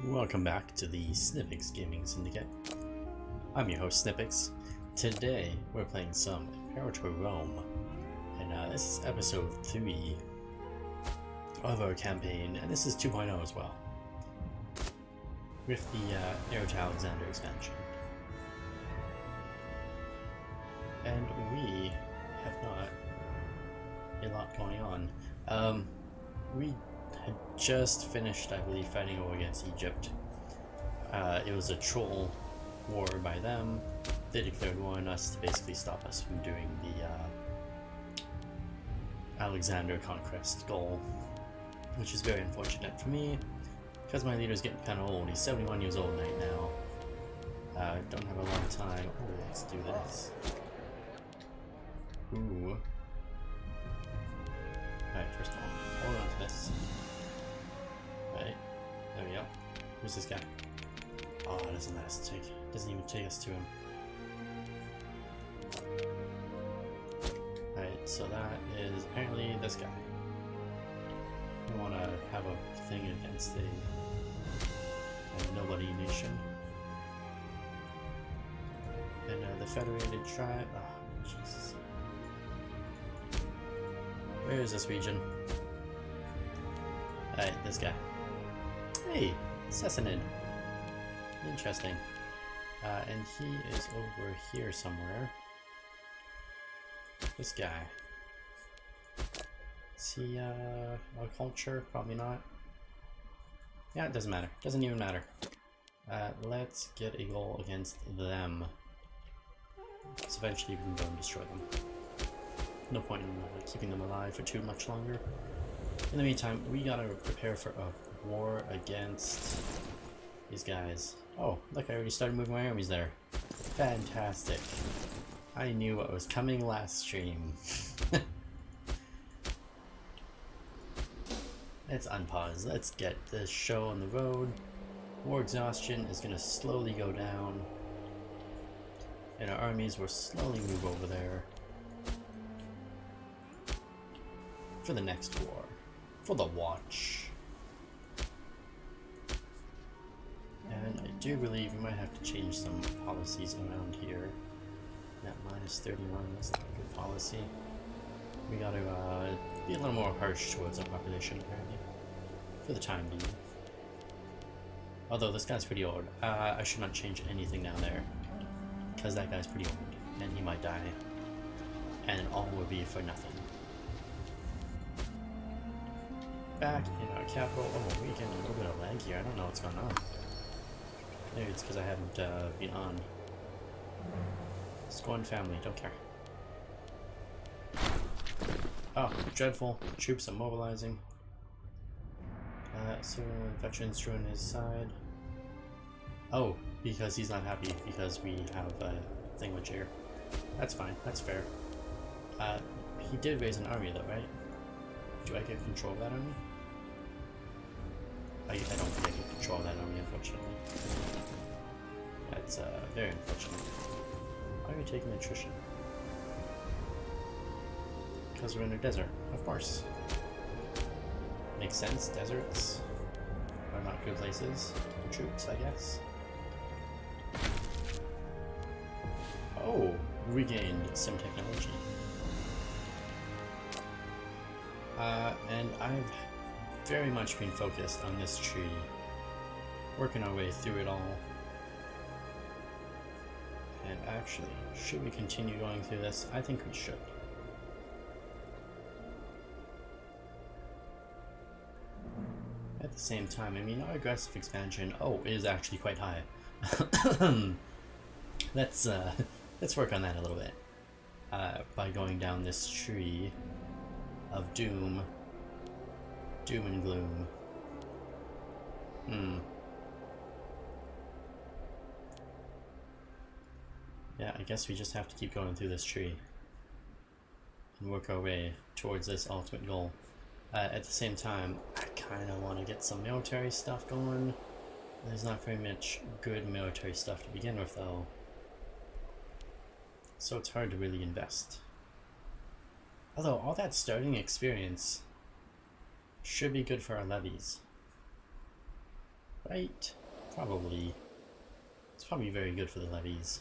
Welcome back to the Snippix Gaming Syndicate. I'm your host Snippix. Today we're playing some Imperator Rome, and this is episode 3 of our campaign, and this is 2.0 as well, with the Air to Alexander expansion. And we have not a lot going on. We had just finished, I believe, fighting over against Egypt. It was a troll war by them. They declared war on us to basically stop us from doing the Alexander conquest goal, which is very unfortunate for me, because my leader's getting kind of old. He's 71 years old right now. Don't have a lot of time. Oh, let's do this. Ooh. Alright, first of all, hold on to this. Right, there we go. Who's this guy? Oh, it doesn't let us take, doesn't even take us to him. Alright, so that is apparently this guy. We want to have a thing against a nobody nation. And the Federated Tribe. Oh, Jesus. Where is this region? Alright, this guy. Hey, Sessanid. Interesting. And he is over here somewhere. This guy. Is he, our culture? Probably not. Yeah, it doesn't matter. Doesn't even matter. Let's get a goal against them. Because eventually we can go and destroy them. No point in keeping them alive for too much longer. In the meantime, we gotta prepare for a war against these guys. Oh, look, I already started moving my armies there. Fantastic. I knew what was coming last stream. Let's unpause. Let's get this show on the road. War exhaustion is gonna slowly go down. And our armies will slowly move over there. For the next war. For the watch. And I do believe we might have to change some policies around here. That -31 is not a good policy. We gotta be a little more harsh towards our population apparently. For the time being. Although this guy's pretty old. I should not change anything down there. Because that guy's pretty old. And he might die. And all will be for nothing. Back in our capital. Oh, we're getting a little bit of lag here. I don't know what's going on. Maybe it's because I haven't been on. Scorn family, don't care. Oh, dreadful. Troops are mobilizing. So veterans join his side. Oh, because he's not happy because we have a thingamajig here. That's fine, that's fair. He did raise an army though, right? Do I get control of that army? I don't think I can control that army, unfortunately. That's very unfortunate. Why are we taking attrition? Because we're in a desert, of course. Makes sense, deserts are not good places for troops, I guess. Oh, we gained some technology. And I've very much been focused on this tree, working our way through it all. And actually, should we continue going through this? I think we should. At the same time, I mean, our aggressive expansion, is actually quite high. Let's work on that a little bit. By going down this tree of doom and gloom. Yeah, I guess we just have to keep going through this tree and work our way towards this ultimate goal. At the same time, I kind of want to get some military stuff going. There's not very much good military stuff to begin with though, so it's hard to really invest. Although all that starting experience should be good for our levies. Right? Probably. It's probably very good for the levies.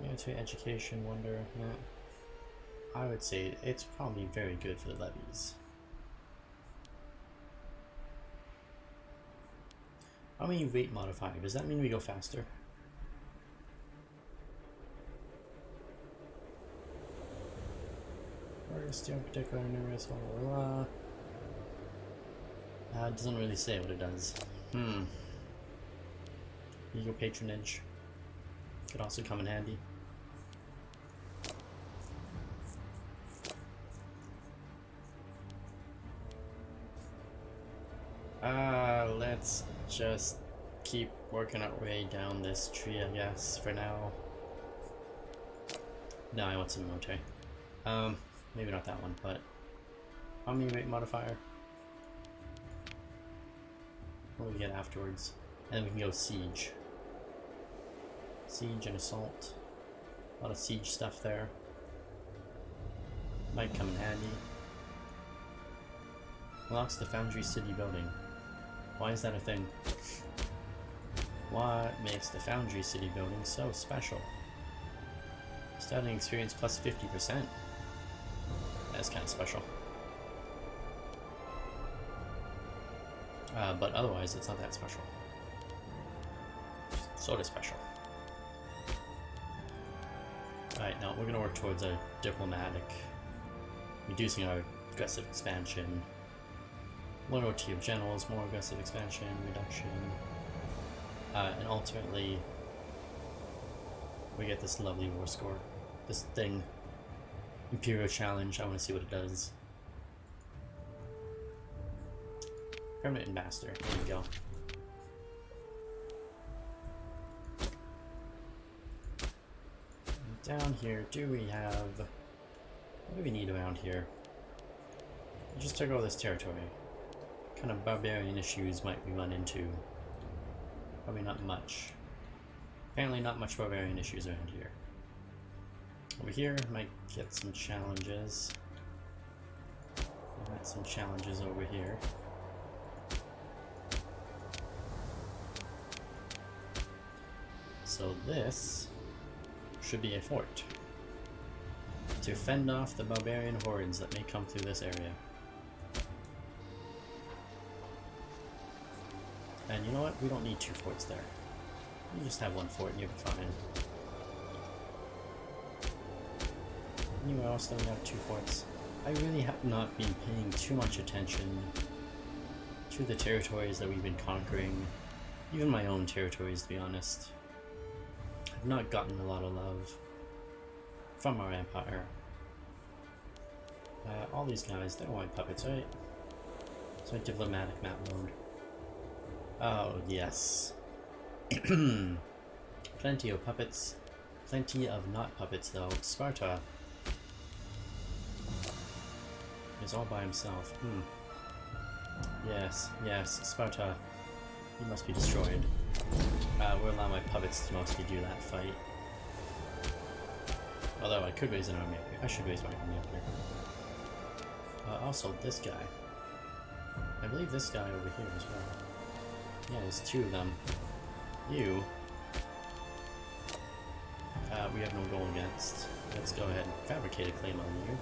Military education, wonder. Yeah. I would say it's probably very good for the levies. How many rate modifier? Does that mean we go faster? Steel particular numerous, blah blah blah. It doesn't really say what it does. Ego patronage could also come in handy. Let's just keep working our way down this tree, I guess, for now. No, I want some military. Maybe not that one, but how many rate modifier? What do we get afterwards? And then we can go siege. Siege and assault. A lot of siege stuff there. Might come in handy. Unlocks the Foundry City building. Why is that a thing? What makes the Foundry City building so special? Starting experience plus 50%. That's kind of special. But otherwise, it's not that special. Sorta special. Alright, now we're gonna work towards a diplomatic, reducing our aggressive expansion. Loyalty of generals, more aggressive expansion, reduction. And ultimately, we get this lovely war score. This thing. Imperial challenge, I want to see what it does. Permanent ambassador, there we go. And down here, do we have... what do we need around here? We just took all this territory. What kind of barbarian issues might we run into? Probably not much. Apparently not much barbarian issues around here. Over here, might get some challenges. Got some challenges over here. So this should be a fort to fend off the barbarian hordes that may come through this area. And you know what? We don't need 2 forts there. You just have 1 fort and you'll be fine. Anywhere else that we have 2 forts? I really have not been paying too much attention to the territories that we've been conquering. Even my own territories, to be honest. I've not gotten a lot of love from our empire. All these guys, they're white puppets, right? It's my diplomatic map mode. Oh, yes. Plenty of puppets. Plenty of not puppets, though. Sparta is all by himself. Yes, yes, Sparta. He must be destroyed. We'll allow my puppets to mostly do that fight. Although I could raise an army up here. I should raise my army up here. Also, this guy. I believe this guy over here as well. Yeah, there's 2 of them. You. We have no goal against. Let's go ahead and fabricate a claim on you.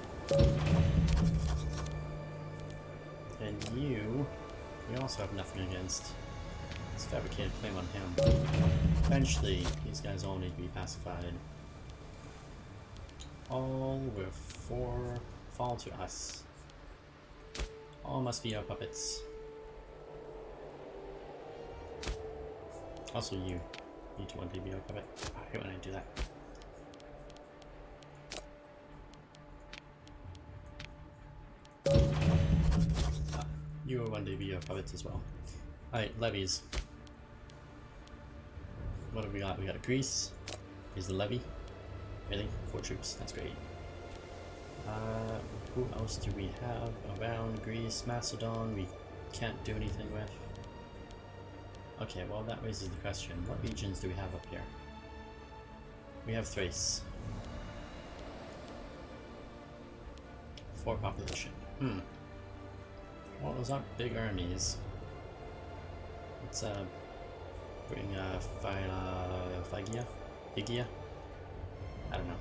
And you. We also have nothing against. Let's fabricate a claim on him. Eventually, these guys all need to be pacified. All will fall to us. All must be our puppets. Also you need to one day be our puppet. I hate when I do that. You will one day be our puppets as well. Alright, levies. What have we got? We got Greece. Here's the levy. Really? 4 troops. That's great. Who else do we have around Greece? Macedon we can't do anything with. Okay, well that raises the question. What regions do we have up here? We have Thrace. 4 population. Well, those aren't big armies. Let's bring Figia? I don't know.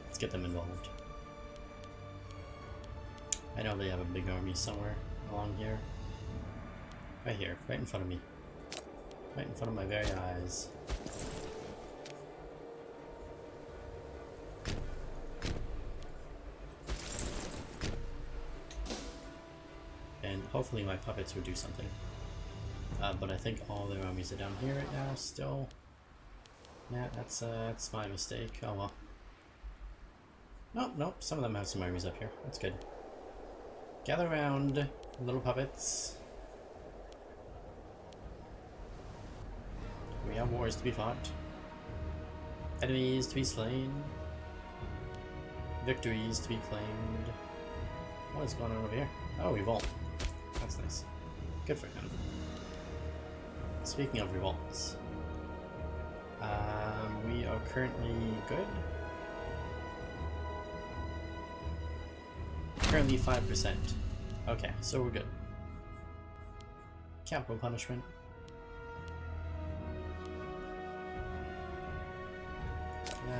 Let's get them involved. I know they have a big army somewhere along here. Right here, right in front of me. Right in front of my very eyes. And hopefully my puppets would do something. But I think all their armies are down here right now still. Yeah, that's my mistake. Oh well. Nope, some of them have some armies up here. That's good. Gather around, little puppets. We have wars to be fought. Enemies to be slain. Victories to be claimed. What is going on over here? Oh, revolt. That's nice. Good for him. Speaking of revolts, we are currently good. Currently 5%. Okay, so we're good. Capital punishment.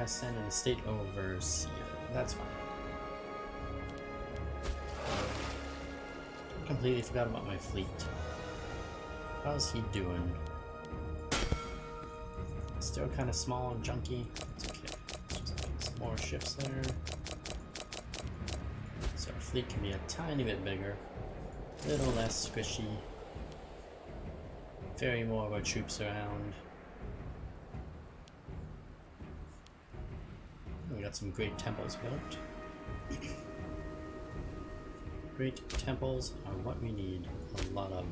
Send an estate overseer. That's fine. Completely forgot about my fleet. How's he doing? Still kind of small and junky. It's okay. Let's just get some more ships there. So our fleet can be a tiny bit bigger. A little less squishy. Ferry more of our troops around. We got some great temples built. Great temples are what we need a lot of.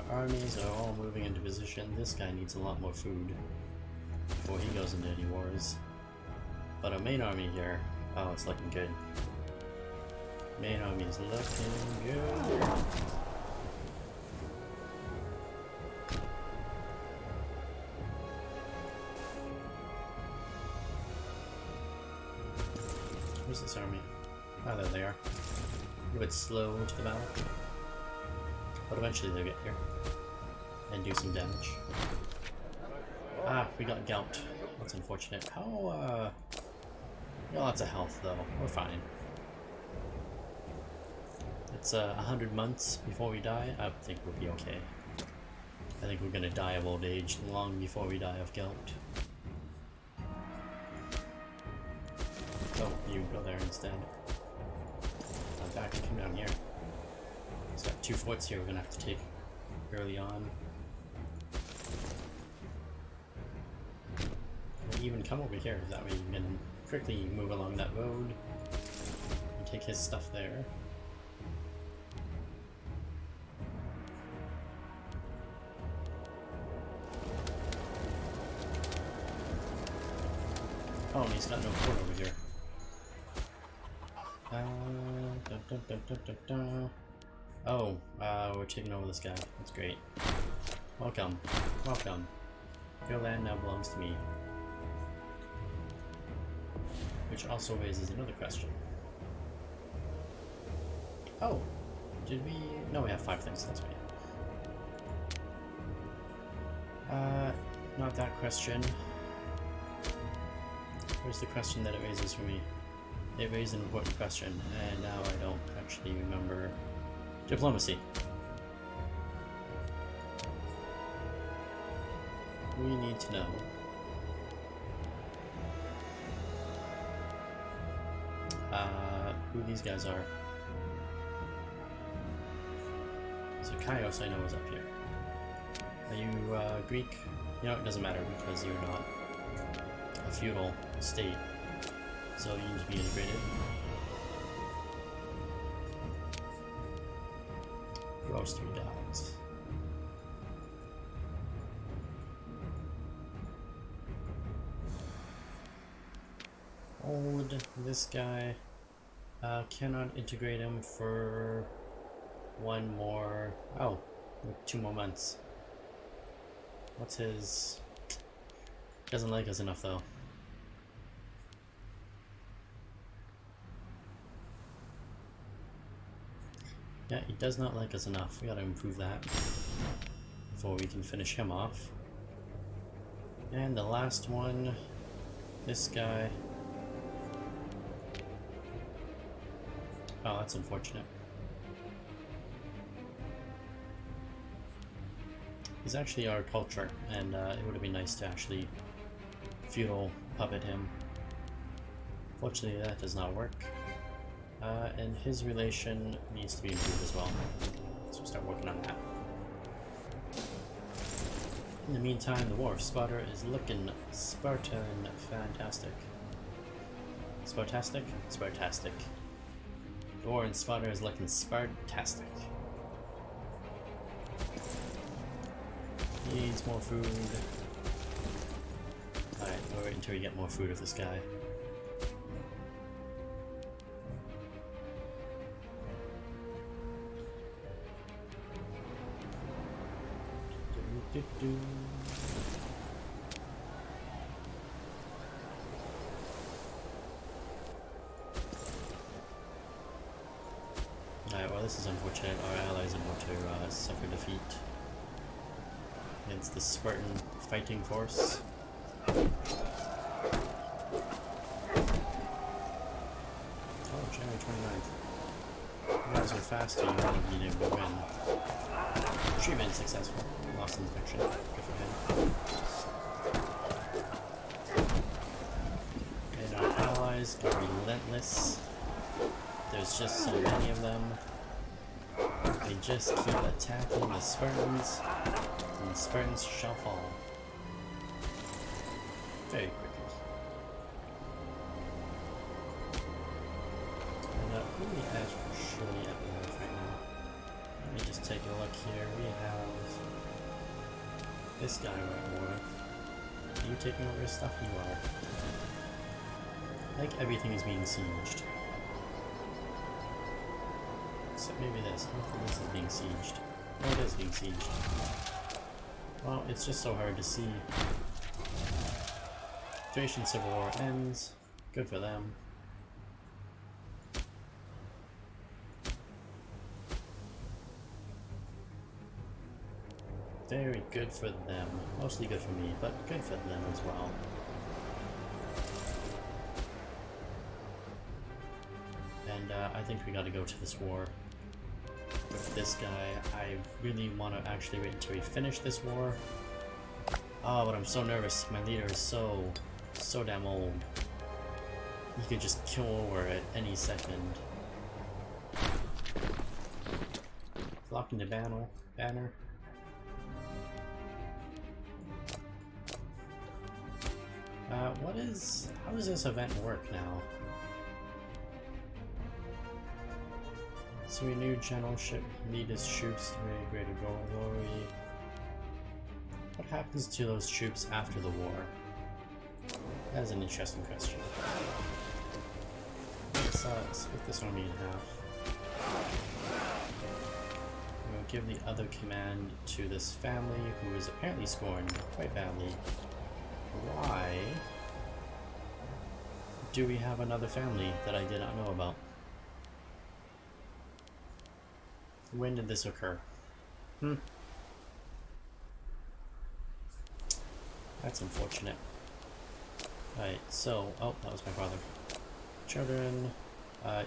Our armies are all moving into position. This guy needs a lot more food before he goes into any wars. But our main army here, oh, it's looking good. Main army is looking good. Where's this army? Oh, there they are. A bit slow to the battle. But eventually they'll get here. And do some damage. Ah, we got gout. That's unfortunate. How, we got lots of health though. We're fine. It's 100 months before we die. I think we'll be okay. I think we're gonna die of old age long before we die of gout. Oh, you go there instead. In fact, come down here. It's got 2 forts here we're gonna have to take early on. Or even come over here, that way you can quickly move along that road and take his stuff there. Oh, and he's got no fort over here. Oh, we're taking over this guy. That's great. Welcome. Welcome. Your land now belongs to me. Which also raises another question. Oh, did we? No, we have 5 things. That's right. Not that question. Where's the question that it raises for me? It raised an important question, and now I don't actually remember. Diplomacy. We need to know. Who these guys are. So Chios I know is up here. Are you Greek? You know, it doesn't matter because you're not a feudal state, so you need to be integrated. Who else do we got? Old, this guy. Cannot integrate him for one more. Oh, 2 more months. What's his? Doesn't like us enough though. Yeah, he does not like us enough. We gotta improve that before we can finish him off. And the last one, this guy. Oh, that's unfortunate. He's actually our culture, and it would have been nice to actually feudal puppet him. Fortunately, that does not work. And his relation needs to be improved as well. So we'll start working on that. In the meantime, the War of Sparta is looking Spartan fantastic. Spartastic? Spartastic. The War in Sparta is looking Spartastic. Needs more food. Alright, we'll wait until we get more food of this guy. Alright, well this is unfortunate. Our allies are about to suffer defeat against the Spartan fighting force. Oh, January 29th. You guys are faster, you want to be able to win. Treatment successful. Lost infection. Good for him. And our allies are relentless. There's just so many of them. They just keep attacking the Spartans, and the Spartans shall fall. Very quickly. And who do we actually at war right now? Let me just take a look here. We have this guy we're at war with. Are you taking over his stuff? You are. Like everything is being sieged. Except maybe this. I don't think this is being sieged. Oh, it is being sieged. Well, it's just so hard to see. Thracian Civil War ends. Good for them. Very good for them. Mostly good for me, but good for them as well. And I think we gotta go to this war with this guy. I really want to actually wait until we finish this war. Oh, but I'm so nervous. My leader is so damn old. He could just kill over at any second. Blocking the banner. How does this event work now? So a new generalship lead his troops to a greater glory. What happens to those troops after the war? That is an interesting question. Let's split this army in half. We'll give the other command to this family who is apparently scoring quite badly. Why do we have another family that I did not know about? When did this occur? That's unfortunate. Alright, so, oh, that was my father. Children,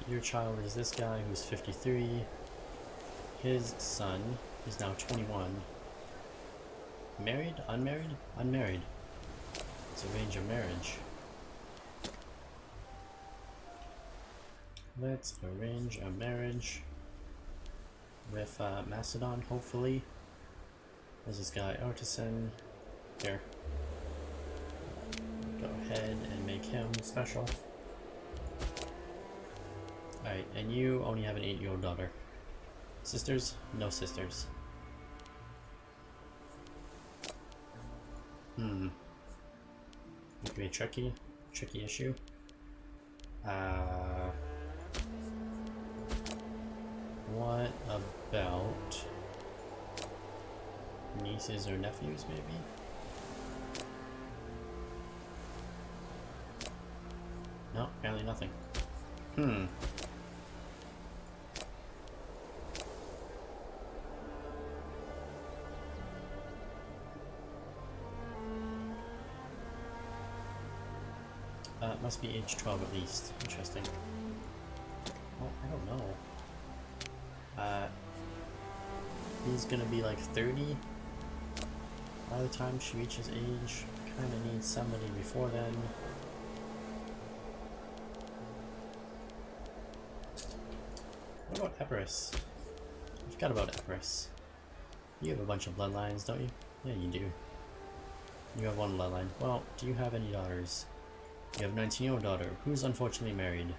your child is this guy who's 53. His son is now 21. Married? Unmarried? Unmarried. Let's arrange a marriage. Let's arrange a marriage with Macedon, hopefully. There's this guy, Artisan. Here. Go ahead and make him special. Alright, and you only have an 8-year-old daughter. Sisters? No sisters. It could be a tricky issue. What about nieces or nephews, maybe? No, apparently nothing. Must be age 12 at least. Interesting. Well, I don't know. He's gonna be like 30 by the time she reaches age. Kinda needs somebody before then. What about Epirus? I forgot about Epirus. You have a bunch of bloodlines, don't you? Yeah, you do. You have one bloodline. Well, do you have any daughters? You have a 19-year-old daughter, who's unfortunately married.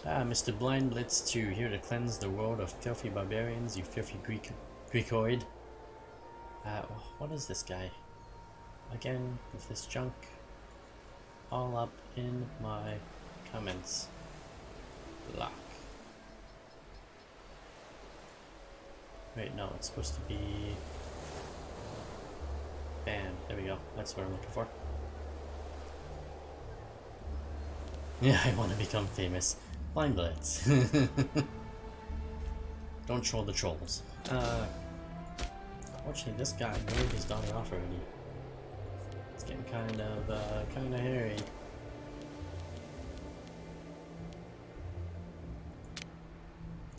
Mr. Blind Blitz 2, here to cleanse the world of filthy barbarians, you filthy Greekoid. What is this guy? Again, with this junk. All up in my comments. Block. Wait, no, it's supposed to be... Bam, there we go. That's what I'm looking for. Yeah, I want to become famous. Blind Blitz. Don't troll the trolls. Unfortunately, this guy married his daughter off already. It's getting kind of hairy.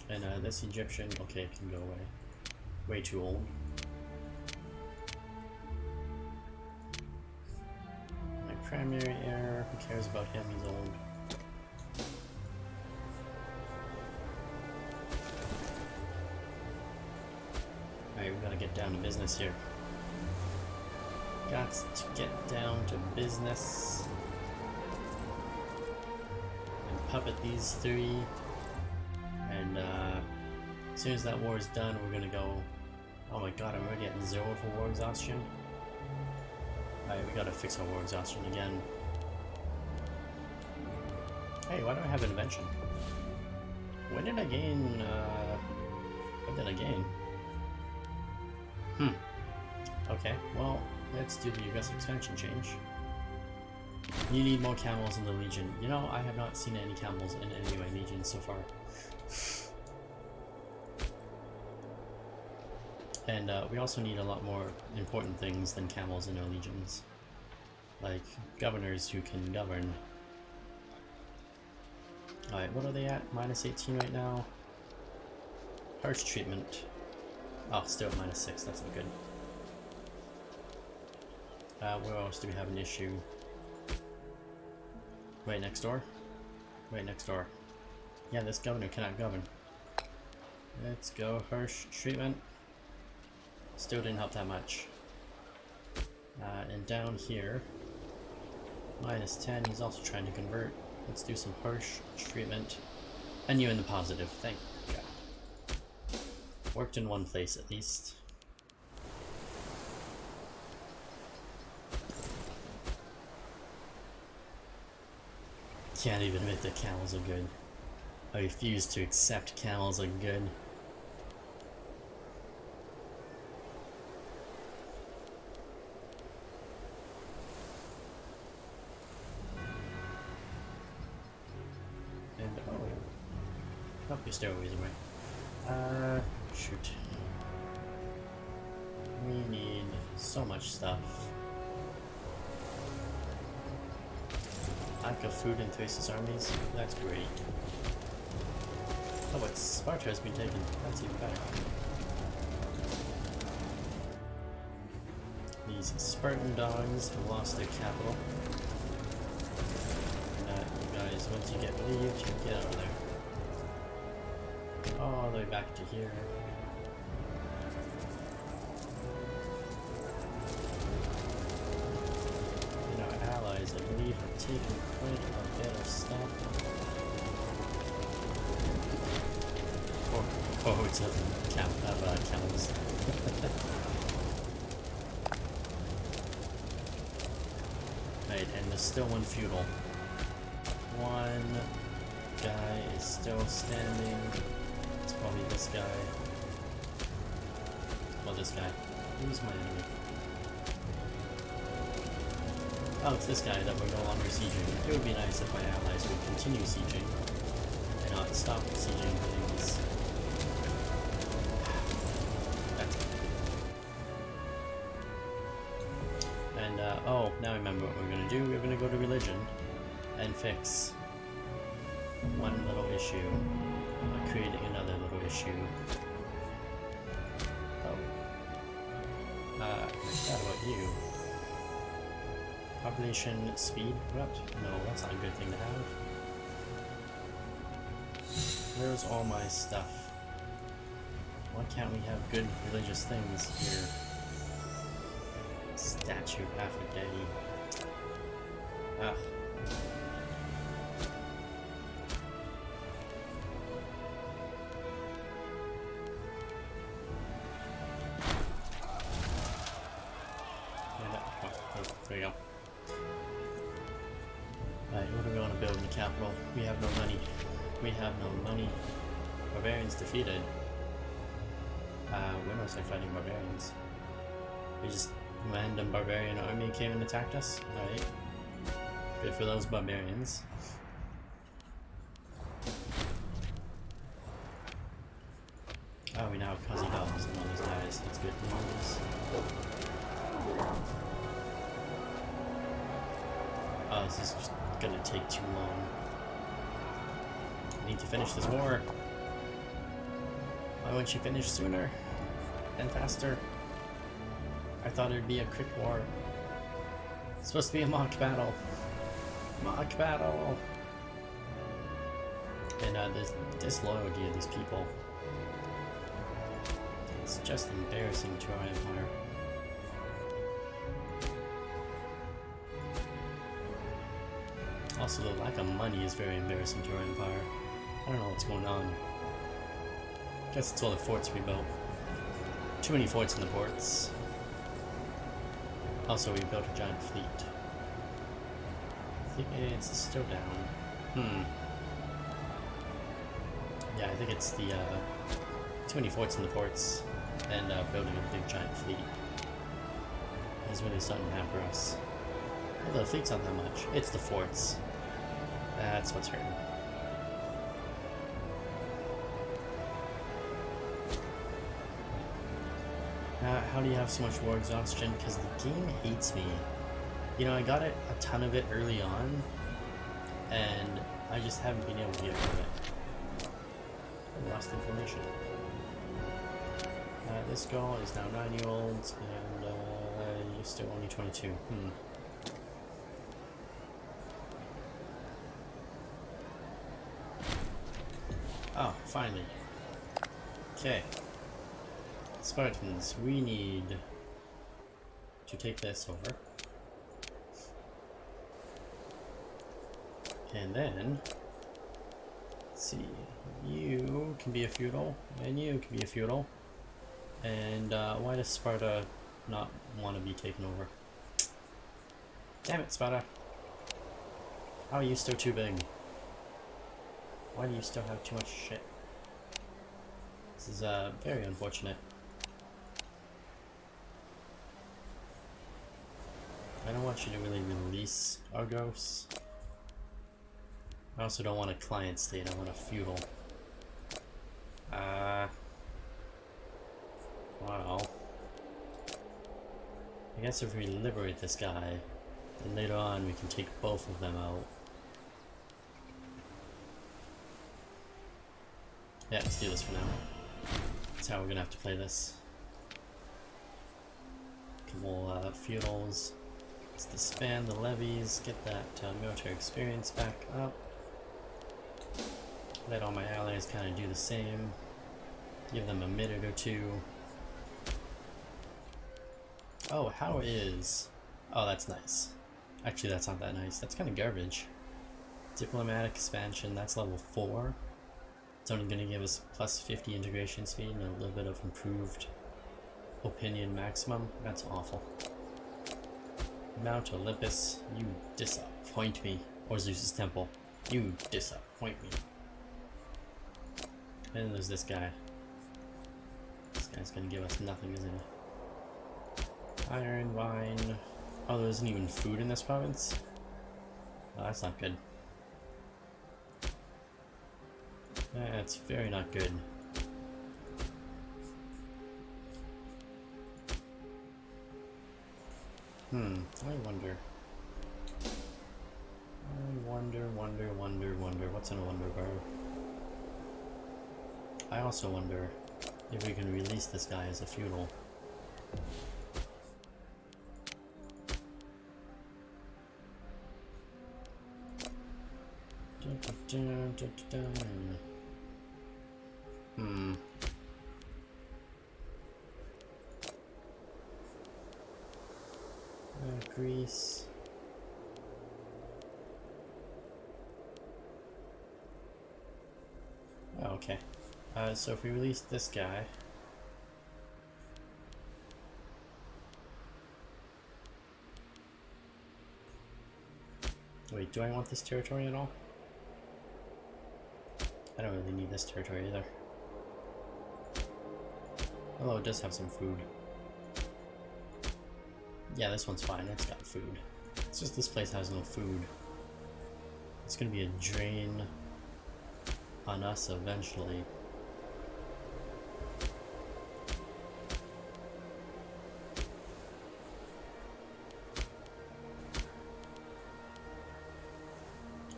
And this Egyptian, okay, can go away. Way too old. My primary heir, who cares about him? He's old. Alright, we gotta get down to business here. Got to get down to business. And puppet these three. And as soon as that war is done, we're gonna go... Oh my god, I'm already at 0 for war exhaustion. Alright, we gotta fix our war exhaustion again. Hey, why do I have an invention? When did I gain... what did I gain? Okay, well, let's do the aggressive expansion change. You need more camels in the Legion. You know, I have not seen any camels in any of my legions so far. And we also need a lot more important things than camels in our legions. Like governors who can govern. Alright, what are they at? Minus 18 right now. Harsh treatment. Oh, still minus 6, that's not good. Where else do we have an issue? Right next door? Right next door. Yeah, this governor cannot govern. Let's go harsh treatment. Still didn't help that much. And down here, minus 10, he's also trying to convert. Let's do some harsh treatment. And you in the positive, thank God. Worked in one place at least. Can't even admit that camels are good. I refuse to accept camels are good. And oh, your stairways away. Shoot. We need so much stuff. Lack of food in Thrace's armies? That's great. Oh, but Sparta has been taken. That's even better. These Spartan dogs have lost their capital. And you guys, once you get relieved, you get out of there. All the way back to here. And our allies, I believe, have taken quite a bit of stuff. Oh, it's a camels. Right, and there's still one feudal. One guy is still standing. It's probably this guy. Well, this guy. Who's my enemy? Oh, it's this guy that we're no longer sieging. It would be nice if my allies would continue sieging and not stop sieging things. And, oh, now I remember what we're gonna do. We're gonna go to religion and fix one little issue by creating another little issue. Oh. I forgot about you. Population speed corrupt? No, that's not a good thing to have. Where's all my stuff? Why can't we have good religious things here? Statue of Aphrodite. Ah. There we go. Alright, what do we want to build in the capital? We have no money. We have no money. Barbarians defeated. When was I fighting barbarians? We just random barbarian army came and attacked us? Alright. Good for those barbarians. Oh, we now have Cuzzy Dogs and all these guys. That's good news. Oh, this is just gonna take too long. I need to finish this war. Why won't you finish sooner and faster? I thought it'd be a quick war. It's supposed to be a mock battle. Mock battle! And this disloyalty of these people. It's just embarrassing to our empire. Also, the lack of money is very embarrassing to our empire. I don't know what's going on. Guess it's all the forts we built. Too many forts in the ports. Also, we built a giant fleet. I think it's still down. Yeah, I think it's the too many forts in the ports and building a big giant fleet is really starting to hamper us. Although the fleet's not that much. It's the forts. That's what's hurting. How do you have so much war exhaustion? Because the game hates me. You know, I got it, a ton of it early on, and I just haven't been able to get rid of it. I lost information. This girl is now 9-year-old, and you're still only 22. Oh, finally. Okay. Spartans, we need to take this over. And then, let's see, you can be a feudal, and you can be a feudal. And why does Sparta not want to be taken over? Damn it, Sparta! How are you still too big? Why do you still have too much shit? This is very unfortunate. I don't want you to really release Argos. I also don't want a client state, I want a feudal. Well, I guess if we liberate this guy, then later on we can take both of them out. Yeah, let's do this for now. That's how we're gonna have to play this. Couple feudals. Let's disband the levies, get that military experience back up. Let all my allies kind of do the same. Give them a minute or two. Oh, how is... Oh, that's nice. Actually, that's not that nice. That's kind of garbage. Diplomatic expansion, that's level 4. It's only going to give us plus 50 integration speed and a little bit of improved opinion maximum. That's awful. Mount Olympus, you disappoint me. Or Zeus's Temple. You disappoint me. And there's this guy. This guy's gonna give us nothing, isn't he? Iron, wine. Oh, there isn't even food in this province? Oh, that's not good. That's very not good. I wonder. Wonder. What's in a wonder bar? I also wonder if we can release this guy as a feudal. Greece. Oh, okay. So if we release this guy, wait, do I want this territory at all? I don't really need this territory either. Although it does have some food. Yeah, this one's fine, it's got food. It's just this place has no food. It's gonna be a drain on us eventually.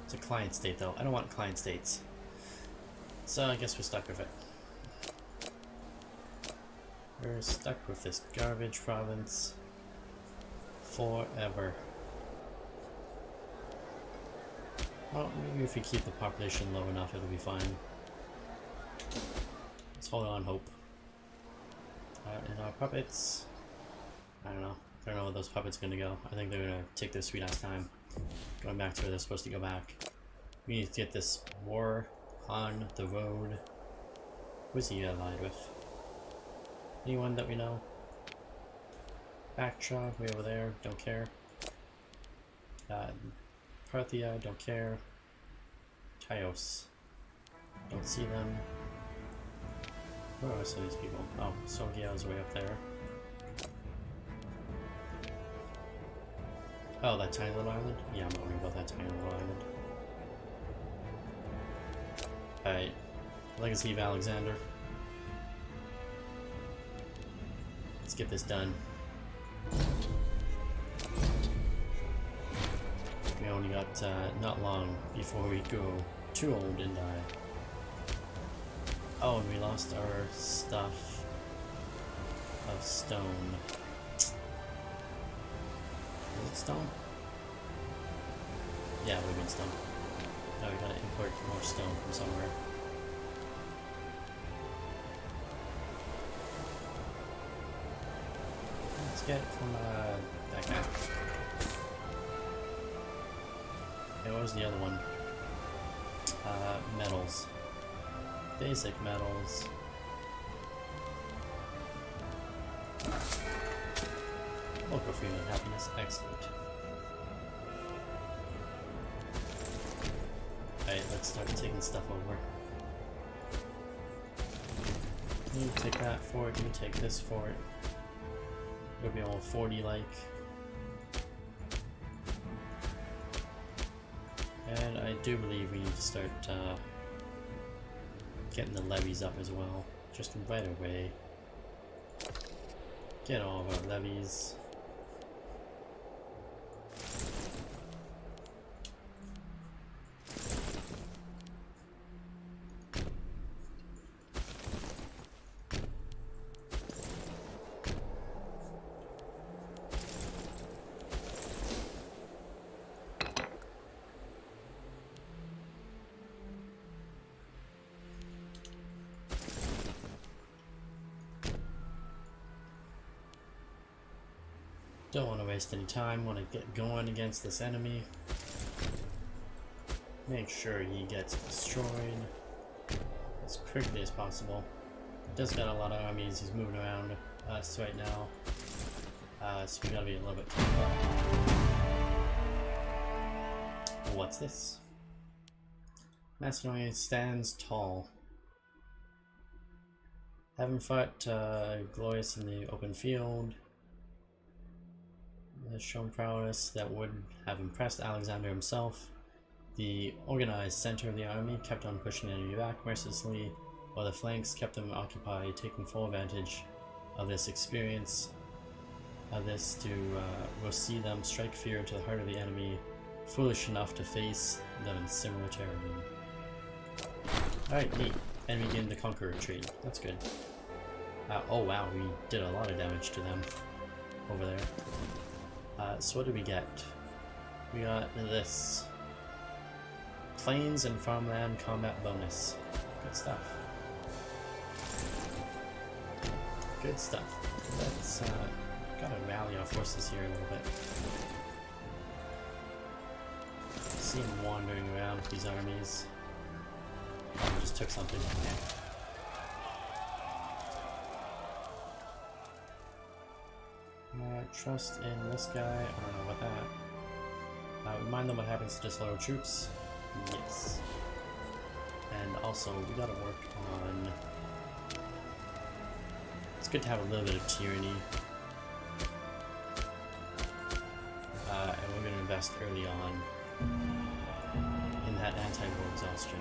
It's a client state though. I don't want client states. So I guess we're stuck with it. We're stuck with this garbage province forever. Well, maybe if we keep the population low enough, it'll be fine. Let's hold on hope. And our puppets, I don't know. I don't know where those puppets are gonna go. I think they're gonna take their sweet ass time going back to where they're supposed to go back. We need to get this war on the road. Who's he allied with? Anyone that we know? Bactra, way over there, don't care. Parthia, don't care. Chios, don't see them. Where are some of these people? Oh, Sogia's way up there. Oh, that tiny little island? Yeah, I'm not worried about that tiny little island. Alright, Legacy of Alexander. Let's get this done. We only got not long before we go too old and die. Oh, and we lost our stuff of stone. Is it stone? Yeah, we mean stone. Now we gotta import more stone from somewhere. Let's get it from that guy. Okay, what was the other one? Metals. Basic metals. Local freedom and happiness. Excellent. Alright, let's start taking stuff over. You take that for it, you take this for it. It'll be all 40 like. And I do believe we need to start getting the levies up as well, just right away. Get all of our levies. Don't want to waste any time, want to get going against this enemy. Make sure he gets destroyed as quickly as possible. Does got a lot of armies, he's moving around us right now. So we gotta be a little bit careful. What's this? Macedonia stands tall. Having fought glorious in the open field, has shown prowess that would have impressed Alexander himself. The organized center of the army kept on pushing the enemy back mercilessly, while the flanks kept them occupied, taking full advantage of this experience. This will see them strike fear into the heart of the enemy, foolish enough to face them in similar terrain. Alright, neat. Enemy gained the Conqueror trait. That's good. Oh wow, we did a lot of damage to them over there. So what did we get? We got this. Plains and farmland combat bonus. Good stuff. Good stuff. Let's gotta rally our forces here a little bit. See them wandering around with these armies. Oh, we just took something. Trust in this guy. I don't know about that. Remind them what happens to disloyal troops. Yes. And also, we gotta work on... It's good to have a little bit of tyranny. And we're gonna invest early on in that anti-war exhaustion.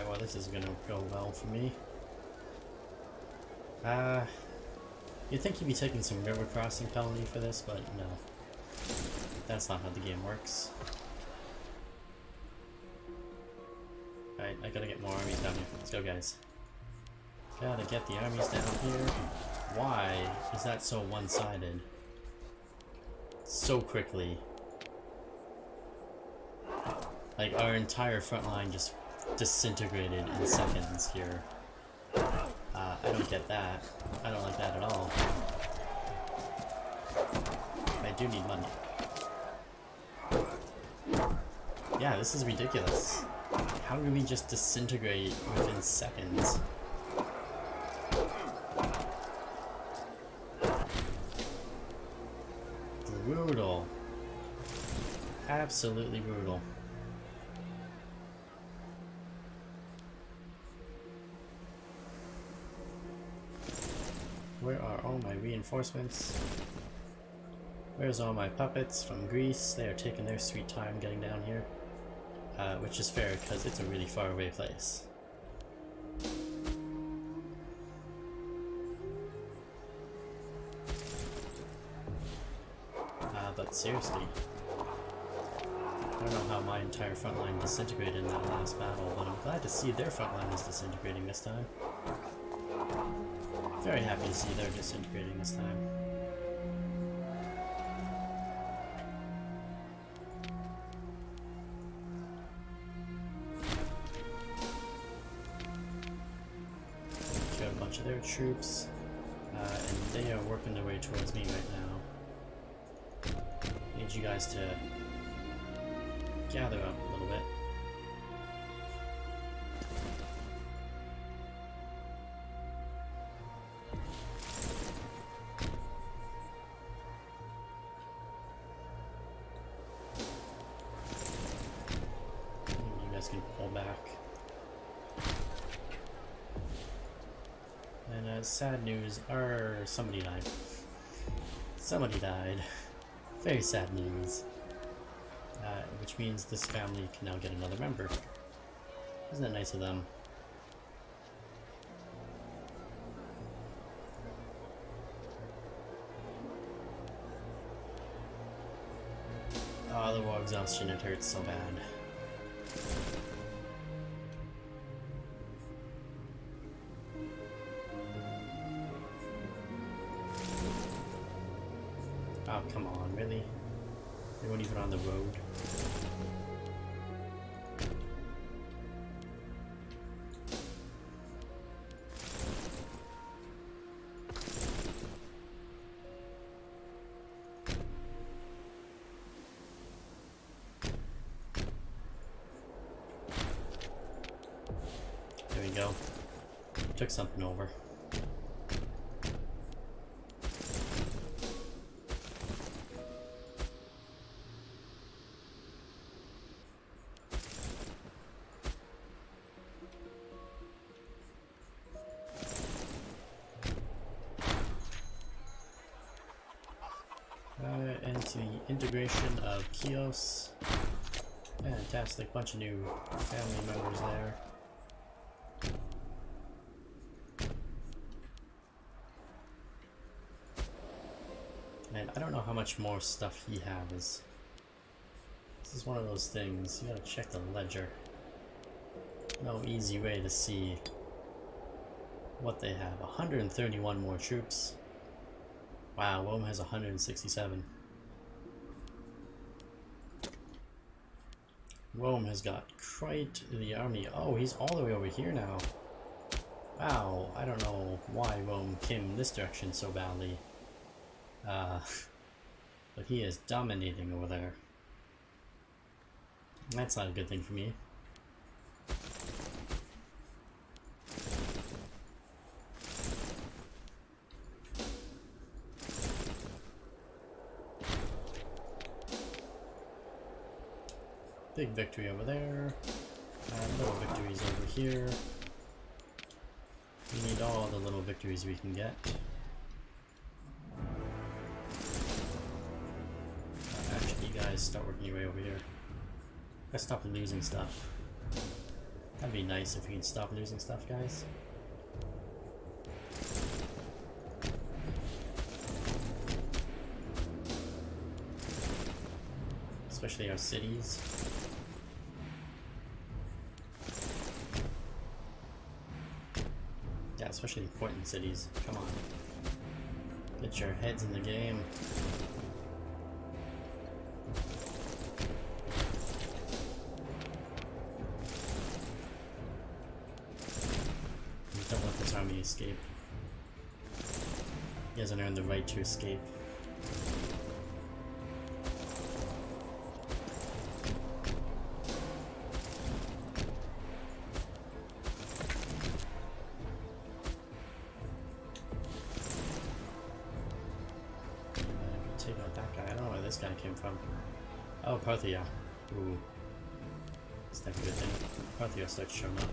Well, this is gonna go well for me. You'd think you'd be taking some river crossing penalty for this, but no. That's not how the game works. Alright, I gotta get more armies down here. Let's go, guys. Gotta get the armies down here. Why is that so one-sided? So quickly. Like, our entire front line just disintegrated in seconds here. I don't get that. I don't like that at all. I do need money. Yeah, this is ridiculous. How do we just disintegrate within seconds? Brutal. Absolutely brutal. Where are all my reinforcements? Where's all my puppets from Greece? They are taking their sweet time getting down here. Which is fair, because it's a really far away place. But seriously, I don't know how my entire front line disintegrated in that last battle, but I'm glad to see their front line is disintegrating this time. Very happy to see they're disintegrating this time. Got a bunch of their troops, and they are working their way towards me right now. Need you guys to gather up a little bit. Can pull back. And sad news, somebody died. Somebody died. Very sad news. Which means this family can now get another member. Isn't that nice of them? Oh, the war exhaustion, it hurts so bad. Oh, come on, really? They weren't even on the road. There we go. Took something over. Into the integration of Kios. Fantastic, bunch of new family members there. And I don't know how much more stuff he has. This is one of those things, you gotta check the ledger. No easy way to see what they have. 131 more troops. Wow, Rome has 167. Rome has got quite the army. Oh, he's all the way over here now. Wow, I don't know why Rome came in this direction so badly. But he is dominating over there. That's not a good thing for me. Big victory over there. Little victories over here. We need all the little victories we can get. Actually, you guys start working your way over here. Let's stop losing stuff. That'd be nice if we can stop losing stuff, guys. Especially our cities. Yeah, especially important cities. Come on. Get your heads in the game. Don't let this army escape. He hasn't earned the right to escape. Take out that guy. I don't know where this guy came from. Oh, Parthia. Ooh. That's not a good thing. Parthia starts showing up.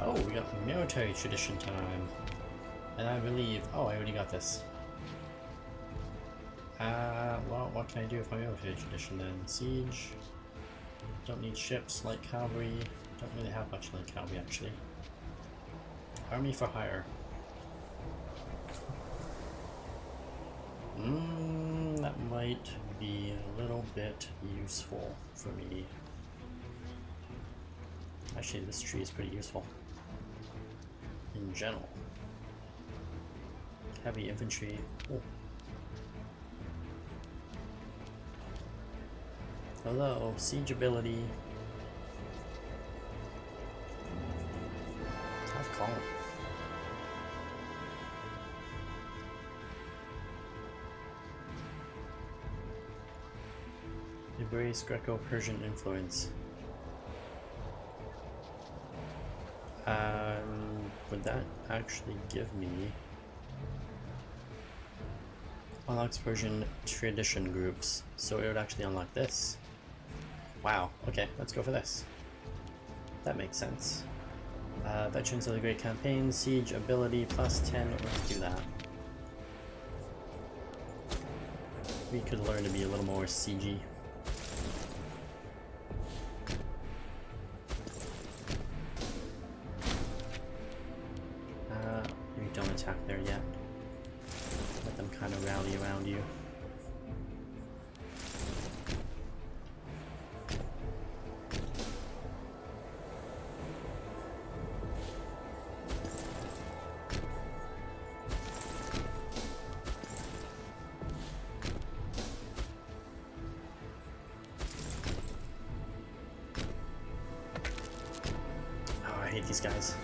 Oh, we got military tradition time. And I believe... Oh, I already got this. Well, what can I do with my military tradition then? Siege. Don't need ships, light cavalry. Don't really have much light cavalry, actually. Army for hire. That might be a little bit useful for me. Actually, this tree is pretty useful. In general. Heavy infantry. Oh. Hello, siege ability. Tough call. Embrace Greco-Persian influence. Would that actually give me unlocks Persian tradition groups? So it would actually unlock this. Wow, okay, let's go for this. That makes sense. Veterans of the Great Campaign, siege ability plus 10, let's do that. We could learn to be a little more siegey. You don't attack there yet. Let them kind of rally around you. hate these guys.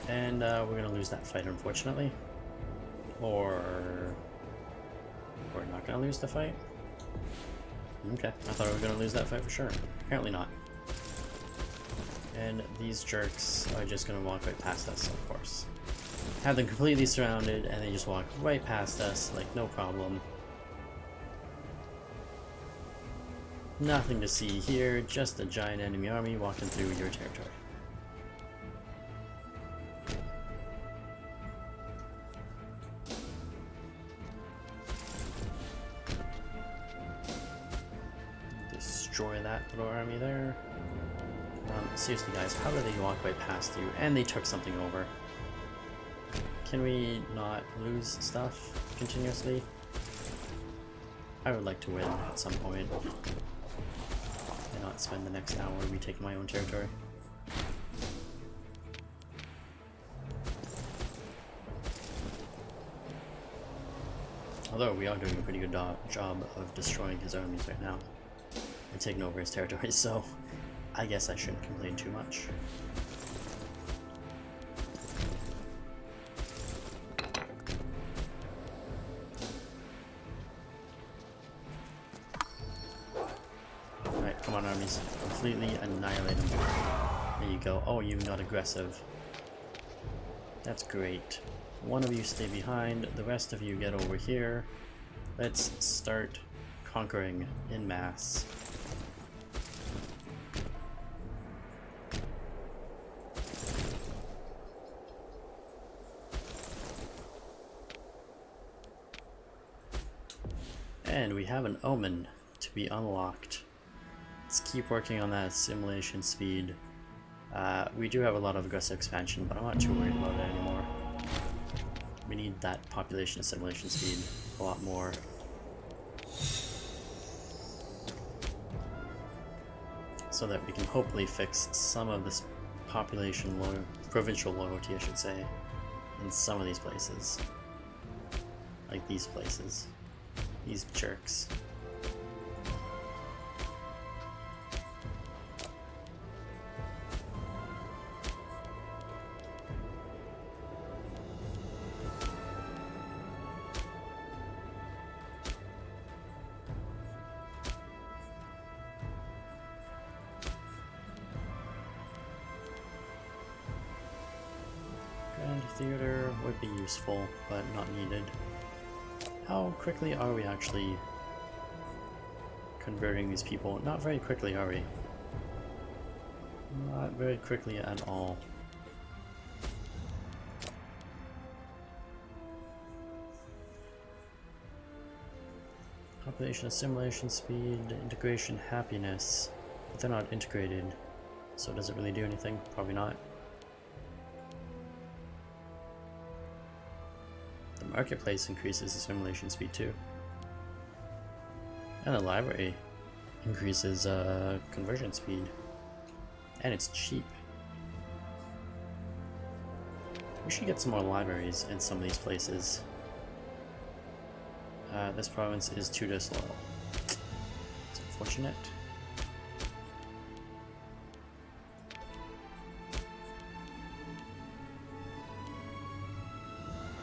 And we're gonna lose that fight, unfortunately. Or we're not gonna lose the fight? Okay, I thought we were gonna lose that fight for sure. Apparently not. And these jerks are just gonna walk right past us, of course. Have them completely surrounded, and they just walk right past us, like no problem. Nothing to see here, just a giant enemy army walking through your territory. Destroy that little army there. Seriously guys, how do they walk right past you? And they took something over. Can we not lose stuff continuously? I would like to win at some point. And not spend the next hour retaking my own territory. Although we are doing a pretty good job of destroying his armies right now. And taking over his territory, so I guess I shouldn't complain too much. Alright, come on armies. Completely annihilate them. There you go. Oh, you got aggressive. That's great. One of you stay behind, the rest of you get over here. Let's start conquering in mass. And we have an omen to be unlocked. Let's keep working on that assimilation speed. We do have a lot of aggressive expansion, but I'm not too worried about it anymore. We need that population assimilation speed a lot more. So that we can hopefully fix some of this population provincial loyalty, I should say, in some of these places. Like these places. These jerks. Grand theater would be useful, but not needed. How quickly are we actually converting these people? Not very quickly, are we? Not very quickly at all. Population assimilation speed, integration happiness. But they're not integrated, so does it really do anything? Probably not. The marketplace increases assimilation speed too. And the library increases conversion speed. And it's cheap. We should get some more libraries in some of these places. This province is too disloyal. It's unfortunate.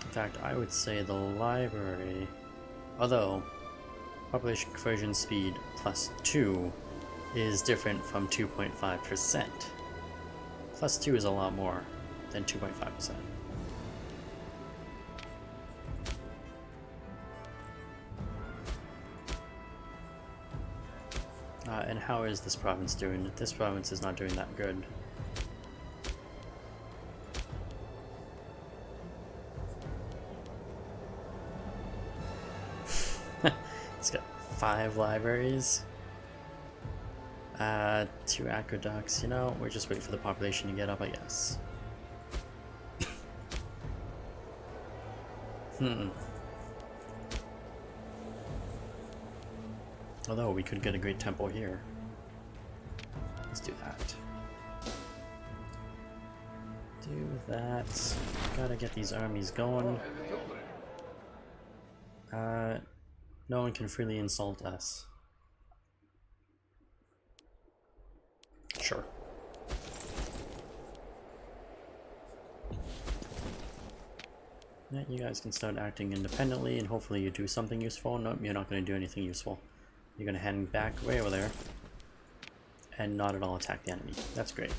In fact, I would say the library, although population conversion speed +2 is different from 2.5%. +2 is a lot more than 2.5%. And how is this province doing? This province is not doing that good. It's got 5 libraries. 2 aqueducts. You know, we're just waiting for the population to get up, I guess. Although we could get a great temple here. Let's do that. Do that. Gotta get these armies going. No one can freely insult us. Sure. Yeah, you guys can start acting independently and hopefully you do something useful. Nope, you're not going to do anything useful. You're going to head back way over there and not at all attack the enemy. That's great.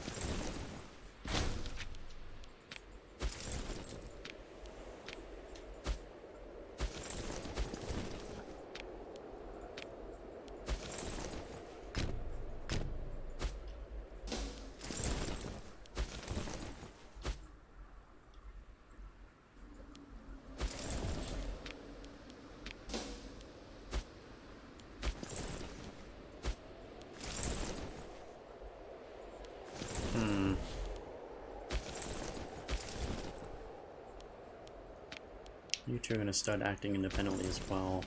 You two are going to start acting independently as well.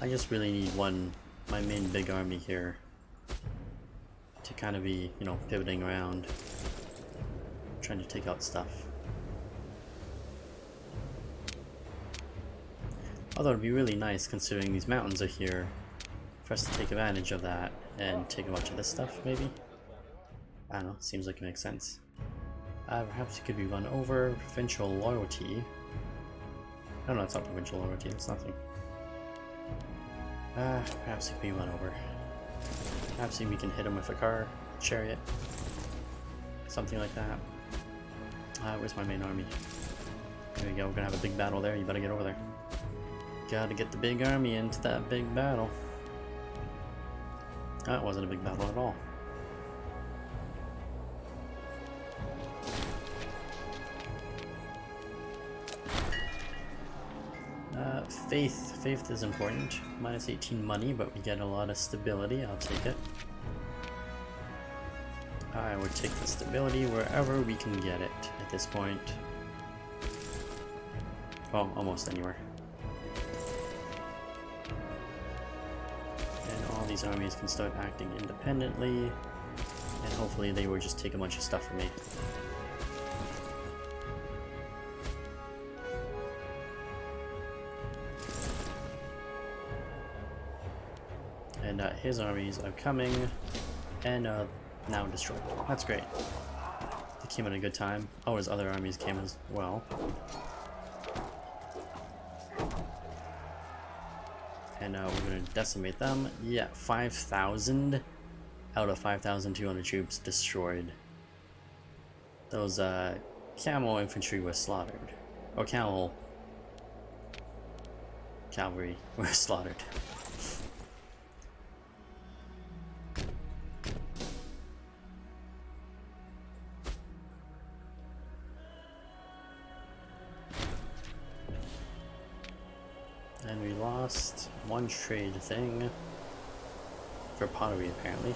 I just really need my main big army here to kind of be, you know, pivoting around, trying to take out stuff. Although it'd be really nice, considering these mountains are here, for us to take advantage of that and take a bunch of this stuff, maybe? I don't know, seems like it makes sense. Perhaps it could be run over. Provincial loyalty. Oh no, it's not provincial loyalty, it's nothing. Perhaps it could be run over. Perhaps we can hit him with a car, chariot, something like that. Where's my main army? There we go, we're gonna have a big battle there, you better get over there. Gotta get the big army into that big battle. That wasn't a big battle at all. Faith is important. Minus 18 money, but we get a lot of stability. I'll take it. I would take the stability wherever we can get it at this point. Well, almost anywhere. And all these armies can start acting independently, and hopefully they will just take a bunch of stuff from me. And his armies are coming and now destroyed. That's great. They came at a good time. Oh, his other armies came as well. And we're going to decimate them. Yeah, 5,000 out of 5,200 troops destroyed. Those camel infantry were slaughtered. Or camel cavalry were slaughtered. And we lost one trade thing for pottery, apparently.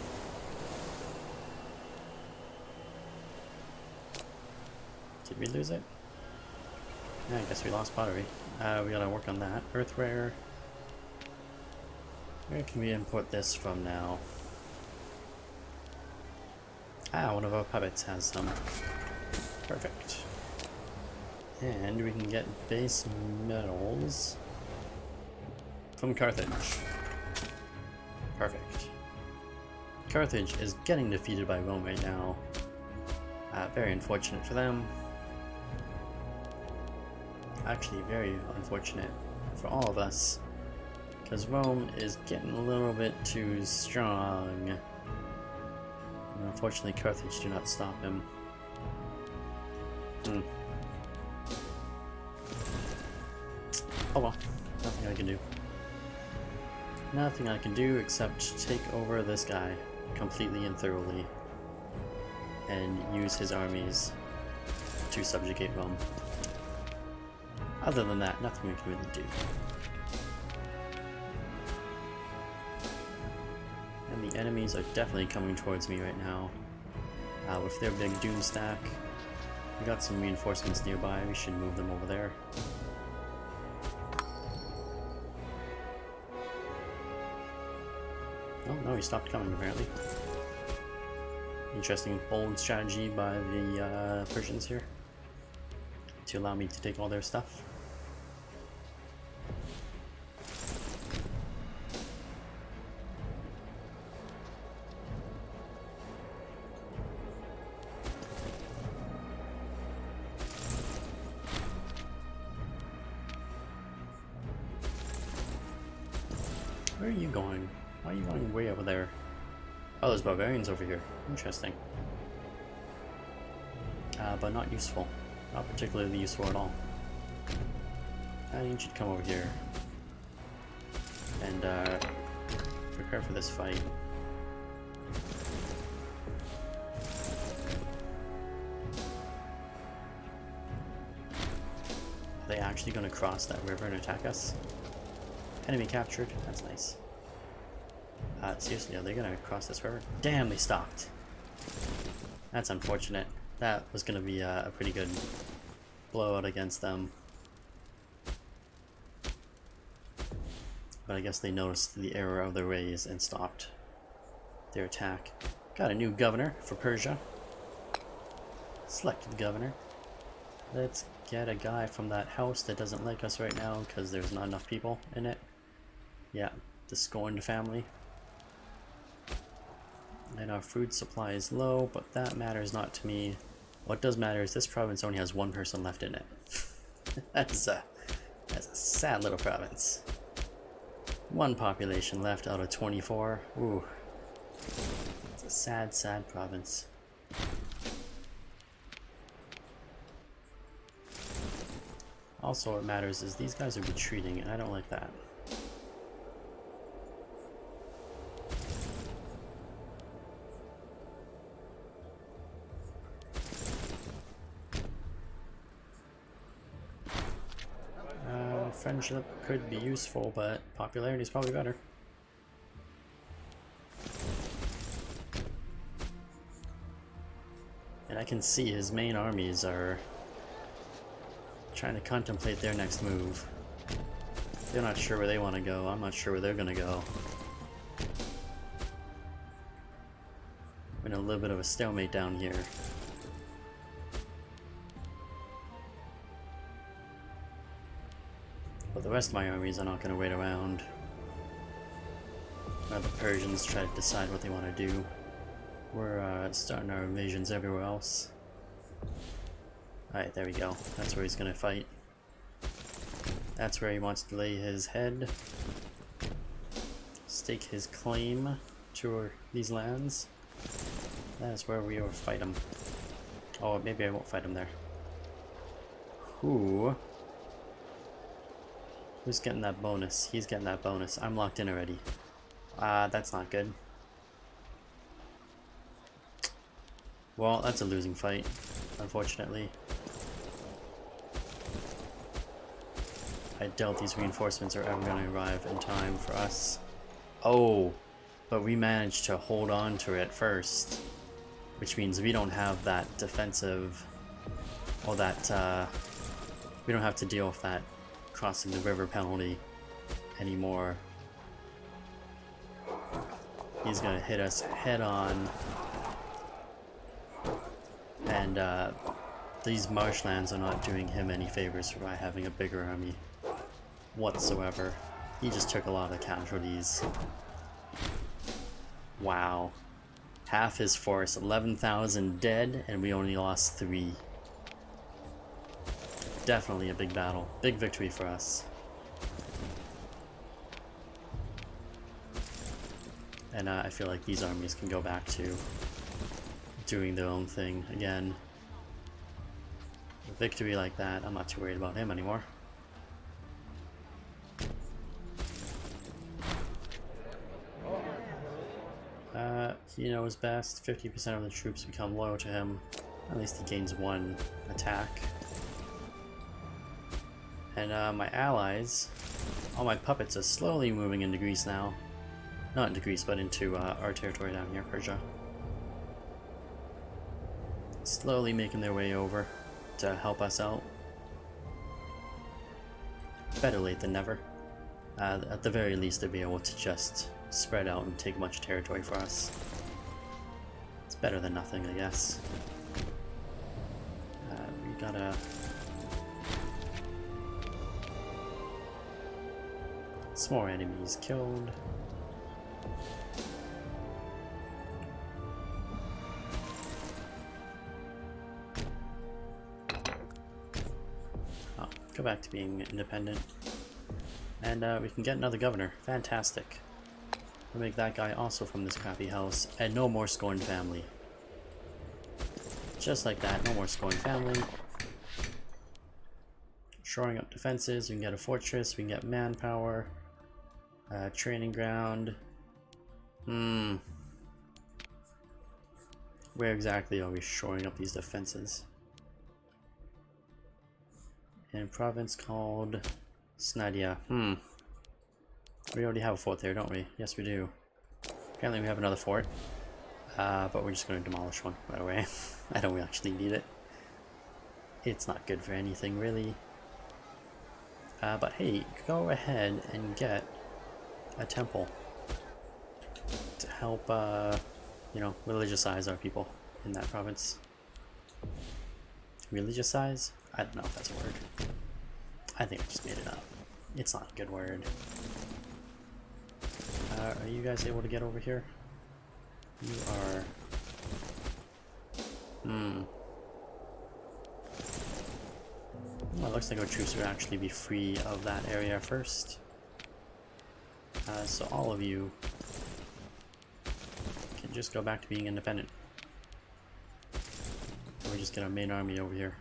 Did we lose it? Yeah, I guess we lost pottery. We gotta work on that. Earthware. Where can we import this from now? One of our puppets has some. Perfect. And we can get base metals from Carthage. Perfect. Carthage is getting defeated by Rome right now. Very unfortunate for them. Actually, very unfortunate for all of us, because Rome is getting a little bit too strong. And unfortunately, Carthage do not stop him. Oh well, nothing I can do. Nothing I can do except take over this guy completely and thoroughly and use his armies to subjugate Rome. Other than that, nothing we can really do. And the enemies are definitely coming towards me right now. With their big doom stack. We got some reinforcements nearby, we should move them over there. Oh no, he stopped coming apparently. Interesting bold strategy by the Persians here to allow me to take all their stuff. are you going? Why are you going way over there? Oh, there's barbarians over here. Interesting. But not useful. Not particularly useful at all. I need you to come over here and prepare for this fight. Are they actually going to cross that river and attack us? Enemy captured. That's nice. Seriously, are they going to cross this river? Damn, they stopped. That's unfortunate. That was going to be a pretty good blowout against them. But I guess they noticed the error of their ways and stopped their attack. Got a new governor for Persia. Selected governor. Let's get a guy from that house that doesn't like us right now because there's not enough people in it. Yeah, the scorned family. And our food supply is low, but that matters not to me. What does matter is this province only has one person left in it. That's a sad little province. One population left out of 24. Ooh. It's a sad, sad province. Also, what matters is these guys are retreating, and I don't like that. Friendship could be useful, but popularity is probably better. And I can see his main armies are trying to contemplate their next move. They're not sure where they want to go. I'm not sure where they're going to go. We're in a little bit of a stalemate down here. But the rest of my armies are not going to wait around. The Persians try to decide what they want to do. We're starting our invasions everywhere else. Alright, there we go. That's where he's going to fight. That's where he wants to lay his head. Stake his claim to these lands. That is where we will fight him. Oh, maybe I won't fight him there. Who's getting that bonus? He's getting that bonus. I'm locked in already. That's not good. Well, that's a losing fight, unfortunately. I doubt these reinforcements are ever going to arrive in time for us. Oh, but we managed to hold on to it first, which means we don't have that defensive, or that, we don't have to deal with that crossing the river penalty anymore. He's gonna hit us head on, and these marshlands are not doing him any favors by having a bigger army whatsoever. He just took a lot of casualties. Wow. Half his force, 11,000 dead, and we only lost 3. Definitely a big battle. Big victory for us. And I feel like these armies can go back to doing their own thing again. A victory like that, I'm not too worried about him anymore. He knows best. 50% of the troops become loyal to him. At least he gains 1 attack. And my allies, all my puppets are slowly moving into Greece now. Not into Greece, but into our territory down here, Persia. Slowly making their way over to help us out. Better late than never. At the very least, they'll be able to just spread out and take much territory for us. It's better than nothing, I guess. We gotta... some more enemies killed. Oh, go back to being independent. And we can get another governor. Fantastic. We'll make that guy also from this crappy house, and no more scorned family. Just like that, no more scorned family. Shoring up defenses, we can get a fortress, we can get manpower, training ground. Where exactly are we shoring up these defenses? In a province called Snadia. We already have a fort there, don't we? Yes, we do. Apparently we have another fort. But we're just going to demolish one right away. I don't actually need it. It's not good for anything, really. But hey, go ahead and get a temple to help, you know, religiousize our people in that province. Religiousize? I don't know if that's a word. I think I just made it up. It's not a good word. Are you guys able to get over here? You are... Well, it looks like our troops would actually be free of that area first. So all of you can just go back to being independent. Or we just get our main army over here.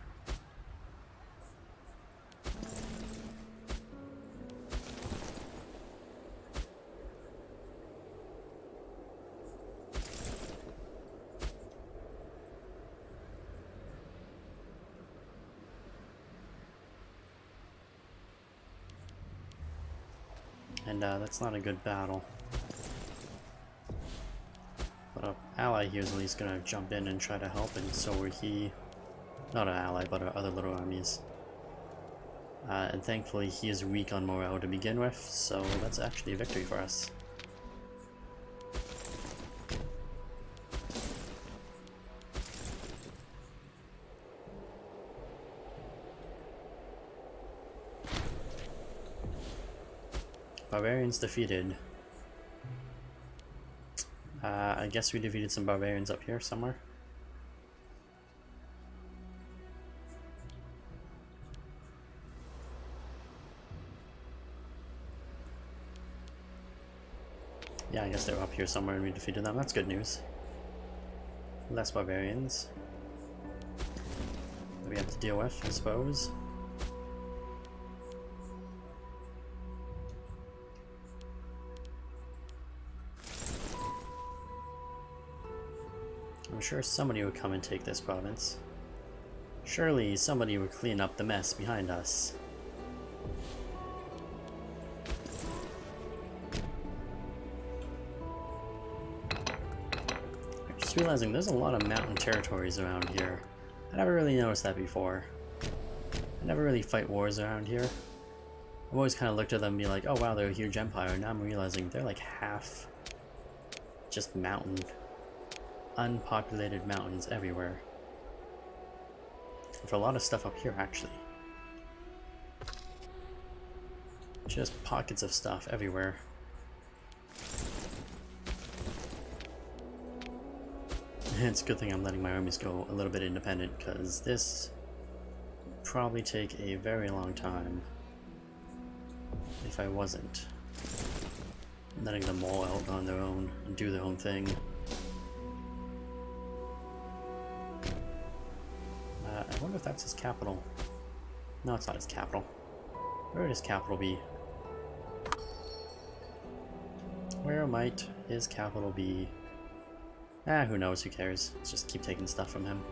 And that's not a good battle. But our ally here is at least gonna jump in and try to help, and so will he. Not our ally, but our other little armies. And thankfully he is weak on morale to begin with, so that's actually a victory for us. Barbarians defeated. I guess we defeated some barbarians up here somewhere. Yeah, I guess they were up here somewhere and we defeated them. That's good news. Less barbarians that we have to deal with, I suppose. I'm sure somebody would come and take this province. Surely somebody would clean up the mess behind us. I'm just realizing there's a lot of mountain territories around here. I never really noticed that before. I never really fight wars around here. I've always kind of looked at them and be like, oh wow, they're a huge empire, and now I'm realizing they're like half just mountain. Unpopulated mountains everywhere. For a lot of stuff up here, actually. Just pockets of stuff everywhere. It's a good thing I'm letting my armies go a little bit independent, because this would probably take a very long time if I wasn't letting them all out on their own and do their own thing. I wonder if that's his capital. No, it's not his capital. Where would his capital be? Where might his capital be? Who knows, who cares? Let's just keep taking stuff from him.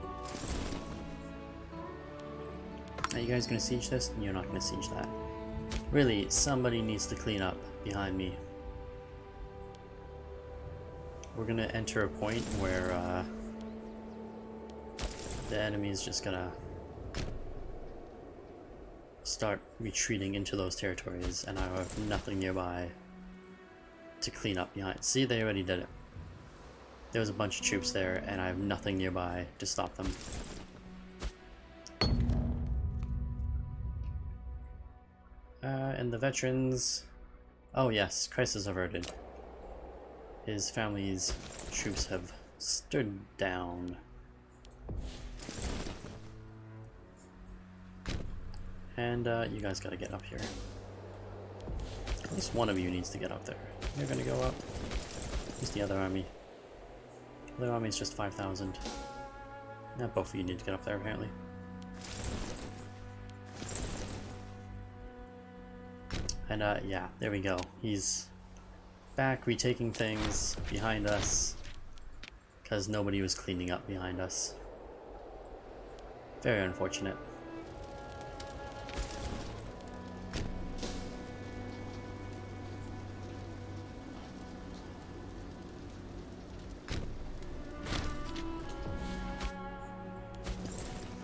Are you guys gonna siege this? You're not gonna siege that. Really, somebody needs to clean up behind me. We're gonna enter a point where, the enemy is just gonna start retreating into those territories, and I have nothing nearby to clean up behind. See, they already did it. There was a bunch of troops there, and I have nothing nearby to stop them. And the veterans... Oh yes, crisis averted. His family's troops have stood down. And you guys gotta get up here. At least one of you needs to get up there. You're gonna go up. Where's the other army? The other army is just 5,000. Now both of you need to get up there, apparently. And yeah, there we go. He's back retaking things behind us because nobody was cleaning up behind us. Very unfortunate.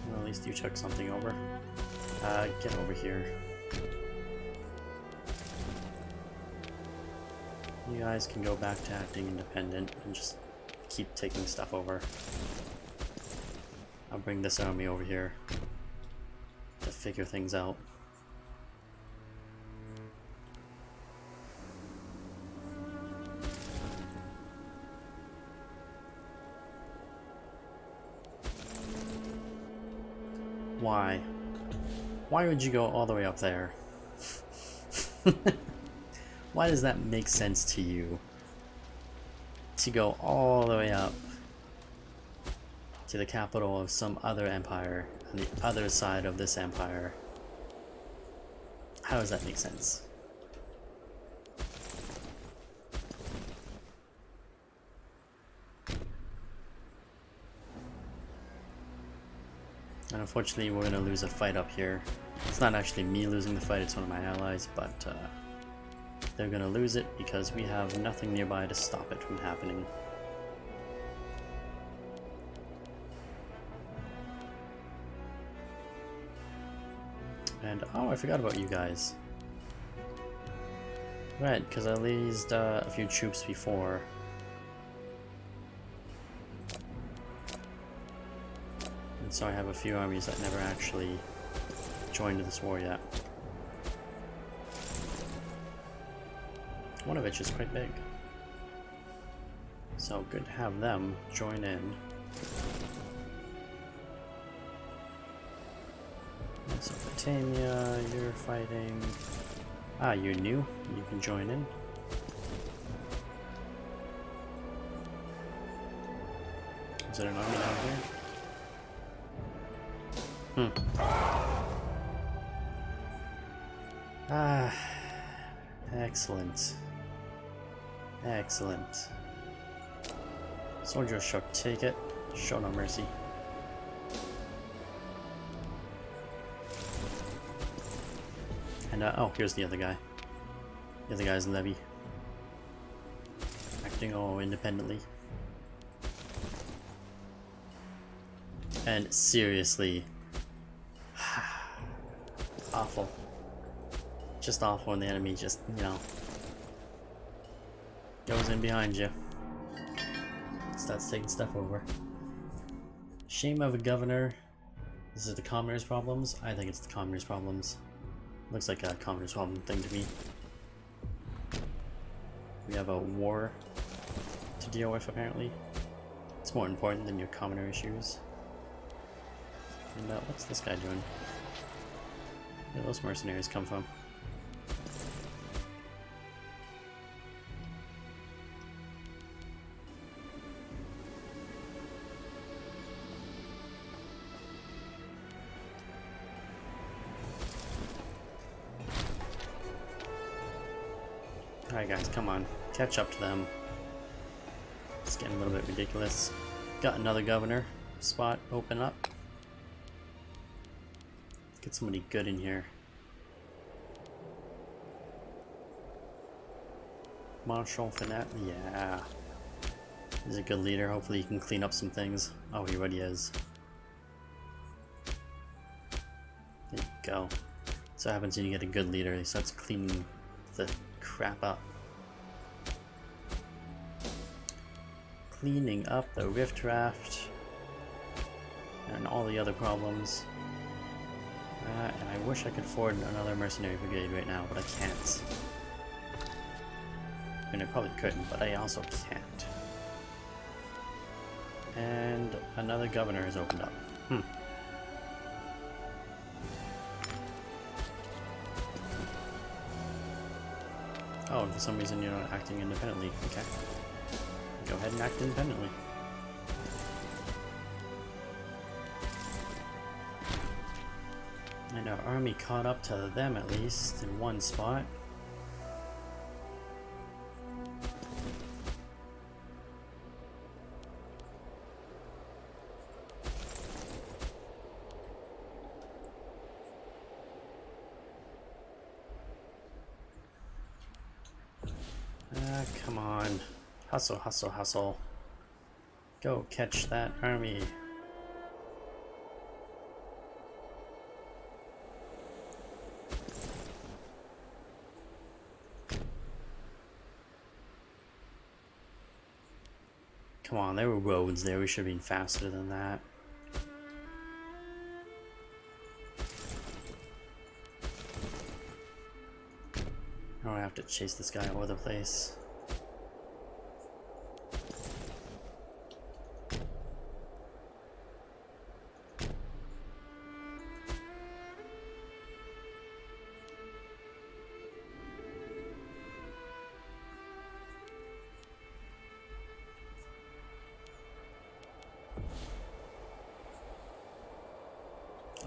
Well, at least you took something over. Get over here. You guys can go back to acting independent and just keep taking stuff over. I'll bring this army over here to figure things out. Why? Why would you go all the way up there? Why does that make sense to you? To go all the way up to the capital of some other empire on the other side of this empire. How does that make sense? And unfortunately we're gonna lose a fight up here. It's not actually me losing the fight, it's one of my allies, but they're gonna lose it because we have nothing nearby to stop it from happening. And oh, I forgot about you guys. Right, because I raised a few troops before. And so I have a few armies that never actually joined this war yet. One of which is quite big. So good to have them join in. Mesopotamia, you're fighting. Ah, you're new. You can join in. Is there an army down here? Ah, excellent. Excellent. Soldiers shall take it. Show no mercy. And oh, here's the other guy. The other guy's levy. Acting all independently. And seriously. Awful. Just awful when the enemy just, you know, goes in behind you. Starts taking stuff over. Shame of a governor. This is the commoner's problems? I think it's the commoner's problems. Looks like a commoner's problem thing to me. We have a war to deal with, apparently. It's more important than your commoner issues. And what's this guy doing? Where do those mercenaries come from? Alright guys, come on. Catch up to them. It's getting a little bit ridiculous. Got another governor spot open up. Let's get somebody good in here. Marshal Finette, yeah. He's a good leader. Hopefully he can clean up some things. Oh, he already is. There you go. So what happens when you get a good leader? He starts cleaning the crap up. Cleaning up the rift raft and all the other problems. And I wish I could afford another mercenary brigade right now, but I can't. I mean, I probably couldn't, but I also can't. And another governor has opened up. Oh, and for some reason you're not acting independently. Okay. go ahead and act independently. And our army caught up to them at least in one spot. Come on. Hustle, hustle, hustle. Go catch that army. Come on, there were roads there. We should have been faster than that. I don't have to chase this guy all over the place.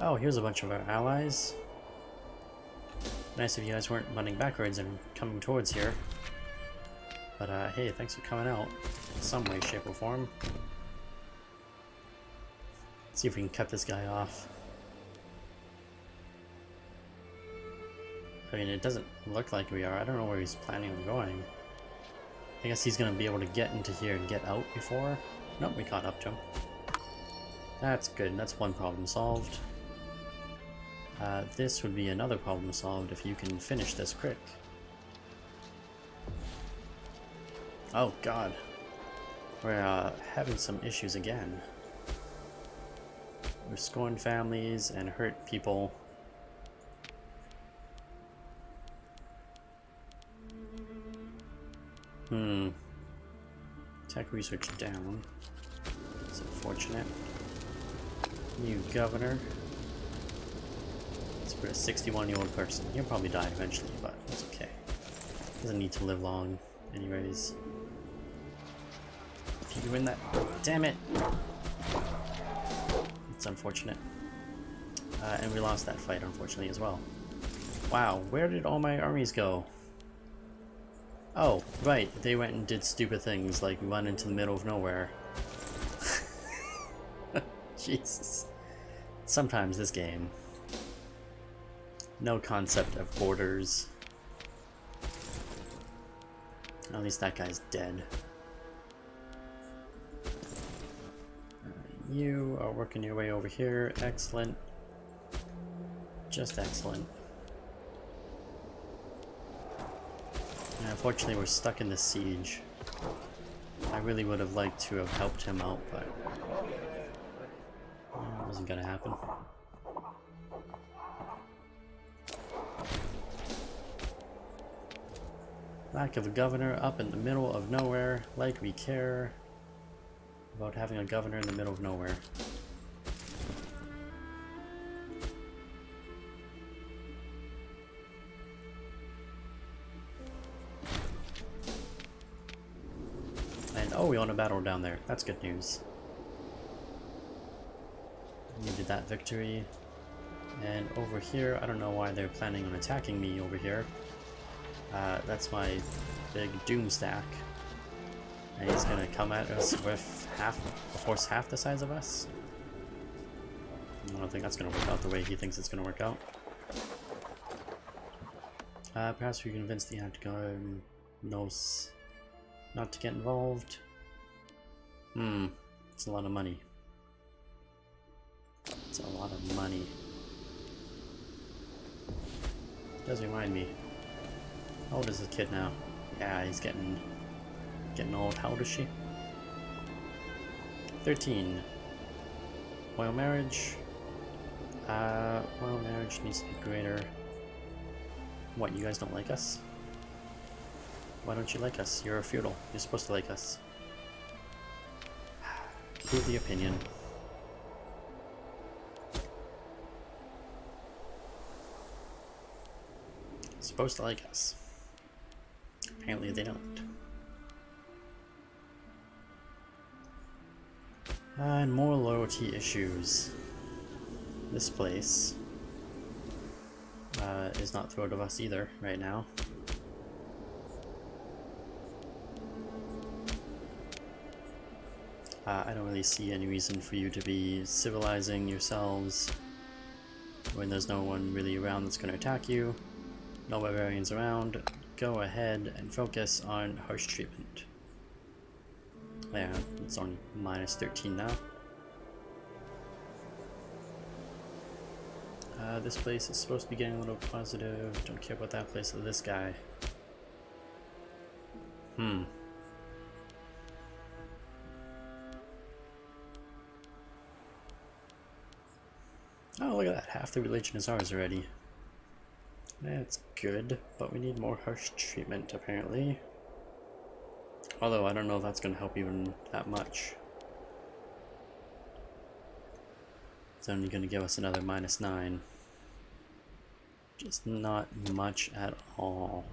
Oh, here's a bunch of our allies. Nice if you guys weren't running backwards and coming towards here. But hey, thanks for coming out in some way, shape, or form. Let's see if we can cut this guy off. I mean, it doesn't look like we are. I don't know where he's planning on going. I guess he's gonna be able to get into here and get out before. Nope, we caught up to him. That's good. That's one problem solved. This would be another problem solved if you can finish this quick. Oh god. We're having some issues again. We've scorned families and hurt people. Tech research down. It's unfortunate. New governor. Let's put a 61-year-old person. He'll probably die eventually, but that's okay. Doesn't need to live long anyways. If you win that, damn it! It's unfortunate. And we lost that fight unfortunately as well. Wow, where did all my armies go? Oh, right, they went and did stupid things like run into the middle of nowhere. Jesus. Sometimes this game. No concept of borders. At least that guy's dead. You are working your way over here. Excellent. Just excellent. And unfortunately, we're stuck in this siege. I really would have liked to have helped him out, but it wasn't gonna happen. Lack of a governor up in the middle of nowhere, like we care about having a governor in the middle of nowhere. And oh, we won a battle down there. That's good news. Needed that victory. And over here, I don't know why they're planning on attacking me over here. That's my big doom stack. And he's gonna come at us with a force half the size of us. I don't think that's gonna work out the way he thinks it's gonna work out. Perhaps we convince the Antagonos not to get involved. It's a lot of money. It's a lot of money. Does remind me. How old is this kid now? Yeah, he's getting old. How old is she? 13. Royal marriage. Royal marriage needs to be greater. What, you guys don't like us? Why don't you like us? You're a feudal. You're supposed to like us. Prove the opinion. Supposed to like us. Apparently they don't. And more loyalty issues. This place is not thrilled of us either right now. I don't really see any reason for you to be civilizing yourselves when there's no one really around that's going to attack you. No barbarians around. Go ahead and focus on harsh treatment. Yeah, it's only minus 13 now. This place is supposed to be getting a little positive. Don't care about that place or this guy. Oh, look at that. Half the religion is ours already. That's good, but we need more harsh treatment, apparently. Although, I don't know if that's going to help even that much. It's only going to give us another minus 9. Just not much at all.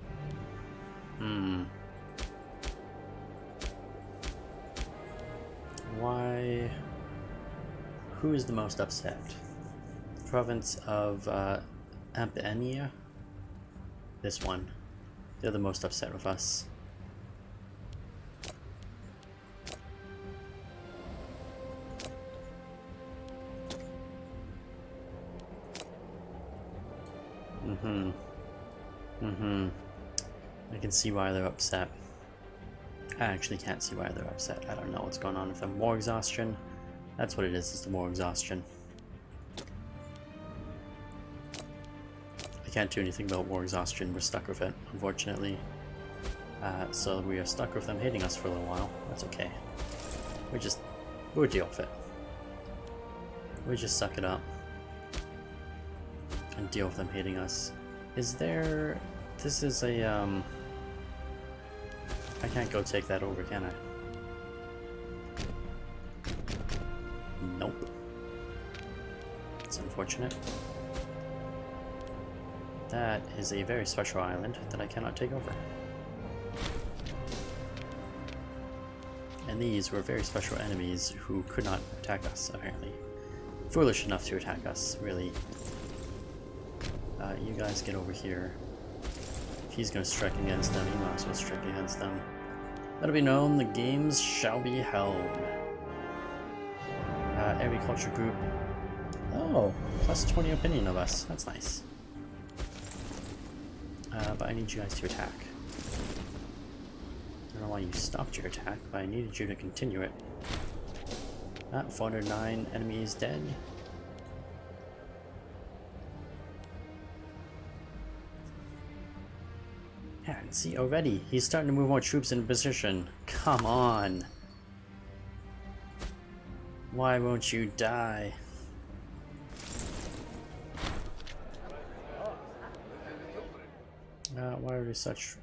Why? Who is the most upset? Province of Imperial? This one. They're the most upset with us. I can see why they're upset. I actually can't see why they're upset. I don't know what's going on with them. More exhaustion? That's what it is, it's the more exhaustion. I can't do anything about war exhaustion, we're stuck with it, unfortunately. So we are stuck with them hating us for a little while. That's okay. We'll deal with it. We just suck it up. And deal with them hating us. Is there... This is a, I can't go take that over, can I? Nope. It's unfortunate. That is a very special island that I cannot take over. And these were very special enemies who could not attack us, apparently. Foolish enough to attack us, really. You guys get over here. If he's going to strike against them, he might as well strike against them. Let it be known, the games shall be held. Agriculture group. Oh, plus 20 opinion of us. That's nice. But I need you guys to attack. I don't know why you stopped your attack, but I needed you to continue it. 409 enemies dead. Yeah, and see, already, he's starting to move more troops into position. Come on! Why won't you die? Why are they such...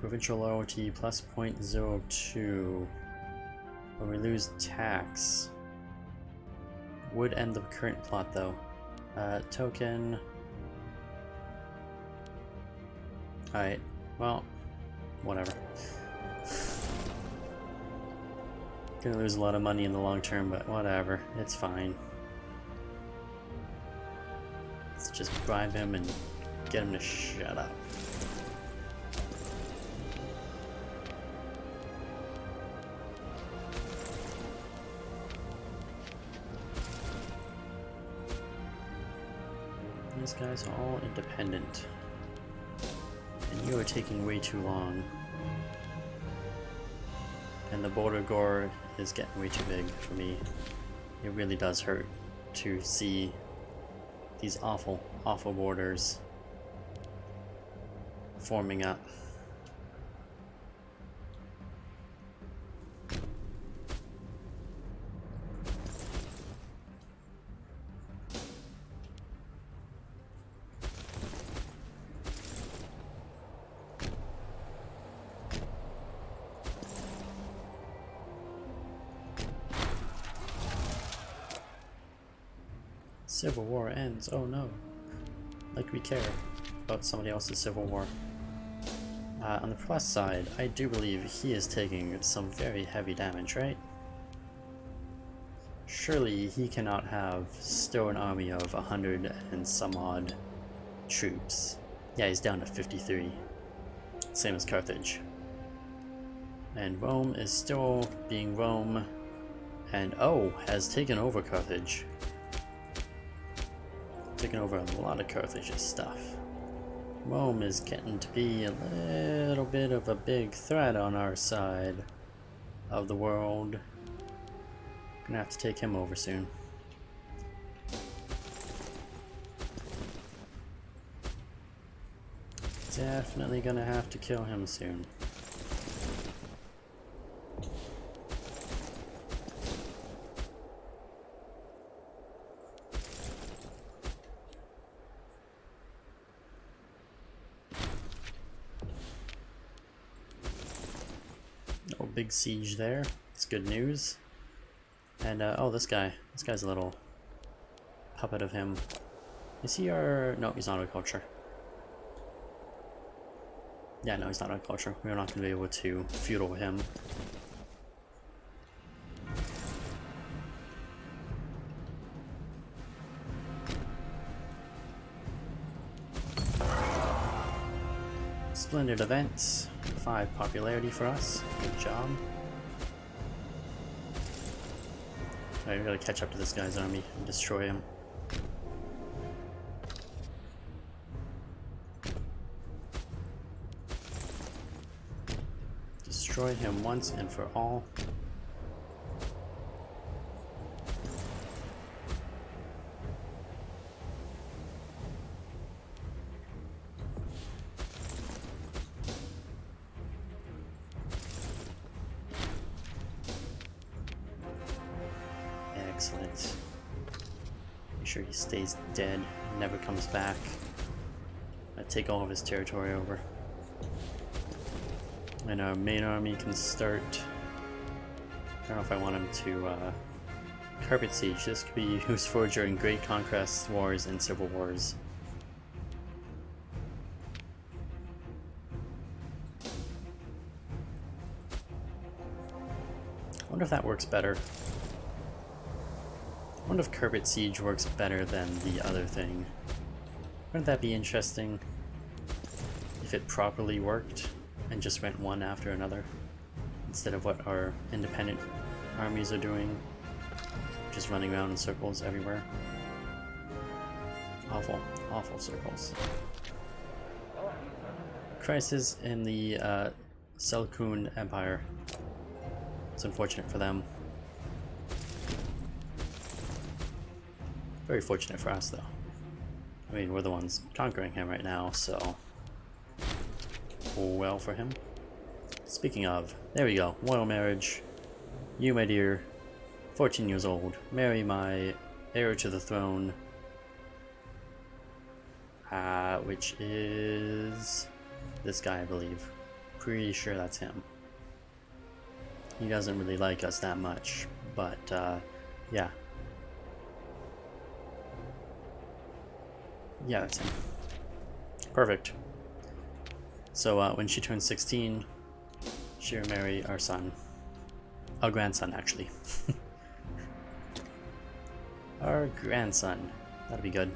Provincial loyalty plus 0.02. When we lose tax. Would end the current plot though. Token. Alright, well, whatever. Gonna lose a lot of money in the long term, but whatever, it's fine. Let's just bribe him and get him to shut up. These guys are all independent. And you are taking way too long. And the border gore is getting way too big for me. It really does hurt to see these awful, awful borders forming up. Civil war ends. Oh no. Like we care about somebody else's civil war. On the plus side, I do believe he is taking some very heavy damage, right? Surely he cannot have still an army of 100 and some odd troops. Yeah, he's down to 53. Same as Carthage. And Rome is still being Rome, and has taken over Carthage. Taken over a lot of Carthage's stuff. Rome is getting to be a little bit of a big threat on our side of the world. Gonna have to take him over soon. Definitely gonna have to kill him soon. No big siege there. It's good news. And this guy's a little puppet of him. Is he our... No, he's not our culture. Yeah, no, he's not our culture. We're not going to be able to feudal him. Splendid events. 5 popularity for us. Good job. Alright, we gotta catch up to this guy's army and destroy him. Destroy him once and for all. Excellent. Make sure he stays dead, never comes back. I take all of his territory over. And our main army can start. I don't know if I want him to carpet siege. This could be used for during great conquest wars and civil wars. I wonder if that works better. I wonder if carpet siege works better than the other thing. Wouldn't that be interesting if it properly worked and just went one after another instead of what our independent armies are doing, just running around in circles everywhere. Awful, awful circles. Crisis in the Selkun Empire. It's unfortunate for them. Very fortunate for us, though. I mean, we're the ones conquering him right now, so well for him. Speaking of, there we go, royal marriage. You, my dear, 14 years old, marry my heir to the throne, which is this guy, I believe. Pretty sure that's him. He doesn't really like us that much, but yeah. Yeah, that's him. Perfect. So when she turns 16, she will marry our son. Our grandson, actually. Our grandson. That'll be good.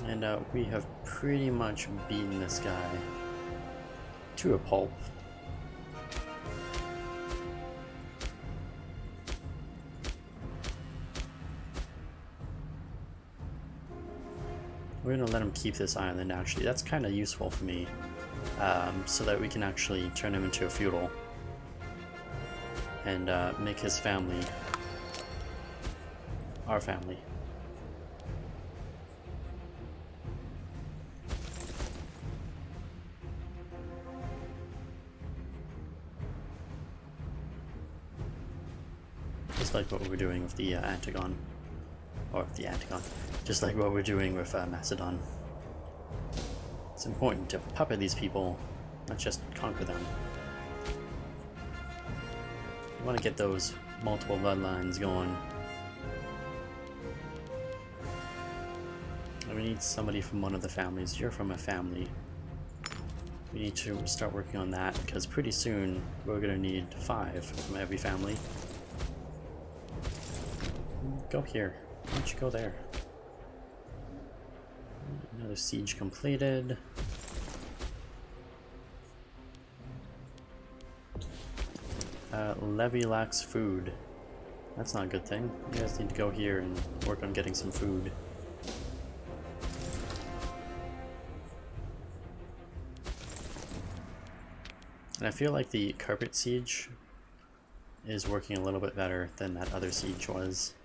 And we have pretty much beaten this guy to a pulp. We're gonna let him keep this island, actually. That's kind of useful for me. so that we can actually turn him into a feudal and make his family our family. Just like what we were doing with the Antagon. Or the Antagon. Just like what we're doing with Macedon. It's important to puppet these people, not just conquer them. You want to get those multiple bloodlines going. And we need somebody from one of the families. You're from a family. We need to start working on that, because pretty soon we're going to need 5 from every family. Go here. Why don't you go there? Another siege completed. Levy lacks food. That's not a good thing. You guys need to go here and work on getting some food. And I feel like the carpet siege is working a little bit better than that other siege was.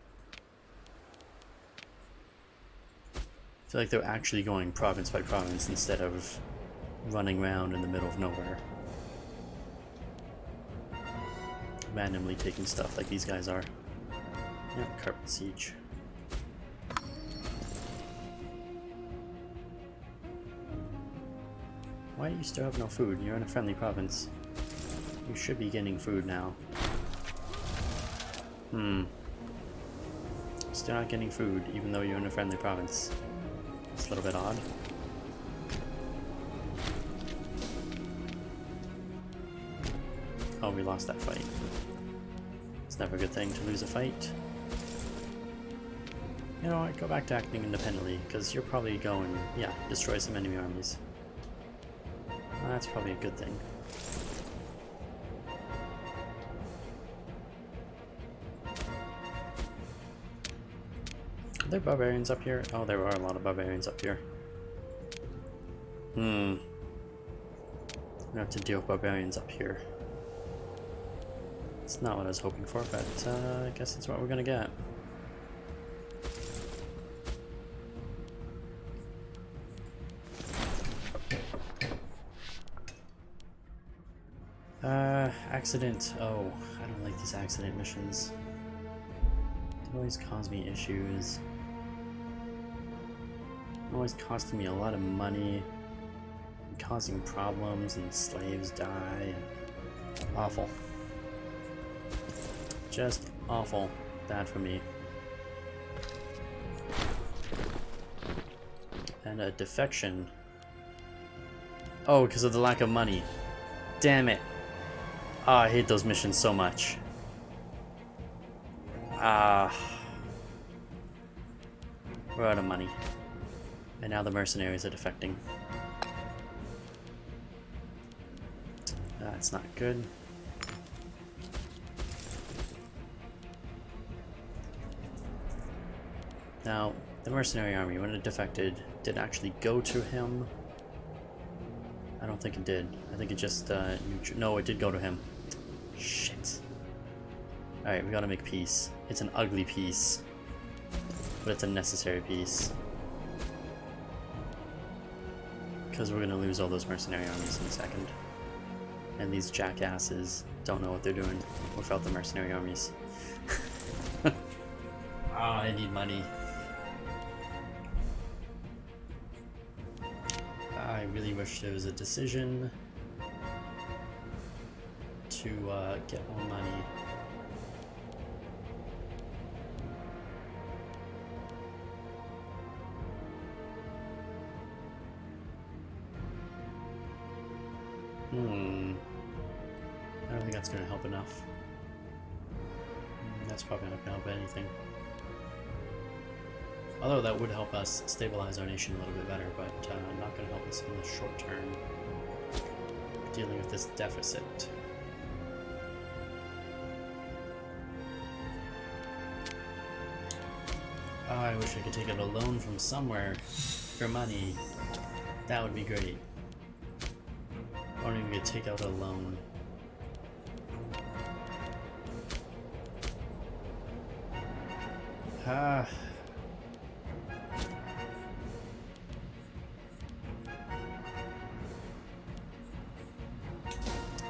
I feel like they're actually going province by province instead of running around in the middle of nowhere. Randomly taking stuff like these guys are. Yeah, carpet siege. Why do you still have no food? You're in a friendly province. You should be getting food now. Still not getting food, even though you're in a friendly province. It's a little bit odd. Oh, we lost that fight. It's never a good thing to lose a fight. You know what, go back to acting independently, because you're probably going, yeah, destroy some enemy armies. Well, that's probably a good thing. Are there barbarians up here? Oh, there are a lot of barbarians up here. I have to deal with barbarians up here. It's not what I was hoping for, but I guess it's what we're gonna get. Accident. Oh, I don't like these accident missions. They always cause me issues. They're always costing me a lot of money. And causing problems, and slaves die. And awful. Just awful. Bad for me. And a defection. Oh, because of the lack of money. Damn it. Oh, I hate those missions so much. We're out of money. And now the mercenaries are defecting. That's not good. Now, the mercenary army, when it defected, did it actually go to him? I don't think it did. I think it just, no, it did go to him. Shit. Alright, we gotta make peace. It's an ugly peace, but it's a necessary peace. Because we're gonna lose all those mercenary armies in a second. And these jackasses don't know what they're doing without the mercenary armies. I need money. I really wish there was a decision to get more money. I don't think that's going to help enough. That's probably not going to help anything. Although that would help us stabilize our nation a little bit better, but not going to help us in the short term. Dealing with this deficit. Oh, I wish I could take out a loan from somewhere for money. That would be great. Or maybe we could take out a loan. Ah.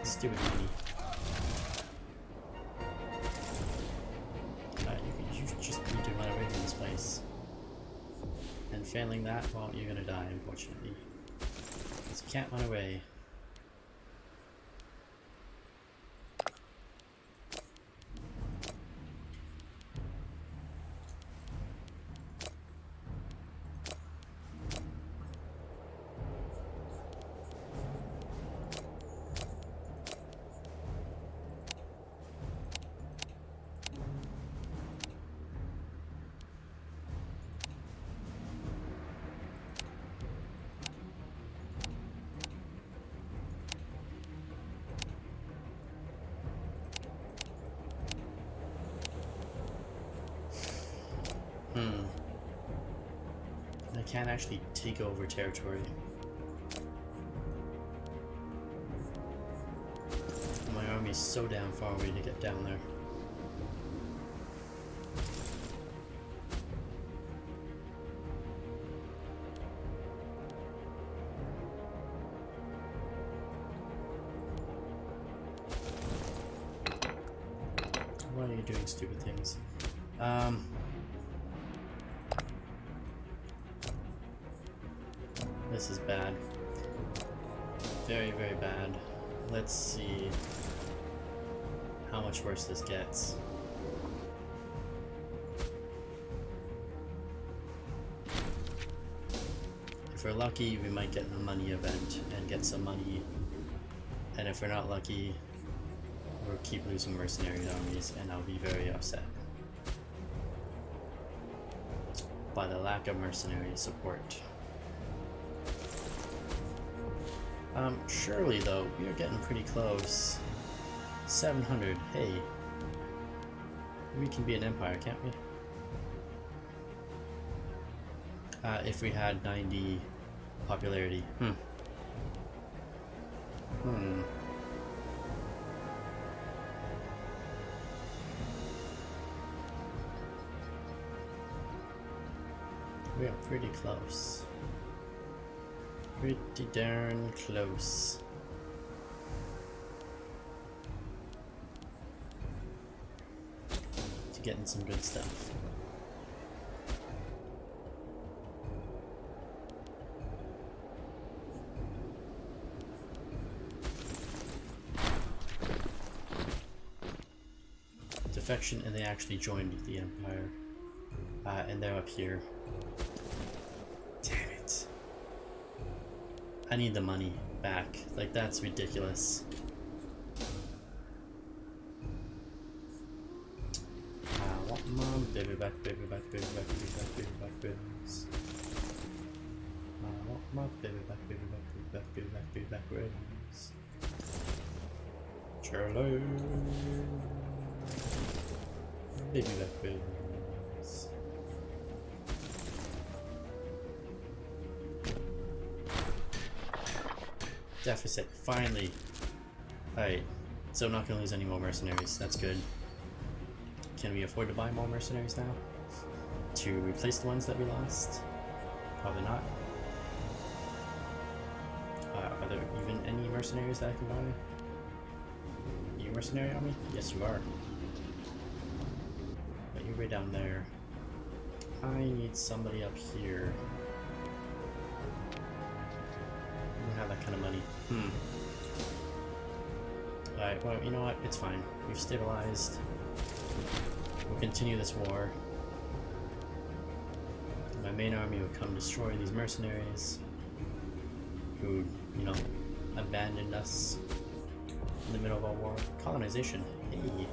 Stupid money. You just need to run away from this place. And failing that, well, you're gonna die, unfortunately. Because you can't run away. I can't actually take over territory. My army's so damn far away to get down there. Why are you doing stupid things? This is bad. Very, very bad. Let's see how much worse this gets. If we're lucky, we might get a money event and get some money. And if we're not lucky, we'll keep losing mercenary armies and I'll be very upset by the lack of mercenary support. Surely though, we are getting pretty close. 700, hey. We can be an empire, can't we? If we had 90 popularity. We are pretty close. Pretty darn close. To getting some good stuff. Defection, and they actually joined the Empire. And they're up here. Damn it. I need the money back. Like, that's ridiculous. I want my baby back, baby back, baby back, baby back, baby back, babies. I want my baby back, baby back, baby back, baby back, baby back, babies. Charlie. Baby back, babies. Deficit, finally. Alright, so I'm not gonna lose any more mercenaries, that's good. Can we afford to buy more mercenaries now? To replace the ones that we lost? Probably not. Are there even any mercenaries that I can buy? Are you a mercenary army? Yes you are. But you're way down there. I need somebody up here. Have that kind of money. Alright, well, you know what? It's fine. We've stabilized. We'll continue this war. My main army will come destroy these mercenaries who, you know, abandoned us in the middle of our war. Colonization. Hey.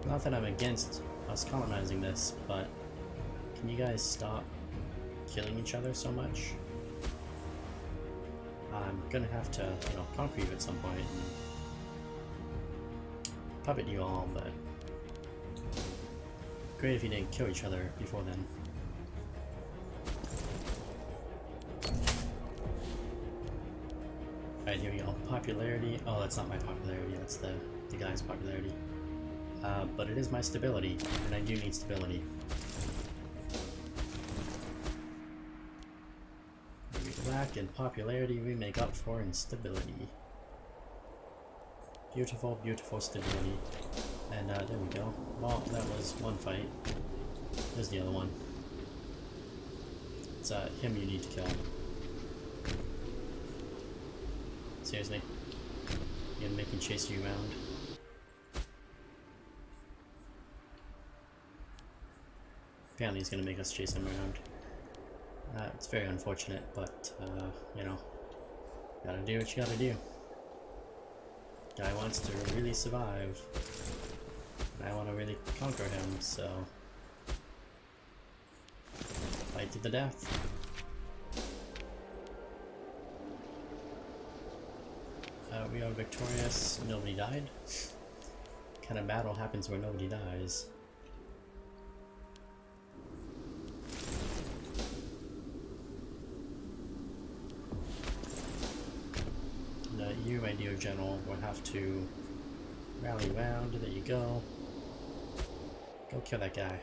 Not that I'm against us colonizing this, but can you guys stop killing each other so much? I'm gonna have to, you know, conquer you at some point and puppet you all, but great if you didn't kill each other before then. Alright, here we go. Popularity. Oh, that's not my popularity, that's the guy's popularity. But it is my stability, and I do need stability. We lack in popularity, we make up for in stability. Beautiful, beautiful stability. And there we go. Well, that was one fight. There's the other one. It's him you need to kill. Seriously? You're gonna make him chase you around? Apparently he's gonna make us chase him around. It's very unfortunate, but, you know, gotta do what you gotta do. Guy wants to really survive. And I want to really conquer him, so... fight to the death. We are victorious. Nobody died. What kind of battle happens where nobody dies? You, my dear general, will have to rally round. There you go. Go kill that guy.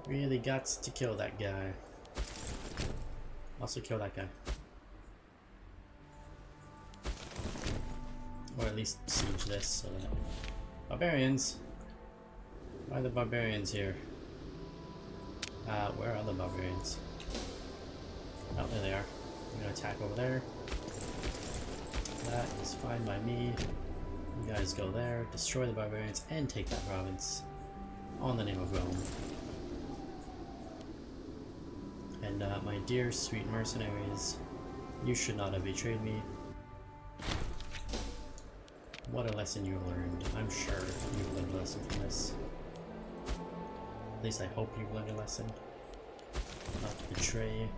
Really guts to kill that guy. Also kill that guy. Or at least siege this so that... Barbarians! Why are the barbarians here? Where are the barbarians? Oh, there they are. I'm gonna attack over there. That is fine by me. You guys go there, destroy the barbarians, and take that province. On the name of Rome. And my dear sweet mercenaries, you should not have betrayed me. What a lesson you learned. I'm sure you've learned a lesson from this. At least I hope you've learned a lesson. Not to betray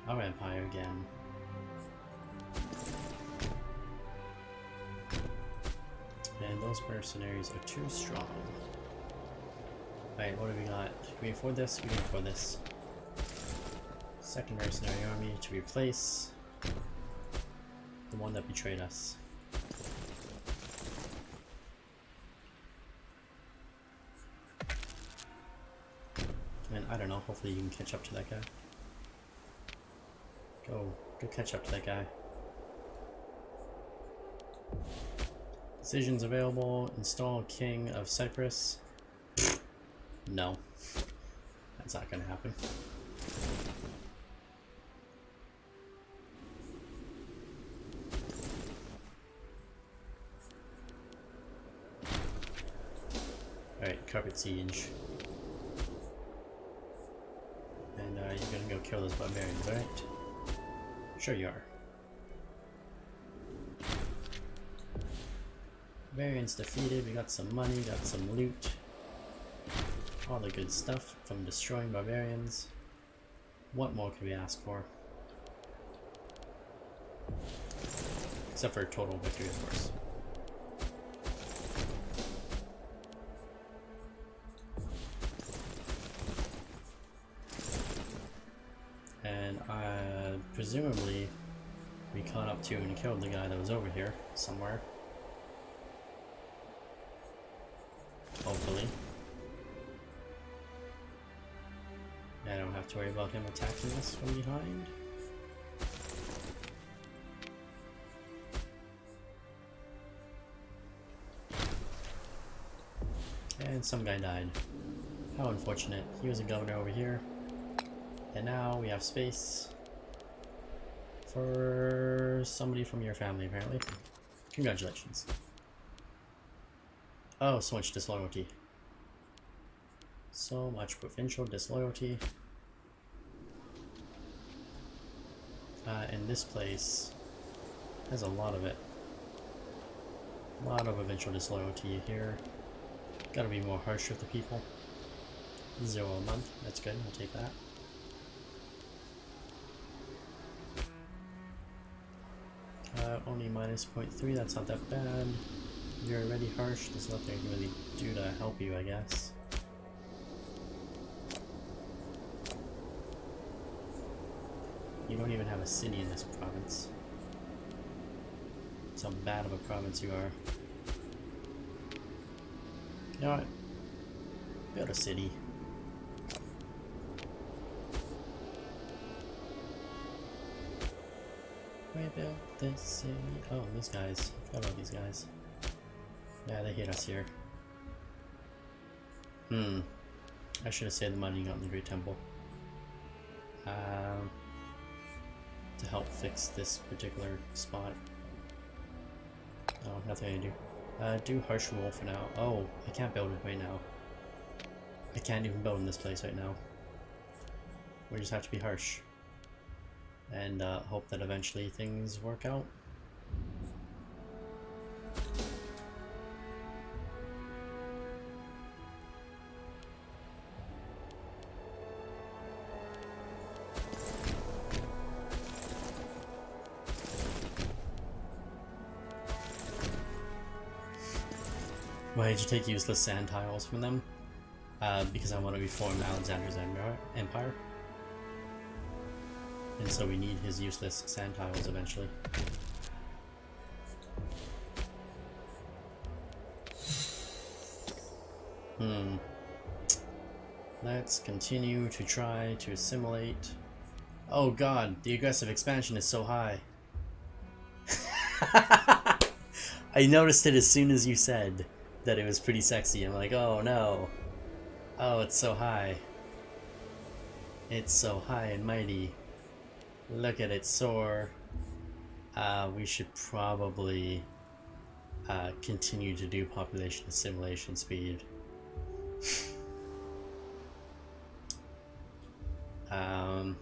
our empire again. And those mercenaries are too strong. Alright, what do we got? Can we afford this? We can afford this. Second mercenary army to replace the one that betrayed us. And I don't know, hopefully you can catch up to that guy. Go catch up to that guy. Decisions available. Install King of Cyprus. No. That's not gonna happen. Alright, carpet siege. And you're gonna go kill those barbarians, alright? Sure you are. Barbarians defeated, we got some money, got some loot. All the good stuff from destroying barbarians. What more could we ask for? Except for total victory, of course. And presumably we caught up to and killed the guy that was over here somewhere. Hopefully. I don't have to worry about him attacking us from behind. And some guy died. How unfortunate. He was a governor over here. And now we have space for somebody from your family, apparently. Congratulations. Oh, so much disloyalty. So much provincial disloyalty. And this place has a lot of it. A lot of provincial disloyalty here. Gotta be more harsh with the people. 0 a month, that's good, I'll take that. Only minus 0.3, that's not that bad. You're already harsh, there's nothing I can really do to help you, I guess. You don't don't even have a city in this province. That's how bad of a province you are. You know what? Build a city. We built this city. Oh, these guys. I forgot about these guys. Yeah, they hate us here. I should have saved the money and gotten the Great Temple. To help fix this particular spot. Oh, nothing I do. Do harsh roll for now. Oh, I can't build it right now. I can't even build in this place right now. We just have to be harsh. And hope that eventually things work out. Why did you take useless sand tiles from them? Because I want to reform Alexander's empire. And so we need his useless sand tiles eventually. Let's continue to try to assimilate. Oh god, the aggressive expansion is so high. I noticed it as soon as you said that it was pretty sexy. I'm like, oh no. Oh, it's so high. It's so high and mighty. Look at it soar. We should probably continue to do population assimilation speed. I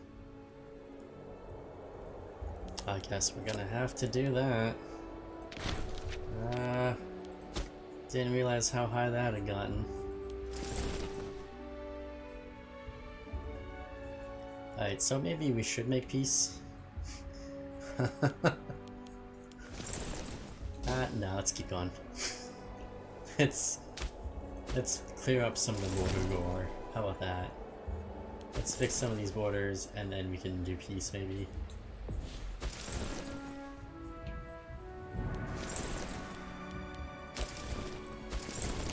guess we're gonna have to do that. Didn't realize how high that had gotten. Alright, so maybe we should make peace. No, let's keep going. Let's clear up some of the border gore. How about that? Let's fix some of these borders and then we can do peace maybe.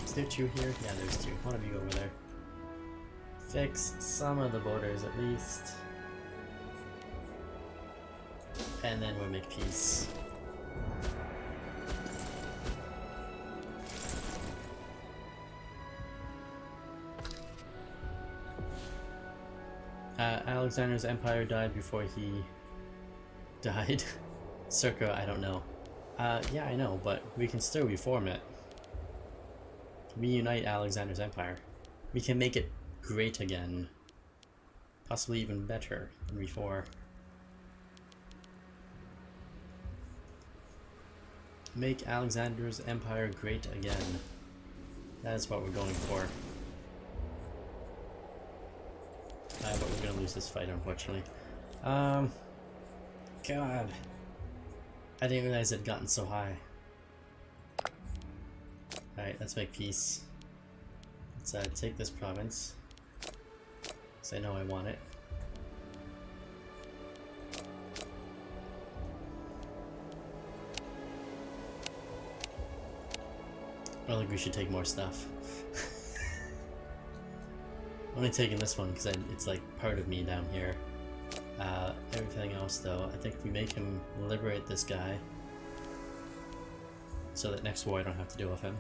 Is there two here? Yeah, there's two. One of you over there. Fix some of the borders at least. And then we'll make peace. Alexander's empire died before he died. Circa, I don't know. Yeah, I know, but we can still reform it. Reunite Alexander's empire. We can make it great again. Possibly even better than before. Make Alexander's empire great again. That is what we're going for. But we're gonna lose this fight, unfortunately. God. I didn't realize it had gotten so high. Alright, let's make peace. Let's take this province. Because I know I want it. I don't think we should take more stuff. I'm only taking this one because it's like part of me down here. Everything else though, I think if we make him liberate this guy, so that next war I don't have to deal with him.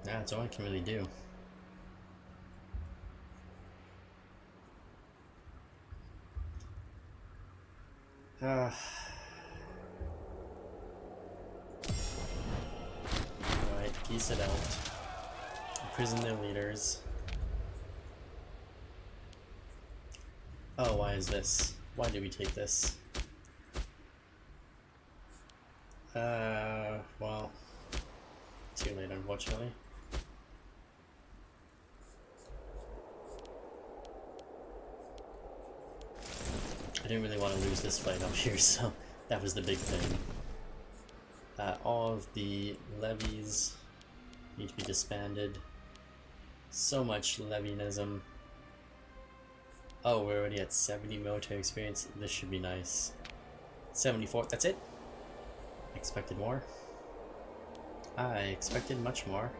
Yeah, that's all I can really do. Alright, piece it out. Imprison their leaders. Oh, why is this? Why did we take this? Well, too late, unfortunately. I didn't really want to lose this fight up here, so that was the big thing. All of the levies need to be disbanded. So much levianism. Oh, we're already at 70 military experience. This should be nice. 74, that's it? Expected more. I expected much more.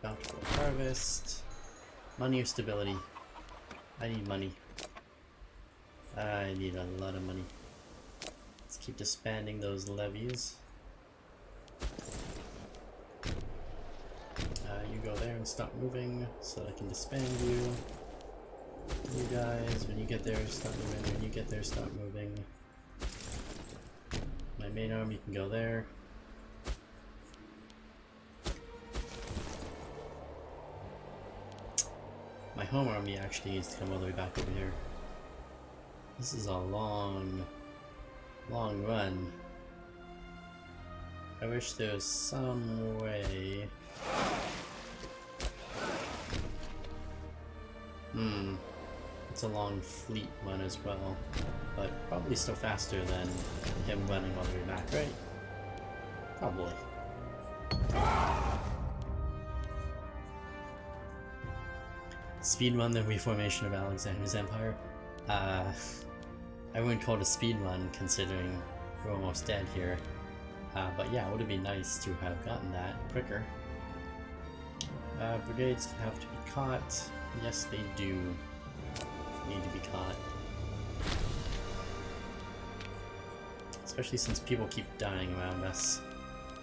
Bountiful harvest. Money or stability? I need money. I need a lot of money. Let's keep disbanding those levies. You go there and stop moving so that I can disband you. You guys, when you get there, stop moving. When you get there, stop moving. My main army can go there. My home army actually needs to come all the way back over here. This is a long run. I wish there was some way. It's a long fleet run as well, but probably still faster than him running all the way back, right? Probably. Speedrun the reformation of Alexander's empire. I wouldn't call it a speedrun considering we're almost dead here. But yeah, it would have been nice to have gotten that quicker. Brigades have to be caught. Yes, they do need to be caught. Especially since people keep dying around us.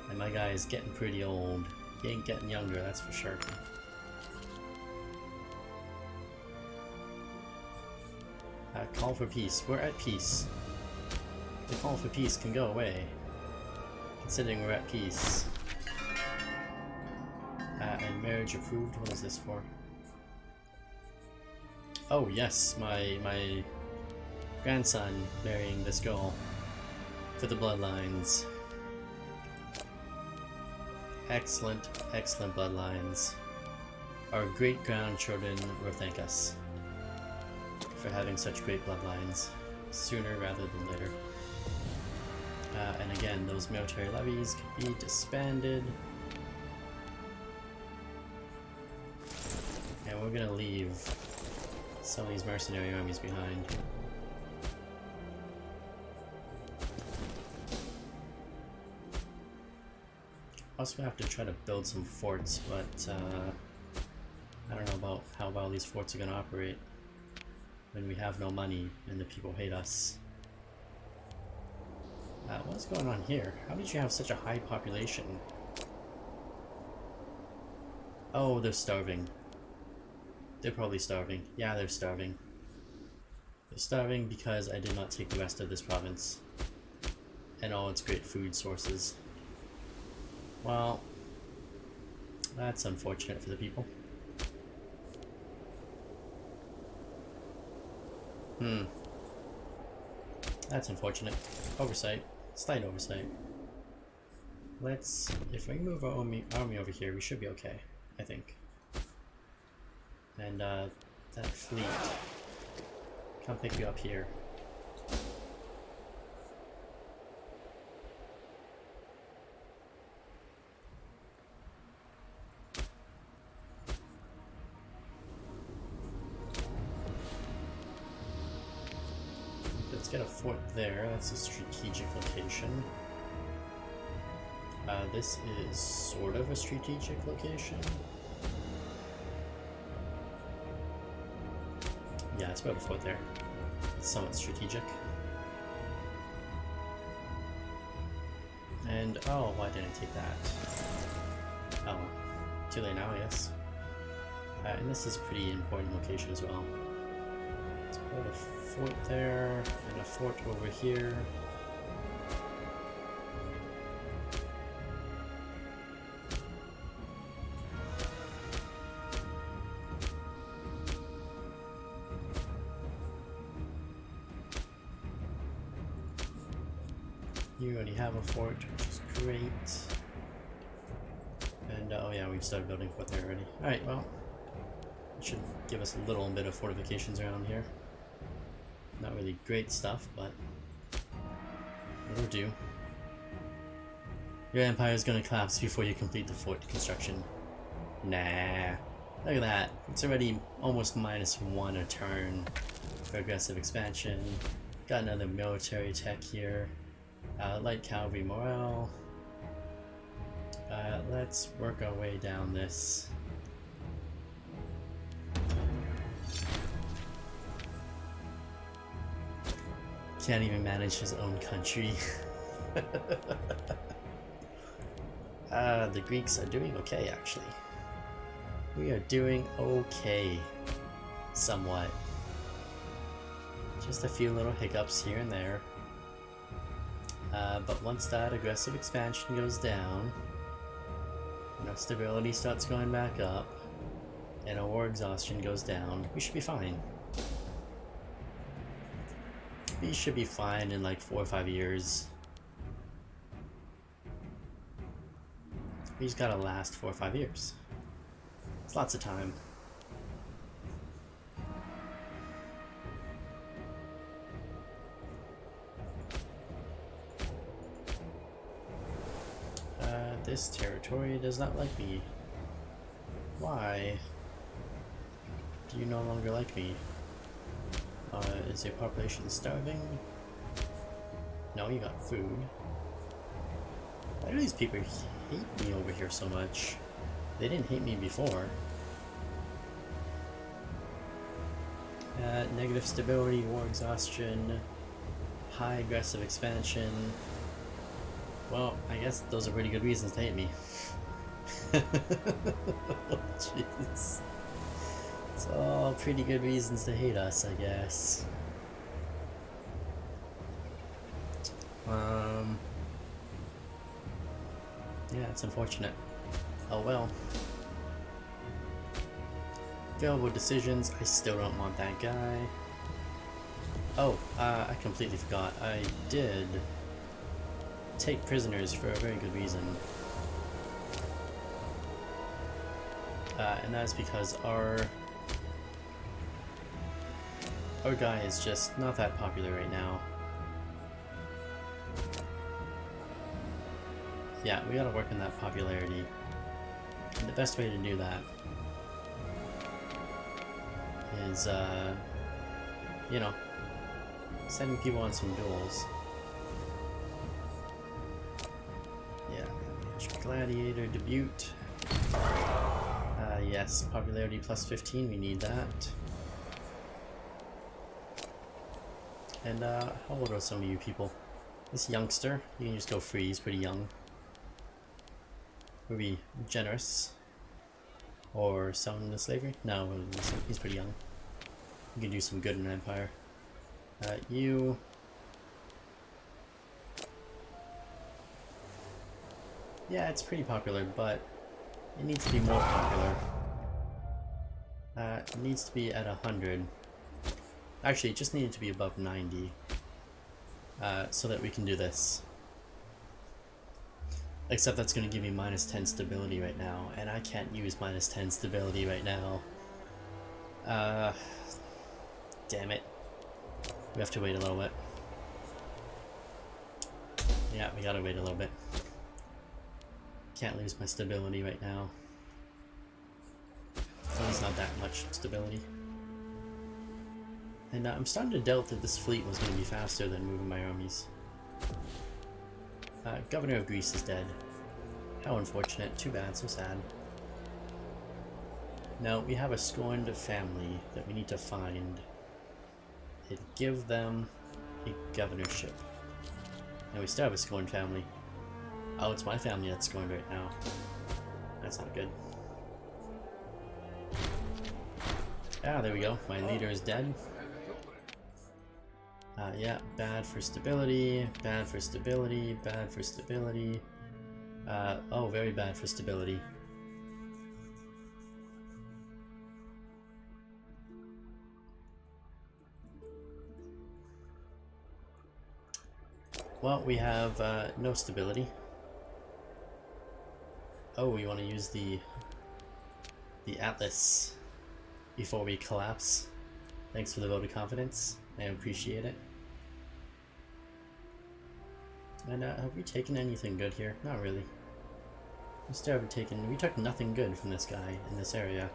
And my guy is getting pretty old. He ain't getting younger, that's for sure. Call for peace. We're at peace. The call for peace can go away. Considering we're at peace. And marriage approved? What is this for? Oh yes, my grandson marrying this girl for the bloodlines. Excellent, excellent bloodlines. Our great grandchildren will thank us for having such great bloodlines sooner rather than later. And again, those military levies can be disbanded. And we're gonna leave some of these mercenary armies behind. Also have to try to build some forts, but I don't know about how well these forts are gonna operate when we have no money and the people hate us. What's going on here? How did you have such a high population? Oh, they're starving. They're probably starving. Yeah, they're starving. They're starving because I did not take the rest of this province and all its great food sources. Well, that's unfortunate for the people. That's unfortunate. Oversight. Slight oversight. Let's... if we move our army over here, we should be okay, I think. And, that fleet. Come pick you up here. Let's get a fort there. That's a strategic location. This is sort of a strategic location. Yeah, it's about a fort there. It's somewhat strategic. And, oh, why didn't I take that? Oh, too late now, I guess. And this is a pretty important location as well. Let's put a fort there, and a fort over here. You already have a fort, which is great. And, oh yeah, we've started building a fort there already. Alright, well, it should give us a little bit of fortifications around here. Not really great stuff, but it'll do. Your empire is gonna collapse before you complete the fort construction. Nah. Look at that. It's already almost -1 a turn for aggressive expansion. Got another military tech here. Light cavalry morale. Let's work our way down this. Can't even manage his own country. The Greeks are doing okay, actually. We are doing okay. Somewhat. Just a few little hiccups here and there. But once that aggressive expansion goes down, and our stability starts going back up, and our war exhaustion goes down, we should be fine. We should be fine in like 4 or 5 years. We just gotta last 4 or 5 years. It's lots of time. This territory does not like me. Why do you no longer like me? Is your population starving? No, you got food. Why do these people hate me over here so much? They didn't hate me before. Negative stability, war exhaustion, high aggressive expansion. Well, I guess those are pretty good reasons to hate me. Jeez. It's all pretty good reasons to hate us, I guess. Yeah, it's unfortunate. Oh well. Available decisions, I still don't want that guy. Oh, I completely forgot. I did take prisoners for a very good reason. And that's because our guy is just not that popular right now. Yeah, we gotta work on that popularity. And the best way to do that is, you know, sending people on some duels. Yeah, gladiator debut. Yes, popularity plus 15, we need that. And how old are some of you people? This youngster, you can just go free, he's pretty young. Would be generous. Or someone into slavery? No, he's pretty young. You can do some good in an empire. You... Yeah, it's pretty popular, but it needs to be more popular. It needs to be at 100. Actually, it just needed to be above 90. So that we can do this. Except that's going to give me -10 stability right now, and I can't use -10 stability right now. Damn it. We have to wait a little bit. Yeah, we gotta wait a little bit. Can't lose my stability right now. At least not that much stability. And I'm starting to doubt that this fleet was going to be faster than moving my armies. Governor of Greece is dead. How unfortunate. Too bad. So sad. Now, we have a scorned family that we need to find and give them a governorship. Now, we still have a scorned family. Oh, it's my family that's scorned right now. That's not good. Ah, there we go. My leader is dead. Yeah, bad for stability, bad for stability, bad for stability. Oh, very bad for stability. Well, we have no stability. Oh, we want to use the Atlas before we collapse. Thanks for the vote of confidence. I appreciate it. And have we taken anything good here? Not really. We took nothing good from this guy in this area.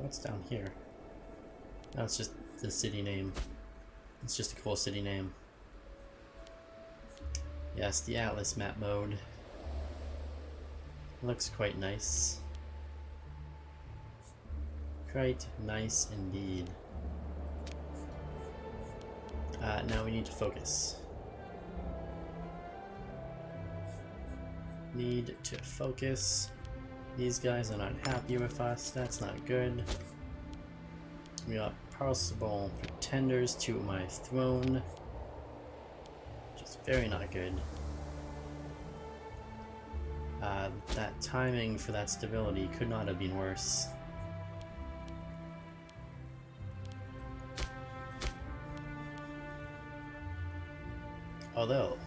What's down here? No, it's just the city name. It's just a cool city name. Yes, the Atlas map mode. Looks quite nice. Quite nice indeed. Now we need to focus. Need to focus. These guys are not happy with us. That's not good. We got possible pretenders to my throne. Which is very not good. That timing for that stability could not have been worse. Although,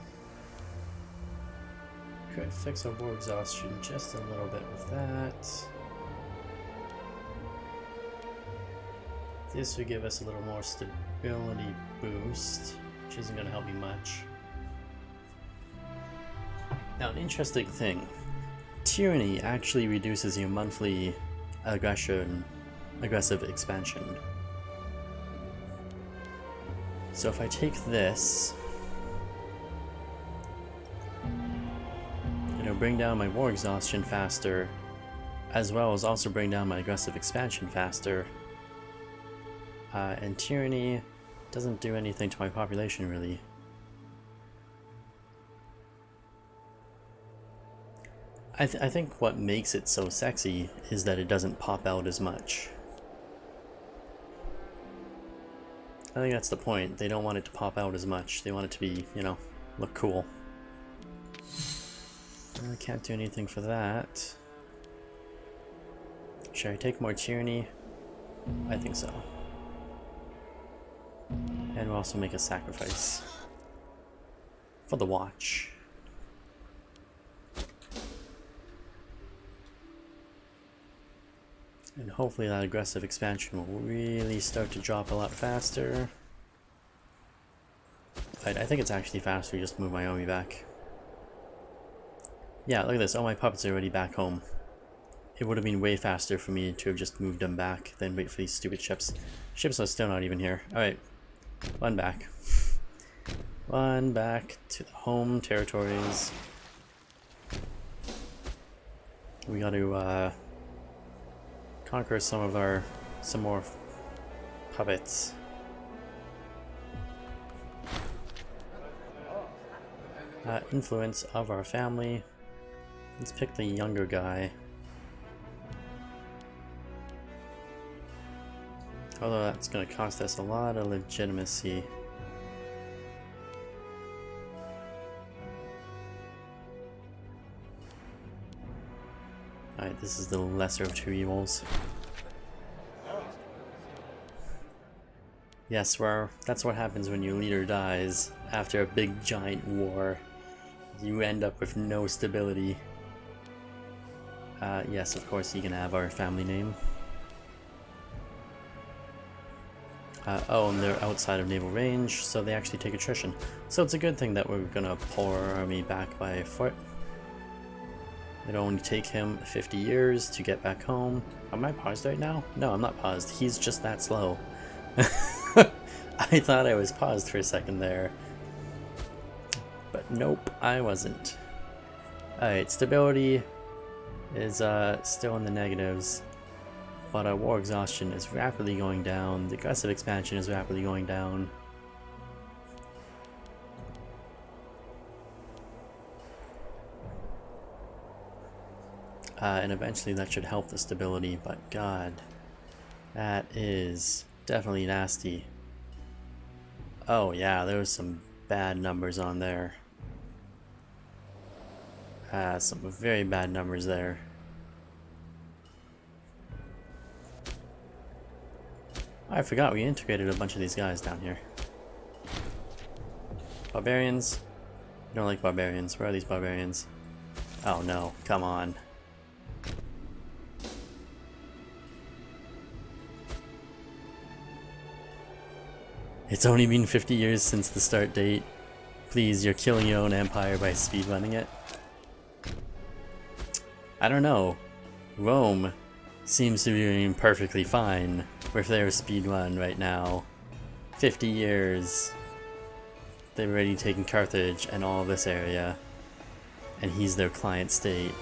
could fix our war exhaustion just a little bit with that. This would give us a little more stability boost, which isn't going to help me much. Now, an interesting thing. Tyranny actually reduces your monthly aggressive expansion. So if I take this, it'll bring down my war exhaustion faster, as well as also bring down my aggressive expansion faster. And Tyranny doesn't do anything to my population, really. I think what makes it so sexy is that it doesn't pop out as much. I think that's the point. They don't want it to pop out as much. They want it to be, you know, look cool. I can't do anything for that. Should I take more Tyranny? I think so. And we'll also make a sacrifice for the watch. And hopefully that aggressive expansion will really start to drop a lot faster. I think it's actually faster to just move my army back. Yeah, look at this. All my puppets are already back home. It would have been way faster for me to have just moved them back than wait for these stupid ships. Ships are still not even here. Alright. One back. One back to the home territories. We got to conquer some more puppets. Influence of our family. Let's pick the younger guy. Although that's going to cost us a lot of legitimacy. Alright, this is the lesser of two evils. Yes, that's what happens when your leader dies after a big giant war. You end up with no stability. Yes, of course you can have our family name. Oh, and they're outside of naval range, so they actually take attrition. So it's a good thing that we're gonna pull our army back by foot. It'll only take him 50 years to get back home. Am I paused right now? No, I'm not paused. He's just that slow. I thought I was paused for a second there. But nope, I wasn't. Alright, stability is still in the negatives. But our war exhaustion is rapidly going down. The aggressive expansion is rapidly going down. And eventually that should help the stability, but god, that is definitely nasty. Oh yeah, there was some bad numbers on there. Some very bad numbers there. I forgot we integrated a bunch of these guys down here. Barbarians? I don't like barbarians. Where are these barbarians? Oh no, come on. It's only been 50 years since the start date. Please, you're killing your own empire by speedrunning it. I don't know. Rome seems to be doing perfectly fine with their speedrun right now. 50 years. They've already taken Carthage and all of this area. And he's their client state.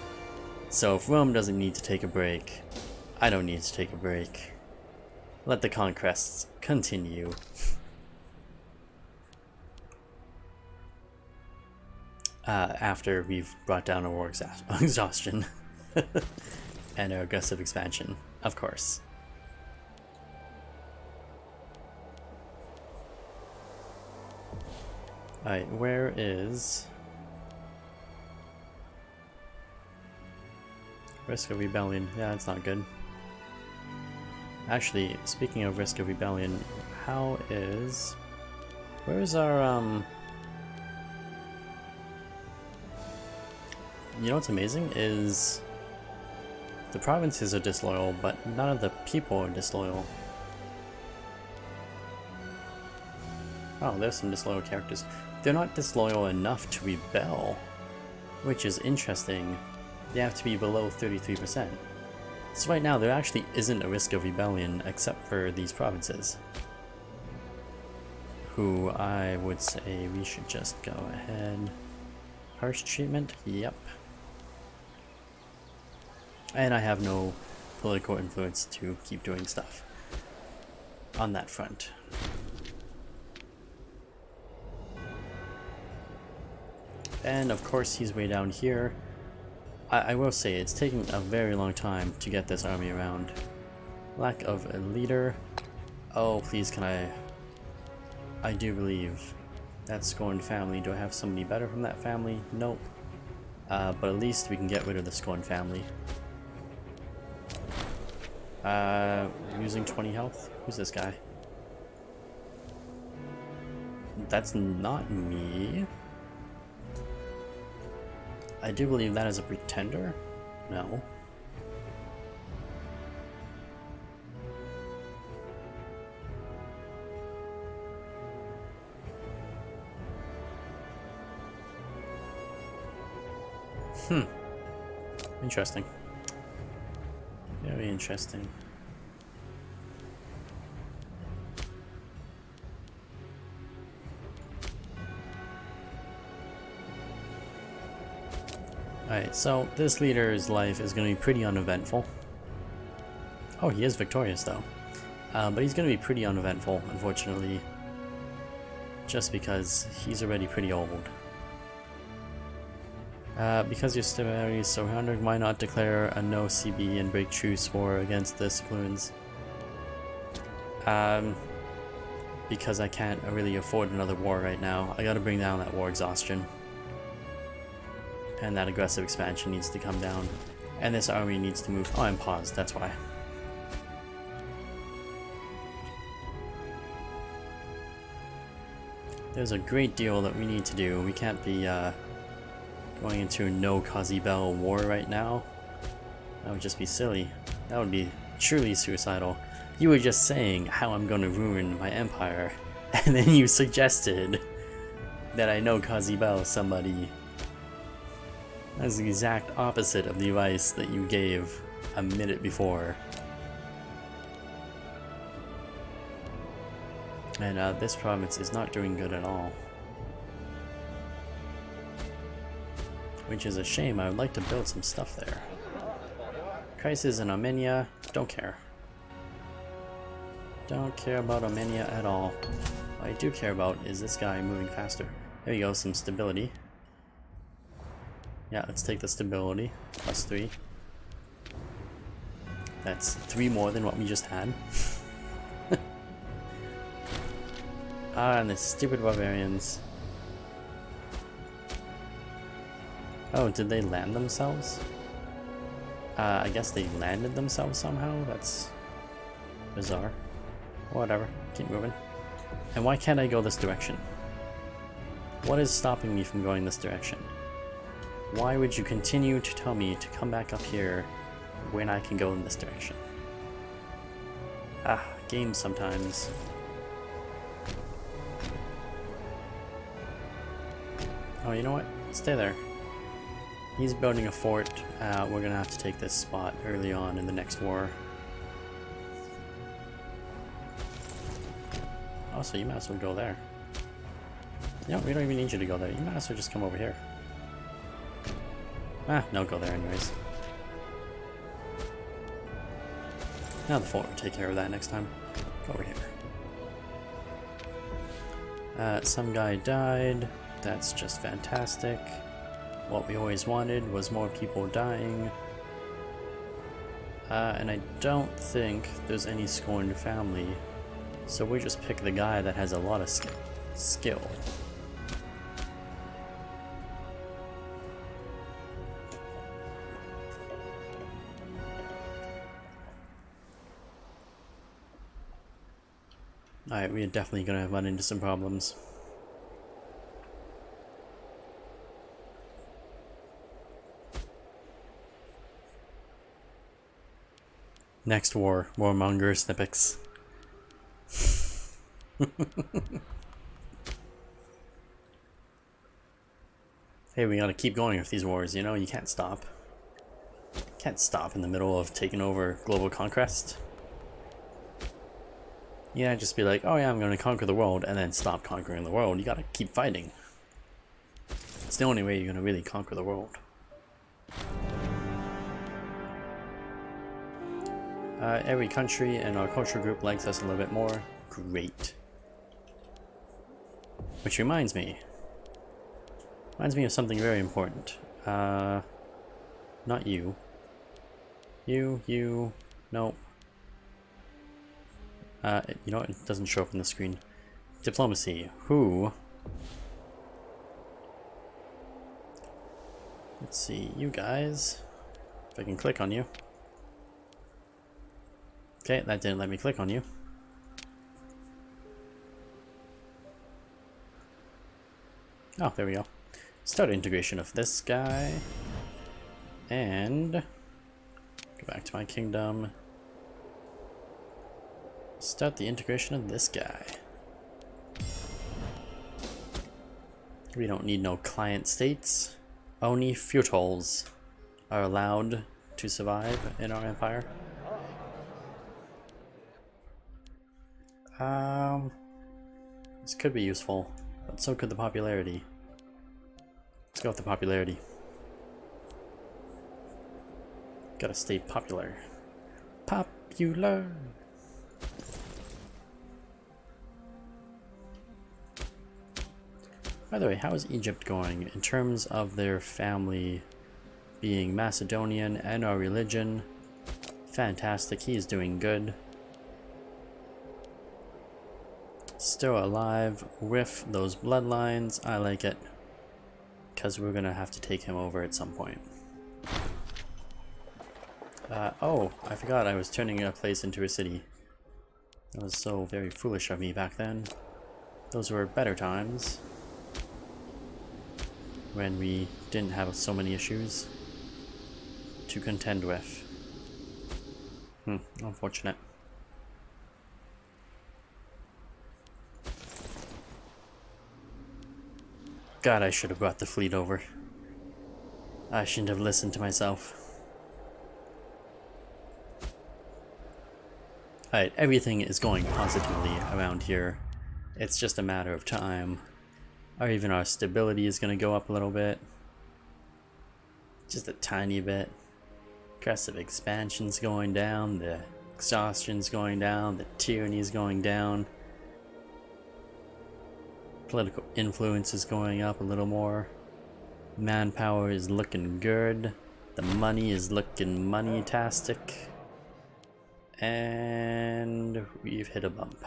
So if Rome doesn't need to take a break, I don't need to take a break. Let the conquests continue. After we've brought down our war exhaustion and our aggressive expansion, of course. Alright, where is... Risk of rebellion? Yeah, it's not good. Actually, speaking of risk of rebellion, how is... Where is our, You know what's amazing is the provinces are disloyal, but none of the people are disloyal. Oh, there's some disloyal characters. They're not disloyal enough to rebel, which is interesting. They have to be below 33%. So right now there actually isn't a risk of rebellion except for these provinces, who I would say we should just go ahead. Harsh treatment? Yep. And I have no political influence to keep doing stuff on that front. And of course he's way down here. I will say it's taking a very long time to get this army around. Lack of a leader. Oh, please can I do believe that scorned family. Do I have somebody better from that family? Nope. But at least we can get rid of the scorned family. Using 20 health? Who's this guy? That's not me. I do believe that is a pretender? No. Interesting. Very interesting. Alright, so this leader's life is going to be pretty uneventful. Oh, he is victorious though. But he's going to be pretty uneventful, unfortunately. Just because he's already pretty old. Because your stability is so honored, why not declare a no CB and break truce war against the Cyclones? Because I can't really afford another war right now. I gotta bring down that war exhaustion. And that aggressive expansion needs to come down. And this army needs to move. Oh, I'm paused, that's why. There's a great deal that we need to do. We can't be going into a no Khazibel war right now. That would just be silly. That would be truly suicidal. You were just saying how I'm going to ruin my empire, and then you suggested that I know Khazibel somebody. That's the exact opposite of the advice that you gave a minute before. And this province is not doing good at all. Which is a shame. I would like to build some stuff there. Crisis in Armenia, don't care. Don't care about Armenia at all. What I do care about is this guy moving faster. There you go, some stability. Yeah, let's take the stability. +3. That's 3 more than what we just had. And the stupid barbarians. Oh, did they land themselves? I guess they landed themselves somehow? That's bizarre. Whatever, keep moving. And why can't I go this direction? What is stopping me from going this direction? Why would you continue to tell me to come back up here when I can go in this direction? Ah, games sometimes. Oh, you know what? Stay there. He's building a fort. We're gonna have to take this spot early on in the next war. Oh, so you might as well go there. No, we don't even need you to go there. You might as well just come over here. Ah, no, go there anyways. Now the fort will take care of that next time. Go over here. Some guy died. That's just fantastic. What we always wanted was more people dying. And I don't think there's any scorned family. So we just pick the guy that has a lot of skill. Alright, we are definitely gonna run into some problems. Next war, warmonger snippets. Hey, we gotta keep going with these wars, you know, you can't stop. Can't stop in the middle of taking over global conquest. Yeah, just be like, oh yeah, I'm gonna conquer the world, and then stop conquering the world. You gotta keep fighting. It's the only way you're gonna really conquer the world. Every country in our culture group likes us a little bit more. Great. Which reminds me of something very important. Not you. You, nope. You know what? It doesn't show up on the screen. Diplomacy. Who? Let's see, you guys. If I can click on you. Okay, that didn't let me click on you. Oh, there we go. Start integration of this guy. And go back to my kingdom. Start the integration of this guy. We don't need no client states. Only feudals are allowed to survive in our empire. This could be useful, but so could the popularity. Let's go with the popularity. Gotta stay popular. Popular! By the way, how is Egypt going in terms of their family being Macedonian and our religion? Fantastic, he is doing good. Still alive with those bloodlines. I like it. Because we're gonna have to take him over at some point. Oh, I forgot I was turning a place into a city. That was so very foolish of me back then. Those were better times. When we didn't have so many issues to contend with. Unfortunate. God, I should have brought the fleet over. I shouldn't have listened to myself. Alright, everything is going positively around here. It's just a matter of time. Or even our stability is going to go up a little bit. Just a tiny bit. Aggressive expansion's going down, the exhaustion's going down, the tyranny's going down. Political influence is going up a little more. Manpower is looking good. The money is looking money-tastic. And we've hit a bump.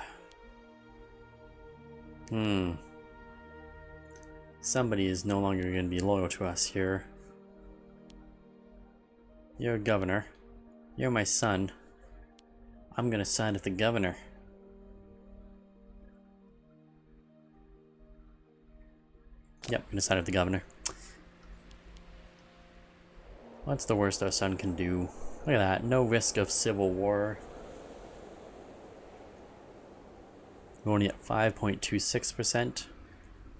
Somebody is no longer going to be loyal to us here. You're a governor. You're my son. I'm going to side with the governor. Yep, I'm going to side with the governor. What's the worst our son can do? Look at that. No risk of civil war. We're only at 5.26%.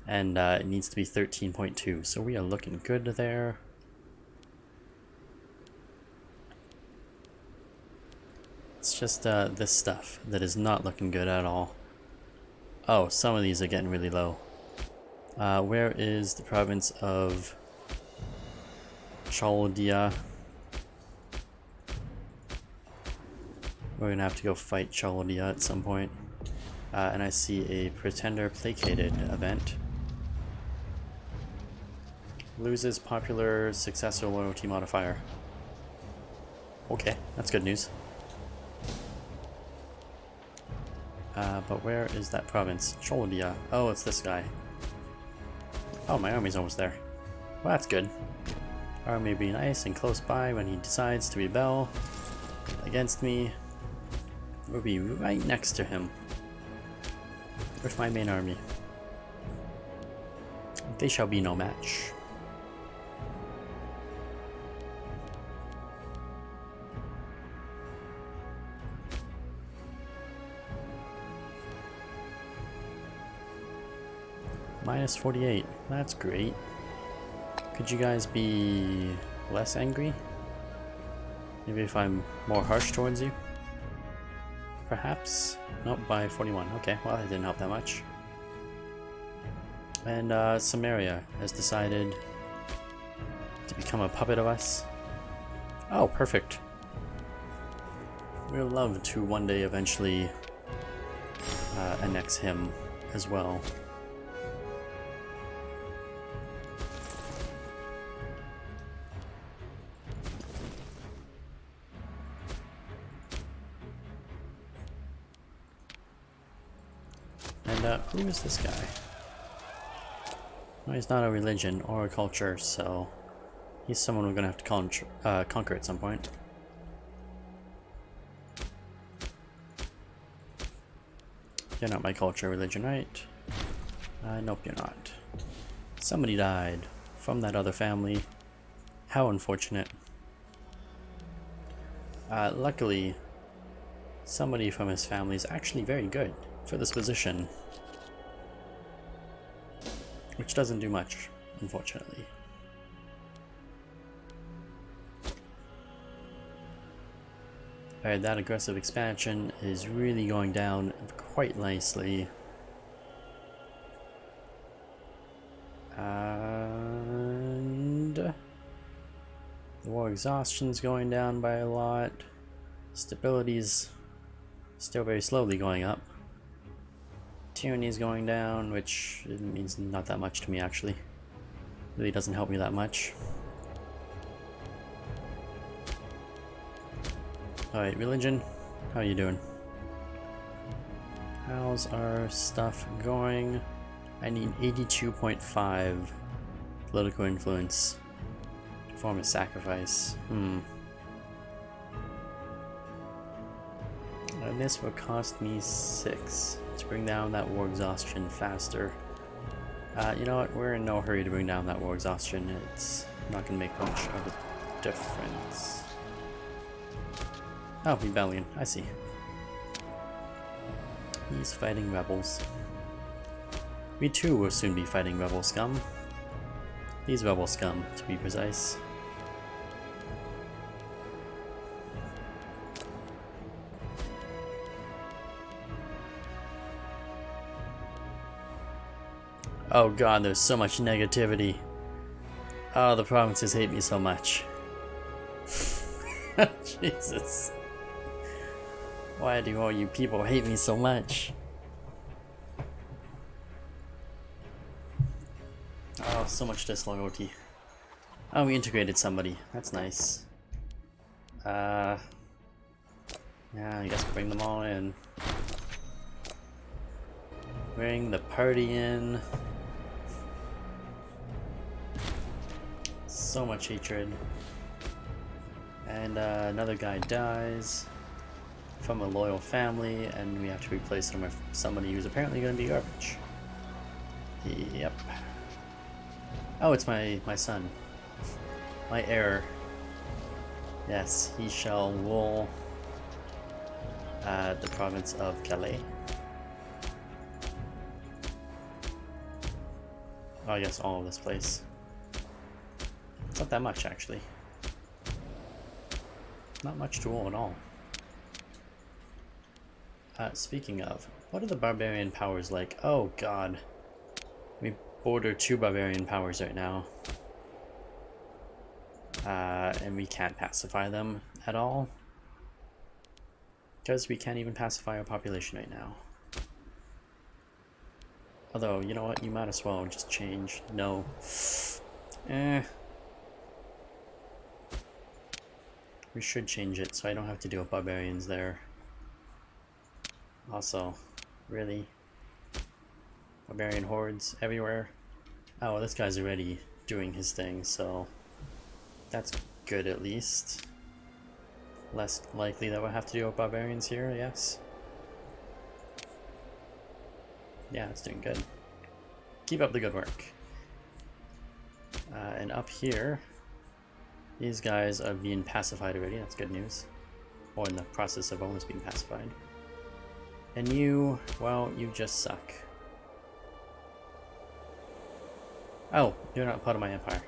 And it needs to be 13.2, so we are looking good there. It's just this stuff that is not looking good at all. Oh, some of these are getting really low. Where is the province of Chaldia? We're gonna have to go fight Chaldia at some point. And I see a Pretender Placated event. Loses popular successor loyalty modifier. Okay, that's good news. But where is that province? Chaldia. Oh, it's this guy. Oh, my army's almost there. Well, that's good. Army will be nice and close by when he decides to rebel against me. We'll be right next to him with my main army. They shall be no match. Minus 48. That's great. Could you guys be less angry? Maybe if I'm more harsh towards you? Perhaps? Nope, by 41. Okay, well that didn't help that much. And Samaria has decided to become a puppet of us. Oh, perfect. We'd love to one day eventually annex him as well. And who is this guy? Well, he's not a religion or a culture, so he's someone we're gonna have to conquer at some point. You're not my culture or religion, right? Nope, you're not. Somebody died from that other family. How unfortunate. Luckily, somebody from his family is actually very good for this position, which doesn't do much, unfortunately. Alright, that aggressive expansion is really going down quite nicely. And the war exhaustion's going down by a lot. Stability's still very slowly going up. Tyranny's going down, which means not that much to me actually. Really doesn't help me that much. Alright, religion, how are you doing? How's our stuff going? I need 82.5 political influence to form a sacrifice. And this will cost me 6 to bring down that war exhaustion faster. You know what, we're in no hurry to bring down that war exhaustion. It's not going to make much of a difference. Oh, rebellion, I see. He's fighting rebels. We too will soon be fighting rebel scum. These rebel scum, to be precise. Oh god, there's so much negativity. Oh, the provinces hate me so much. Jesus. Why do all you people hate me so much? Oh, so much disloyalty. Oh, we integrated somebody. That's nice. Yeah, I guess bring them all in. Bring the party in. So much hatred. And another guy dies from a loyal family, and we have to replace him with somebody who's apparently going to be garbage. Yep. Oh, it's my son. My heir. Yes, he shall rule the province of Calais. Oh, yes, all of this place. It's not that much, actually. Not much to all at all. Speaking of, what are the barbarian powers like? Oh, God. We border 2 barbarian powers right now. And we can't pacify them at all. Because we can't even pacify our population right now. Although, you know what? You might as well just change. No. We should change it so I don't have to deal with barbarians there. Also, really? Barbarian hordes everywhere? Oh, well, this guy's already doing his thing, so that's good at least. Less likely that we'll have to deal with barbarians here, I guess. Yeah, it's doing good. Keep up the good work. And up here, these guys are being pacified already, that's good news. Or in the process of almost being pacified. And you, well, you just suck. Oh, you're not part of my empire.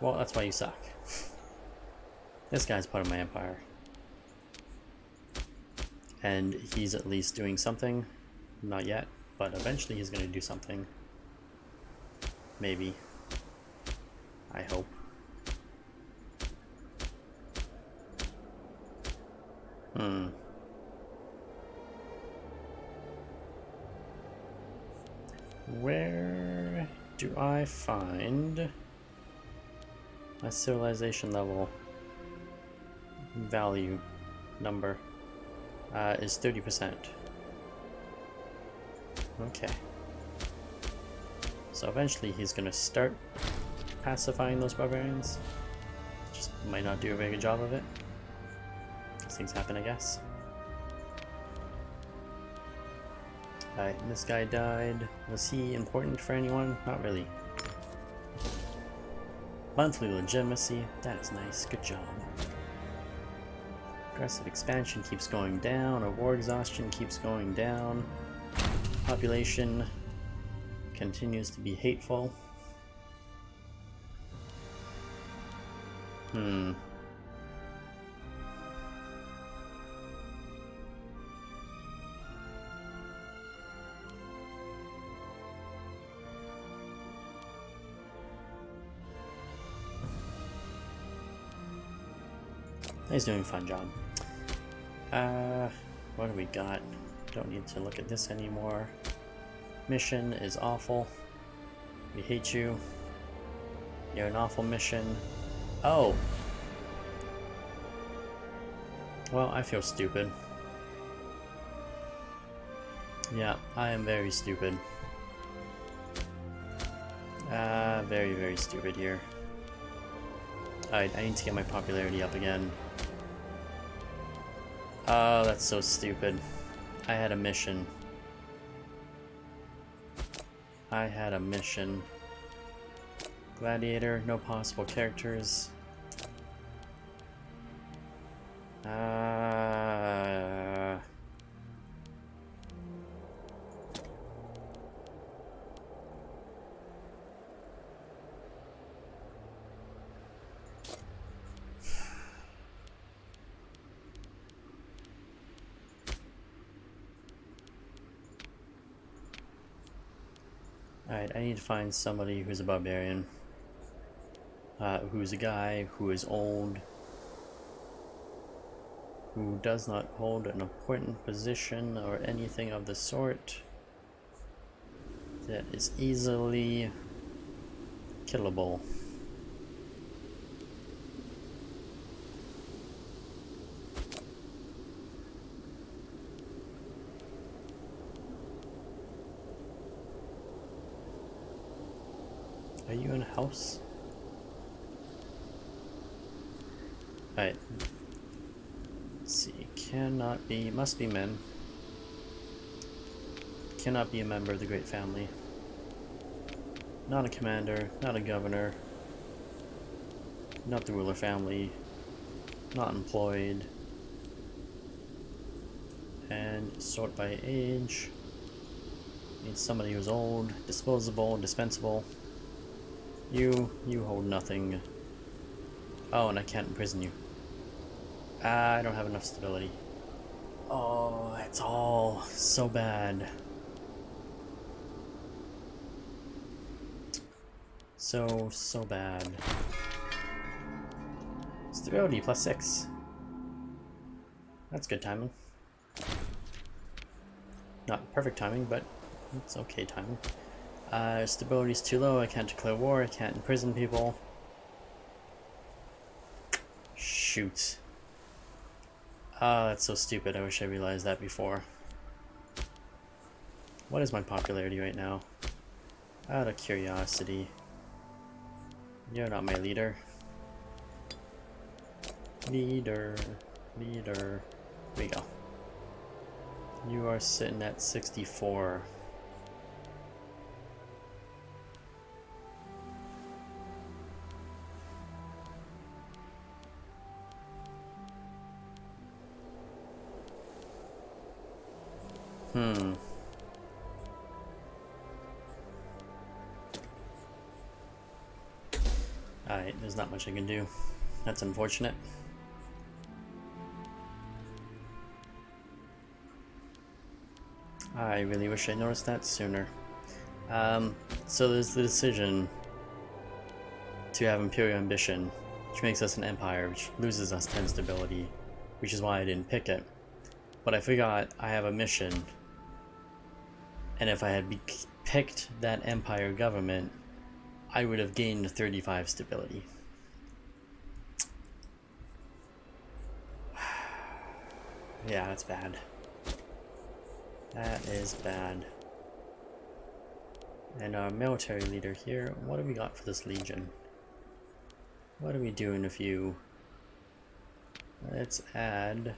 Well, that's why you suck. This guy's part of my empire. And he's at least doing something. Not yet, but eventually he's going to do something. Maybe. I hope. Where do I find my civilization level value number? Is 30%. Okay. So eventually he's gonna start pacifying those barbarians. Just might not do a very good job of it. These things happen, I guess. Alright, this guy died. Was he important for anyone? Not really. Monthly legitimacy. That is nice. Good job. Aggressive expansion keeps going down. Our war exhaustion keeps going down. Population continues to be hateful. He's doing a fun job. What do we got? Don't need to look at this anymore. Mission is awful. We hate you. You're an awful mission. Oh! Well, I feel stupid. Yeah, I am very stupid. Very, very stupid here. Alright, I need to get my popularity up again. Oh, that's so stupid. I had a mission. I had a mission. Gladiator, no possible characters. Alright, I need to find somebody who's a barbarian. Who's a guy who is old, who does not hold an important position or anything of the sort, that is easily killable. Are you in a house? Alright. Let's see. Cannot be. Must be men. Cannot be a member of the Great Family. Not a commander. Not a governor. Not the ruler family. Not employed. And sort by age. Need somebody who's old, disposable, dispensable. You hold nothing. Oh, and I can't imprison you. I don't have enough stability. Oh, it's all so bad. So bad. Stability +6. That's good timing. Not perfect timing, but it's okay timing. Stability's too low, I can't declare war, I can't imprison people. Shoot. Ah, that's so stupid, I wish I realized that before. What is my popularity right now? Out of curiosity. You're not my leader. Leader. There we go. You are sitting at 64. Alright, there's not much I can do. That's unfortunate. I really wish I noticed that sooner. So there's the decision to have Imperial ambition, which makes us an empire, which loses us 10 stability, which is why I didn't pick it. But I forgot I have a mission, and if I had picked that empire government, I would have gained 35 stability. Yeah, that's bad. That is bad. And our military leader here, what do we got for this legion? What do we do in a few? Let's add...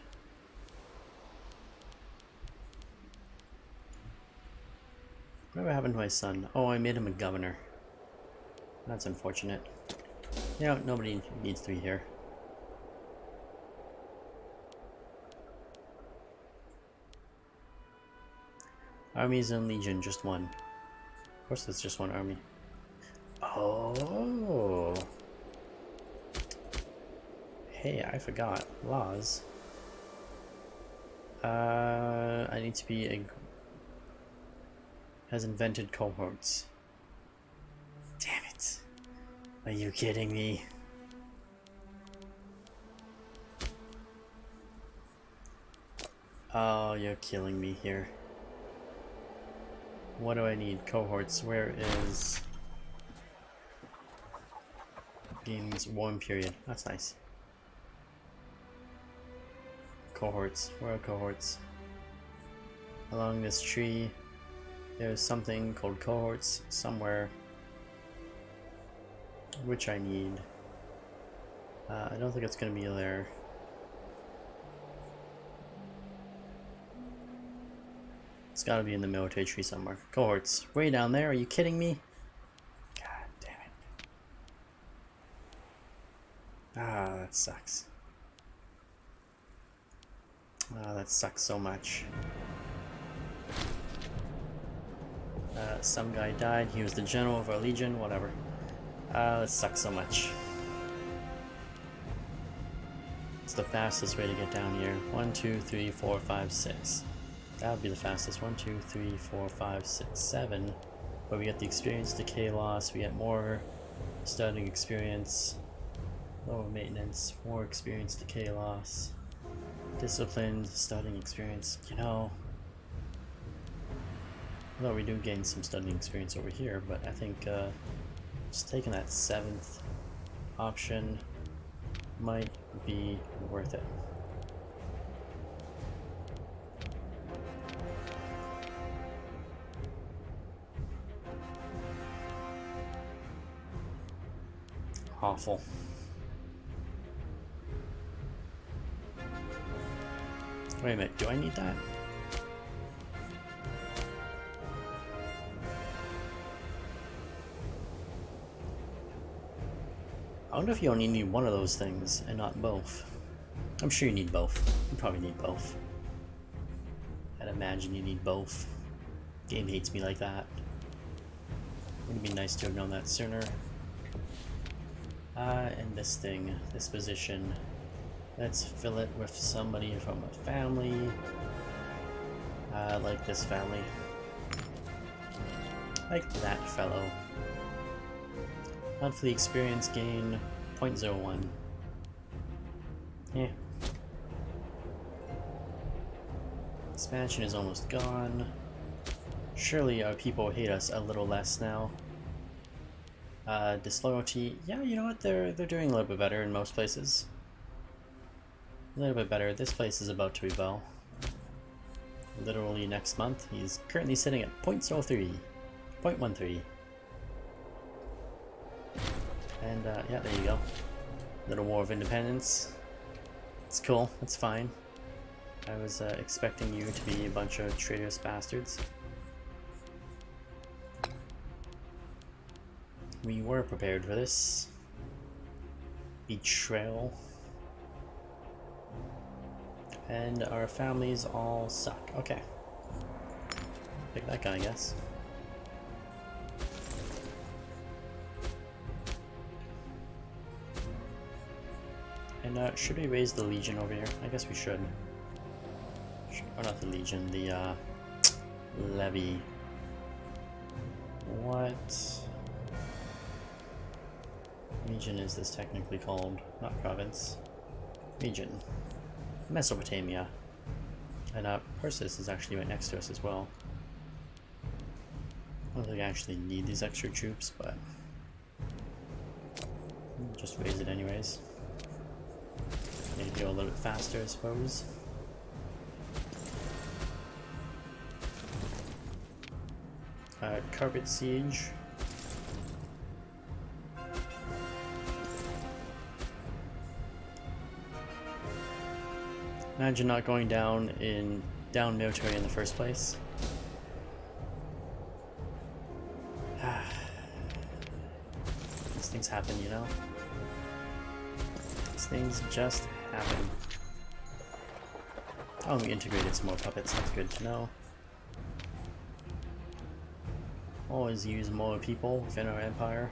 Whatever happened to my son? Oh, I made him a governor. That's unfortunate. You know, nobody needs to be here. Armies and legion, just one. Of course it's just one army. Oh. Hey, I forgot. Laws. I need to be a... has invented cohorts. Damn it. Are you kidding me? Oh, you're killing me here. What do I need? Cohorts. Where is... Games warm period. That's nice. Cohorts. Where are cohorts? Along this tree, there's something called cohorts somewhere, which I need. I don't think it's going to be there. It's got to be in the military tree somewhere. Cohorts. Way down there. Are you kidding me? God damn it. Ah, that sucks. Ah, that sucks so much. Some guy died. He was the general of our legion. Whatever. That sucks so much. It's the fastest way to get down here. 1, 2, 3, 4, 5, 6. That would be the fastest. 1, 2, 3, 4, 5, 6, 7. But we get the experience decay loss. We get more studying experience. Lower maintenance. More experience decay loss. Disciplined studying experience. You know, although we do gain some studying experience over here, but I think just taking that 7th option might be worth it. Awful. Wait a minute, do I need that? I wonder if you only need one of those things and not both. I'm sure you need both. You probably need both. I'd imagine you need both. Game hates me like that. Would have been nice to have known that sooner. this thing, this position. Let's fill it with somebody from a family. Like this family. Like that fellow. Monthly experience gain 0.01. Yeah. Expansion is almost gone. Surely our people hate us a little less now. Disloyalty, yeah, you know what, they're doing a little bit better in most places. A little bit better. This place is about to rebel. Literally next month. He's currently sitting at 0.03. 0.13. And yeah, there you go. Little War of Independence. It's cool, it's fine. I was expecting you to be a bunch of traitorous bastards. We were prepared for this. Betrayal. And our families all suck. Okay. Pick that guy, I guess. And should we raise the Legion over here? I guess we should. Or not the Legion, the Levy. What region is this technically called? Not province. Region. Mesopotamia. And Persis is actually right next to us as well. I don't think I actually need these extra troops, but just raise it anyways. Maybe go a little bit faster, I suppose. Carpet siege. Imagine not going down military in the first place. These things happen, you know? These things just happen. Oh, we integrated some more puppets, that's good to know. Always use more people within our empire.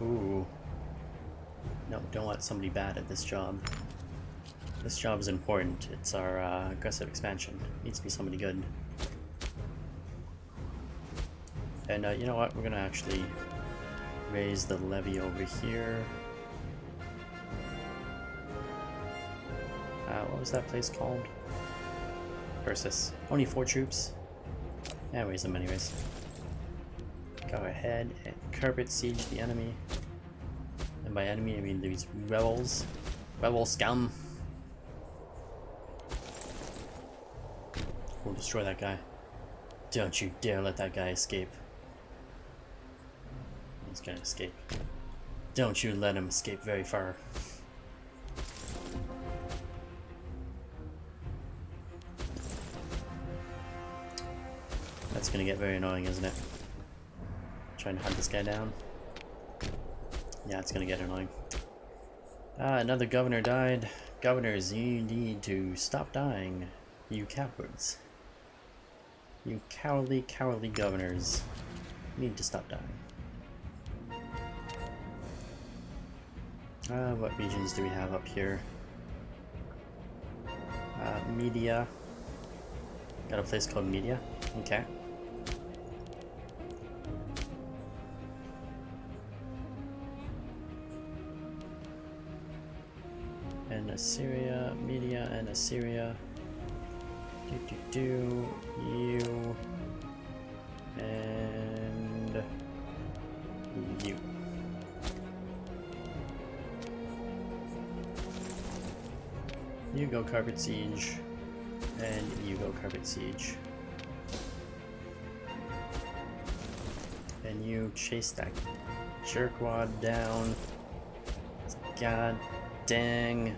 Ooh. No, don't want somebody bad at this job. This job is important. It's our aggressive expansion. Needs to be somebody good. And you know what? We're gonna actually raise the levy over here. What was that place called? Persis. Only 4 troops. Yeah, raise them anyways. Go ahead and carpet siege the enemy. And by enemy, I mean these rebels. Rebel scum. We'll destroy that guy. Don't you dare let that guy escape. He's gonna escape. Don't you let him escape very far. That's gonna get very annoying, isn't it? Trying to hunt this guy down. Yeah, it's gonna get annoying. Another governor died. Governors, you need to stop dying. You cowards. You cowardly, cowardly governors. You need to stop dying. What regions do we have up here? Media. Got a place called Media. Okay. And Assyria, Media, and Assyria. You, and you. You go carpet siege, and you go carpet siege. And you chase that jerkwad down. God dang.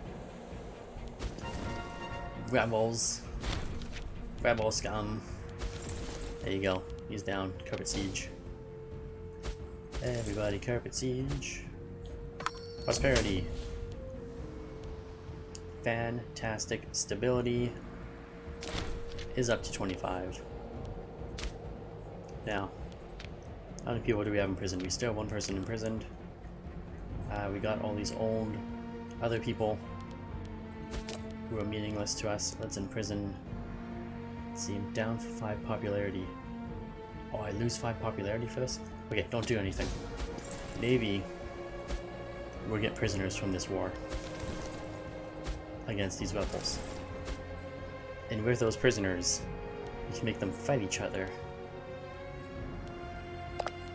Rebels. Rebel scum. There you go. He's down. Carpet siege. Everybody carpet siege. Prosperity. Fantastic. Stability is up to 25. Now, How many people do we have imprisoned? We still have one person imprisoned. We got all these old other people who are meaningless to us. Let's imprison. Let's see, I'm down for 5 popularity. Oh, I lose 5 popularity for this? Okay, don't do anything. Navy will get prisoners from this war against these rebels. And with those prisoners, we can make them fight each other.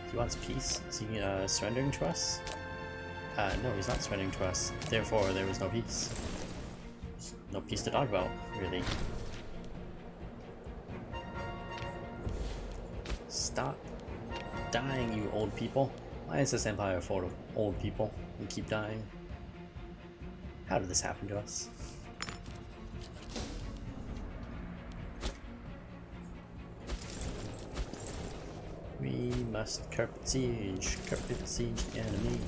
He wants peace. Is he surrendering to us? No, he's not surrendering to us. Therefore, there was no peace. There's no peace to talk about, really. Stop dying, you old people. Why is this empire full of old people who keep dying? How did this happen to us? We must carpet siege the enemy.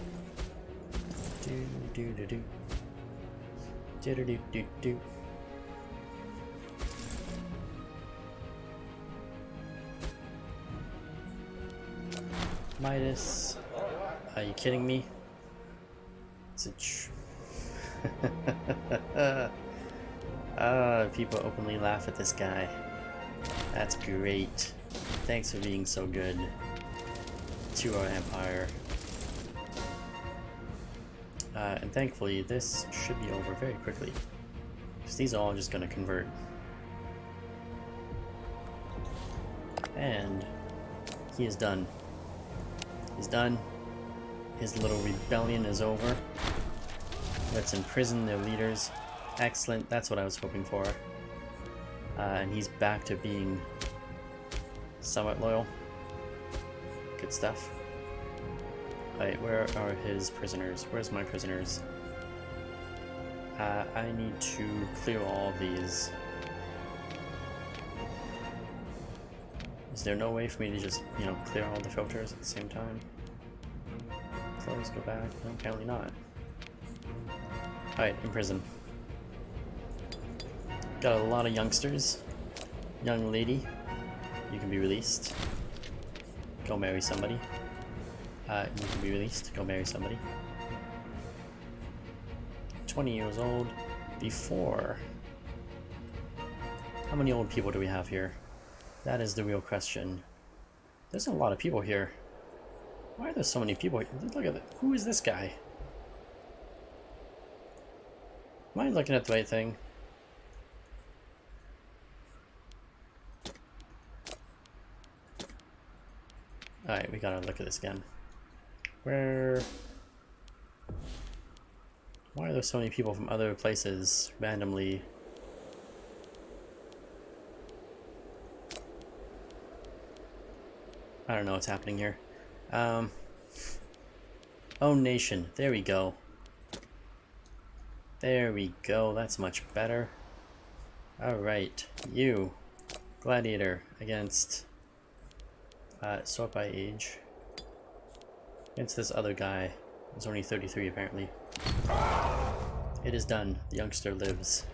Do do do do. Do do do do do. Midas. Are you kidding me? It's a people openly laugh at this guy. That's great. Thanks for being so good to our empire. And thankfully, this should be over very quickly. Because these are all just going to convert. And he is done. He's done. His little rebellion is over. Let's imprison their leaders. Excellent. That's what I was hoping for. And he's back to being somewhat loyal. Good stuff. Alright, where are his prisoners? Where's my prisoners? I need to clear all of these. Is there no way for me to just, you know, clear all the filters at the same time? Close, go back. No, apparently not. Alright, imprison. Got a lot of youngsters. Young lady, you can be released. Go marry somebody. You can be released. Go marry somebody. 20 years old. Before. How many old people do we have here? That is the real question. There's a lot of people here. Why are there so many people here? Look at it. Who is this guy? Am I looking at the right thing? Alright, we gotta look at this again. Why are there so many people from other places randomly? I don't know what's happening here. Oh, nation. There we go. There we go. That's much better. Alright. You. Gladiator against... sort by age. Against this other guy. He's only 33 apparently. It is done. The youngster lives.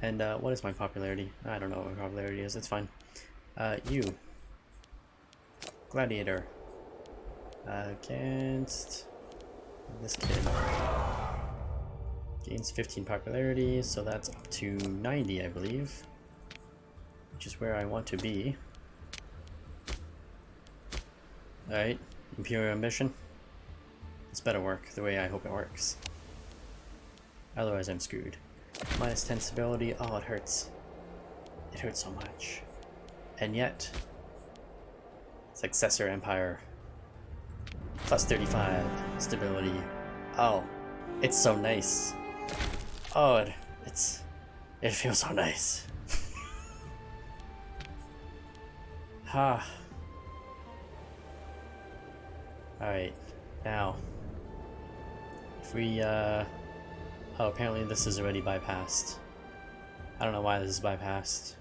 And what is my popularity? I don't know what my popularity is. It's fine. You. Gladiator. Against this kid. Gains 15 popularity, so that's up to 90, I believe. Which is where I want to be. Alright, Imperial ambition. This better work the way I hope it works. Otherwise I'm screwed. Minus 10 stability, oh it hurts. It hurts so much. And yet, Successor Empire. Plus 35 stability. Oh, it's so nice. Oh, it feels so nice. Ha. Alright, now, if we, oh, apparently this is already bypassed. I don't know why this is bypassed.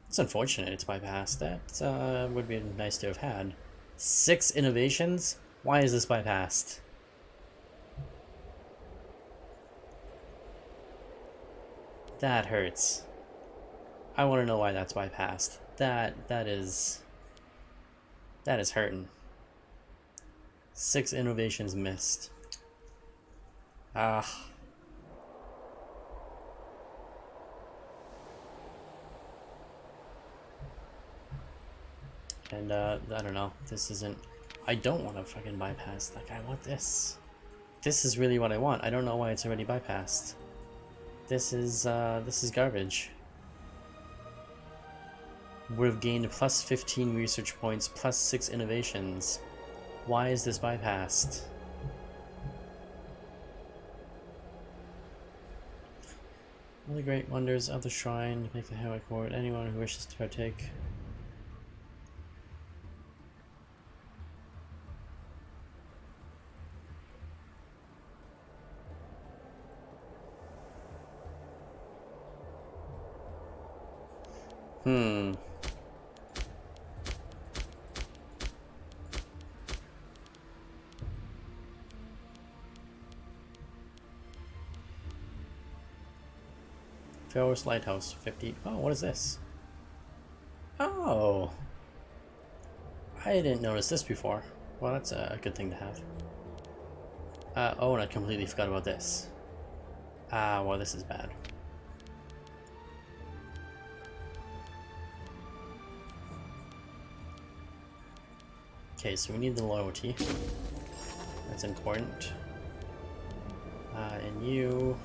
It's unfortunate it's bypassed. That, would be nice to have had. 6 innovations? Why is this bypassed? That hurts. I want to know why that's bypassed. That is hurting. 6 innovations missed. Ah. And I don't know. This isn't. I don't want to fucking bypass. Like, I want this. This is really what I want. I don't know why it's already bypassed. This is garbage. Would have gained plus 15 research points, plus 6 innovations. Why is this bypassed? All the great wonders of the shrine make the heroic court. Anyone who wishes to partake. Pharaoh's Lighthouse, 50. Oh, what is this? Oh! I didn't notice this before. Well, that's a good thing to have. Oh, and I completely forgot about this. Well, this is bad. Okay, so we need the loyalty. That's important. And you...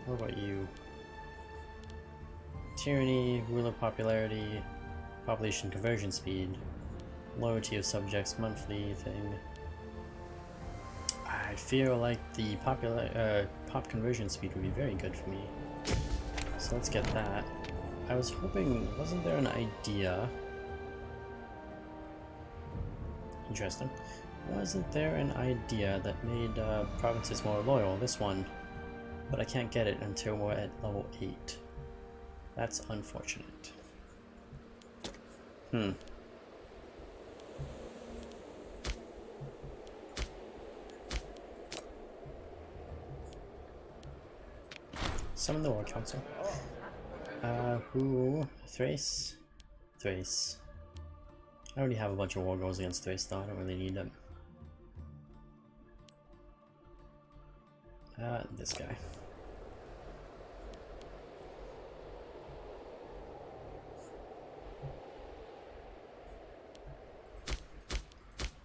What about you? Tyranny, ruler popularity, population conversion speed, loyalty of subjects, monthly thing. I feel like the pop conversion speed would be very good for me. So let's get that. I was hoping, wasn't there an idea? Interesting. Wasn't there an idea that made provinces more loyal? This one. But I can't get it until we're at level 8. That's unfortunate. Summon the War Council. Who? Thrace? Thrace. I already have a bunch of war goals against Thrace though, I don't really need them. This guy.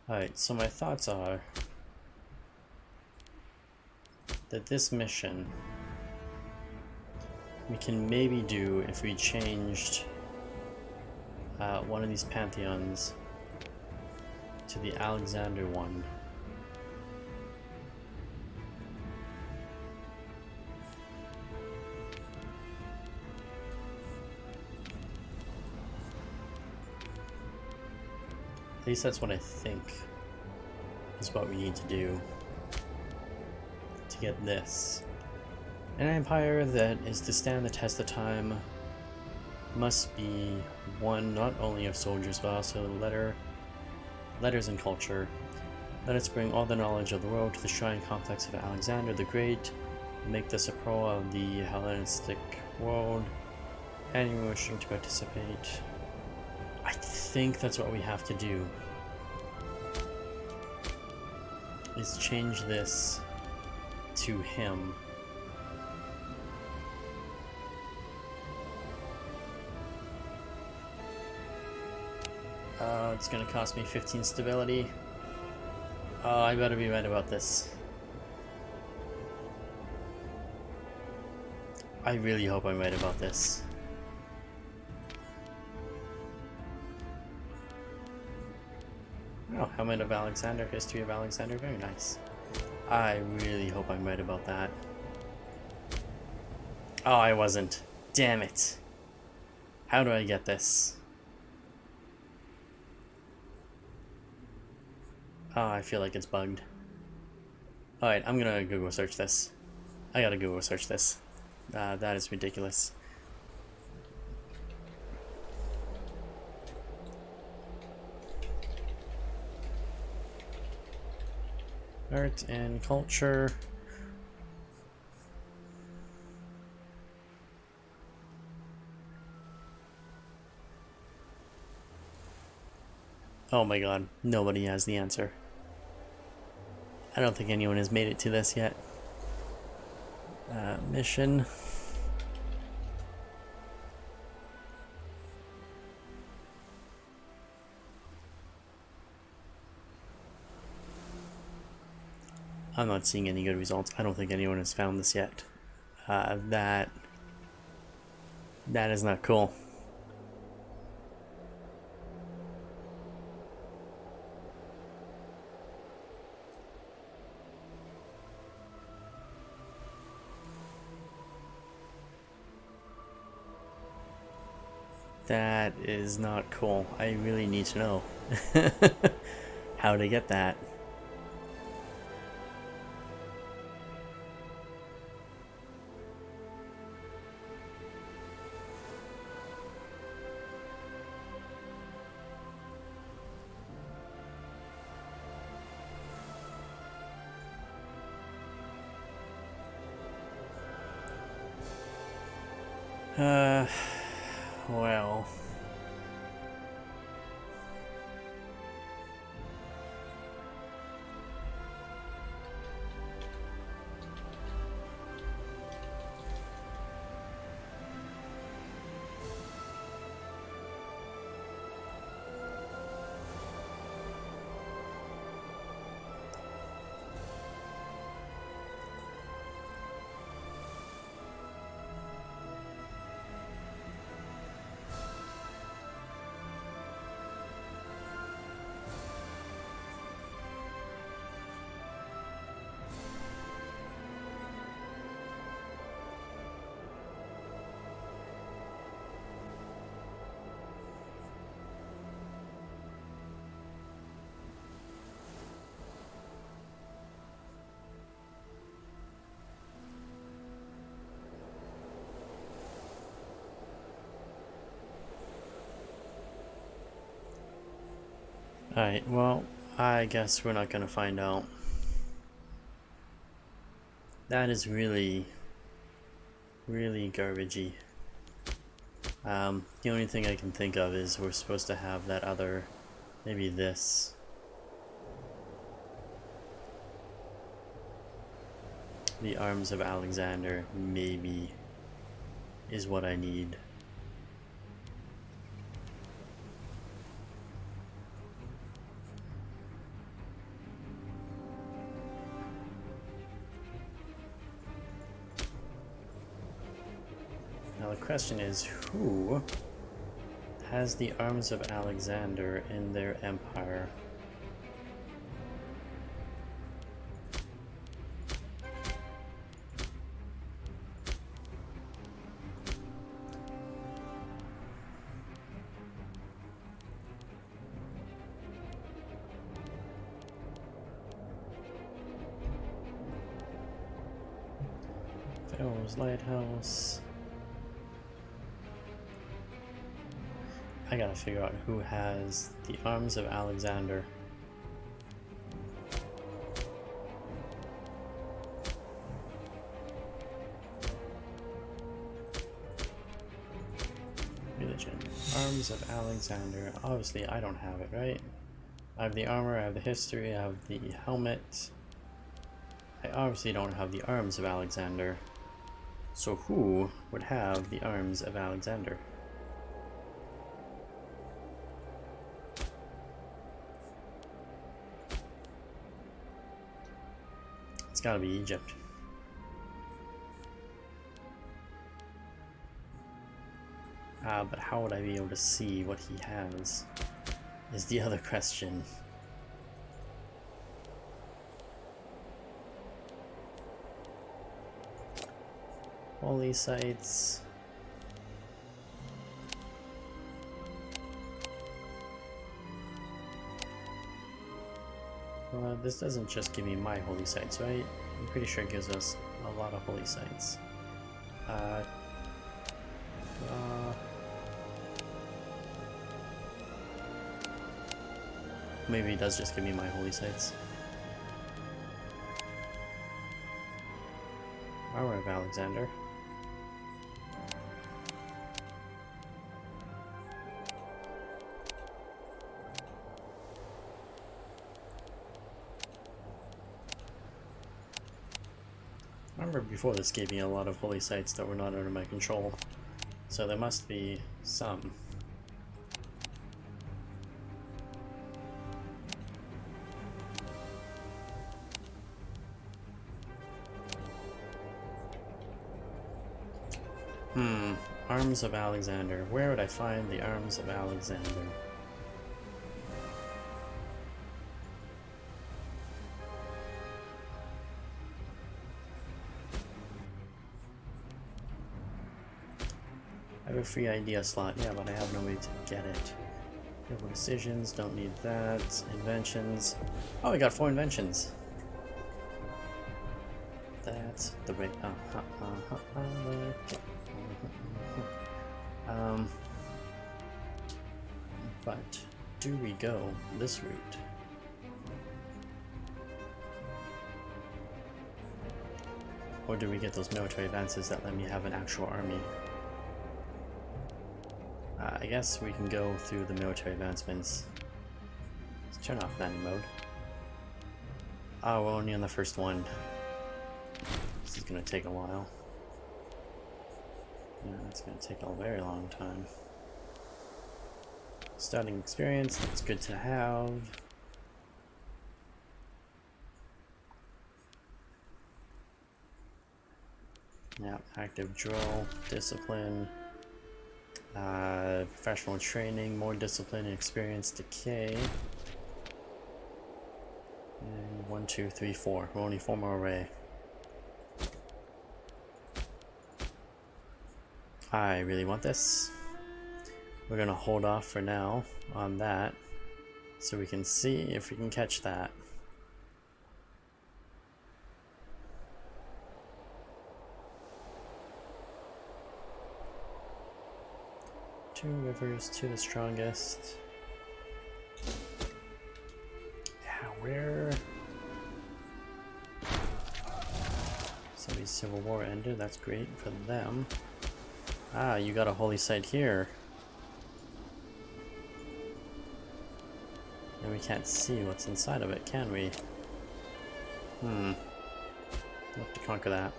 Alright, so my thoughts are that this mission we can maybe do if we changed one of these pantheons to the Alexander one. At least that's what I think is what we need to do to get this. An empire that is to stand the test of time must be one not only of soldiers but also letters and culture. Let us bring all the knowledge of the world to the shrine complex of Alexander the Great, make this a pro of the Hellenistic world. Anyone wishing to participate. I think that's what we have to do. Is change this to him. It's gonna cost me 15 stability. Oh, I better be right about this. I really hope I'm right about this. Oh, Helmet of Alexander, History of Alexander, very nice. I really hope I'm right about that. Oh, I wasn't. Damn it. How do I get this? Oh, I feel like it's bugged. Alright, I'm gonna Google search this. I gotta Google search this. That is ridiculous. Art and culture. Oh my god, nobody has the answer. I don't think anyone has made it to this yet. Mission. I'm not seeing any good results. I don't think anyone has found this yet. That is not cool. That is not cool. I really need to know how to get that. Well. Alright, well, I guess we're not gonna find out. That is really, really garbagey. The only thing I can think of is we're supposed to have that other, maybe this. The Arms of Alexander, maybe, is what I need. Now the question is, who has the Arms of Alexander in their empire? Pharaoh's Lighthouse. I gotta figure out who has the Arms of Alexander. Religion. Arms of Alexander. Obviously I don't have it, right? I have the armor, I have the history, I have the helmet. I obviously don't have the Arms of Alexander. So who would have the Arms of Alexander? It's gotta be Egypt. But how would I be able to see what he has? Is the other question. Holy sites. This doesn't just give me my holy sites, right? I'm pretty sure it gives us a lot of holy sites. Maybe it does just give me my holy sites. Armor of Alexander. remember before this gave me a lot of holy sites that were not under my control. So there must be some. Arms of Alexander. Where would I find the Arms of Alexander? I have a free idea slot, yeah, but I have no way to get it. Critical decisions, don't need that. Inventions. Oh, I got 4 inventions. That's the right. But do we go this route? Or do we get those military advances that let me have an actual army? I guess we can go through the military advancements. Let's turn off manning mode. Oh, we're only on the first one. This is gonna take a while. Yeah, it's gonna take a very long time. Starting experience, that's good to have. Yeah, active drill, discipline, professional training, more discipline and experience decay. And 1, 2, 3, 4. We're only 4 more away. I really want this. We're gonna hold off for now on that so we can see if we can catch that. Two rivers to the strongest. Yeah, where? Somebody's civil war ended, that's great for them. Ah, you got a holy site here. And we can't see what's inside of it, can we? We'll have to conquer that.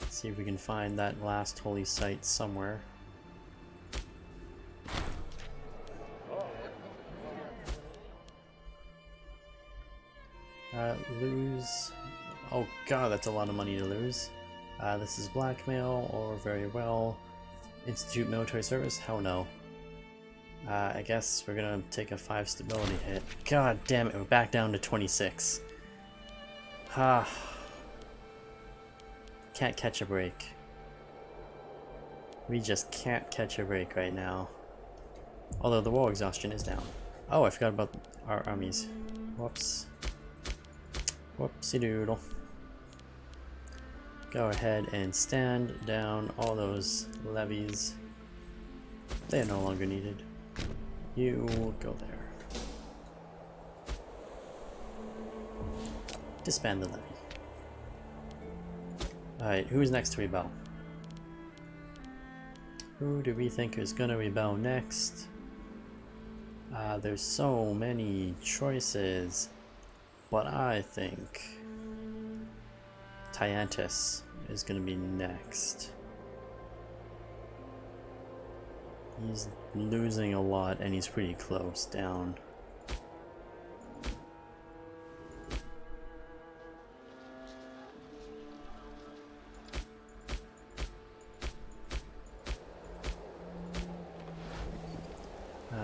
See if we can find that last holy site somewhere. Lose. Oh god, that's a lot of money to lose. This is blackmail, or very well. Institute military service? Hell no. I guess we're gonna take a 5 stability hit. God damn it, we're back down to 26. Ah. Can't catch a break. We just can't catch a break right now. Although the war exhaustion is down. Oh, I forgot about our armies. Whoops. Whoopsie doodle. Go ahead and stand down all those levies. They are no longer needed. You go there. Disband the levy. Alright, who's next to rebel? Who do we think is gonna rebel next? There's so many choices, but I think Tyranny is gonna be next. He's losing a lot and he's pretty close down.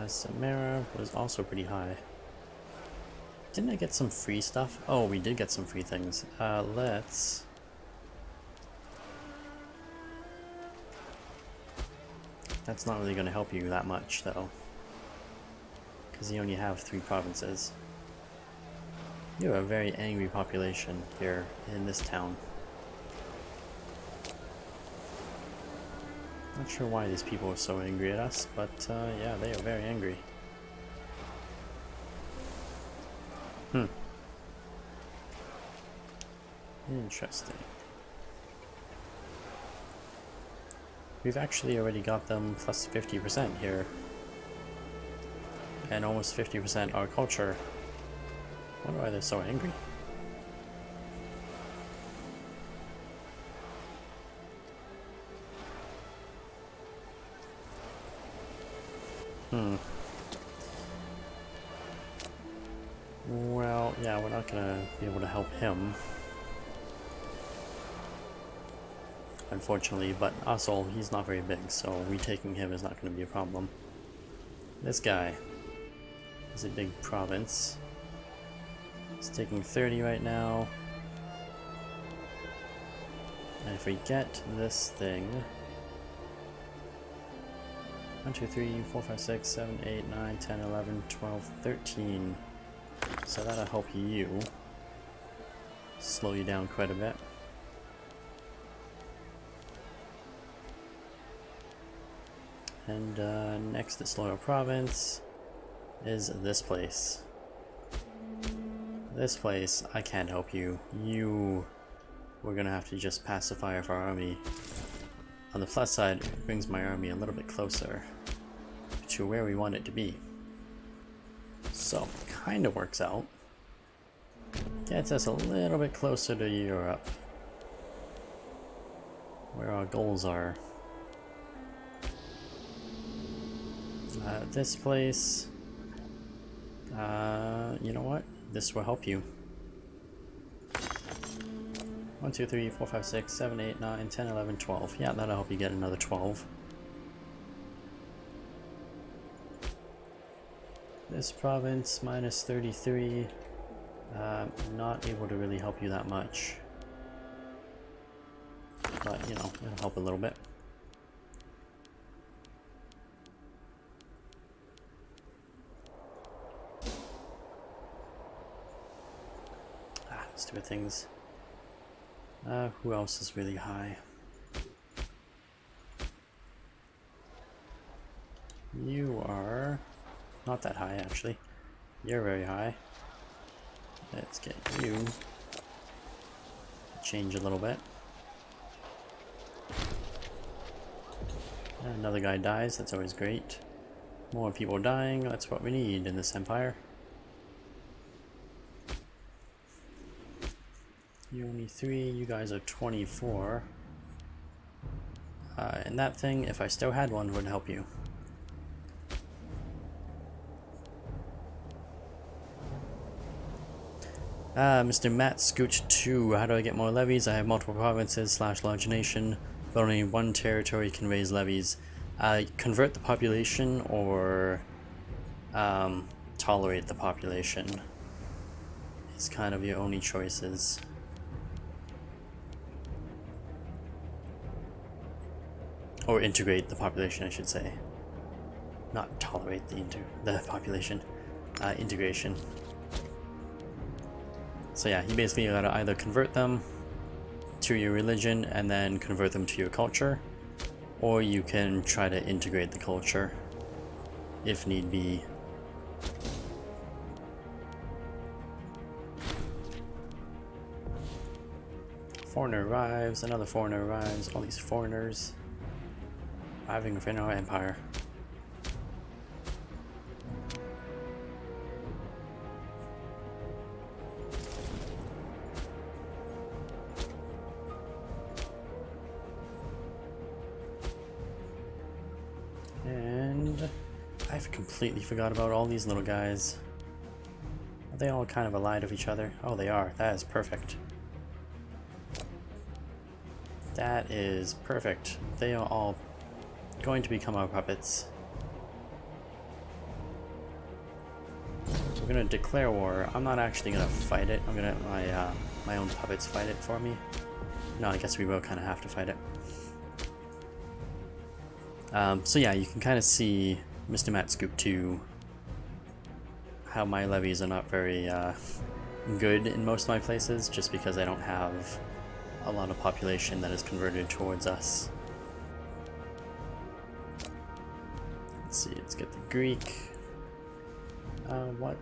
Samara was also pretty high. Didn't I get some free stuff? Oh, we did get some free things. Let's... That's not really going to help you that much, though. Because you only have 3 provinces. You have a very angry population here in this town. Not sure why these people are so angry at us, but yeah, they are very angry. Interesting. We've actually already got them plus 50% here. And almost 50% our culture. I wonder why they're so angry. Well, yeah, we're not gonna be able to help him, unfortunately, but also he's not very big, so retaking him is not gonna be a problem. This guy is a big province. He's taking 30 right now. And if we get this thing, 1, 2, 3, 4, 5, 6, 7, 8, 9, 10, 11, 12, 13. So that'll help you. Slow you down quite a bit. And next Disloyal Province is this place. This place, I can't help you. We're gonna have to just pacify our army. On the plus side, it brings my army a little bit closer to where we want it to be. So, kinda works out. Gets us a little bit closer to Europe, where our goals are. This place, you know what? This will help you. 1, 2, 3, 4, 5, 6, 7, 8, 9, 10, 11, 12. Yeah, that'll help you get another 12. This province, minus 33. Not able to really help you that much. But, you know, it'll help a little bit. Stupid things. Who else is really high? You are not that high, actually. You're very high. Let's get you change a little bit. Another guy dies, that's always great. More people dying, that's what we need in this empire. You only 3, you guys are 24. And that thing, if I still had one, would help you. Mr. Matt Scooch 2, how do I get more levies? I have multiple provinces / large nation, but only one territory can raise levies. Convert the population or tolerate the population. It's kind of your only choices. Or integrate the population, I should say. Not tolerate the population. Integration. So yeah, you basically gotta either convert them to your religion and then convert them to your culture, or you can try to integrate the culture if need be. Foreigner arrives, another foreigner arrives, all these foreigners arriving within our empire. And I've completely forgot about all these little guys. Are they all kind of allied with each other? Oh, they are. That is perfect. That is perfect. They are all going to become our puppets. We're gonna declare war. I'm not actually gonna fight it. I'm gonna let my own puppets fight it for me. No, I guess we will kind of have to fight it. So yeah, you can kind of see Mr. Matt Scoop 2 how my levies are not very good in most of my places, just because I don't have a lot of population that is converted towards us. Let's see, let's get the Greek. What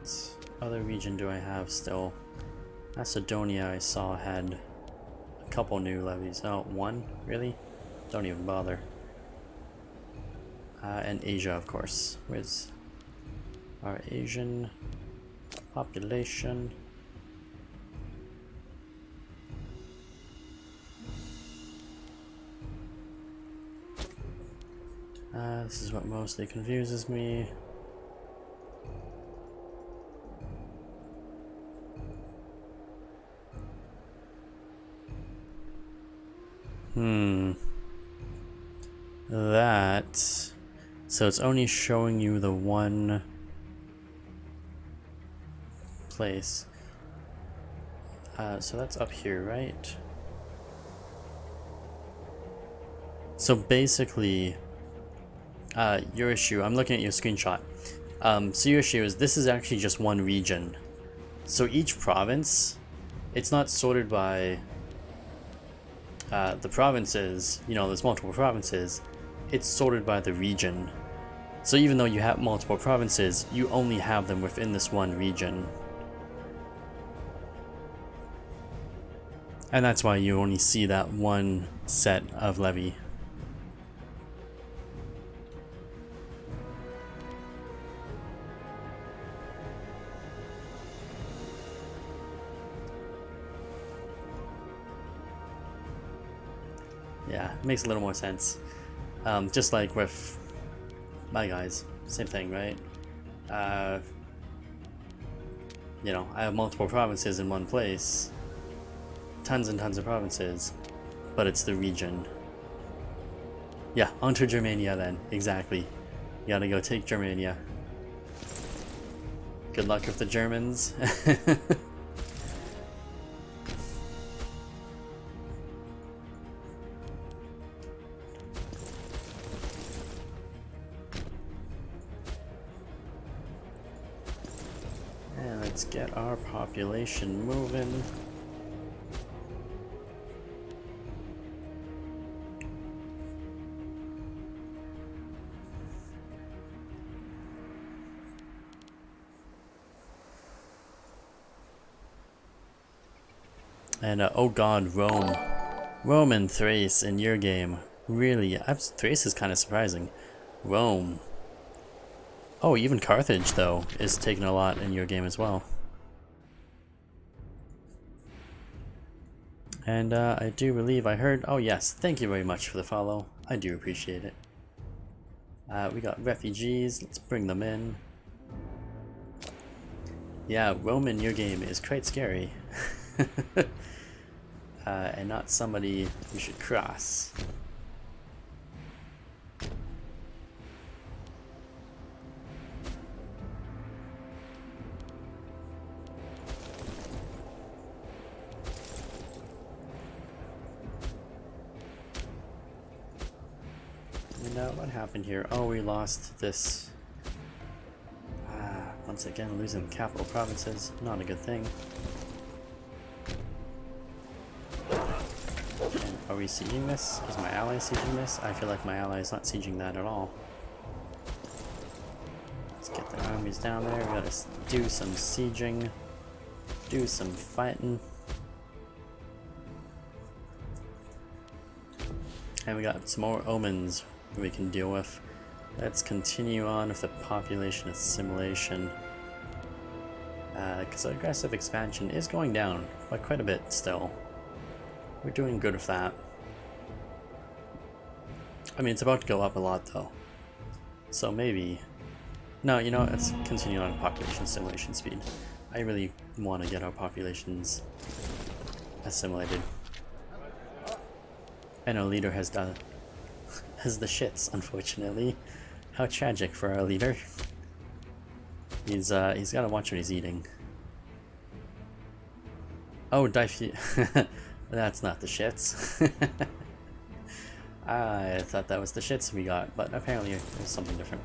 other region do I have still? Macedonia I saw had a couple new levies. Oh, one? Really? Don't even bother. And Asia, of course. Where's our Asian population? This is what mostly confuses me. That... So it's only showing you the one place. So that's up here, right? So basically, your issue, I'm looking at your screenshot. So your issue is this is actually just one region. So each province, it's not sorted by the provinces, you know, there's multiple provinces, it's sorted by the region. So even though you have multiple provinces, you only have them within this one region. And that's why you only see that one set of levy. Yeah, it makes a little more sense. Just like with my guys, same thing, right? You know, I have multiple provinces in one place, tons and tons of provinces, but it's the region. Yeah, onto Germania then, exactly. You gotta go take Germania. Good luck with the Germans. And let's get our population moving. And oh god, Rome. Rome and Thrace in your game. Really, Thrace is kind of surprising. Rome. Oh, even Carthage, though, is taking a lot in your game as well. And I do believe I heard... Oh yes, thank you very much for the follow. I do appreciate it. We got refugees, let's bring them in. Yeah, Rome in your game is quite scary. And not somebody you should cross. And what happened here? Oh, we lost this. Once again, losing the capital provinces. Not a good thing. And are we sieging this? Is my ally sieging this? I feel like my ally is not sieging that at all. Let's get the armies down there. We gotta do some sieging. Do some fighting. And we got some more omens we can deal with. Let's continue on with the population assimilation. Because aggressive expansion is going down by quite a bit still. We're doing good with that. I mean, it's about to go up a lot though. So maybe... No, you know what? Let's continue on population assimilation speed. I really want to get our populations assimilated. And our leader has the shits, unfortunately. How tragic for our leader. He's got to watch what he's eating. Oh, that's not the shits. I thought that was the shits we got, but apparently there's something different.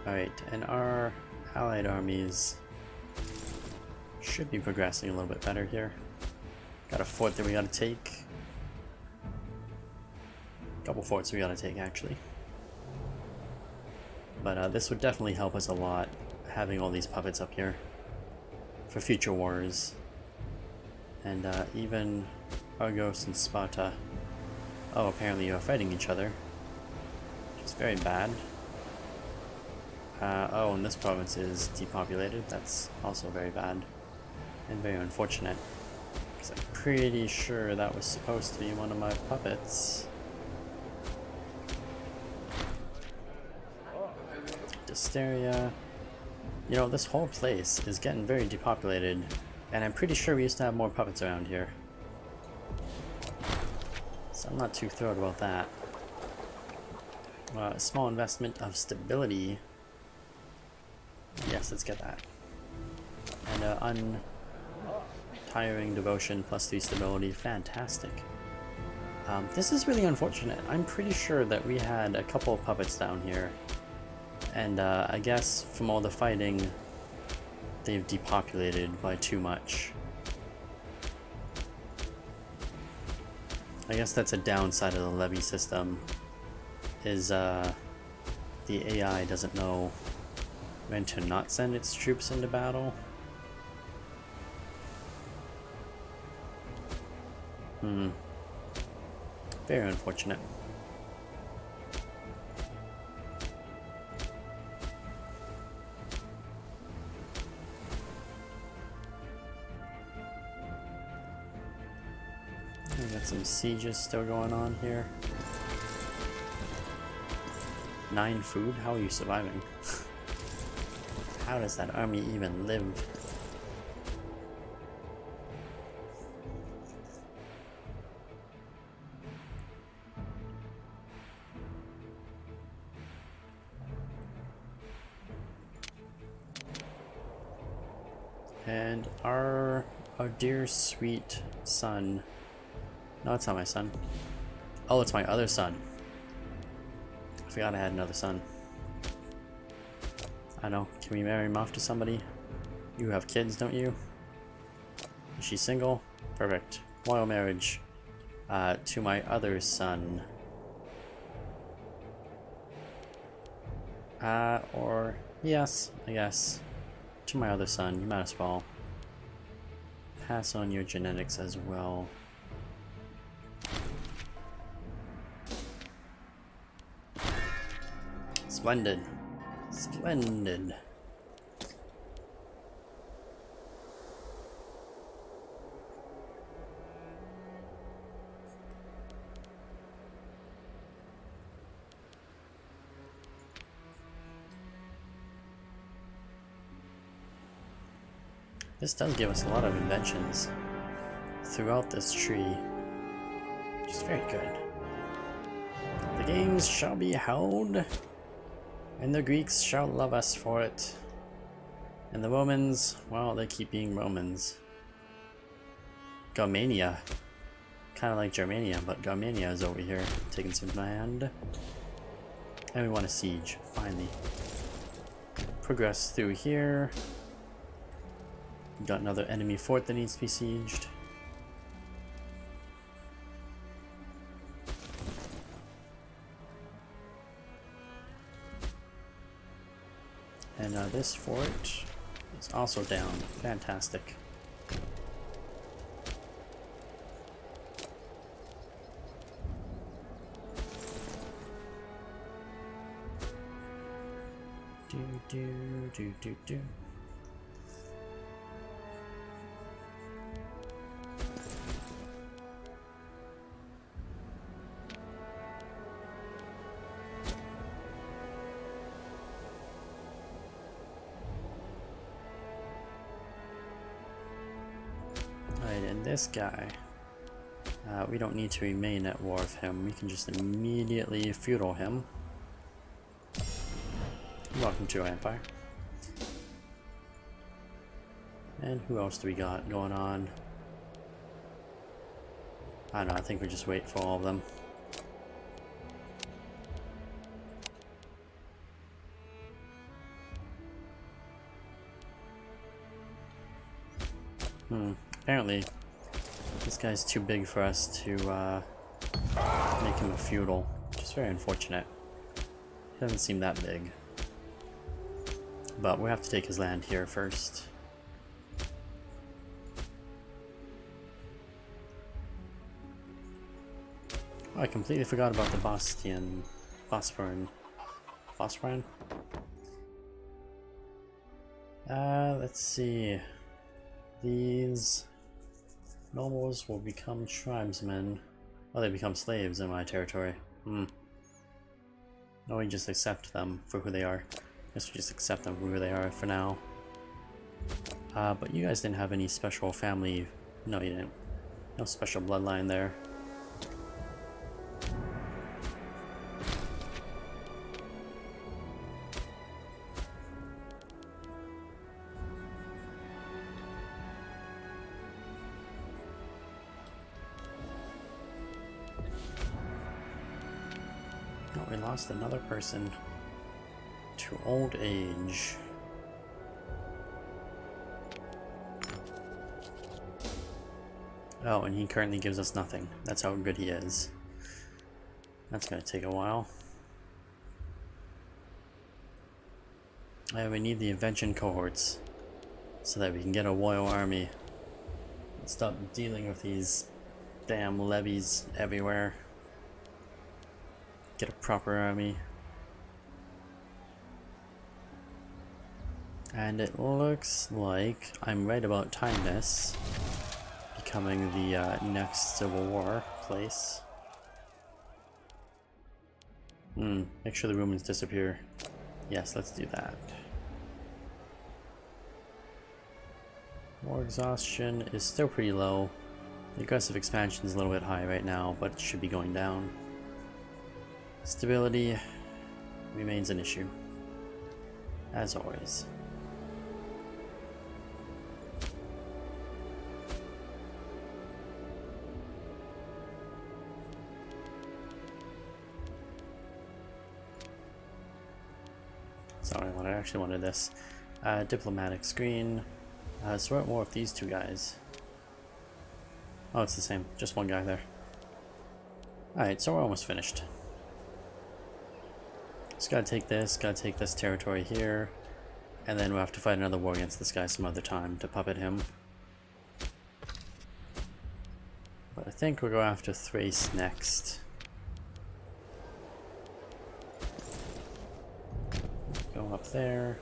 Alright, and our allied armies should be progressing a little bit better here. Got a fort that we gotta take. Couple forts we gotta take, actually. But this would definitely help us a lot, having all these puppets up here for future wars. And even Argos and Sparta. Oh, apparently you're fighting each other, which is very bad. Oh, and this province is depopulated. That's also very bad and very unfortunate, because I'm pretty sure that was supposed to be one of my puppets. Dysteria. You know, this whole place is getting very depopulated, and I'm pretty sure we used to have more puppets around here. So I'm not too thrilled about that. A small investment of stability. Yes, let's get that. And untiring devotion plus 3 stability. Fantastic. This is really unfortunate. I'm pretty sure that we had a couple of puppets down here. And I guess from all the fighting, they've depopulated by too much. I guess that's a downside of the levy system, is the AI doesn't know when to not send its troops into battle. Very unfortunate. We got some sieges still going on here. 9 food? How are you surviving? How does that army even live? And our dear sweet son. No, it's not my son. Oh, it's my other son. I forgot I had another son. I know. Can we marry him off to somebody? You have kids, don't you? Is she single? Perfect. Royal marriage to my other son. Or yes, I guess. To my other son, you might as well pass on your genetics as well. Splendid. Splendid. This does give us a lot of inventions throughout this tree, which is very good. The games shall be held, and the Greeks shall love us for it. And the Romans, well, they keep being Romans. Garmania. Kind of like Germania, but Garmania is over here taking some land. And we want a siege, finally. Progress through here. Got another enemy fort that needs to be sieged. And this fort is also down. Fantastic. Do. Alright, and this guy, we don't need to remain at war with him. We can just immediately feudal him. Welcome to our empire. And who else do we got going on? I don't know, I think we just wait for all of them. Apparently, this guy's too big for us to make him a feudal, which is very unfortunate. He doesn't seem that big. But we have to take his land here first. Oh, I completely forgot about the Bosporan. Let's see. These nobles will become tribesmen. Oh, they become slaves in my territory. No, we just accept them for who they are. Guess we just accept them for who they are for now. But you guys didn't have any special family. No, you didn't. No special bloodline there. Oh, we lost another person to old age. Oh, and he currently gives us nothing. That's how good he is. That's gonna take a while. We need the invention cohorts so that we can get a royal army and stop dealing with these damn levies everywhere. Get a proper army. And it looks like I'm right about Timeless becoming the next Civil War place. Make sure the Romans disappear. Yes, let's do that. War exhaustion is still pretty low. The aggressive expansion is a little bit high right now, but it should be going down. Stability remains an issue, as always. Sorry, I actually wanted this. Diplomatic screen. So what more of these two guys? Oh, it's the same. Just one guy there. Alright, so we're almost finished. Just gotta take this territory here. And then we'll have to fight another war against this guy some other time to puppet him. But I think we'll go after Thrace next. Go up there.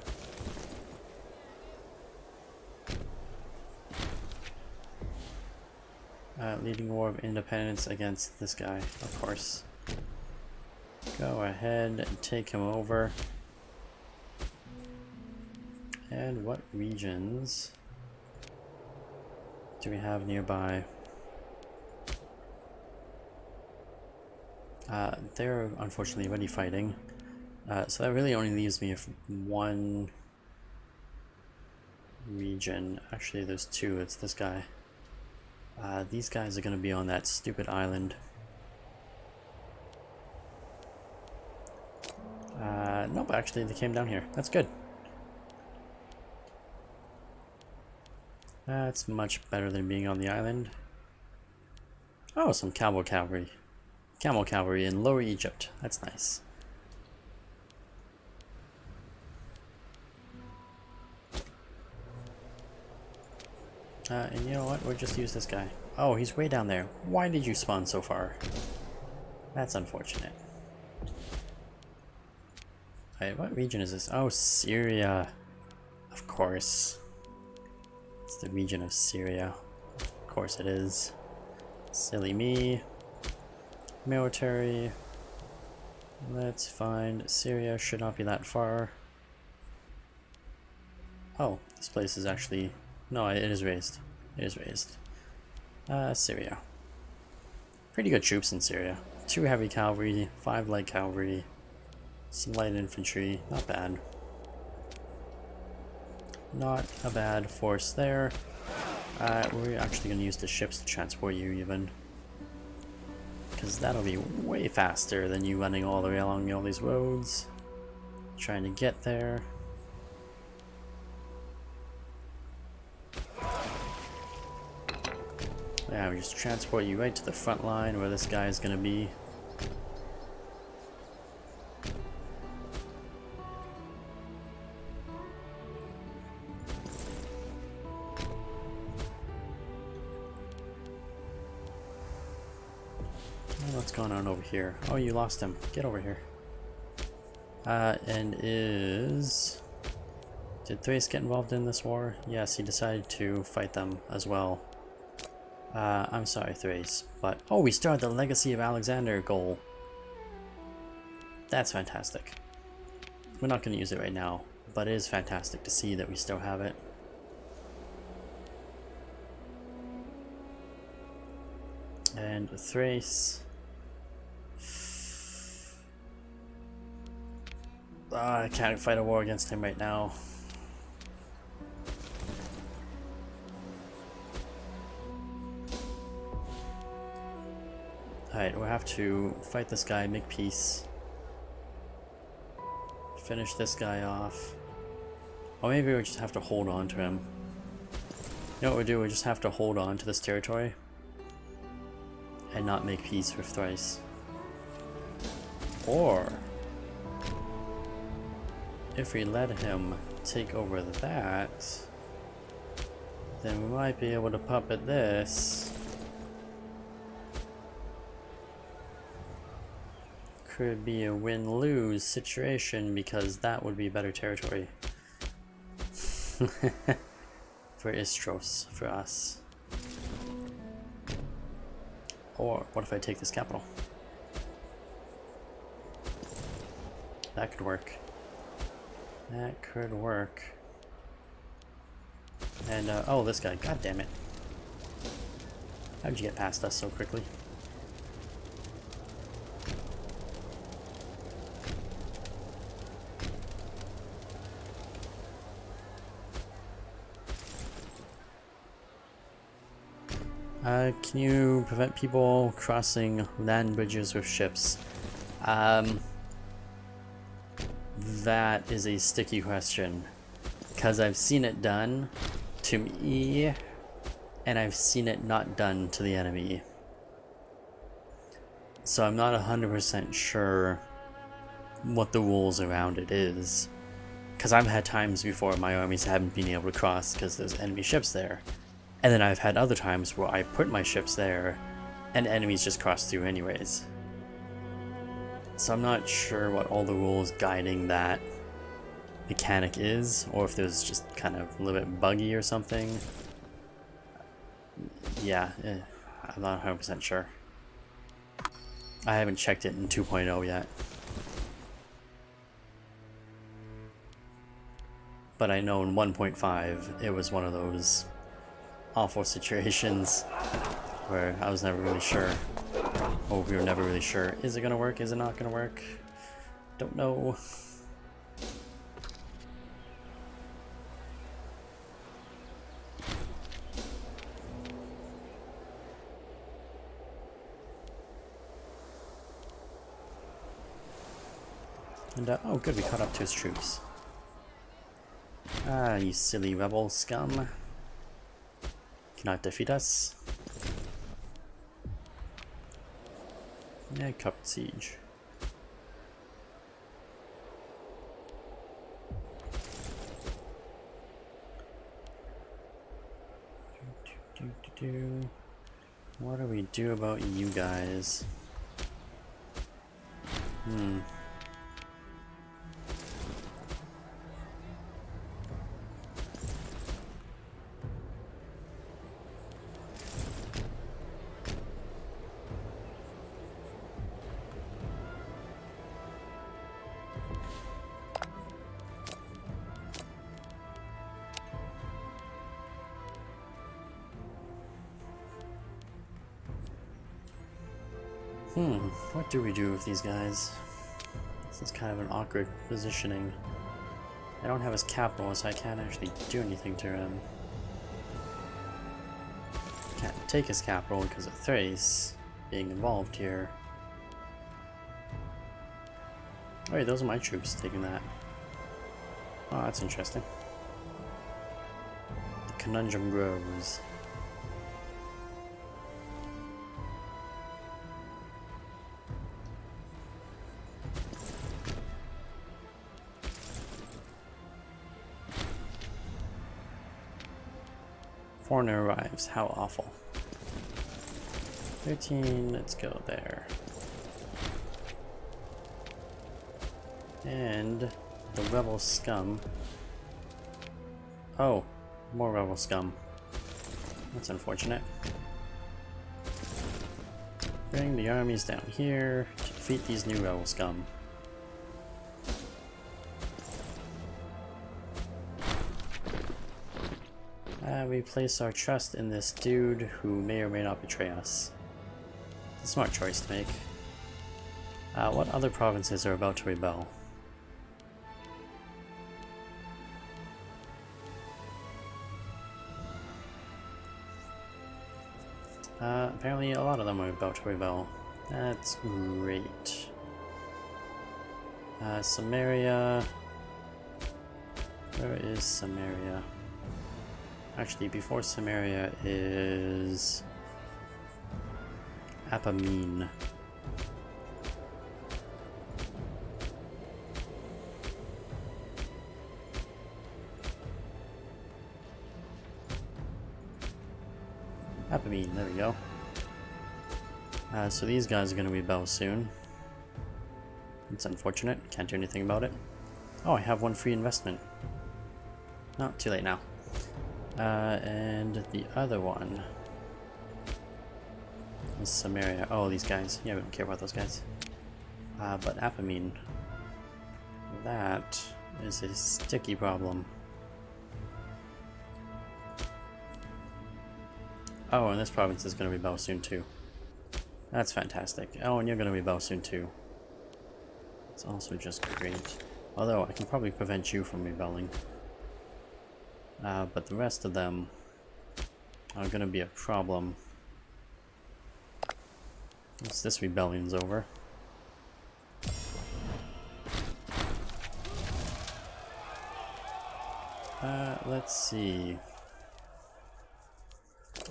Leading War of Independence against this guy, of course. Go ahead and take him over. And what regions do we have nearby? They're unfortunately already fighting. So that really only leaves me with one region. Actually, there's two. It's this guy. These guys are going to be on that stupid island. Nope, actually they came down here. That's good. That's much better than being on the island. Oh, some camel cavalry. Camel cavalry in Lower Egypt. That's nice. And you know what? We'll just use this guy. Oh, he's way down there. Why did you spawn so far? That's unfortunate. Alright, what region is this? Oh, Syria. Of course. It's the region of Syria. Of course it is. Silly me. Military. Let's find Syria. Should not be that far. Oh, this place is actually... No, it is raised. It is raised. Syria. Pretty good troops in Syria. 2 heavy cavalry, 5 light cavalry, some light infantry. Not bad. Not a bad force there. We're actually going to use the ships to transport you even. Because that'll be way faster than you running all the way along all these roads. Trying to get there. Yeah, we just transport you right to the front line where this guy is going to be. What's going on over here? Oh, you lost him. Get over here. And is... Did Thrace get involved in this war? Yes, he decided to fight them as well. I'm sorry, Thrace, but... Oh, we started the Legacy of Alexander goal. That's fantastic. We're not going to use it right now, but it is fantastic to see that we still have it. And Thrace. I can't fight a war against him right now. Alright, we'll have to fight this guy, make peace. Finish this guy off. Or maybe we just have to hold on to him. You know what we do? We just have to hold on to this territory and not make peace with Thrice. Or if we let him take over that, then we might be able to puppet this. Could be a win-lose situation because that would be better territory for Istros, for us. Or what if I take this capital? That could work. That could work. And oh, this guy, god damn it. How'd you get past us so quickly? Can you prevent people crossing land bridges with ships? That is a sticky question, because I've seen it done to me, and I've seen it not done to the enemy. So I'm not 100% sure what the rules around it is, because I've had times before my armies haven't been able to cross because there's enemy ships there. And then I've had other times where I put my ships there and enemies just cross through anyways. So I'm not sure what all the rules guiding that mechanic is, or if there's just kind of a little bit buggy or something. Yeah, I'm not 100% sure. I haven't checked it in 2.0 yet. But I know in 1.5 it was one of those awful situations where I was never really sure. Oh, we were never really sure. Is it gonna work? Is it not gonna work? Don't know. And oh good, we caught up to his troops. Ah, you silly rebel scum. Cannot defeat us. Yeah, cup siege. What do we do about you guys? What do we do with these guys? This is kind of an awkward positioning. I don't have his capital, so I can't actually do anything to him. Can't take his capital because of Thrace being involved here. Oh wait, those are my troops taking that. Oh, that's interesting. The conundrum grows. Foreigner arrives. How awful. 13, let's go there. And the rebel scum. Oh, more rebel scum. That's unfortunate. Bring the armies down here to defeat these new rebel scum. We place our trust in this dude who may or may not betray us. It's a smart choice to make. What other provinces are about to rebel? Apparently a lot of them are about to rebel. That's great. Samaria... Where is Samaria? Actually, before Samaria is... Apamine. Apamine, there we go. So these guys are going to rebel soon. It's unfortunate, can't do anything about it. Oh, I have one free investment. No, too late now. And the other one is Samaria. Oh, these guys. Yeah, we don't care about those guys. But Apamine. That is a sticky problem. Oh, and this province is going to rebel soon too. That's fantastic. Oh, and you're going to rebel soon too. It's also just great. Although, I can probably prevent you from rebelling. But the rest of them are going to be a problem. Once this rebellion's over. Let's see.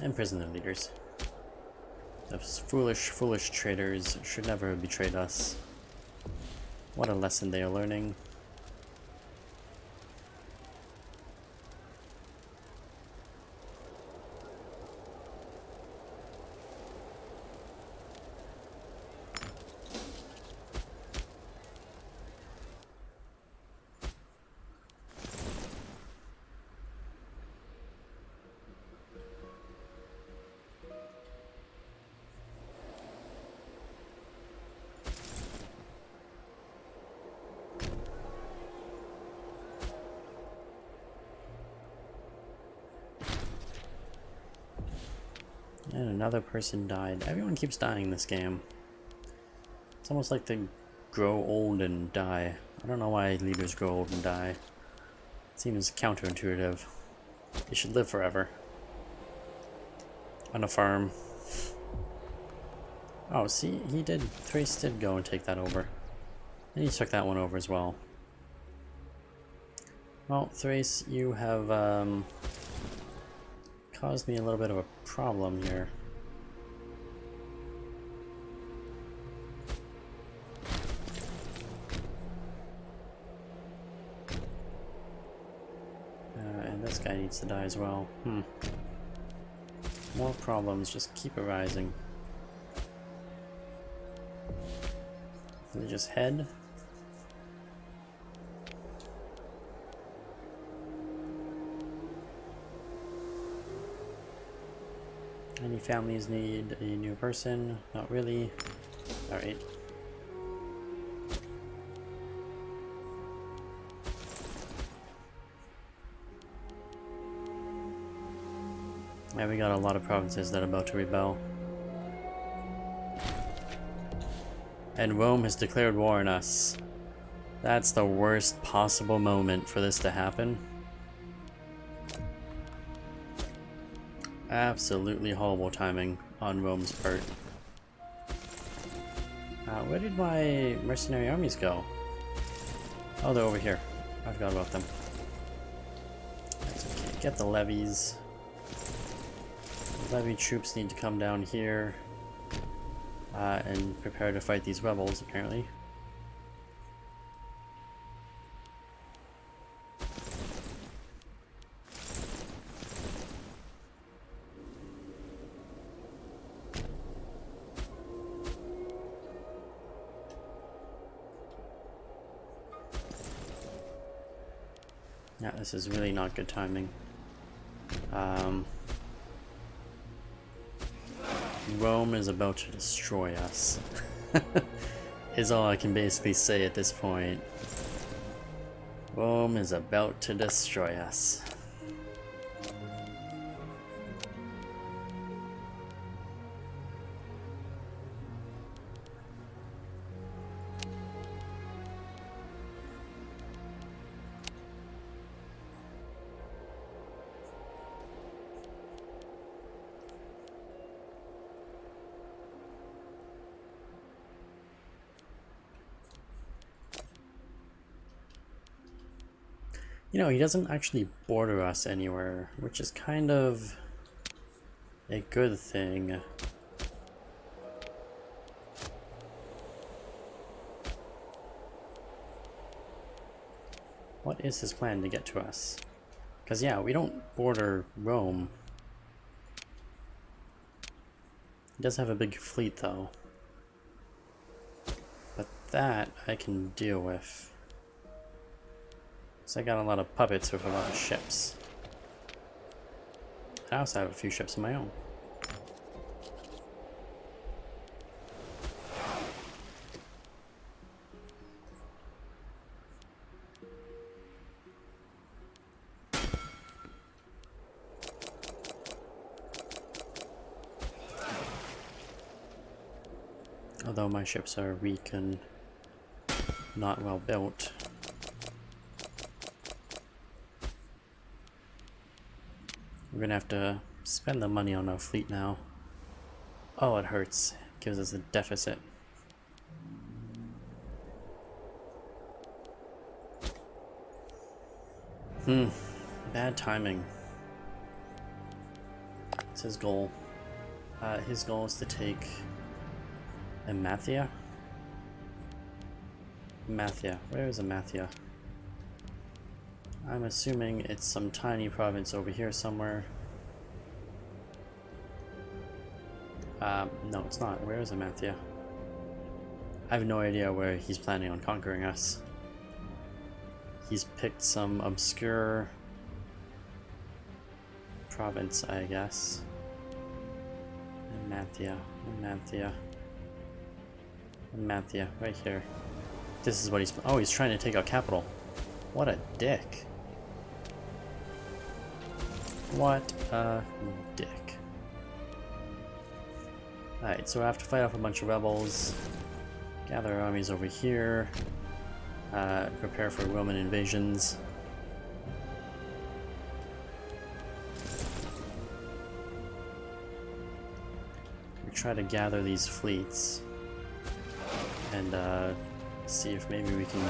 Imprison their leaders. Those foolish traitors should never have betrayed us. What a lesson they are learning. And another person died. Everyone keeps dying in this game. It's almost like they grow old and die. I don't know why leaders grow old and die. It seems counterintuitive. They should live forever. On a farm. Oh, see, he did. Thrace did go and take that over. And he took that one over as well. Well, Thrace, you have caused me a little bit of a problem here. And this guy needs to die as well. More problems just keep arising. They just head. Any families need a new person? Not really. Alright. Yeah, we got a lot of provinces that are about to rebel. And Rome has declared war on us. That's the worst possible moment for this to happen. Absolutely horrible timing on Rome's part. Where did my mercenary armies go? Oh, they're over here. I forgot about them. That's okay. Get the levies. The levy troops need to come down here and prepare to fight these rebels, apparently. Yeah, this is really not good timing. Rome is about to destroy us. Is all I can basically say at this point. Rome is about to destroy us. You know, he doesn't actually border us anywhere, which is kind of a good thing. What is his plan to get to us? Because yeah, we don't border Rome. He does have a big fleet though. But that I can deal with. So I got a lot of puppets with a lot of ships. I also have a few ships of my own. Although my ships are weak and not well built. We're gonna have to spend the money on our fleet now. Oh, it hurts. It gives us a deficit. Bad timing. What's his goal? His goal is to take Amathia? Amathia. Where is Amathia? I'm assuming it's some tiny province over here somewhere. No, it's not. Where is Amathia? I have no idea where he's planning on conquering us. He's picked some obscure province, I guess. Amathia. Amathia. Amathia. Right here. This is what he's... Oh, he's trying to take our capital. What a dick. What a dick. Alright, so I have to fight off a bunch of rebels, gather our armies over here, prepare for Roman invasions. We try to gather these fleets and see if maybe we can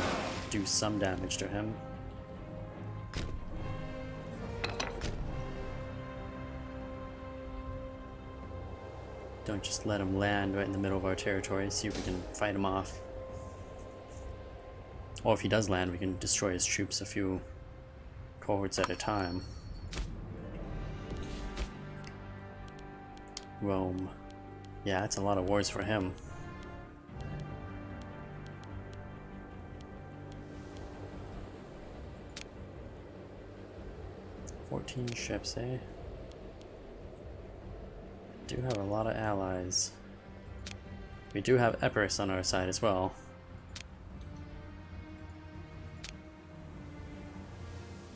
do some damage to him. Don't just let him land right in the middle of our territory, see if we can fight him off. Or if he does land, we can destroy his troops a few cohorts at a time. Rome. Yeah, that's a lot of wars for him. "14 ships, eh? Do have a lot of allies. We do have Epirus on our side as well.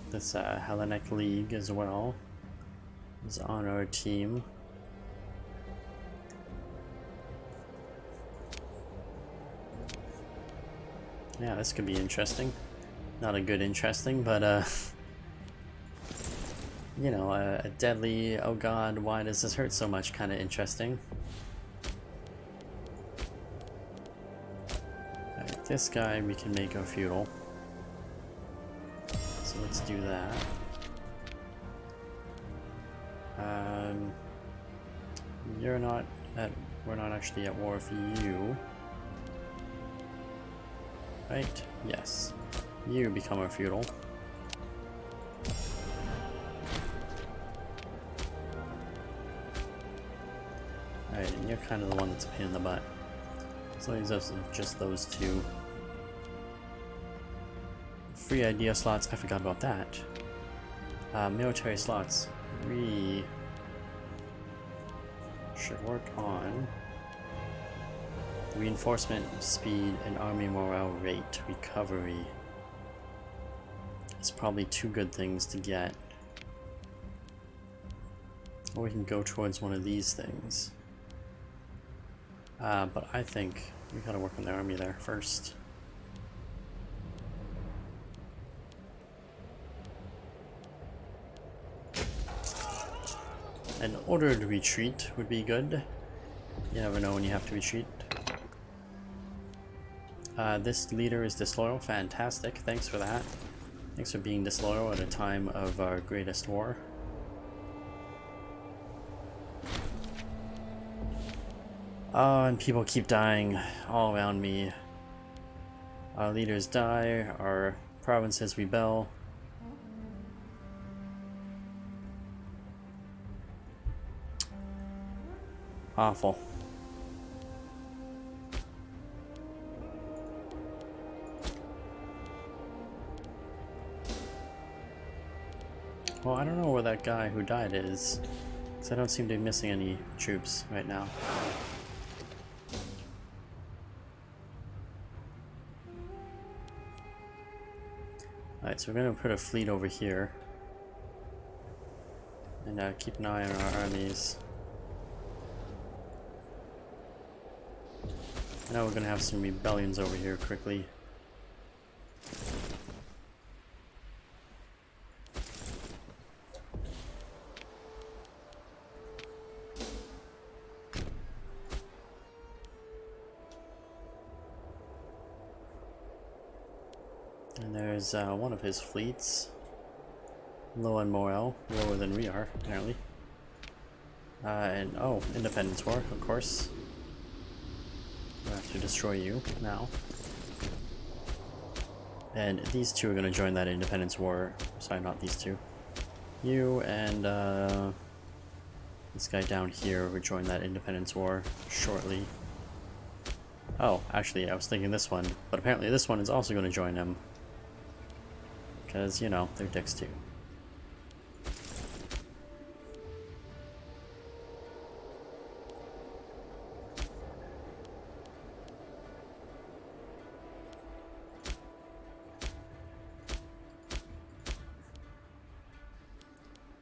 This Hellenic League as well is on our team. Yeah, this could be interesting. Not a good interesting, but you know, a deadly, oh god, why does this hurt so much kind of interesting. Alright, this guy we can make a feudal. So let's do that. You're not at, we're not actually at war with you. Right? Yes. You become a feudal. Alright, and you're kind of the one that's a pain in the butt. So these are just those two. Free idea slots, I forgot about that. Military slots. We should work on reinforcement, speed, and army morale rate. Recovery. It's probably two good things to get. Or we can go towards one of these things. But I think we gotta work on the army there first. An ordered retreat would be good. You never know when you have to retreat. This leader is disloyal. Fantastic. Thanks for that. Thanks for being disloyal at a time of our greatest war. Oh, and people keep dying all around me. Our leaders die, our provinces rebel. Awful. Well, I don't know where that guy who died is, because I don't seem to be missing any troops right now. Alright, so we're going to put a fleet over here. And keep an eye on our armies. I know we're going to have some rebellions over here quickly. And there's one of his fleets. Low on morale, lower than we are, apparently. And oh, Independence War, of course. We'll have to destroy you now. And these two are going to join that Independence War. Sorry, not these two. You and this guy down here will join that Independence War shortly. Oh, actually, I was thinking this one, but apparently this one is also going to join him. Because, you know, they're dicks too.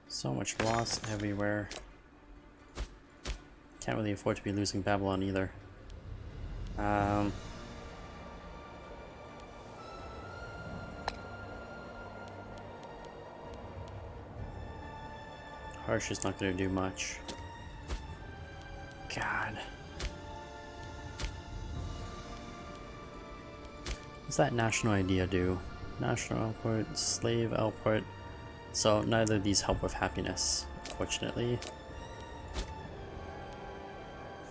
So much loss everywhere. Can't really afford to be losing Babylon either. Harsh is not going to do much. God. What's that national idea do? National output, slave output. So neither of these help with happiness, unfortunately.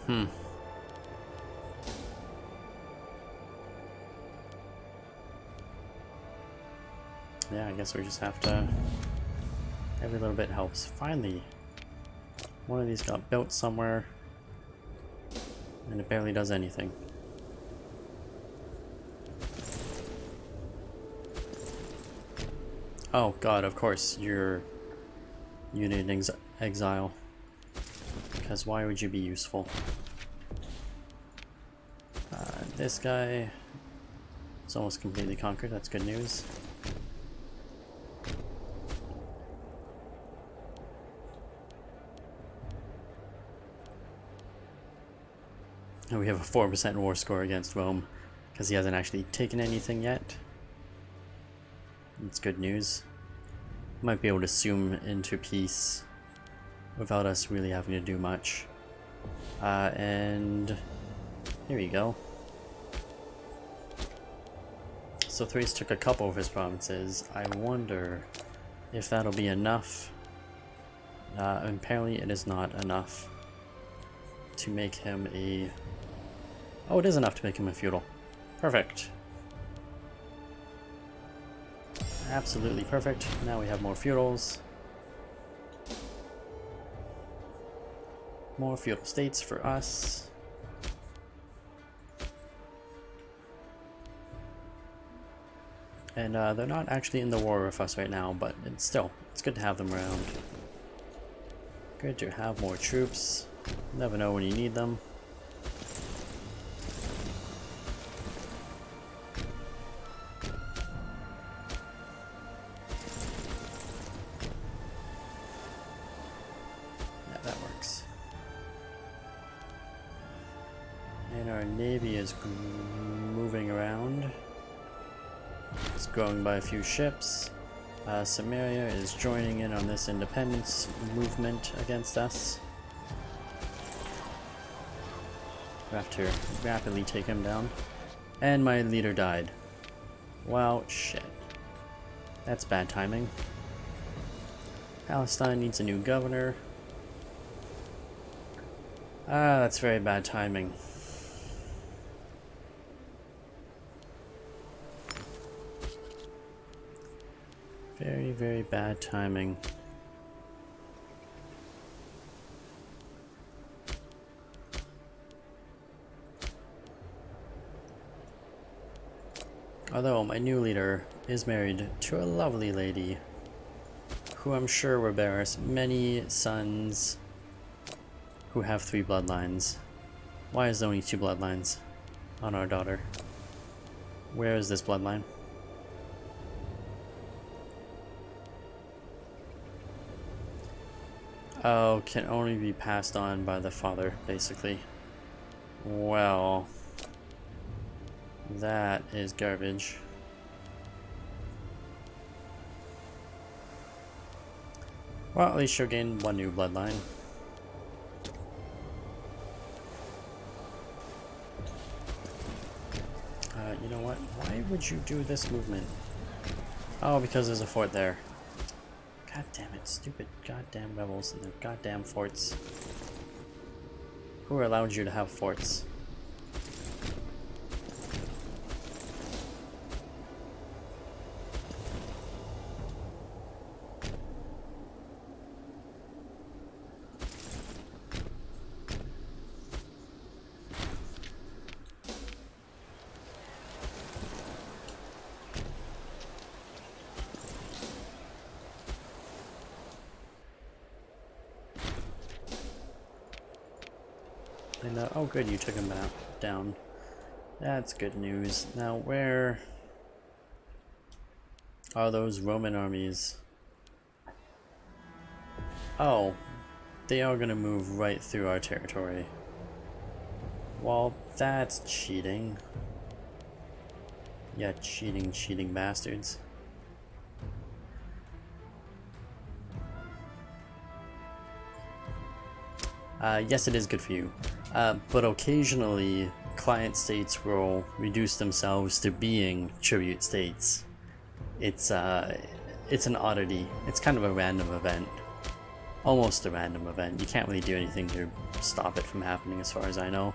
Yeah, I guess we just have to... Every little bit helps. Finally! One of these got built somewhere, and it barely does anything. Oh god, of course, you're unit exile. Because why would you be useful? This guy is almost completely conquered, that's good news. And we have a 4% war score against Rome, because he hasn't actually taken anything yet. It's good news. Might be able to zoom into peace without us really having to do much. And here we go. So Thrace took a couple of his provinces. I wonder if that'll be enough. Apparently it is not enough to make him a... Oh, it is enough to make him a feudal. Perfect. Absolutely perfect. Now we have more feudals. More feudal states for us. And they're not actually in the war with us right now, but it's good to have them around. Good to have more troops. Never know when you need them. Yeah, that works. And our navy is moving around. It's growing by a few ships. Samaria is joining in on this independence movement against us. We have to rapidly take him down. And my leader died. Wow, shit. That's bad timing. Palestine needs a new governor. Ah, that's very bad timing. Very, very bad timing. Although my new leader is married to a lovely lady who I'm sure will bear us many sons who have 3 bloodlines. Why is there only 2 bloodlines on our daughter? Where is this bloodline? Oh, can only be passed on by the father, basically. Well, that is garbage. Well, at least she'll gain 1 new bloodline. You know what? Why would you do this movement? Oh, because there's a fort there. God damn it, stupid goddamn rebels and their goddamn forts. Who allowed you to have forts? And oh good, you took him down. That's good news. Now where are those Roman armies? Oh, they are gonna move right through our territory. Well, that's cheating. Yeah, cheating bastards. Yes, it is good for you. But occasionally, client states will reduce themselves to being tribute states. It's an oddity. It's kind of a random event. Almost a random event. You can't really do anything to stop it from happening as far as I know.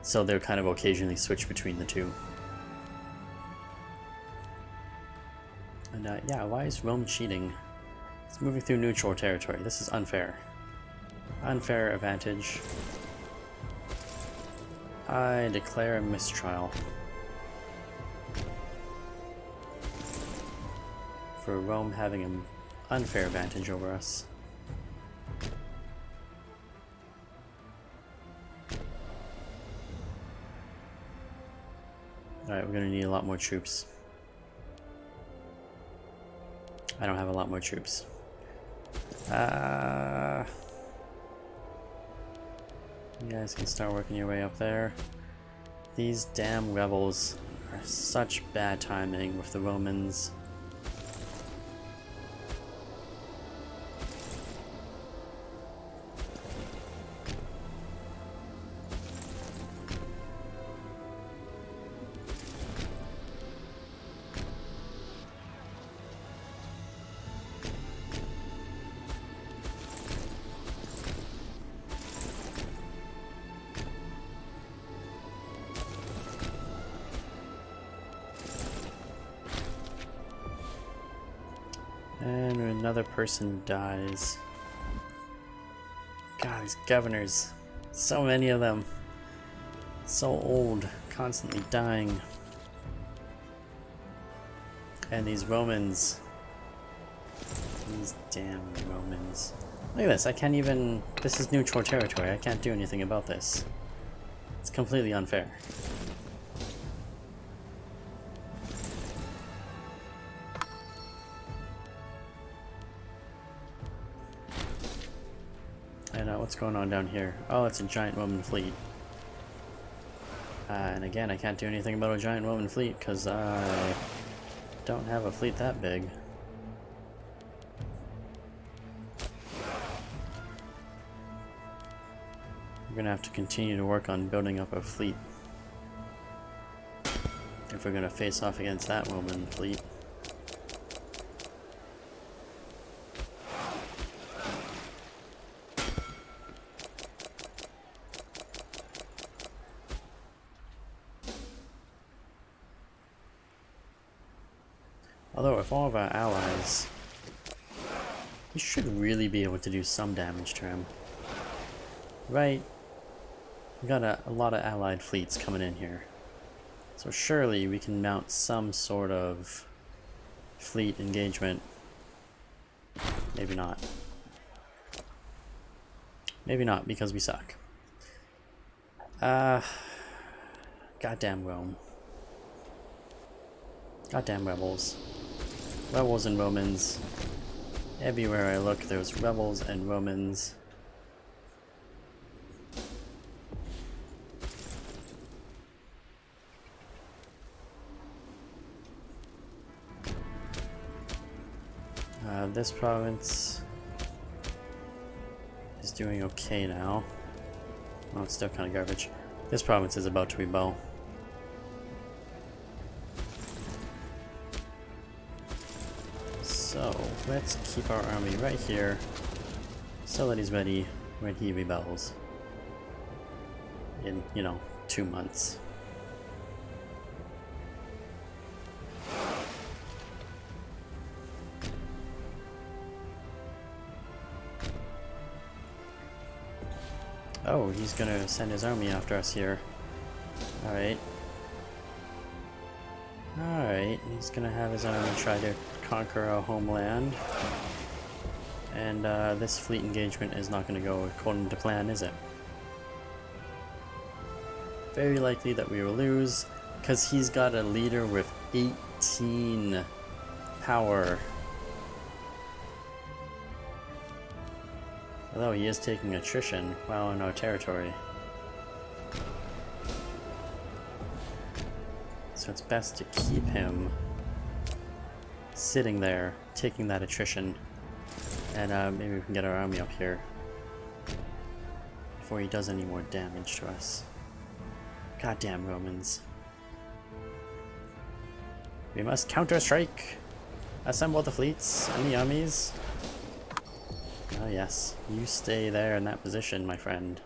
So they'll kind of occasionally switch between the two. And yeah, why is Rome cheating? It's moving through neutral territory. This is unfair. Unfair advantage. I declare a mistrial. For Rome having an unfair advantage over us. Alright, we're gonna need a lot more troops. I don't have a lot more troops. You guys can start working your way up there. These damn rebels are such bad timing with the Romans. And another person dies. God, these governors. So many of them. So old. Constantly dying. And these Romans. These damn Romans. Look at this, I can't even... This is neutral territory, I can't do anything about this. It's completely unfair. And what's going on down here? Oh, it's a giant Roman fleet. And again, I can't do anything about a giant Roman fleet because I don't have a fleet that big. We're gonna have to continue to work on building up a fleet if we're gonna face off against that Roman fleet. Although if all of our allies... We should really be able to do some damage to him. Right? We got a lot of allied fleets coming in here. So surely we can mount some sort of fleet engagement. Maybe not. Maybe not, because we suck. Goddamn Rome. Goddamn rebels. Rebels and Romans. Everywhere I look, there's rebels and Romans. This province is doing okay now. Well, it's still kind of garbage. This province is about to rebel. So, let's keep our army right here so that he's ready when he rebels. In, 2 months. Oh, he's gonna send his army after us here. Alright. Alright, he's gonna have his army try to conquer our homeland. And this fleet engagement is not gonna go according to plan, is it? Very likely that we will lose, because he's got a leader with 18 power. Although he is taking attrition while in our territory. So it's best to keep him sitting there, taking that attrition. And maybe we can get our army up here before he does any more damage to us. Goddamn Romans. We must counter-strike! Assemble the fleets and the armies. Oh yes, you stay there in that position, my friend.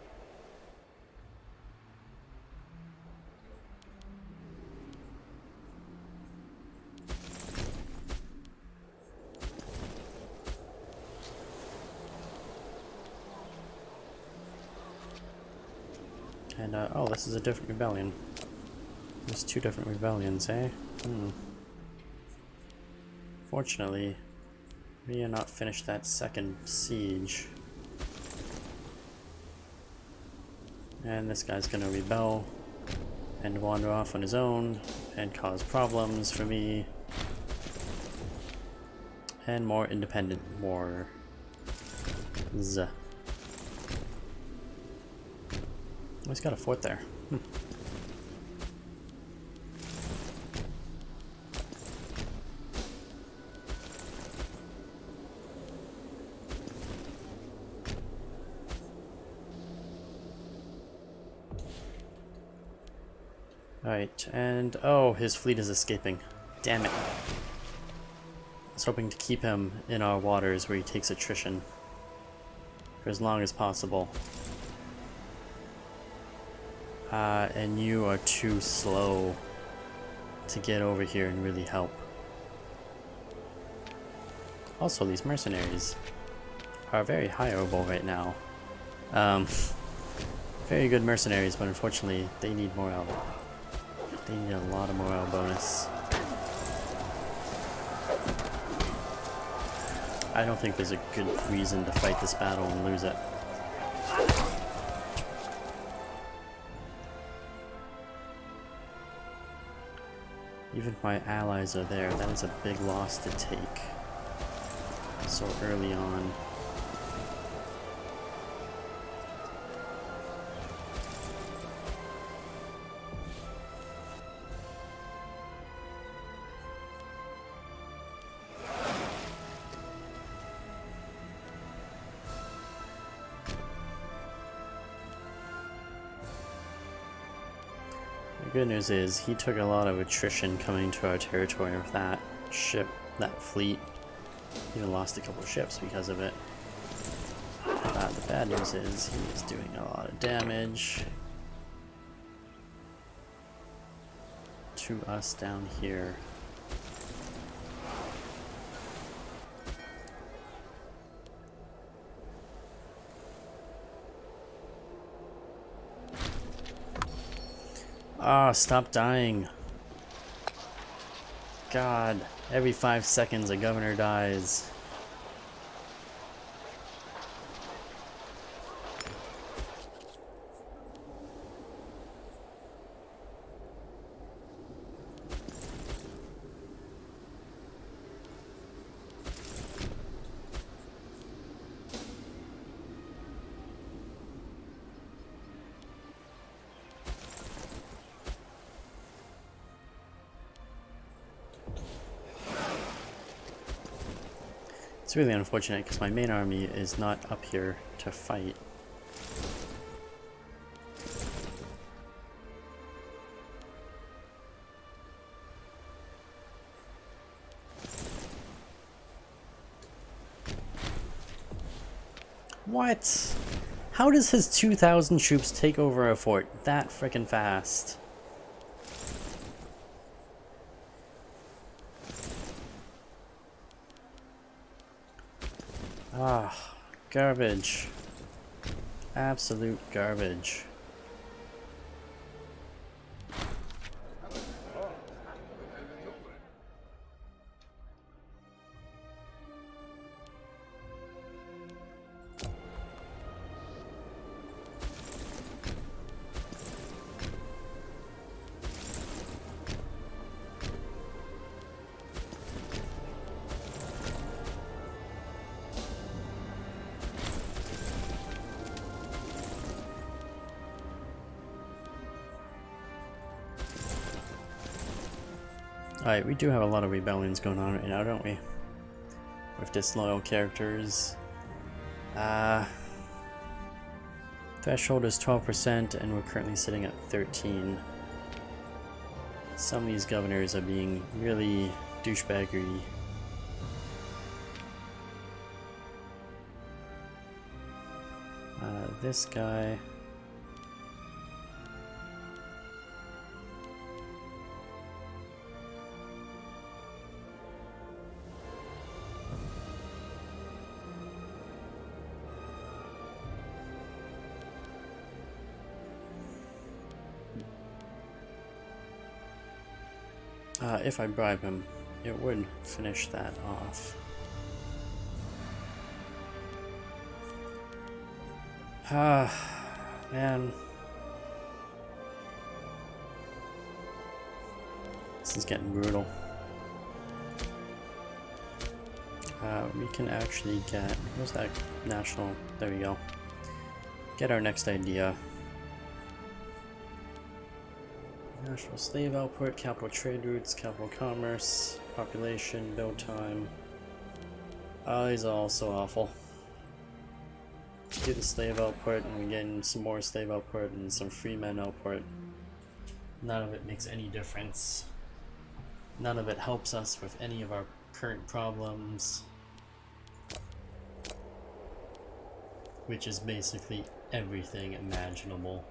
And, oh, this is a different rebellion. There's 2 different rebellions, eh? Fortunately, we are not finished that second siege. And this guy's gonna rebel and wander off on his own and cause problems for me. And more independent wars. Oh, he's got a fort there. Alright, and oh, his fleet is escaping. Damn it. I was hoping to keep him in our waters where he takes attrition for as long as possible. And you are too slow to get over here and really help. Also, these mercenaries are very hireable right now. Very good mercenaries, but unfortunately they need morale. They need a lot of morale bonus. I don't think there's a good reason to fight this battle and lose it. Even if my allies are there, that is a big loss to take so early on. The good news is he took a lot of attrition coming to our territory with that ship, that fleet. He even lost a couple of ships because of it. The bad news is he's doing a lot of damage to us down here. Ah, stop dying. God, every 5 seconds a governor dies. It's really unfortunate because my main army is not up here to fight. What? How does his 2,000 troops take over a fort that frickin' fast? Ah, garbage. Absolute garbage. Alright, we do have a lot of rebellions going on right now, don't we? With disloyal characters. Threshold is 12% and we're currently sitting at 13. Some of these governors are being really douchebaggery. This guy... if I bribe him, it would finish that off. Man. This is getting brutal. We can actually get... Where's that national... There we go. Get our next idea. National slave output, capital trade routes, capital commerce, population, build time. Oh, these are all so awful. Do the slave output and we get some more slave output and some free men output. None of it makes any difference. None of it helps us with any of our current problems. Which is basically everything imaginable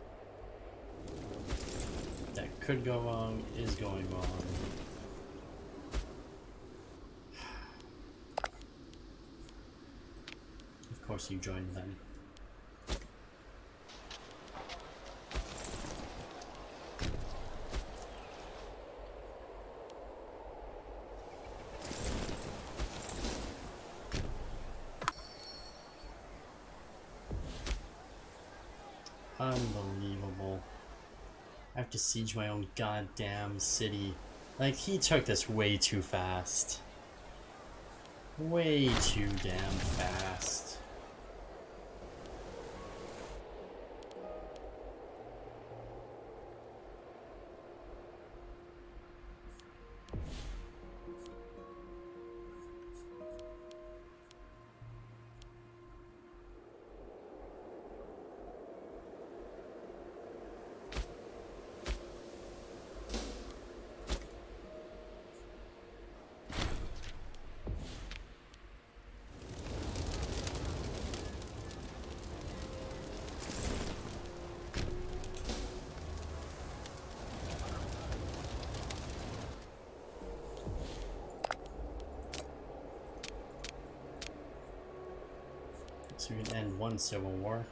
that could go wrong is going wrong. Of course you joined them. Unbelievable. I have to siege my own goddamn city. Like, he took this way too fast. Way too damn fast. So we can end one civil war.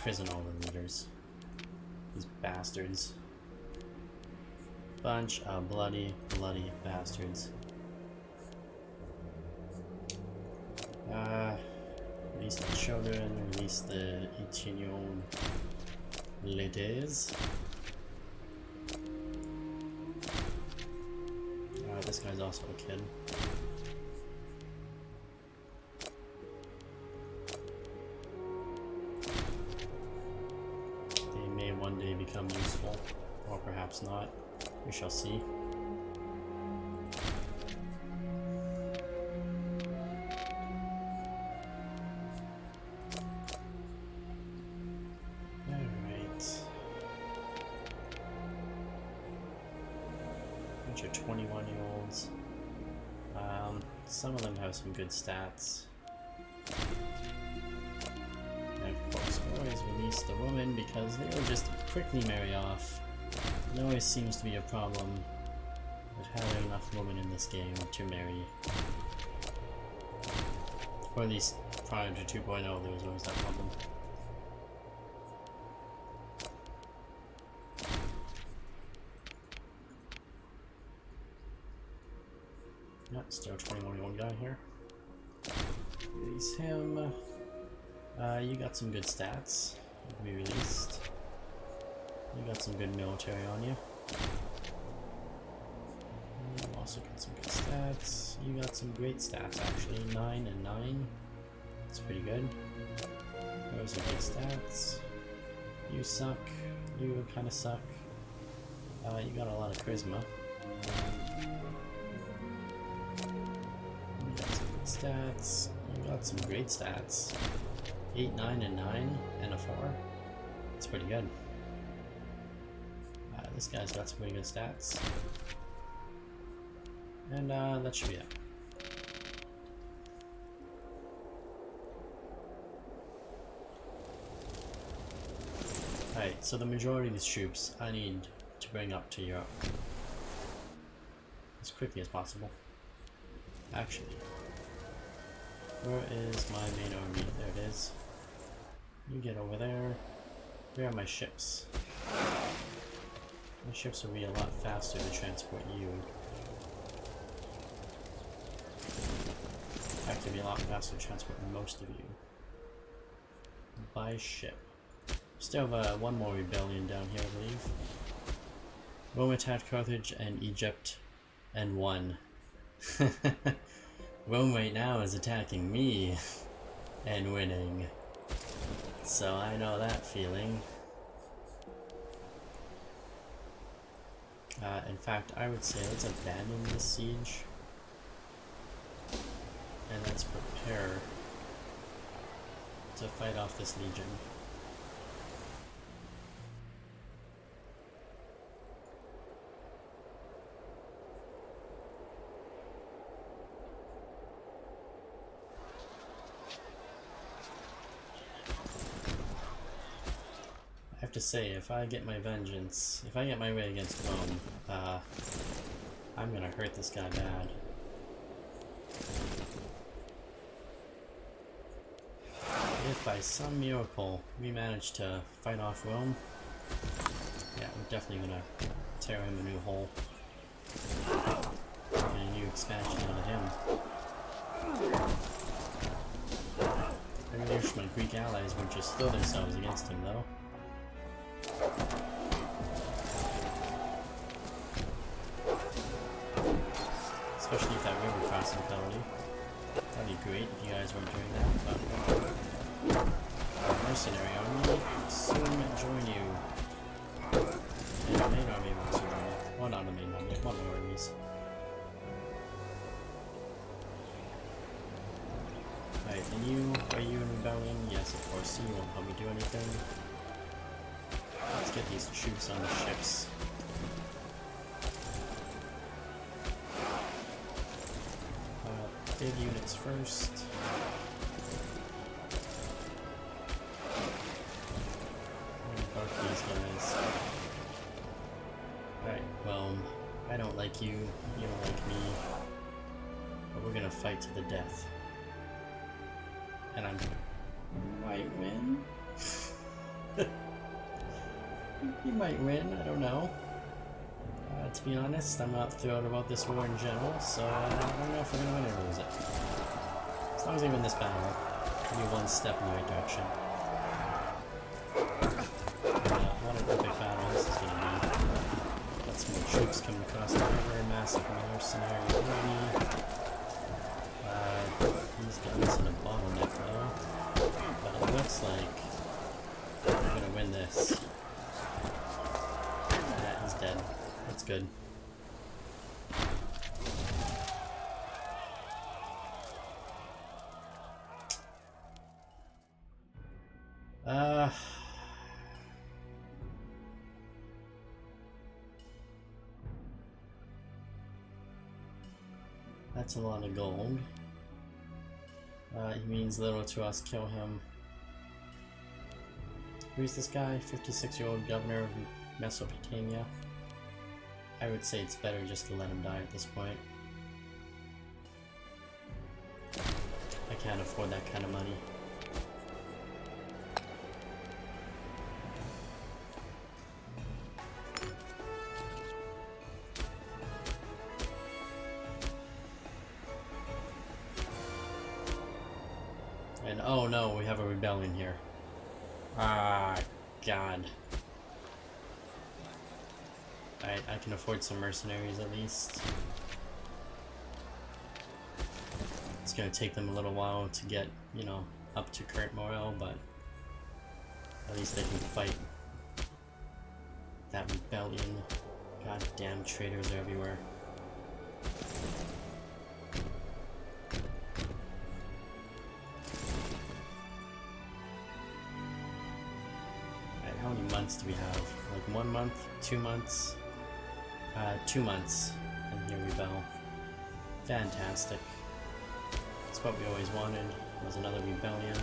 imprison all the leaders. These bastards. Bunch of bloody bastards. Release the children, release the 18-year-old ladies. This guy's also a kid. They may one day become useful, or perhaps not. We shall see. Alright. Bunch of 21-year-olds. Some of them have some good stats. And of course, always release the woman because they will just quickly marry off. There always seems to be a problem with having enough women in this game to marry. Or at least prior to 2.0 there was always that problem. Yep, still a 21-year-old guy here. Release him. You got some good stats. You can be released. You got some good military on you. You also got some good stats. You got some great stats actually. 9 and 9. That's pretty good. Those are good stats. You suck. You kinda suck. You got a lot of charisma. You got some good stats. You got some great stats. 8, 9, and 9, and a 4. That's pretty good. This guy's got some pretty good stats. And that should be it. Alright, so the majority of these troops I need to bring up to Europe as quickly as possible. Actually, where is my main army? There it is. You get over there. Where are my ships? My ships will be a lot faster to transport you. In fact, it'll be a lot faster to transport most of you. By ship. Still have one more rebellion down here, I believe. Rome attacked Carthage and Egypt and won. Rome right now is attacking me and winning. So I know that feeling. In fact, I would say let's abandon this siege and let's prepare to fight off this legion. I have to say, if I get my vengeance, if I get my way against Rome, I'm gonna hurt this guy bad. If by some miracle we manage to fight off Rome, yeah, we're definitely gonna tear him a new hole. Get a new expansion out of him. I really wish my Greek allies would just throw themselves against him, though. Especially if that river crossing penalty. That'd be great if you guys weren't doing that, but our mercenary army will soon join you. And the main army will soon join you. Well, not the main army, one of the armies. Alright, and you, are you in rebellion? Yes, of course, you won't help me do anything. Let's get these troops on the ships. Big units first. Embark these guys. Alright, well, I don't like you, you don't like me, but we're gonna fight to the death. And I might win? He might win, I don't know. To be honest, I'm not thrilled about this war in general, so I don't know if we're gonna win or lose it. As long as we win this battle, we'll be one step in the right direction. What an epic battle this is gonna be. Got some more troops coming across the river, massive mercenary army. These guys in a bottleneck though. But it looks like we're gonna win this. He's dead. That's good. That's a lot of gold. He means little to us. Kill him. Who's this guy? 56-year-old governor of Mesopotamia. I would say it's better just to let him die at this point. I can't afford that kind of money. And oh no, we have a rebellion here. Ah, God. I can afford some mercenaries at least. It's gonna take them a little while to get, you know, up to current morale, but at least they can fight that rebellion. Goddamn traitors are everywhere. Alright, how many months do we have? Like 1 month? 2 months? 2 months, and here we rebel. Fantastic. That's what we always wanted, was another rebellion.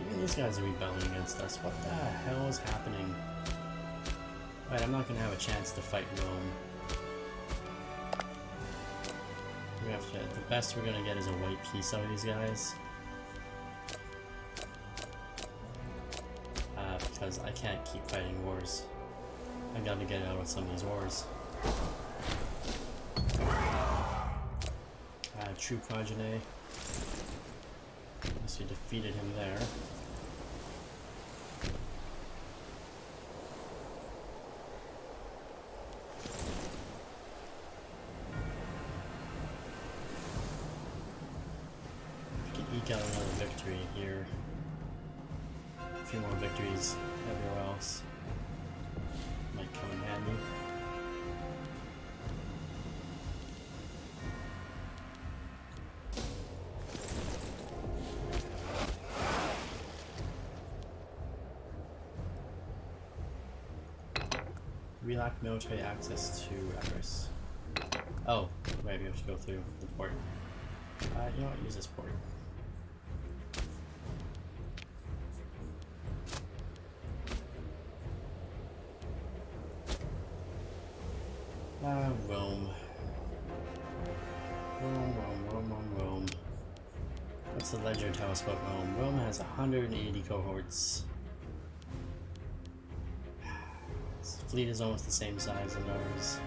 Even these guys are rebelling against us. What the hell is happening? Right, I'm not gonna have a chance to fight Rome. We have to, the best we're gonna get is a white peace out of these guys. Because I can't keep fighting wars. I gotta get out of some of these wars. True progeny. Guess we defeated him there. We can eke out another victory here. A few more victories everywhere else might come in handy. We lack military access to Everest. Oh, right, we have to go through the port. You know what, use this port. Rome. Rome. What's the ledger tell us about Rome? Rome has 180 cohorts. Its fleet is almost the same size as ours.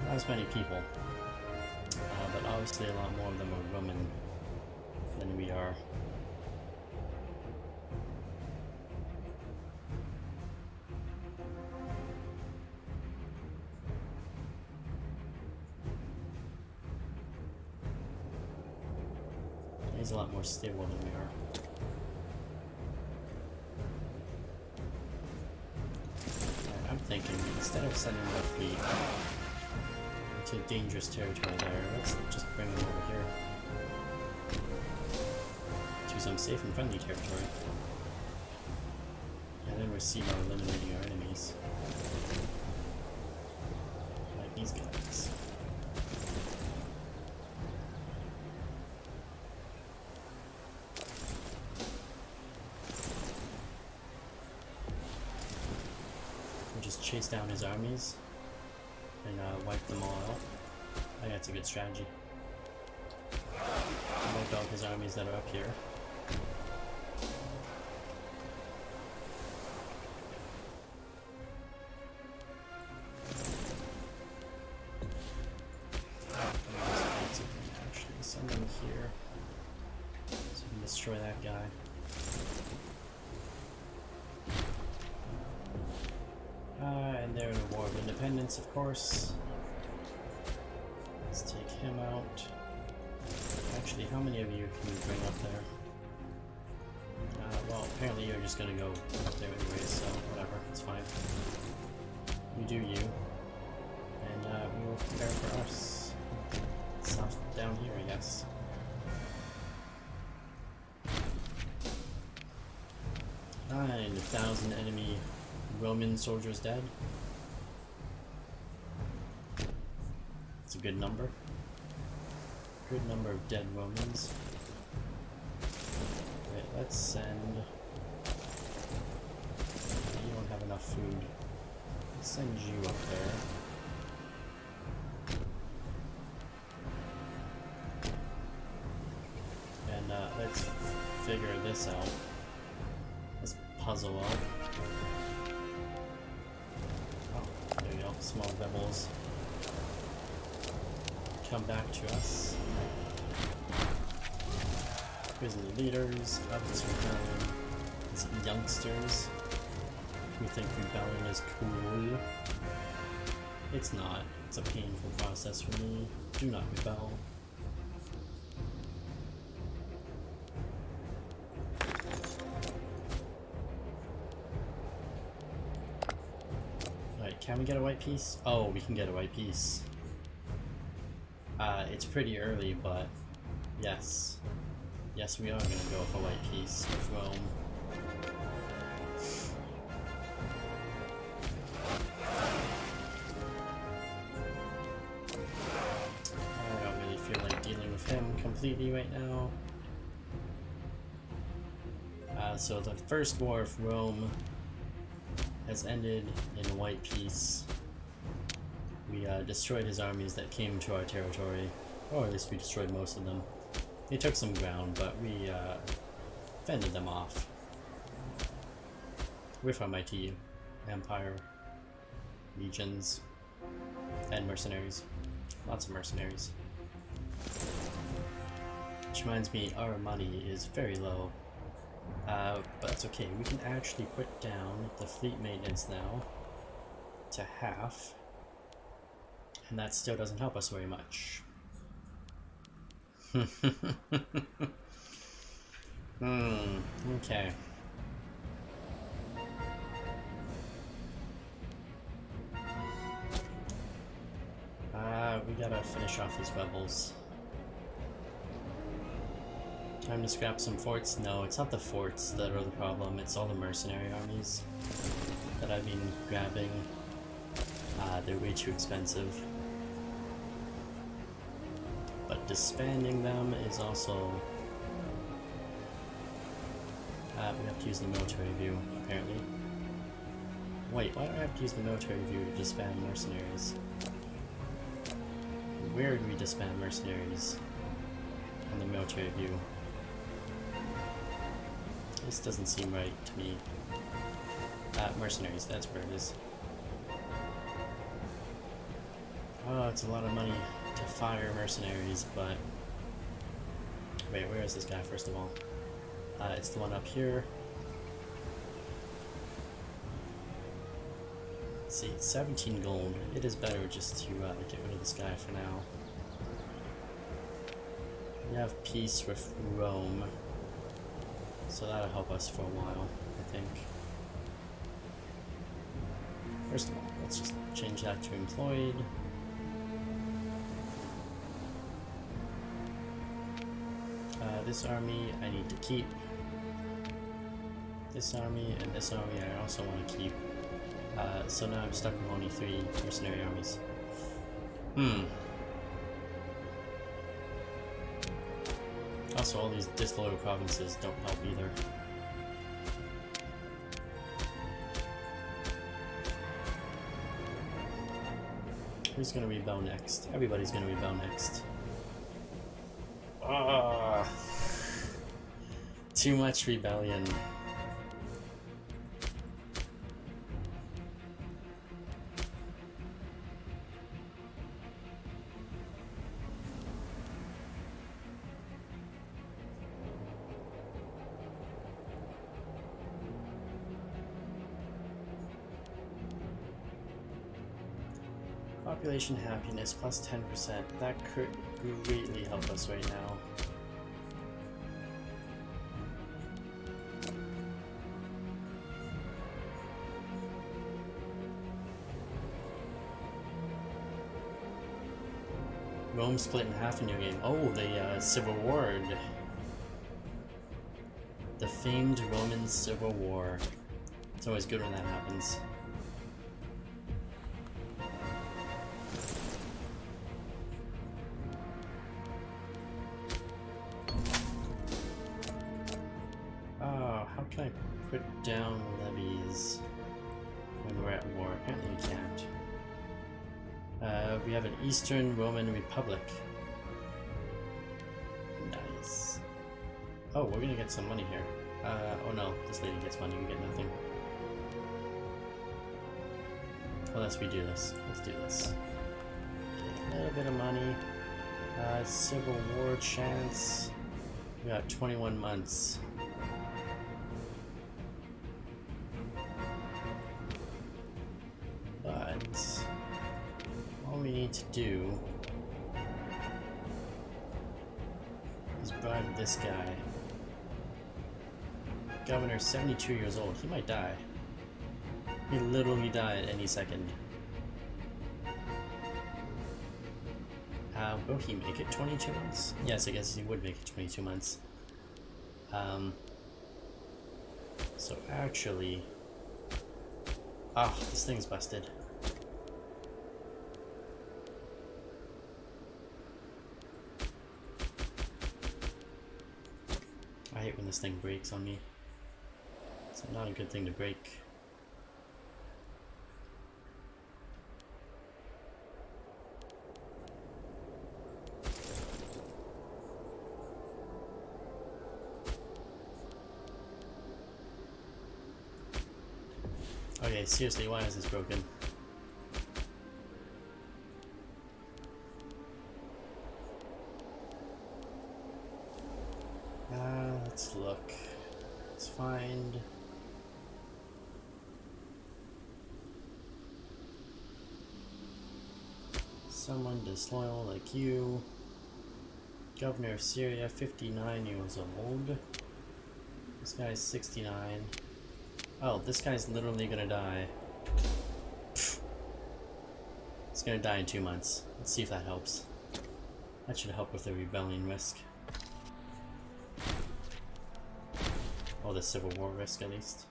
Not as many people. But obviously a lot more of them are Roman than we are. He's a lot more stable than we are. Right, I'm thinking instead of sending the fleet to dangerous territory there, let's just bring them over here to some safe and friendly territory. And then receive our eliminating our enemies. Like these guys. Chase down his armies and wipe them all out. I think that's a good strategy. expelled his armies that are up here. Actually, send them here so we can destroy that guy. And they're in a war of independence, of course. Let's take him out. Actually, how many of you can we bring up there? Well, apparently you're just gonna go up there anyway, so whatever, it's fine. You do you. And we will prepare for us. South down here, I guess. And 1,000 enemy Roman soldiers dead. It's a good number. Good number of dead Romans. Right, let's send... You don't have enough food. Let's send you up there. And let's figure this out. This puzzle out. Oh, there you go. Small rebels. Come back to us. Here's the leaders of this rebellion. These youngsters who think rebellion is cool. It's not. It's a painful process for me. Do not rebel. Alright, can we get a white piece? Oh, we can get a white piece. It's pretty early, but yes. Yes, we are going to go for a white piece with Rome. I don't really feel like dealing with him completely right now. So the first war of Rome has ended in a white peace. We destroyed his armies that came to our territory, or at least we destroyed most of them. They took some ground, but we fended them off with our mighty empire, legions, and mercenaries. Lots of mercenaries. Which reminds me, our money is very low. But that's okay, we can actually put down the fleet maintenance now to half. And that still doesn't help us very much. Okay. We gotta finish off these rebels. Time to scrap some forts? No, it's not the forts that are the problem, it's all the mercenary armies that I've been grabbing. They're way too expensive. But disbanding them is also... we have to use the military view, apparently. Wait, why do I have to use the military view to disband mercenaries? Where do we disband mercenaries? On the military view. This doesn't seem right to me. Mercenaries, that's where it is. Oh, it's a lot of money to fire mercenaries, but... Wait, where is this guy, first of all? It's the one up here. Let's see, 17 gold. It is better just to get rid of this guy for now. We have peace with Rome, so that'll help us for a while, I think. First of all, let's just change that to employed. This army I need to keep. This army and this army I also want to keep. So now I'm stuck with only 3 mercenary armies. Also, all these disloyal provinces don't help either. Who's gonna rebel next? Everybody's gonna rebel next. Ah! Too much rebellion. Population happiness plus 10%. That could greatly help us right now. Rome split in half in your game. Oh, the Civil War. The famed Roman Civil War. It's always good when that happens. Oh, how can I put down levies when we're at war? Apparently we can't. We have an Eastern Roman Republic. Nice. Oh, we're gonna get some money here. Oh no, this lady gets money, we get nothing. Well, let's redo this. Let's do this. Okay, a little bit of money. Civil War chance. We got 21 months. But all we need to do is bribe this guy. Governor, 72 years old. He might die. He literally die at any second. Will he make it 22 months? Yes, I guess he would make it 22 months. So actually... Ah, this thing's busted. I hate when this thing breaks on me. It's not a good thing to break. Okay, seriously, why is this broken? Let's look. Let's find... someone disloyal like you. Governor of Syria, 59 years old. This guy's 69. Oh, this guy's literally gonna die. Pfft. He's gonna die in 2 months. Let's see if that helps. That should help with the rebellion risk. Or the Civil War risk, at least.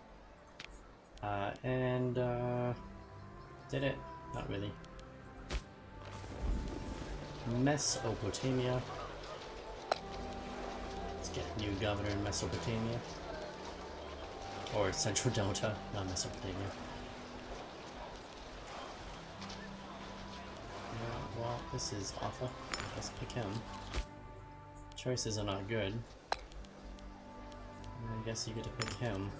Did it? Not really. Mesopotamia. Let's get a new governor in Mesopotamia. Or Central Delta, not Mesopotamia. Yeah, well, this is awful. Let's pick him. Choices are not good. I guess you get to pick him.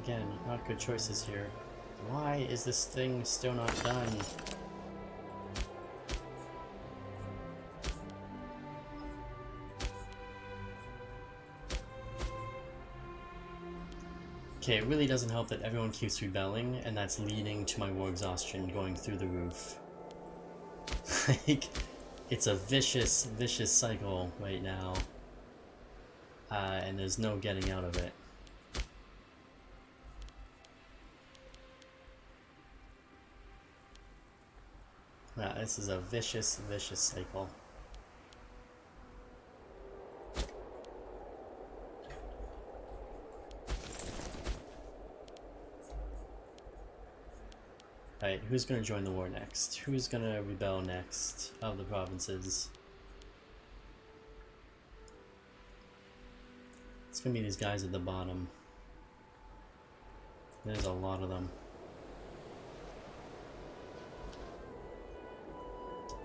Again, not good choices here. Why is this thing still not done? Okay, it really doesn't help that everyone keeps rebelling, and that's leading to my war exhaustion going through the roof. Like, it's a vicious, vicious cycle right now. And there's no getting out of it. Yeah, this is a vicious, vicious cycle. Alright, who's gonna join the war next? Who's gonna rebel next of the provinces? It's gonna be these guys at the bottom. There's a lot of them.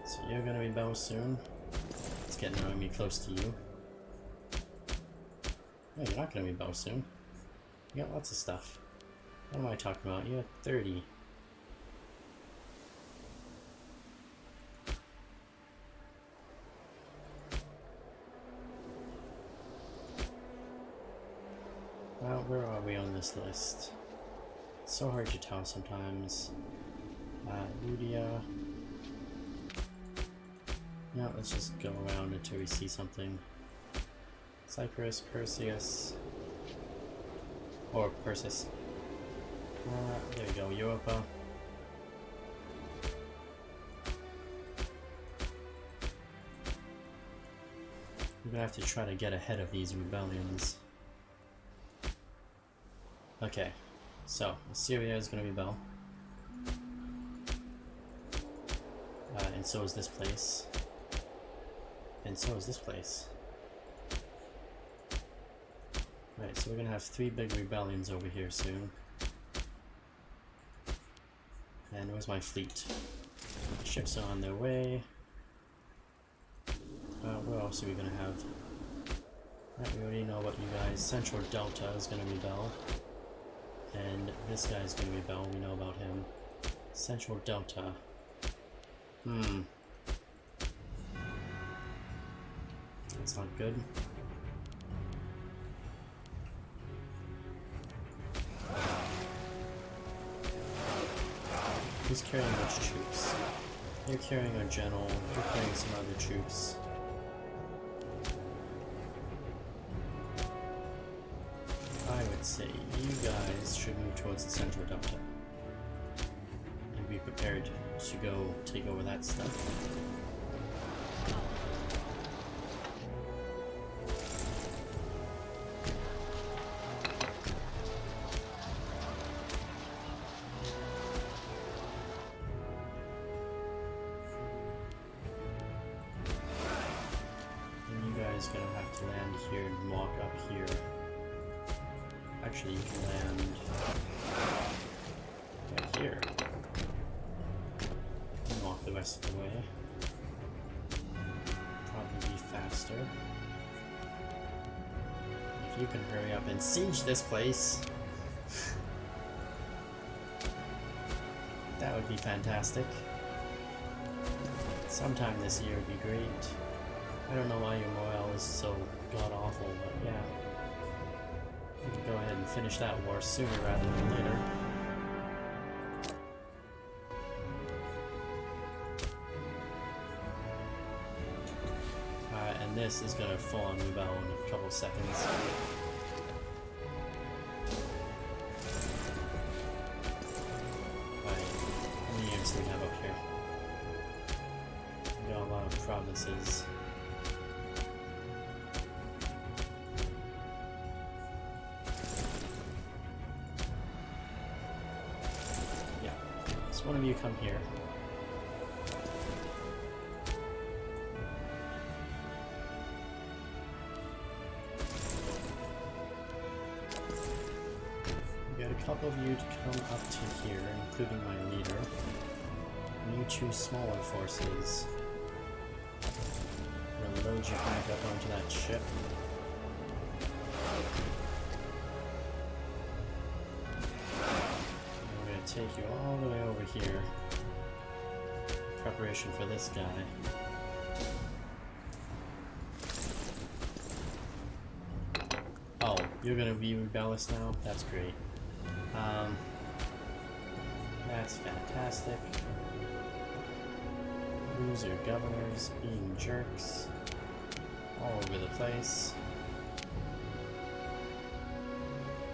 So you're gonna rebel soon. Let's get an army close to you. Oh, you're not gonna rebel soon. You got lots of stuff. What am I talking about? You have 30. Well, where are we on this list? It's so hard to tell sometimes. Ludia. No, let's just go around until we see something. Cyprus, Perseus. Or Persis. There you go, Europa. We're gonna have to try to get ahead of these rebellions. Okay, so Assyria is gonna rebel. And so is this place. And so is this place. Right, so we're gonna have 3 big rebellions over here soon. And where's my fleet? Ships are on their way. What else are we gonna have? Right, we already know about you guys. Central Delta is gonna rebel. And this guy's gonna rebel, we know about him. Central Delta. That's not good. Who's carrying which troops? You're carrying a general, you're carrying some other troops. I would say you guys should move towards the Central Delta. And be prepared to go take over that stuff. Gonna have to land here and walk up here. Actually, you can land right here and walk the rest of the way. Probably be faster. If you can hurry up and siege this place, that would be fantastic. Sometime this year would be great. I don't know why your morale is so god-awful, but yeah. We can go ahead and finish that war sooner rather than later. And this is gonna full on rebel in a couple seconds. Alright, how many units do we have up here? We got a lot of provinces. One of you come here. We got a couple of you to come up to here, including my leader. And you 2 smaller forces. I'm gonna load you back up onto that ship. Take you all the way over here. Preparation for this guy. Oh, you're gonna be rebellious now? That's great. That's fantastic. Loser governors being jerks all over the place.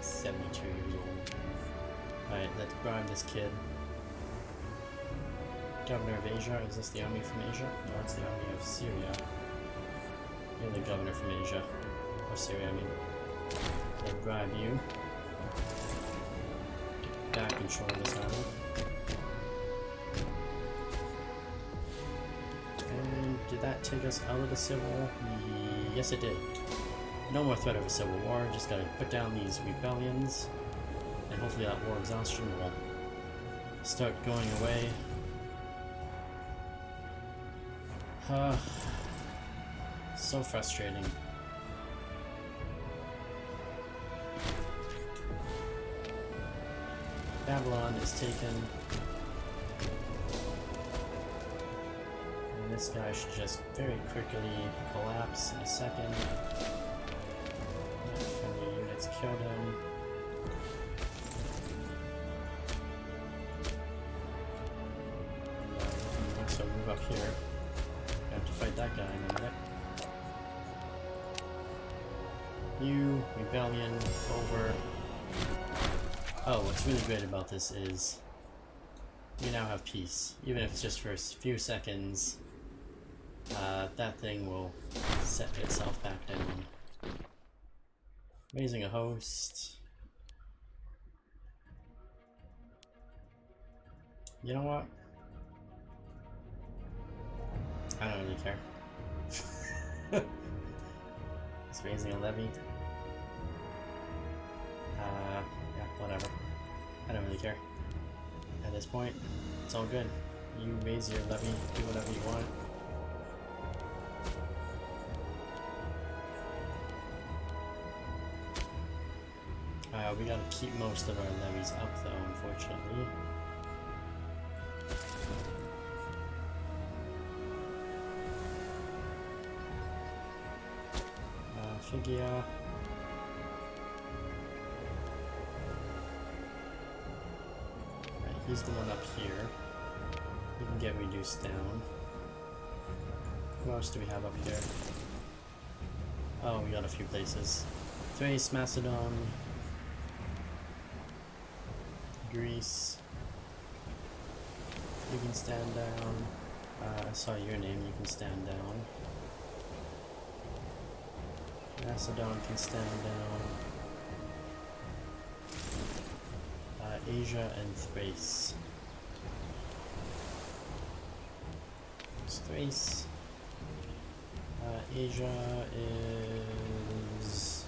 72 years old. Alright, let's bribe this kid. Governor of Asia, is this the army from Asia? No, it's the army of Syria. You're the governor from Asia. Or Syria, I mean. They bribe you. Get back control of this army. And did that take us out of the civil war? Yes, it did. No more threat of a civil war, just gotta put down these rebellions. And hopefully that war exhaustion will start going away. So frustrating. Babylon is taken. And this guy should just very quickly collapse in a second. Friendly units killed him. So move up here. I have to fight that guy in a minute. You, rebellion, over. Oh, what's really great about this is we now have peace. Even if it's just for a few seconds, that thing will set itself back down. Raising a host. You know what? I don't really care. It's raising a levy. Yeah, whatever. I don't really care. At this point, it's all good. You raise your levy, do whatever you want. We gotta keep most of our levies up though, unfortunately. Figure. Right, he's the one up here. He can get reduced down. Who else do we have up here? Oh, we got a few places. Thrace, Macedon, Greece. You can stand down. I saw your name, you can stand down. Macedon can stand down. Asia and Thrace. It's Thrace. Asia is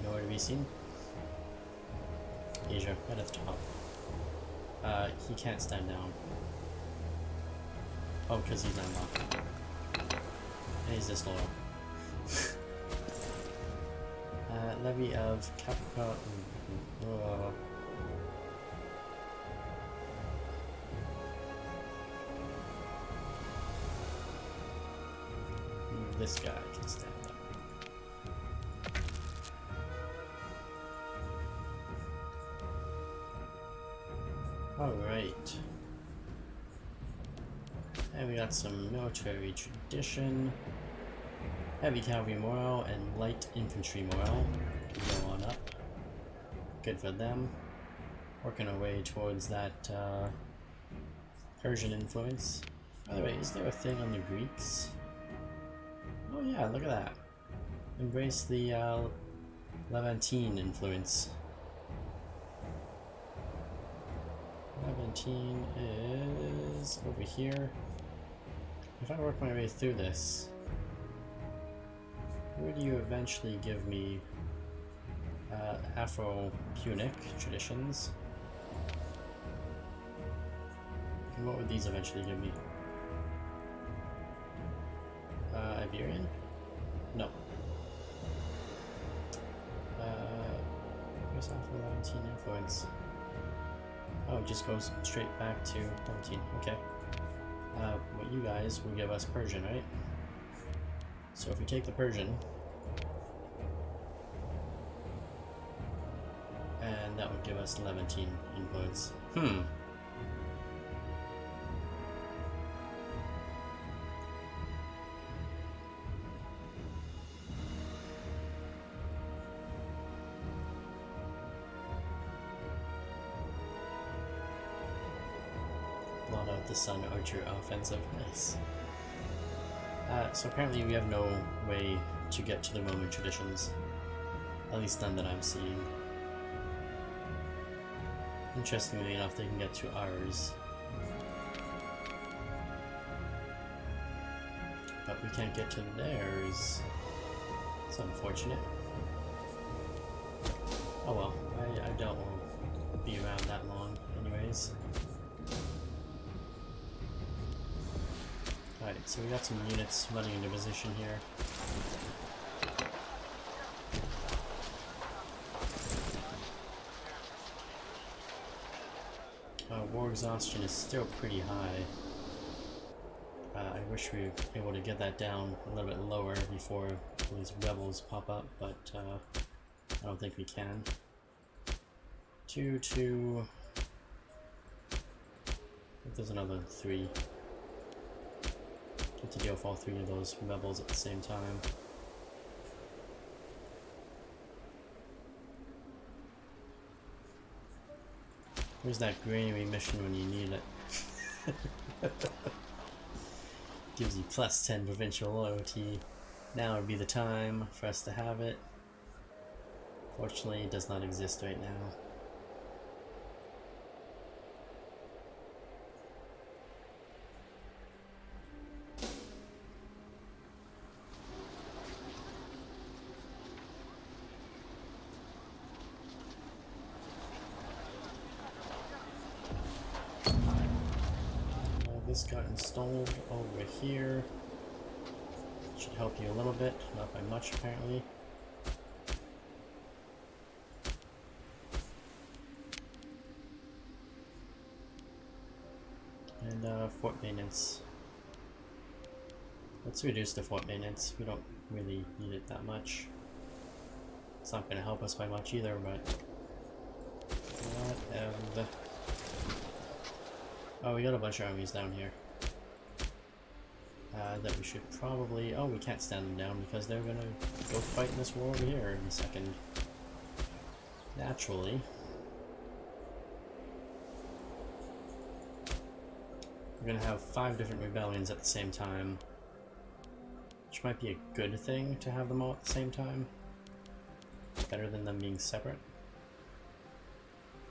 nowhere to be seen. Asia, right at the top. He can't stand down. Oh, because he's landlocked. And he's disloyal. Levy of Caprica. This guy can stand up. Alright. And we got some military tradition. Heavy cavalry morale and light infantry morale can go on up. Good for them. Working our way towards that Persian influence. By the way, is there a thing on the Greeks? Oh yeah, look at that. Embrace the Levantine influence. Levantine is over here. If I work my way through this, where do you eventually give me Afro-Punic traditions? And what would these eventually give me? Iberian? No. Where's Afro-Levantine influence? Oh, it just goes straight back to Levantine. Okay. What you guys will give us Persian, right? So if we take the Persian, and that would give us Levantine influence. Blot out the Sun Archer offensive. Nice. So apparently we have no way to get to the Roman traditions. At least none that I'm seeing. Interestingly enough, they can get to ours. But we can't get to theirs. It's unfortunate. Oh well, I doubt we'll be around that long anyways. Alright, so we got some units running into position here. War exhaustion is still pretty high. I wish we were able to get that down a little bit lower before these rebels pop up, but I don't think we can. 2, 2. I think there's another 3. Get to deal with all 3 of those rebels at the same time. Where's that granary mission when you need it? Gives you plus 10 provincial loyalty. Now would be the time for us to have it. Fortunately, it does not exist right now. This got installed over here. Should help you a little bit, not by much apparently. And fort maintenance. Let's reduce the fort maintenance. We don't really need it that much. It's not going to help us by much either, but whatever. Oh, we got a bunch of armies down here. That we should probably... Oh, we can't stand them down because they're gonna go fight in this war over here in a second. Naturally. We're gonna have 5 different rebellions at the same time. Which might be a good thing to have them all at the same time. Better than them being separate.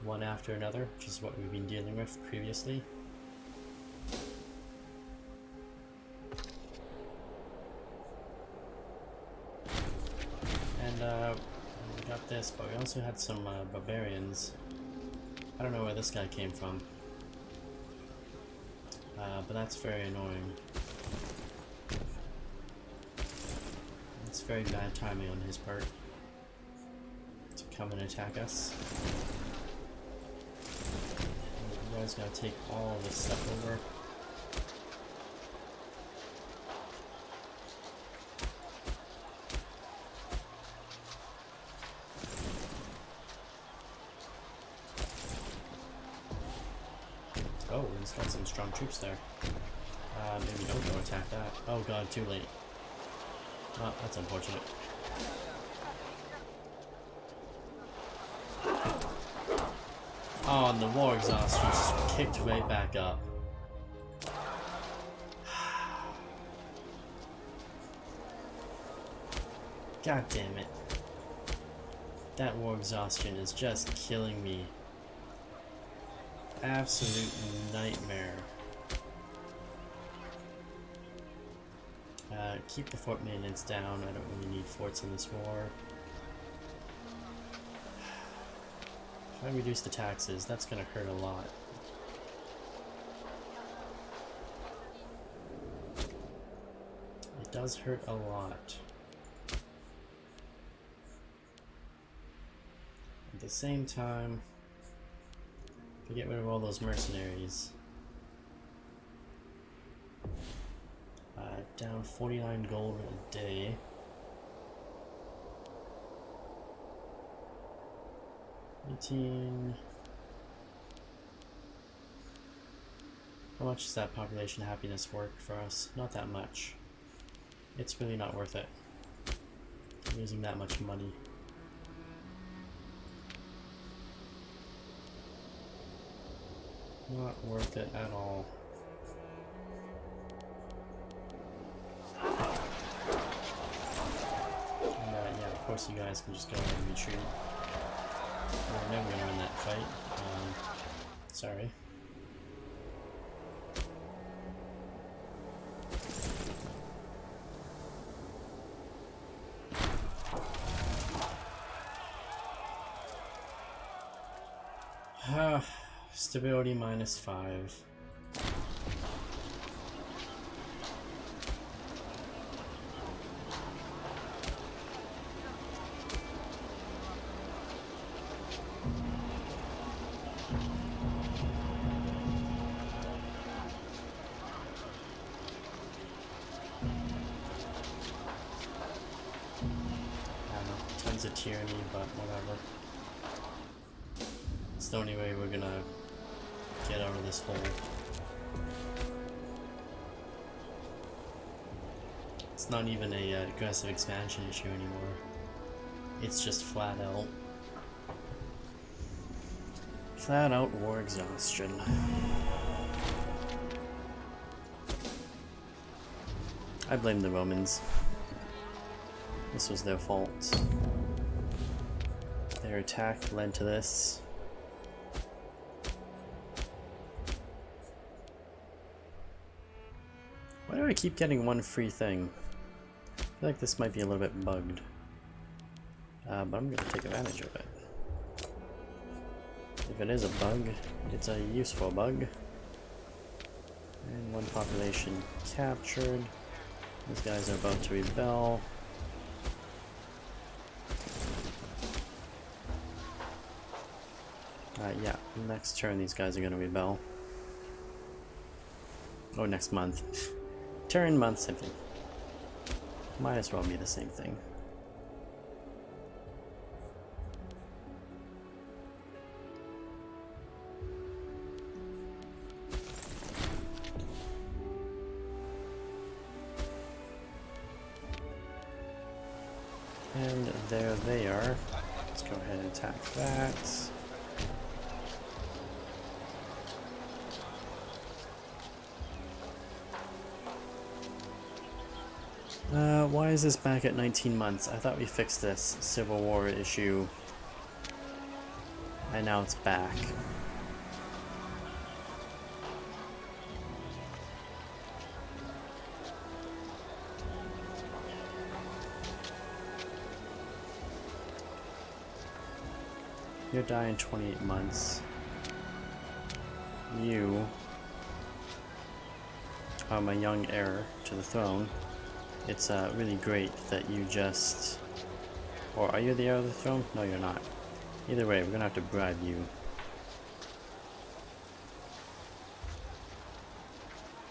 One after another, which is what we've been dealing with previously. And we got this, but we also had some barbarians. I don't know where this guy came from. But that's very annoying. It's very bad timing on his part to come and attack us. You guys gotta take all of this stuff over. Oh, he's got some strong troops there. Maybe don't go attack that. Oh god, too late. Oh, that's unfortunate. Oh, and the war exhaust just kicked right back up. God damn it. That war exhaustion is just killing me. Absolute nightmare. Keep the fort maintenance down. I don't really need forts in this war. Try to reduce the taxes. That's gonna hurt a lot. It does hurt a lot. At the same time, to get rid of all those mercenaries. Down 49 gold a day. How much is that population happiness work for us? Not that much. It's really not worth it. Losing that much money. Not worth it at all. And yeah, of course you guys can just go ahead and retreat. We're never gonna win that fight. Sorry. Stability -5. needs a tyranny, but whatever. It's the only way we're gonna get out of this hole. It's not even a aggressive expansion issue anymore. It's just flat out war exhaustion. I blame the Romans. This was their fault. Their attack led to this. Why do I keep getting one free thing? I feel like this might be a little bit bugged. But I'm gonna take advantage of it. If it is a bug, it's a useful bug. And one population captured. These guys are about to rebel. Yeah, next turn these guys are gonna rebel. Oh, next month. Turn, month, same thing. Might as well be the same thing. And there they are. Let's go ahead and attack that. Why is this back at 19 months? I thought we fixed this Civil War issue. And now it's back. You'll die in 28 months. You are my young heir to the throne. It's really great that you just... Or are you the heir of the throne? No, you're not. Either way, we're gonna have to bribe you.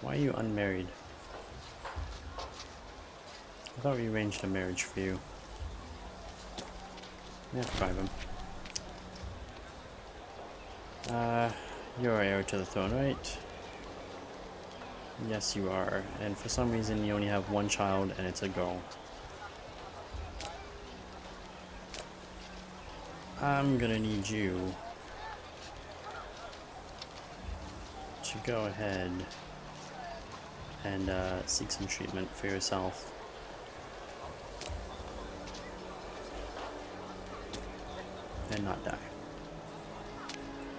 Why are you unmarried? I thought we arranged a marriage for you. We have to bribe him. You're heir to the throne, right? Yes, you are. And for some reason, you only have one child, and it's a girl. I'm gonna need you to go ahead and seek some treatment for yourself. And not die.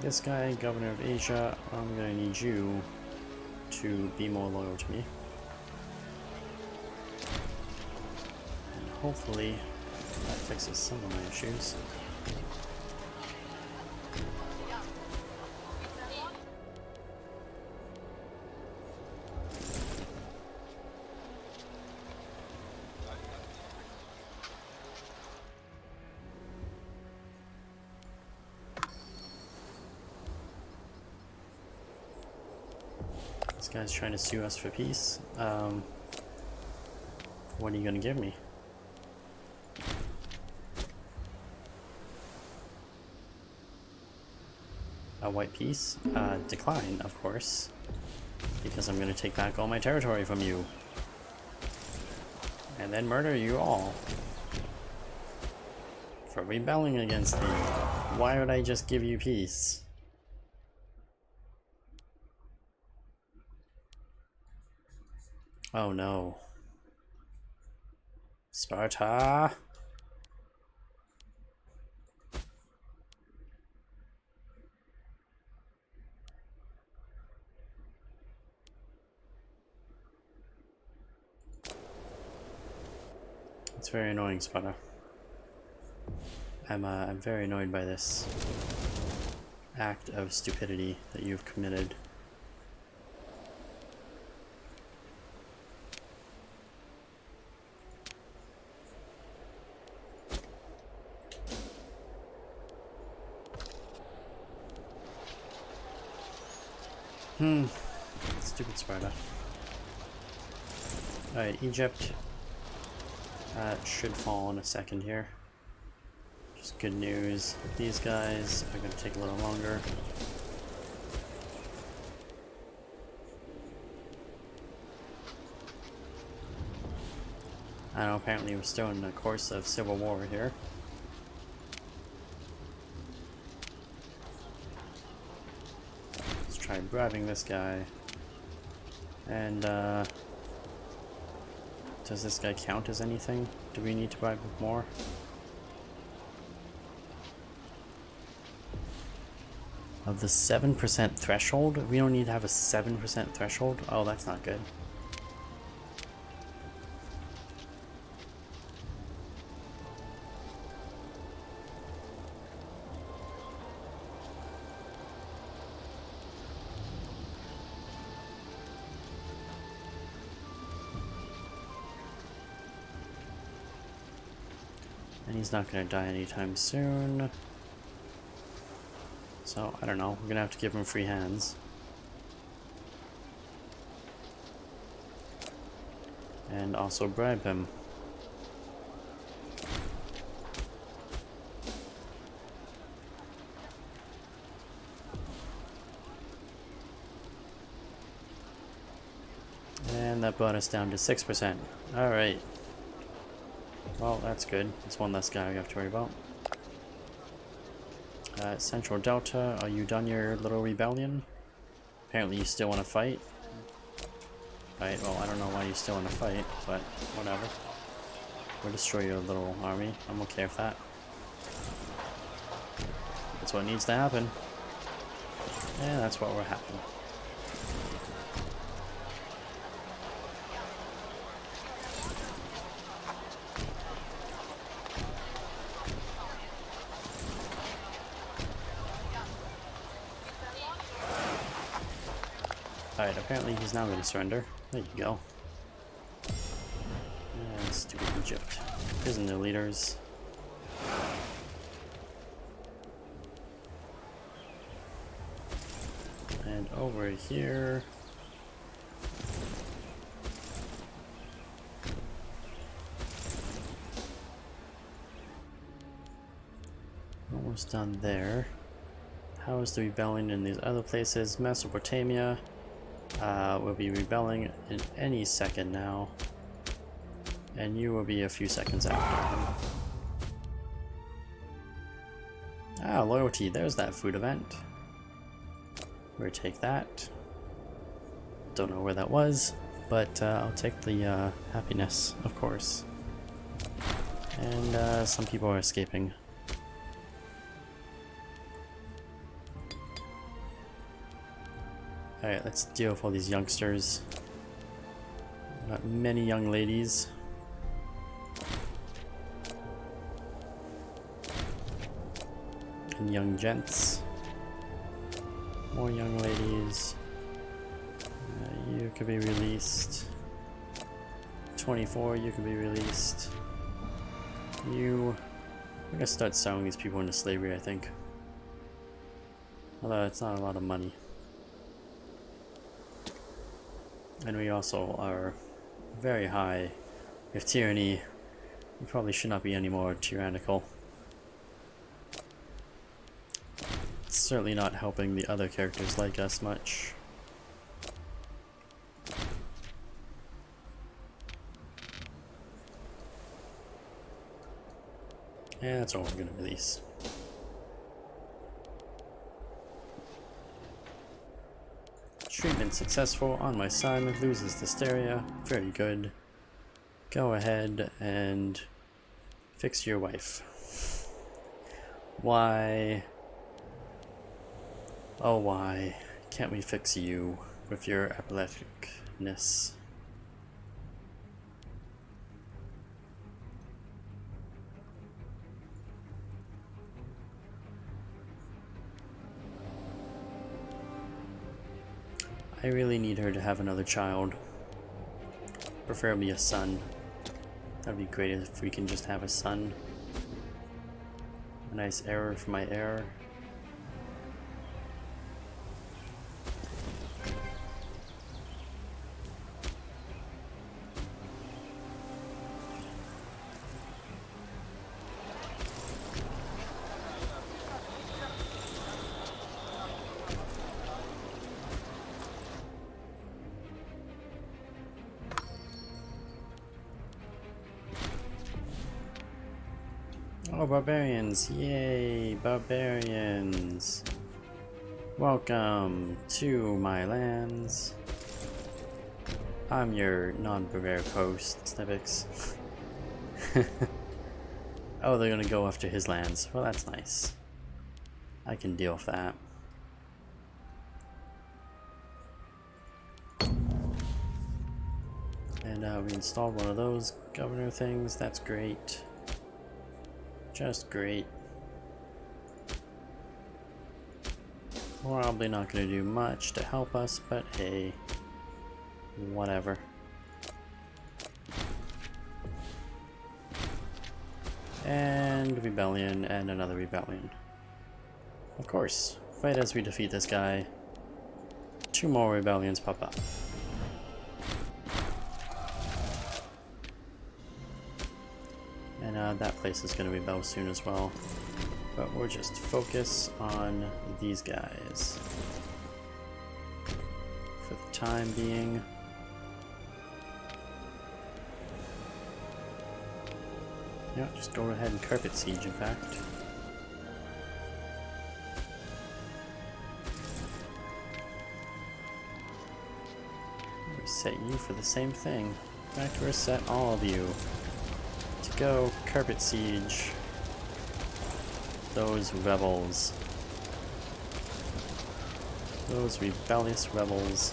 This guy, Governor of Asia, I'm gonna need you to be more loyal to me. And hopefully that fixes some of my issues. This guy's trying to sue us for peace. What are you gonna give me? A white peace? Decline, of course. Because I'm gonna take back all my territory from you. And then murder you all. For rebelling against me. Why would I just give you peace? Oh no. Sparta! It's very annoying, Sparta. I'm very annoyed by this act of stupidity that you've committed. Stupid Sparta. Alright, Egypt should fall in a second here. It's good news. These guys are going to take a little longer. I don't know, apparently we're still in the course of civil war here. Let's try bribing this guy. And, does this guy count as anything? Do we need to bribe with more? Of the 7% threshold? We don't need to have a 7% threshold? Oh, that's not good. And he's not going to die anytime soon. So, I don't know. We're going to have to give him free hands. And also bribe him. And that brought us down to 6%. Alright. Well, that's good. It's one less guy we have to worry about. Central Delta, are you done your little rebellion? Apparently you still want to fight. Right, well, I don't know why you still want to fight, but whatever. We'll destroy your little army. I'm okay with that. That's what needs to happen. And that's what will happen. Alright, apparently he's now going to surrender. There you go. And stupid Egypt. Prison their leaders. And over here. Almost done there. How is the rebellion in these other places? Mesopotamia. Will be rebelling in any second now. And you will be a few seconds after him. Ah, loyalty. There's that food event. We'll take that. Don't know where that was, but I'll take the happiness, of course. And some people are escaping. Alright, let's deal with all these youngsters. Got many young ladies. And young gents. More young ladies. You could be released. 24, you could be released. We're gonna start selling these people into slavery, I think. Although it's not a lot of money. And we also are very high with tyranny. We probably should not be any more tyrannical. It's certainly not helping the other characters like us much. And that's all we're going to release. Treatment successful on my son, loses hysteria, very good. Go ahead and fix your wife. Why? Oh why can't we fix you with your epilepticness? I really need her to have another child. Preferably a son. That'd be great if we can just have a son. A nice heir for my heir. Oh, barbarians! Yay, barbarians! Welcome to my lands. I'm your non-barbaric host, Snivix. Oh, they're gonna go after his lands. Well, that's nice. I can deal with that. And we installed one of those governor things. That's great. Just great. Probably not going to do much to help us, but hey, whatever. And rebellion, and another rebellion. Of course, right as we defeat this guy, 2 more rebellions pop up. And that place is going to rebel soon as well. But we'll just focus on these guys for the time being. Yeah, just go ahead and carpet siege, in fact. Reset you for the same thing. In fact, reset all of you. To go carpet siege those rebels. Those rebellious rebels.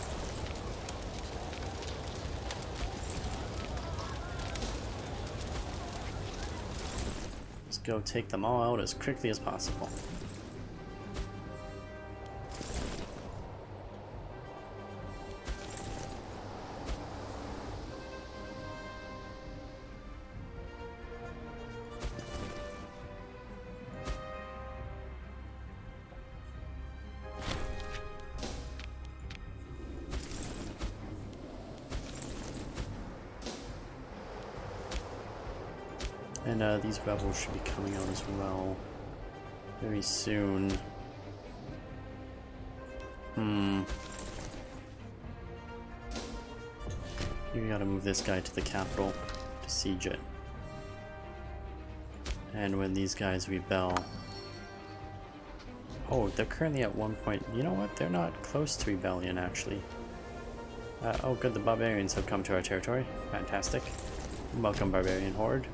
Let's go take them all out as quickly as possible. And these rebels should be coming out as well very soon. You gotta move this guy to the capital to siege it. And when these guys rebel... Oh, they're currently at 1 point. You know what? They're not close to rebellion, actually. Oh good, the barbarians have come to our territory. Fantastic. Welcome, barbarian horde.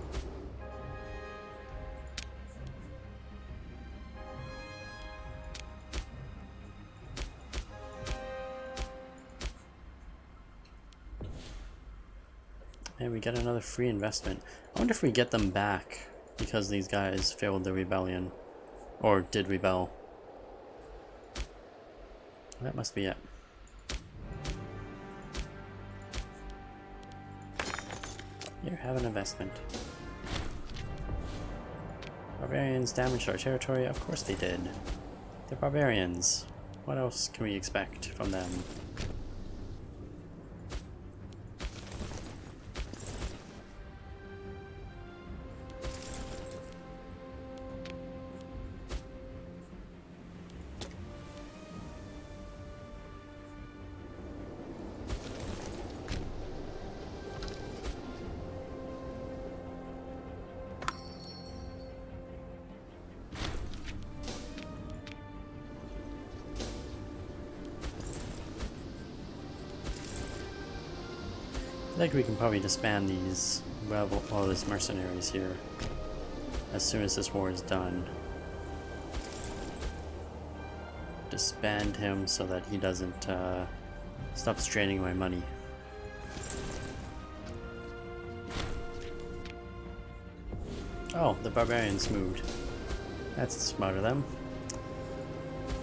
And we get another free investment. I wonder if we get them back because these guys failed the rebellion. Or did rebel. That must be it. Here, have an investment. Barbarians damaged our territory? Of course they did. They're barbarians. What else can we expect from them? I think we can probably disband these these mercenaries here as soon as this war is done. Disband him so that he doesn't stop straining my money. Oh, the barbarians moved. That's smart of them.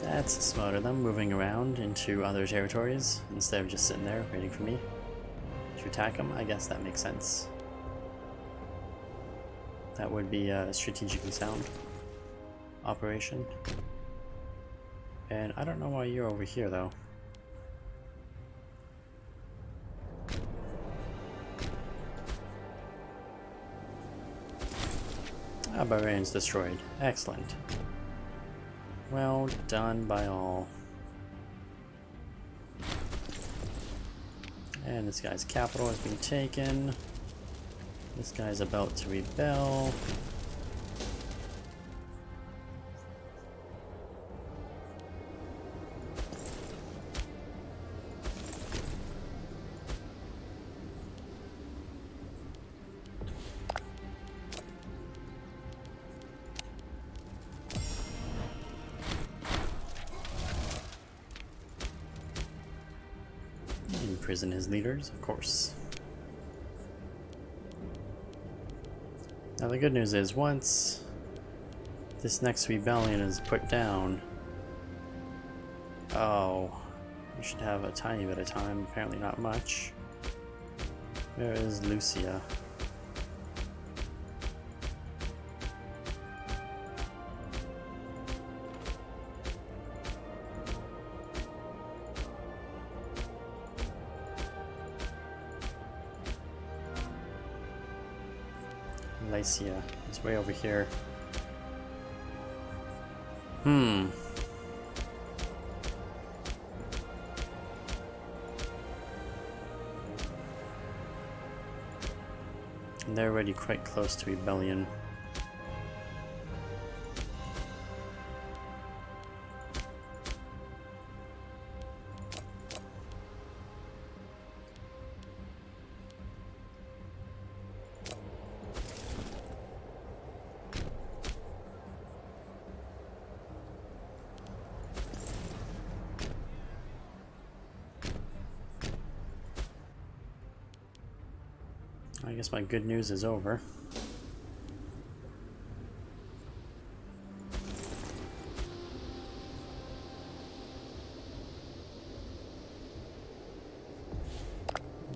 That's smart of them, moving around into other territories instead of just sitting there waiting for me to attack them. I guess that makes sense. That would be a strategically sound operation. And I don't know why you're over here though. Ah, barbarians destroyed. Excellent. Well done by all. And this guy's capital has been taken. This guy's about to rebel. imprison his leaders, of course. Now the good news is, once this next rebellion is put down, oh, we should have a tiny bit of time, apparently not much. Where is Lucia? Lycia is way over here. And they're already quite close to rebellion. I guess my good news is over.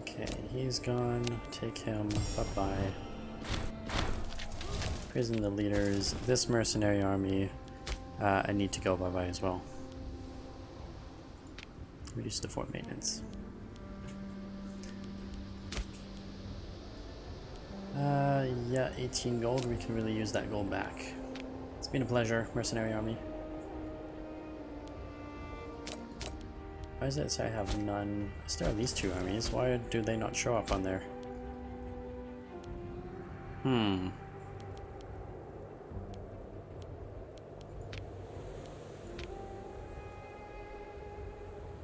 Okay, he's gone. Take him. Bye-bye. Prison the leaders. This mercenary army, I need to go bye-bye as well. Reduce the fort maintenance. Yeah, 18 gold. We can really use that gold back. It's been a pleasure, mercenary army. Why does it say I have none? I still have these two armies. Why do they not show up on there?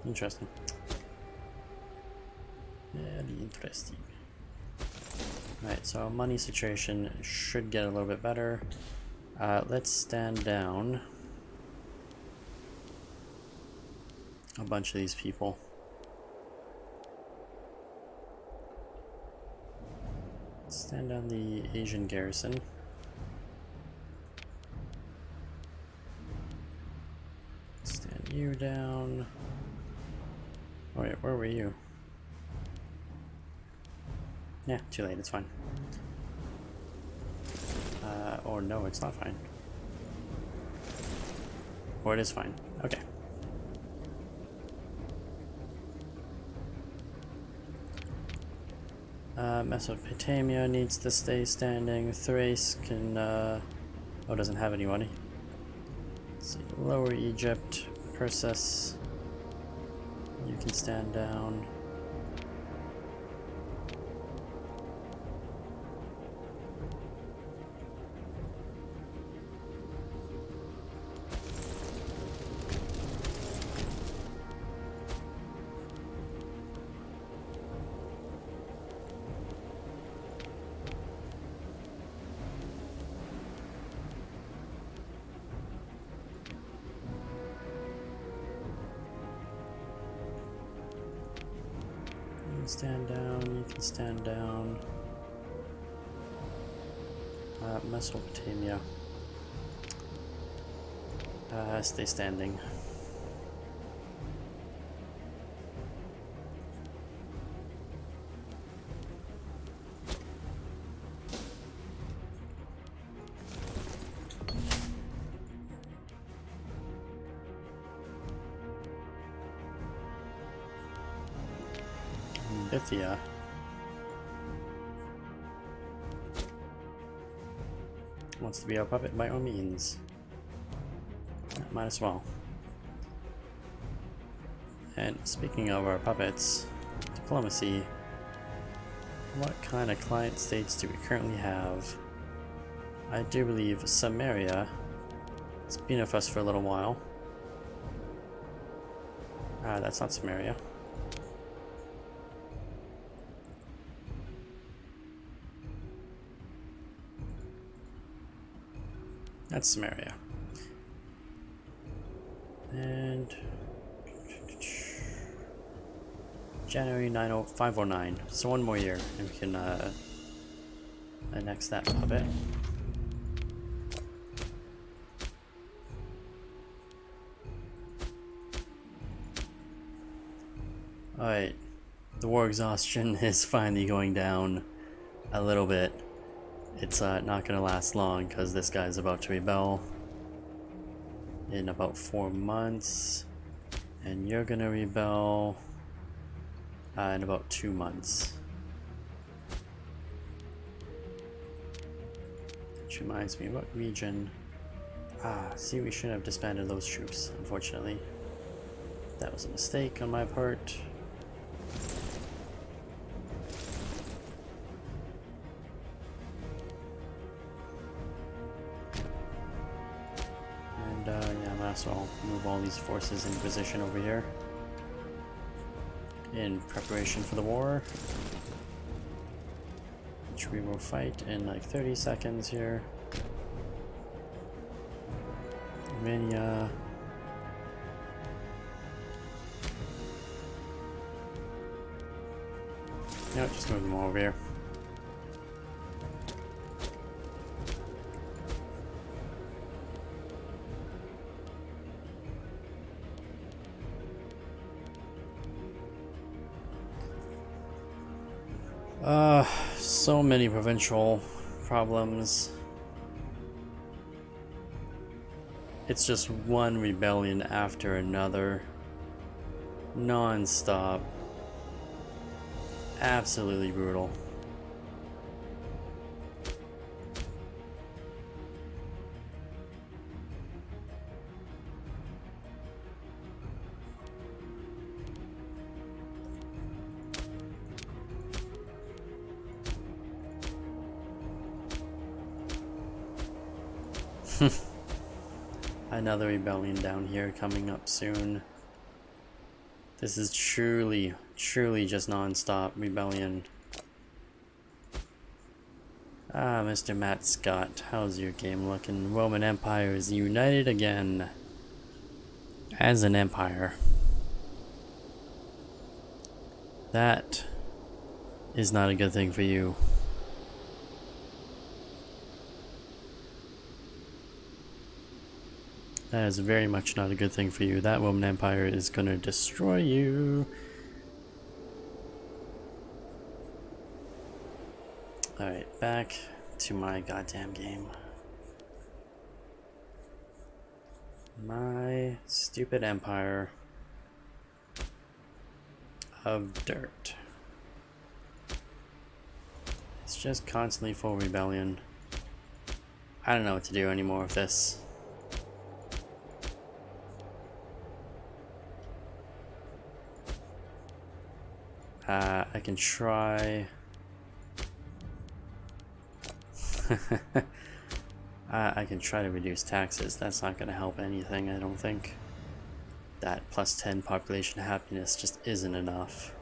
Interesting. Very interesting. Right, so our money situation should get a little bit better. Let's stand down a bunch of these people. Stand down the Asian garrison. Stand you down. Oh wait, where were you? Yeah, too late, it's fine. Or no, it's not fine. Or it is fine. Okay. Mesopotamia needs to stay standing. Thrace can, oh, doesn't have anybody. Let's see, Lower Egypt, Persis, you can stand down. Stand down, you can stand down. Mesopotamia. Stay standing. Bithia. Wants to be our puppet by all means. Might as well. And speaking of our puppets, diplomacy. What kind of client states do we currently have? I do believe Samaria has been with us for a little while. That's not Samaria. That's Samaria. And January 509. So one more year, and we can annex that puppet. Alright, the war exhaustion is finally going down a little bit. It's not gonna last long because this guy's about to rebel in about 4 months, and you're gonna rebel in about 2 months. Which reminds me, what region? See, we shouldn't have disbanded those troops, unfortunately. That was a mistake on my part. And yeah, might as well move all these forces in position over here in preparation for the war, which we will fight in like 30 seconds here. Romania. No, just move them all over here. So many provincial problems. It's just one rebellion after another, non-stop. Absolutely brutal. Another rebellion down here coming up soon. This is truly just non-stop rebellion. Mr. Matt Scott, how's your game looking? Roman Empire is united again as an empire. That is not a good thing for you. That is very much not a good thing for you. That Roman Empire is gonna destroy you. Alright, back to my goddamn game. My stupid empire of dirt. It's just constantly full rebellion. I don't know what to do anymore with this. I can try. I can try to reduce taxes. That's not going to help anything, I don't think. That plus 10 population happiness just isn't enough.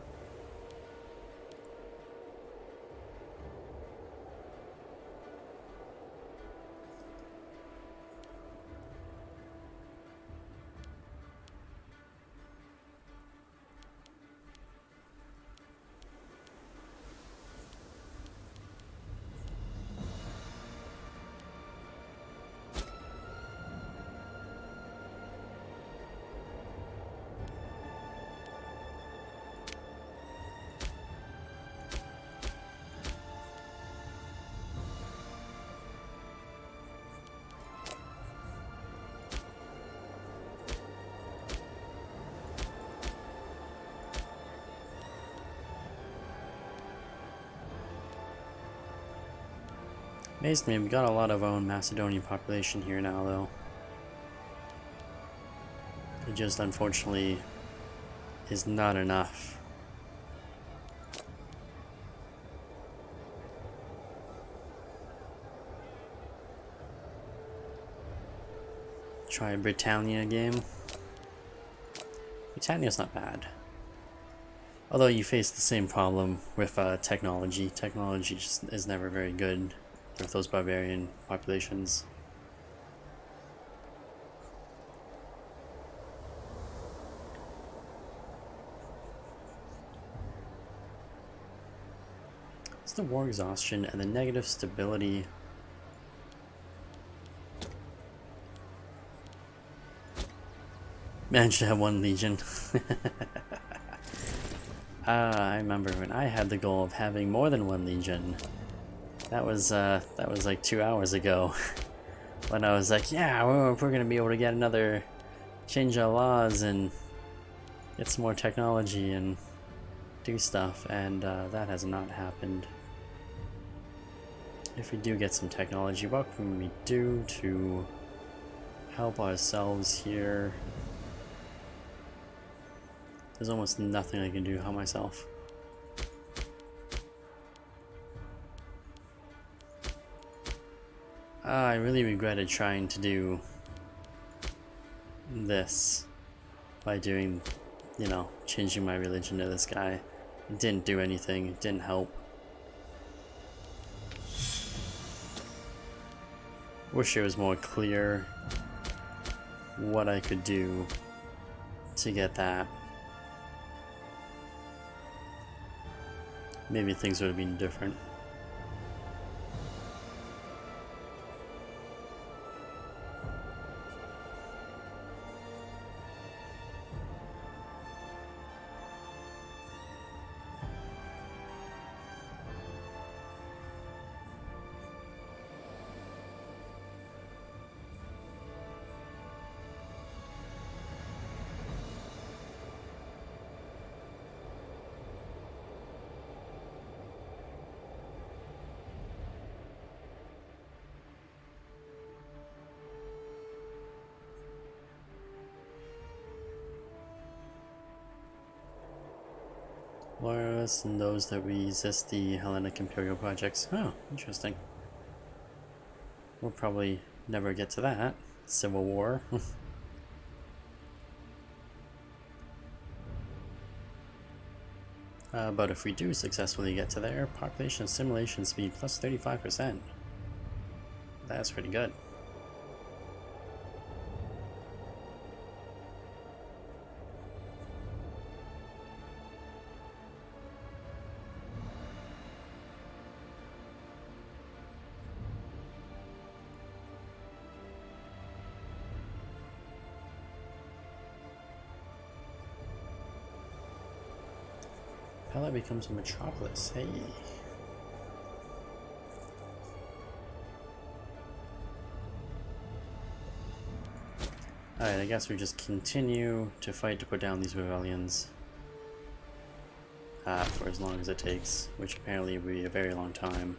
Amazed me, we got a lot of our own Macedonian population here now, though. It just unfortunately is not enough. Try a Britannia game. Britannia's not bad. Although you face the same problem with technology. Technology just is never very good with those barbarian populations. the war exhaustion and the negative stability. Managed to have 1 legion. I remember when I had the goal of having more than 1 legion. That was like 2 hours ago. When I was like, yeah, we're gonna be able to get another, change our laws and get some more technology and do stuff, and that has not happened. If we do get some technology, what can we do to help ourselves here? There's almost nothing I can do to help myself. I really regretted trying to do this by doing, you know, changing my religion to this guy. It didn't do anything, it didn't help. Wish it was more clear what I could do to get that. Maybe things would have been different. Loyalists and those that resist the Hellenic Imperial projects. Oh, interesting. We'll probably never get to that. Civil War. But if we do successfully get to there, population assimilation speed plus 35%. That's pretty good. Pella becomes a metropolis. Hey. Alright, I guess we just continue to fight to put down these rebellions. For as long as it takes, which apparently will be a very long time.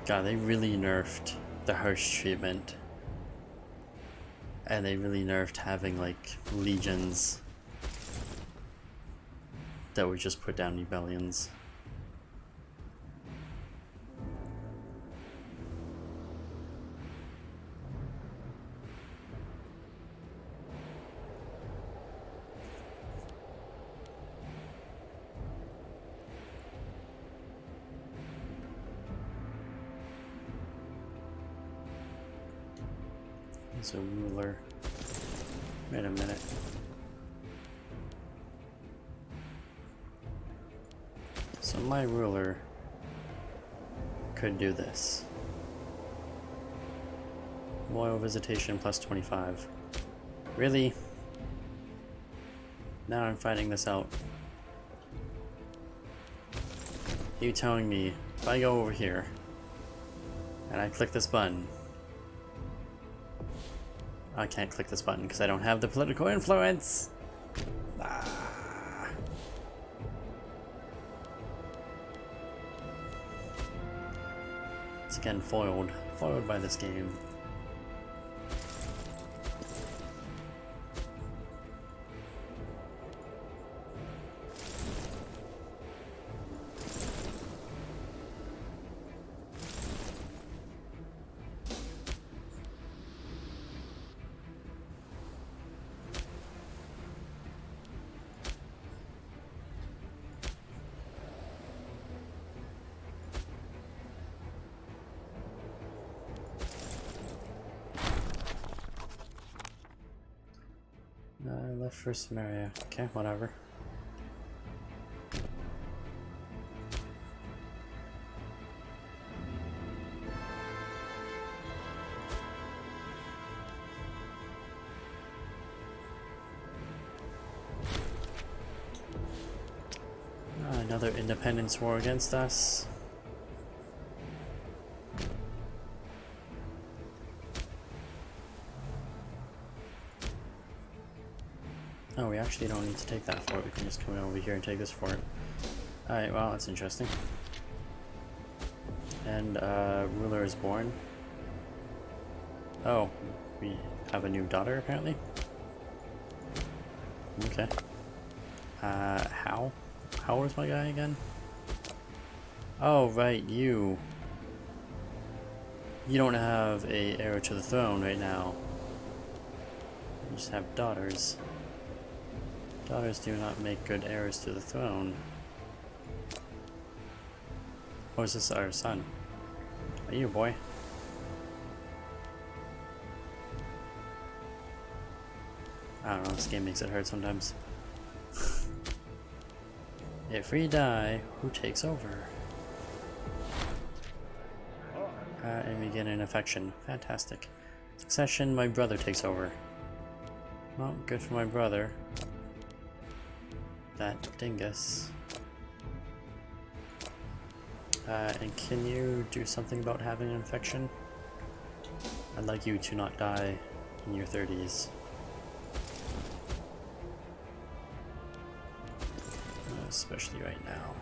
God, they really nerfed the harsh treatment. And they really nerfed having, like, legions that would just put down rebellions. There's a ruler. Wait a minute. So my ruler could do this. Royal visitation plus 25. Really? Now I'm finding this out. You telling me if I go over here and I click this button, I can't click this button because I don't have the political influence. It's again foiled by this game. the first area. Okay, whatever. Another independence war against us. Oh, we actually don't need to take that fort. We can just come over here and take this fort. Alright, well, that's interesting. And, ruler is born. Oh, we have a new daughter, apparently? Okay. How? How old is my guy again? Oh, right, you. You don't have a heir to the throne right now. You just have daughters. Daughters do not make good heirs to the throne. Oh, is this our son? Are you a boy? I don't know, this game makes it hurt sometimes. If we die, who takes over? And we get an affection. Fantastic. Succession, my brother takes over. Well, good for my brother. That dingus. And can you do something about having an infection? I'd like you to not die in your 30s. Especially right now.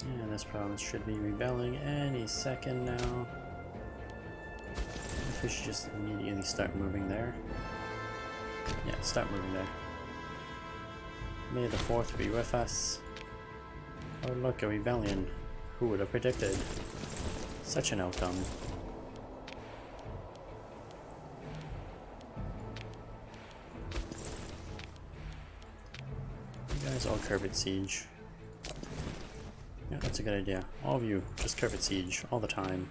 And this province should be rebelling any second now. If we should just immediately start moving there. Yeah, start moving there. May the 4th be with us. Oh look, a rebellion. Who would have predicted such an outcome? You guys all curve at siege. Yeah, that's a good idea. All of you, just curve at siege all the time.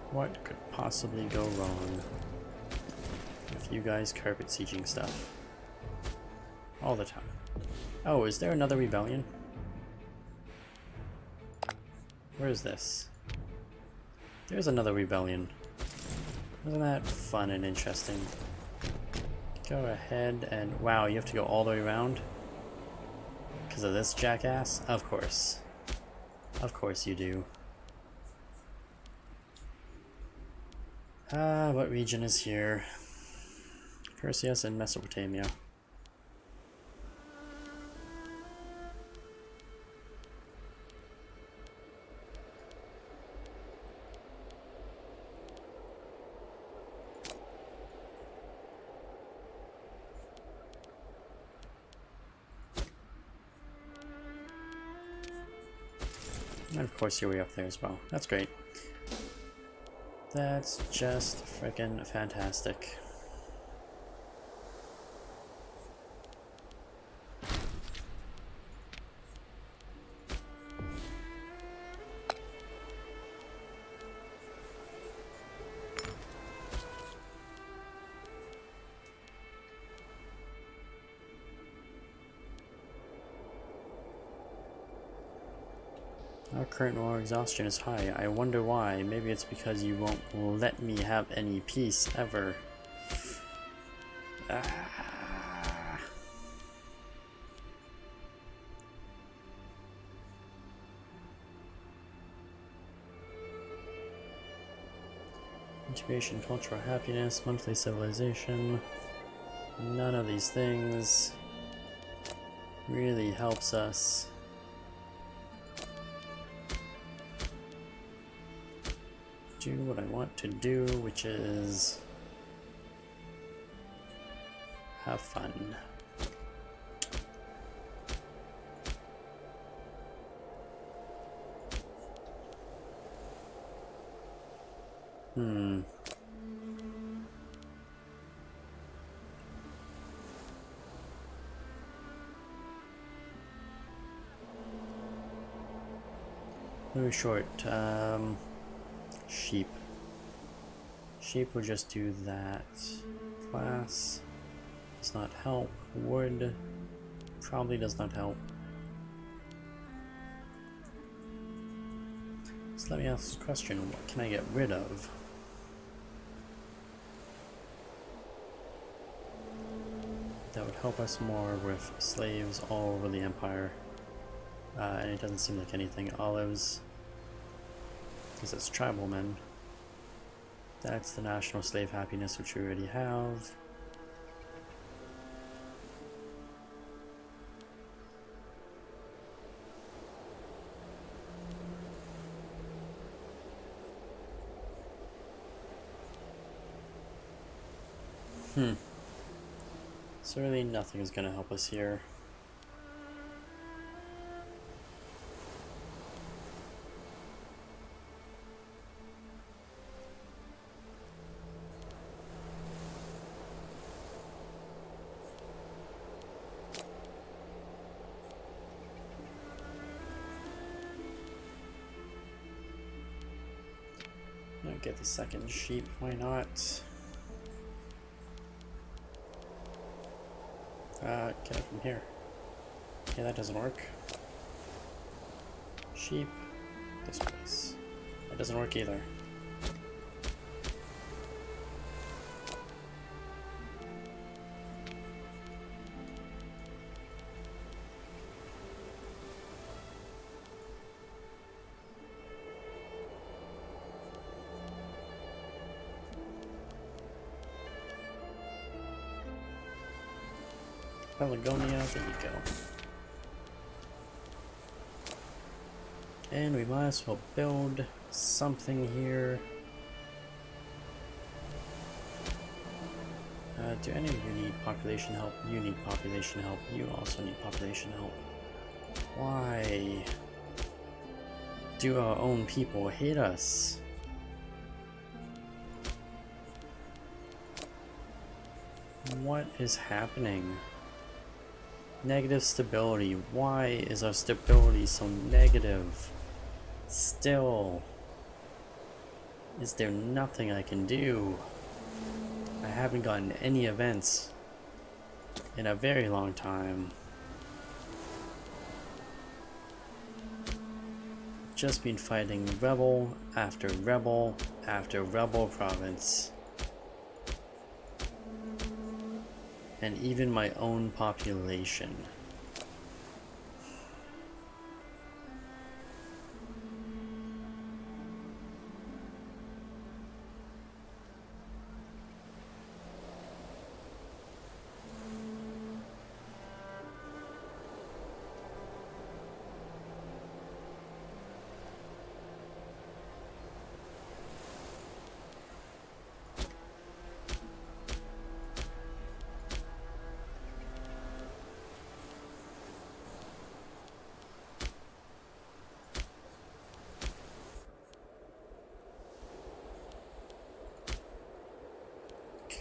What could possibly go wrong if you guys carpet sieging stuff all the time? Oh, is there another rebellion? Where is this? There's another rebellion. Isn't that fun and interesting? Go ahead and... Wow, you have to go all the way around? Because of this jackass? Of course. Of course you do. What region is here? Perseus and Mesopotamia. And of course you're way up there as well. That's great. That's just frickin' fantastic. Our current war exhaustion is high. I wonder why. Maybe it's because you won't let me have any peace ever. Integration, cultural happiness, monthly civilization. None of these things really helps us. Do what I want to do, which is have fun. Hmm. Very short. Sheep. Sheep will just do that. Class does not help. Wood probably does not help. So let me ask this question, what can I get rid of? That would help us more with slaves all over the Empire. And it doesn't seem like anything. Olives, because it's tribal men. That's the national slave happiness, which we already have. So really nothing is going to help us here. I'll get the second sheep, why not? Get it from here. Okay, that doesn't work. Sheep, this place. That doesn't work either. Pelagonia, there you go. And we might as well build something here. Do any of you need population help? You need population help. You also need population help. Why do our own people hate us? What is happening? Negative stability. Why is our stability so negative? Still, is there nothing I can do? I haven't gotten any events in a very long time. Just been fighting rebel after rebel after rebel province. And even my own population.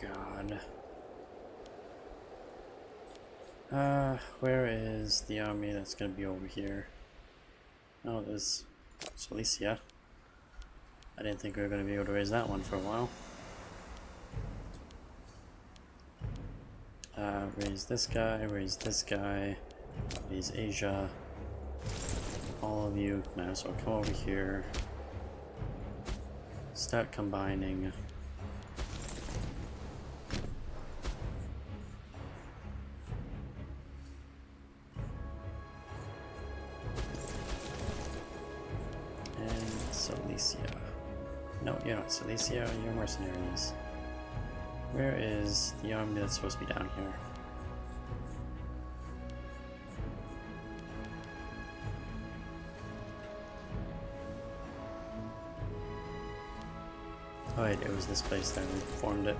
God. Where is the army that's gonna be over here? Oh, there's Cilicia. I didn't think we were gonna be able to raise that one for a while. Raise this guy, raise Asia. All of you might as well come over here. Start combining. Cilicia. No, you're not Cilicia, you're mercenaries. Where is the army that's supposed to be down here? Oh wait, it was this place that we formed it.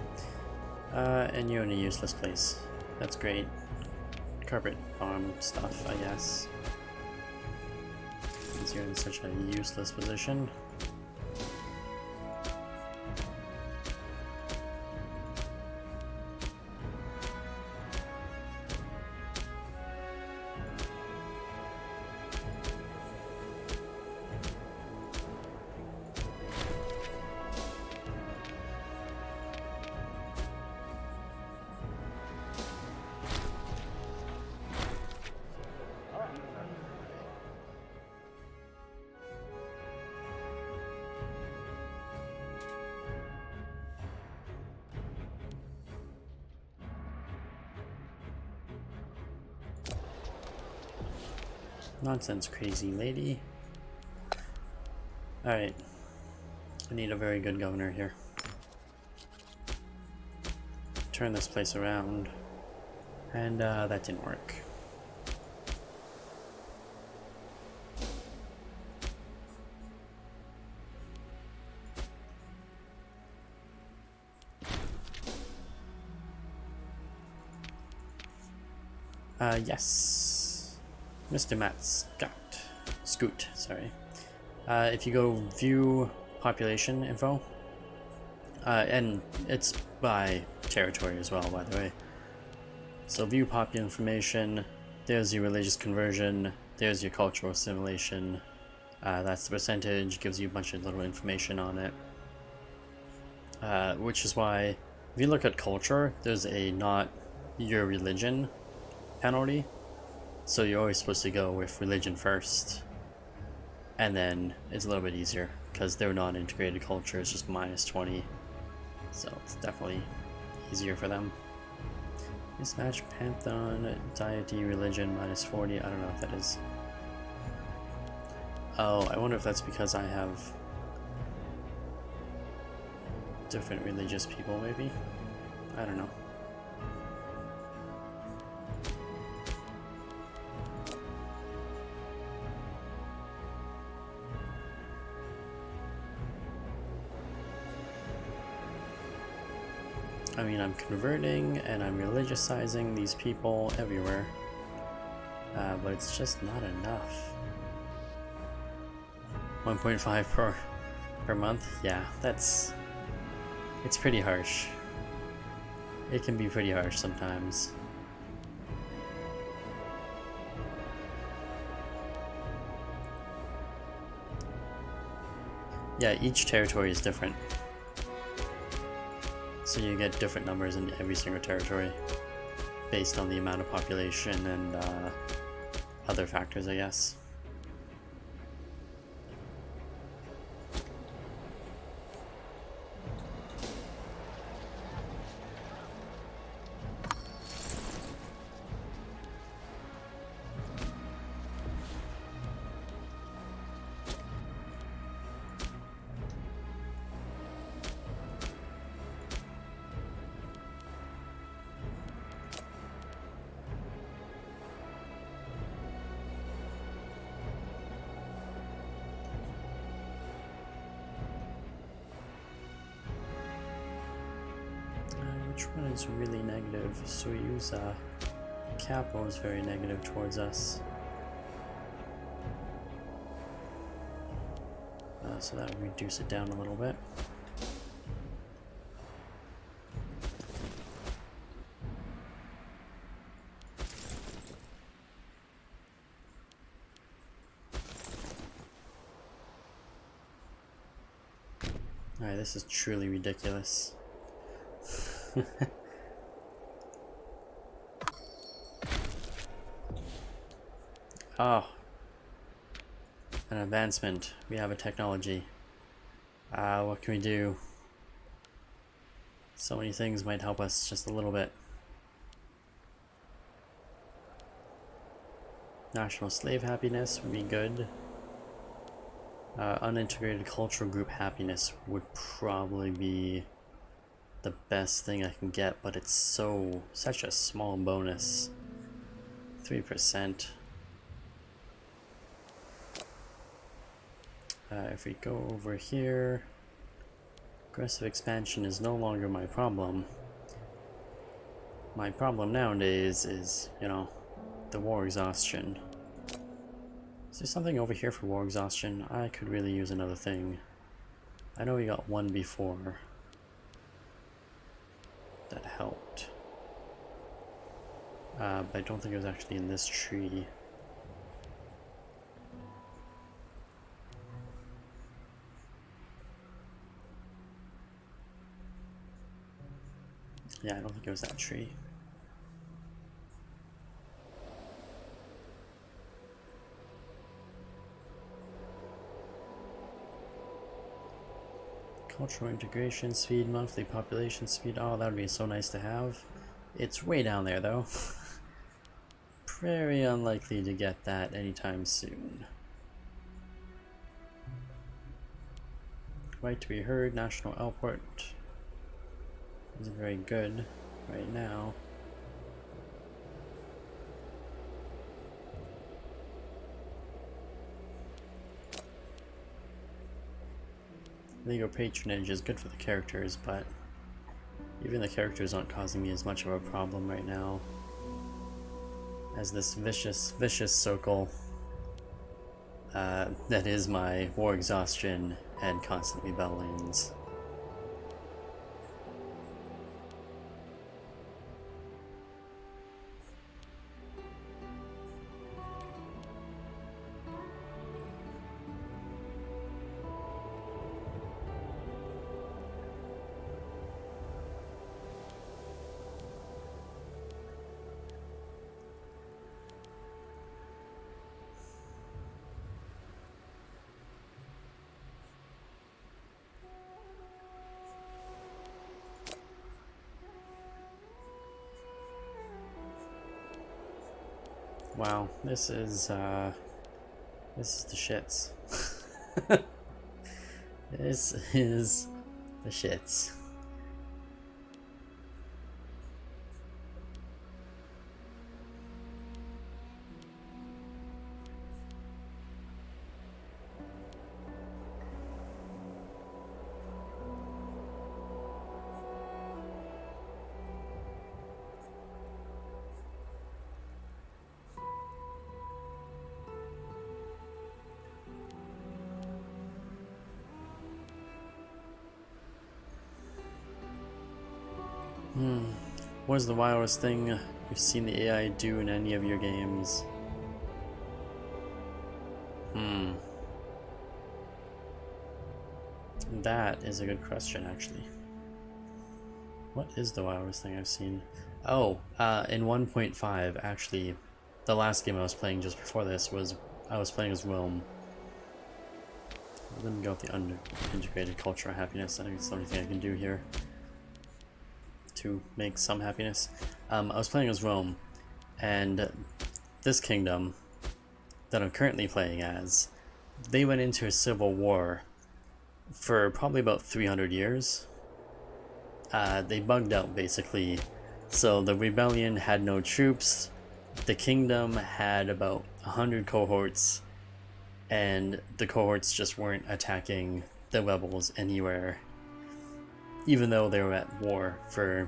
And you're in a useless place. That's great. Carpet farm stuff, I guess. Since you're in such a useless position. Nonsense, crazy lady. Alright. I need a very good governor here. Turn this place around. And that didn't work. Yes. Mr. Matt Scoot, sorry. If you go view population info, and it's by territory as well, by the way. So view popular information, there's your religious conversion, there's your cultural assimilation, that's the percentage, gives you a bunch of little information on it. Which is why, if you look at culture, there's a not your religion penalty. So you're always supposed to go with religion first. And then it's a little bit easier, because their non-integrated culture is just -20. So it's definitely easier for them. Mismatch Pantheon, deity, religion, -40. I don't know if that is. Oh, I wonder if that's because I have different religious people, maybe? I don't know. I mean, I'm converting and I'm religiousizing these people everywhere, but it's just not enough. 1.5 per month? Yeah, it's pretty harsh. It can be pretty harsh sometimes. Yeah, each territory is different. So you get different numbers in every single territory based on the amount of population and other factors, I guess. Which one is really negative? Soyuza Capo is very negative towards us. So that would reduce it down a little bit. Alright, this is truly ridiculous. Oh, an advancement. We have a technology. What can we do? So many things might help us just a little bit. National slave happiness would be good. Unintegrated cultural group happiness would probably be the best thing I can get, but it's such a small bonus. 3%. If we go over here, aggressive expansion is no longer my problem. My problem nowadays is, you know, the war exhaustion. Is there something over here for war exhaustion? I could really use another thing. I know we got one before that helped. But I don't think it was actually in this tree. Yeah, I don't think it was that tree. Cultural integration speed, monthly population speed. Oh, that would be so nice to have. It's way down there though. very unlikely to get that anytime soon. Right to be heard, National Airport isn't very good right now. Legal patronage is good for the characters, but even the characters aren't causing me as much of a problem right now as this vicious circle that is my war exhaustion and constant rebellions. Wow, this is the shits. This is the shits. What is the wildest thing you've seen the AI do in any of your games? That is a good question, actually. What is the wildest thing I've seen? Oh, in 1.5, actually, the last game I was playing just before this was I was playing as Rome. Let me go with the integrated culture of happiness. I think it's the only thing I can do here to make some happiness. I was playing as Rome, and this kingdom that I'm currently playing as, they went into a civil war for probably about 300 years. They bugged out, basically. So the rebellion had no troops, the kingdom had about 100 cohorts, and the cohorts just weren't attacking the rebels anywhere, even though they were at war for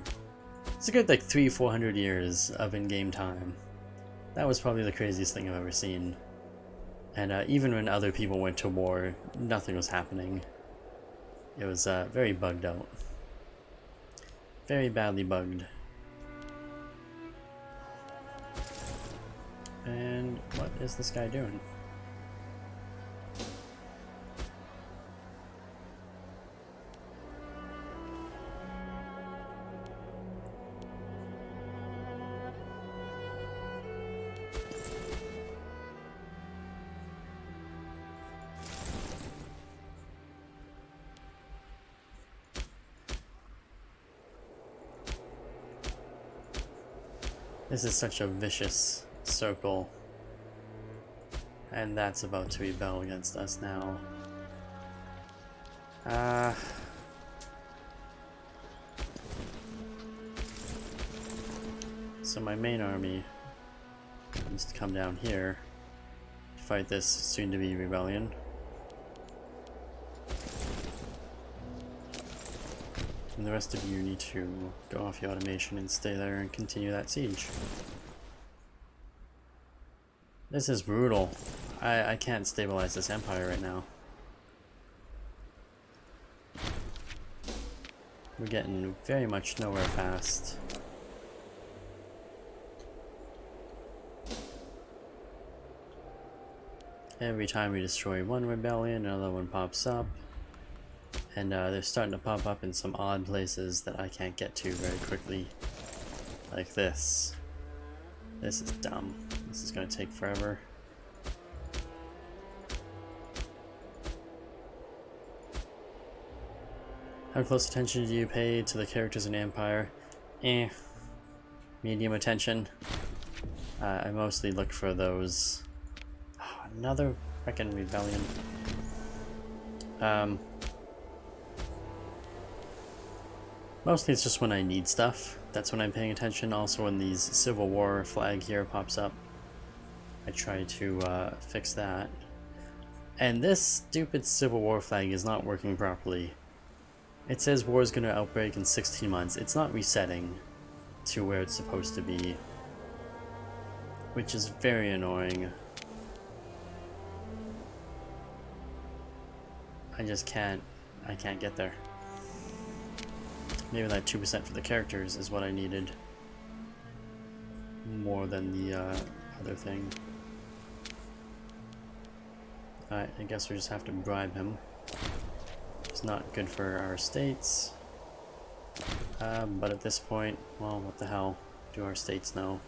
it's a good like 300-400 years of in-game time. That was probably the craziest thing I've ever seen. And even when other people went to war, nothing was happening. It was very bugged out. Very badly bugged. And what is this guy doing? This is such a vicious circle, and that's about to rebel against us now. So my main army needs to come down here to fight this soon-to-be rebellion. And the rest of you need to go off the automation and stay there and continue that siege. This is brutal. I can't stabilize this empire right now. We're getting very much nowhere fast. Every time we destroy one rebellion, another one pops up. And they're starting to pop up in some odd places that I can't get to very quickly. Like this. This is dumb. This is going to take forever. How close attention do you pay to the characters in Empire? Medium attention. I mostly look for those. Oh, another freaking rebellion. Mostly it's just when I need stuff. That's when I'm paying attention. Also when these Civil War flag here pops up, I try to fix that. And this stupid Civil War flag is not working properly. It says war is going to outbreak in 16 months. It's not resetting to where it's supposed to be, which is very annoying. I can't get there. Maybe that 2% for the characters is what I needed more than the other thing. I guess we just have to bribe him. It's not good for our states. But at this point, well, what the hell do our states know?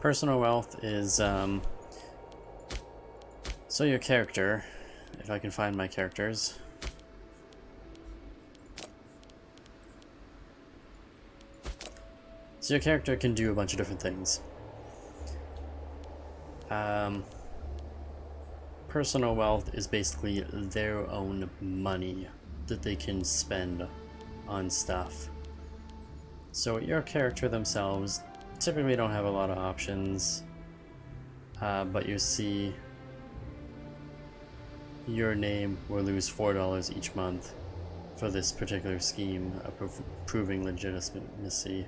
Personal wealth is, so your character, if I can find my characters. So your character can do a bunch of different things. Personal wealth is basically their own money that they can spend on stuff. So your character themselves typically don't have a lot of options, but you see your name will lose $4 each month for this particular scheme of proving legitimacy.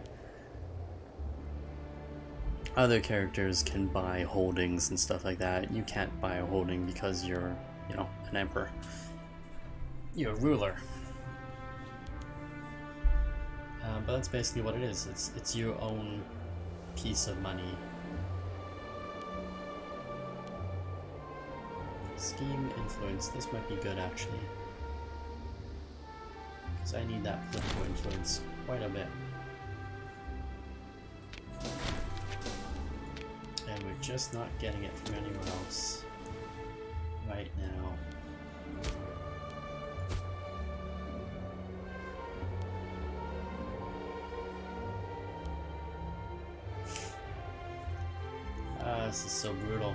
Other characters can buy holdings and stuff like that. You can't buy a holding because you're, you know, an emperor. You're a ruler. But that's basically what it is. It's your own piece of money. Scheme influence. This might be good actually, because I need that political influence quite a bit. And we're just not getting it from anywhere else right now. This is so brutal.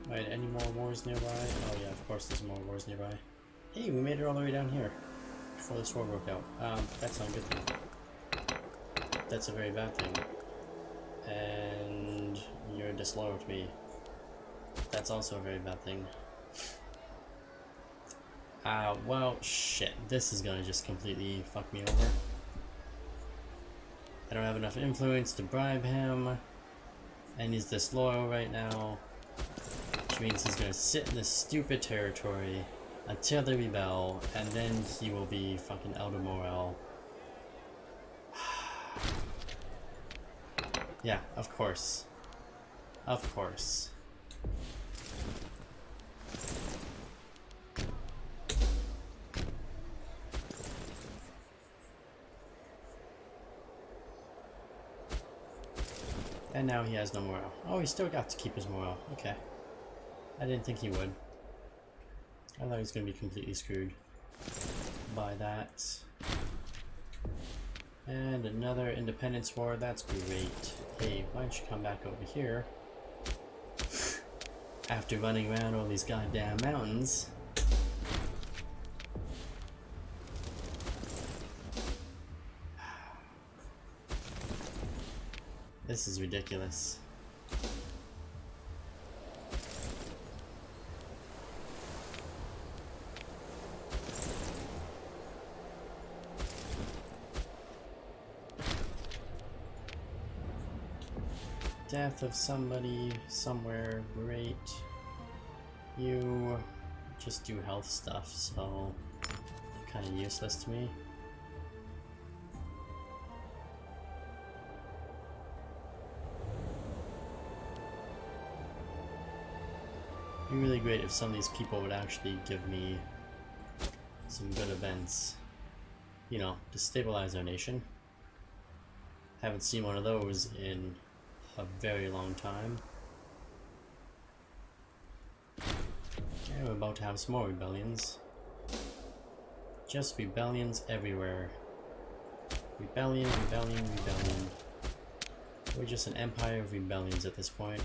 Right, any more wars nearby? Oh yeah, of course there's more wars nearby. Hey, we made it all the way down here before this war broke out. That's not a good thing. That's a very bad thing. And you're disloyal to me. That's also a very bad thing. Well, shit. This is gonna just completely fuck me over. I don't have enough influence to bribe him. And he's disloyal right now. Which means he's gonna sit in this stupid territory until they rebel, and then he will be fucking out of morale. Yeah, of course. Of course. And now he has no morale. Oh, he still got to keep his morale. Okay. I didn't think he would. I thought he was going to be completely screwed by that. And another independence war. That's great. Hey, why don't you come back over here? After running around all these goddamn mountains. This is ridiculous. Death of somebody somewhere, great. You just do health stuff, so kind of useless to me. It'd be really great if some of these people would actually give me some good events, you know, to stabilize our nation. Haven't seen one of those in a very long time. Okay, we're about to have some more rebellions. Just rebellions everywhere. Rebellion, rebellion, rebellion. We're just an empire of rebellions at this point.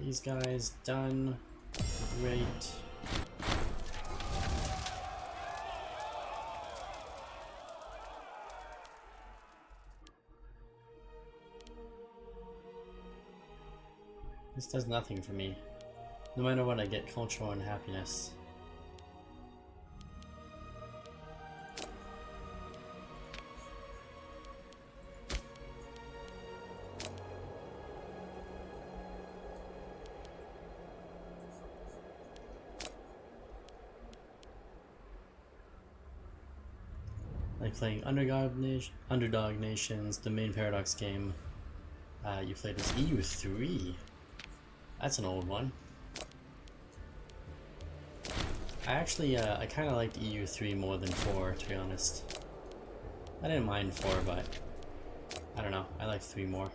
These guys done. Great. This does nothing for me. No matter what, I get cultural unhappiness. Like playing Underdog Nations, the main Paradox game. You played as EU3. That's an old one. I actually, I kind of liked EU3 more than 4, to be honest. I didn't mind 4, but I don't know, I like 3 more.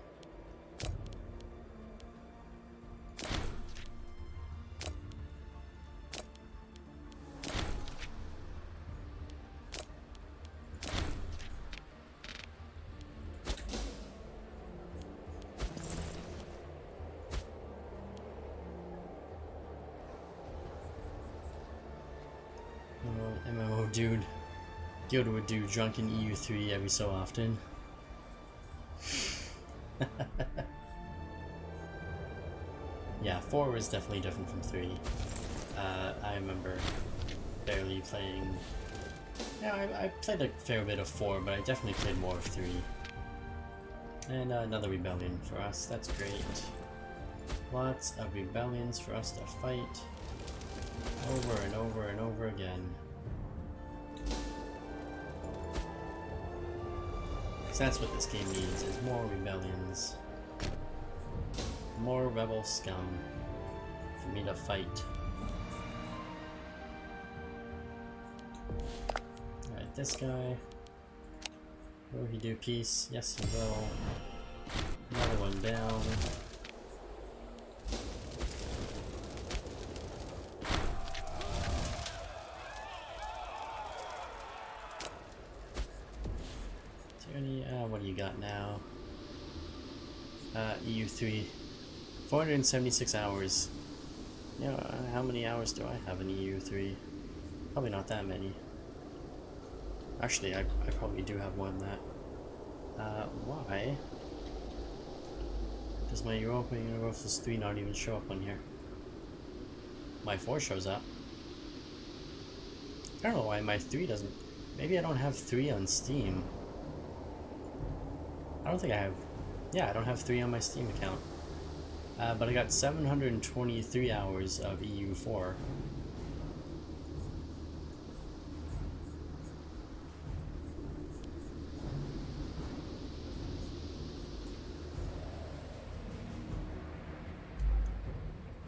MMO dude. Guild would do drunken EU3 every so often. Yeah, 4 was definitely different from 3. I remember barely playing... Yeah, I played a fair bit of 4, but I definitely played more of 3. And another rebellion for us, that's great. Lots of rebellions for us to fight. Over and over and over again. So that's what this game needs, is more rebellions. More rebel scum for me to fight. Alright, this guy. Will he do peace? Yes, he will. Another one down. Tyranny, what do you got now? EU3. 476 hours. You know, how many hours do I have in EU3? Probably not that many. Actually, I probably do have more than that. Why does my Europa Universal's 3 not even show up on here? My 4 shows up. I don't know why my 3 doesn't. Maybe I don't have 3 on Steam. I don't think I have. Yeah, I don't have 3 on my Steam account. But I got 723 hours of EU4.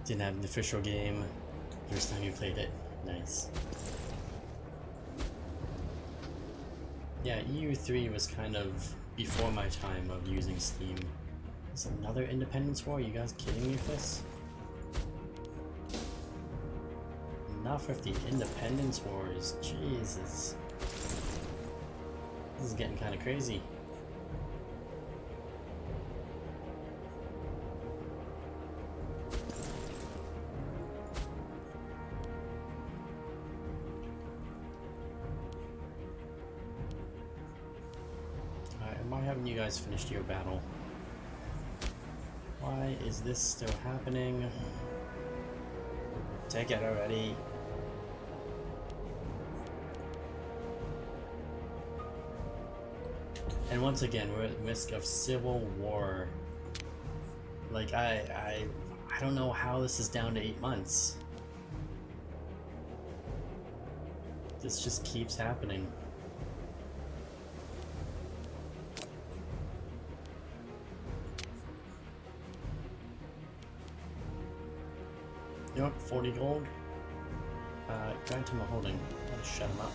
Didn't have an official game. First time you played it. Nice. Yeah, EU3 was kind of before my time of using Steam. Is another Independence War? Are you guys kidding me with this? Enough of the Independence Wars. Jesus. This is getting kind of crazy. Why haven't you guys finished your battle? Why is this still happening? Take it already. And once again, we're at risk of civil war. Like, I don't know how this is down to 8 months. This just keeps happening. You know what? 40 gold. Grant him a holding. Gotta shut him up.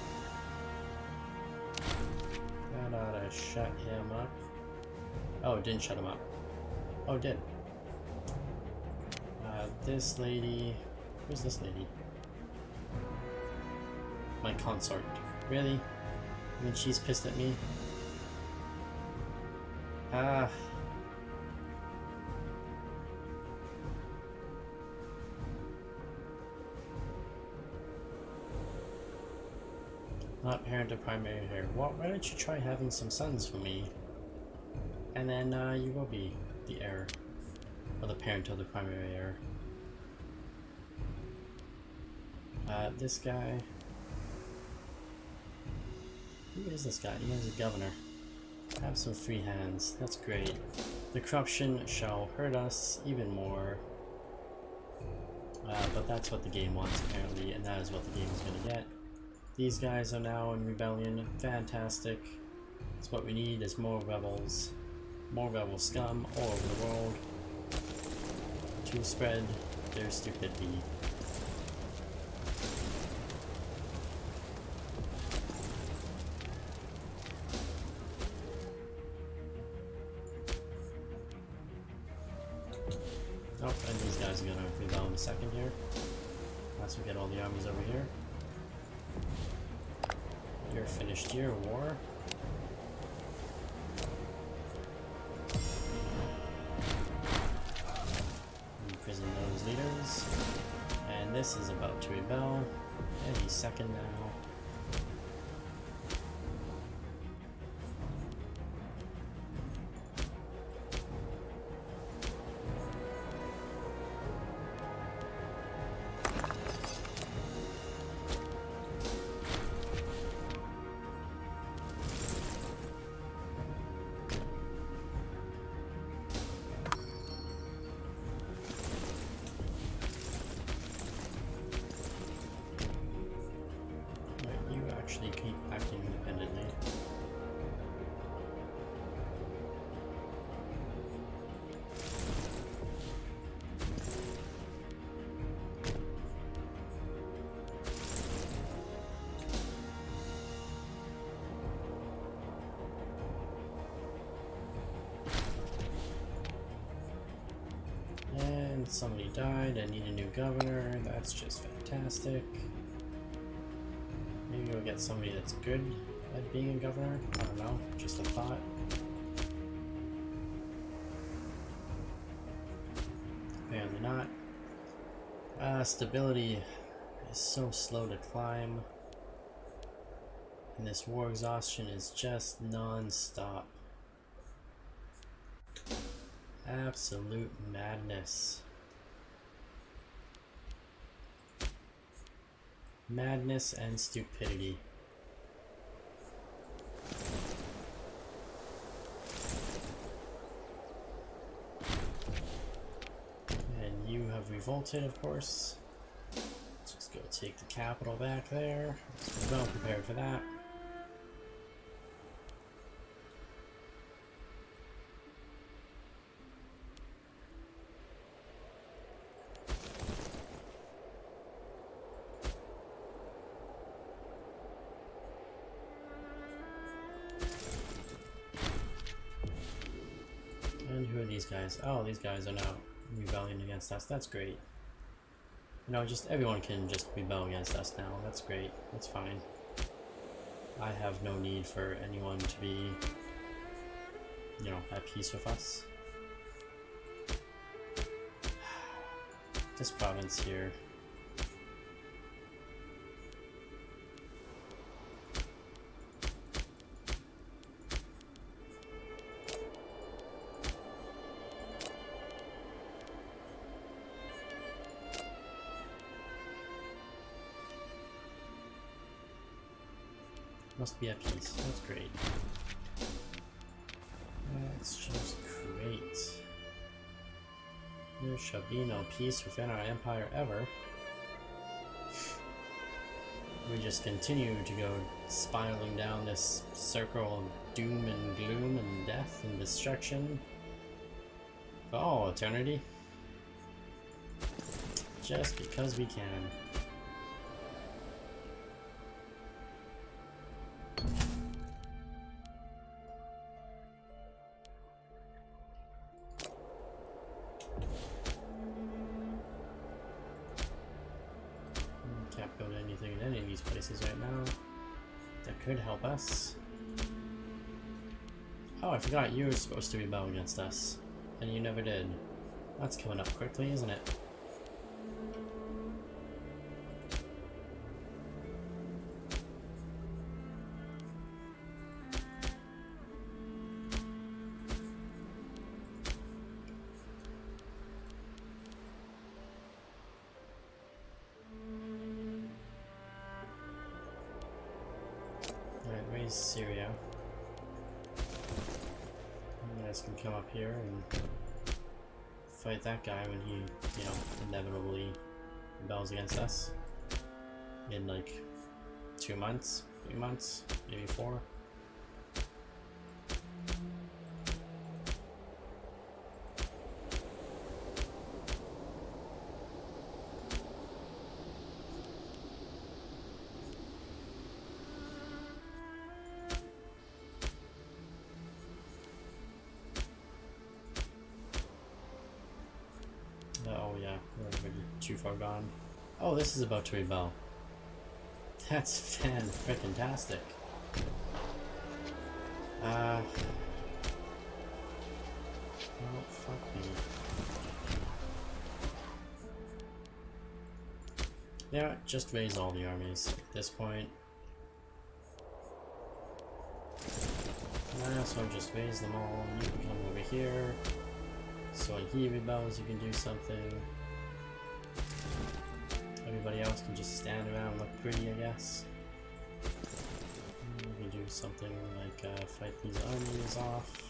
That ought to shut him up. Oh, it didn't shut him up. Oh, it did. This lady... Who's this lady? My consort. Really? I mean, she's pissed at me. Ah. Not parent of primary heir. Well, why don't you try having some sons for me? And then you will be the heir. Or the parent of the primary heir. This guy... Who is this guy? He is a governor. Have some free hands. That's great. The corruption shall hurt us even more. But that's what the game wants apparently, and that is what the game is going to get. These guys are now in rebellion. Fantastic. That's what we need is more rebels. More rebel scum all over the world. To spread their stupidity. Oh, and these guys are gonna rebel in a second here. Once we get all the armies over here. You're finished your war. Imprison those leaders. And this is about to rebel. Any second now. Keep acting independently. And somebody died. I need a new governor. That's just fantastic. Maybe we'll get somebody that's good at being a governor. I don't know, just a thought. Apparently not. Stability is so slow to climb. And this war exhaustion is just non-stop. Absolute madness. Madness and stupidity. And you have revolted, of course. Let's just go take the capital back there. We're well prepared for that. And who are these guys? Oh, these guys are now rebelling against us. That's great. You know, just everyone can just rebel against us now. That's great. That's fine. I have no need for anyone to be, you know, at peace with us. This province here. Must be at peace. That's great. That's just great. There shall be no peace within our empire ever. we just continue to go spiraling down this circle of doom and gloom and death and destruction. Oh, eternity. Just because we can. Can't build anything in any of these places right now. That could help us. Oh, I forgot you were supposed to rebel against us. And you never did. That's coming up quickly, isn't it? Alright, where's Syria? You guys can come up here and fight that guy when he, you know, inevitably rebels against us. In like 2 months, 3 months, maybe 4. Oh yeah, we're already too far gone. Oh, this is about to rebel. That's fan-frickin-tastic. Oh, fuck me. Yeah, just raise all the armies at this point. So just raise them all. You can come over here. So when he rebels, you can do something. Everybody else can just stand around and look pretty, I guess. You can do something like fight these armies off.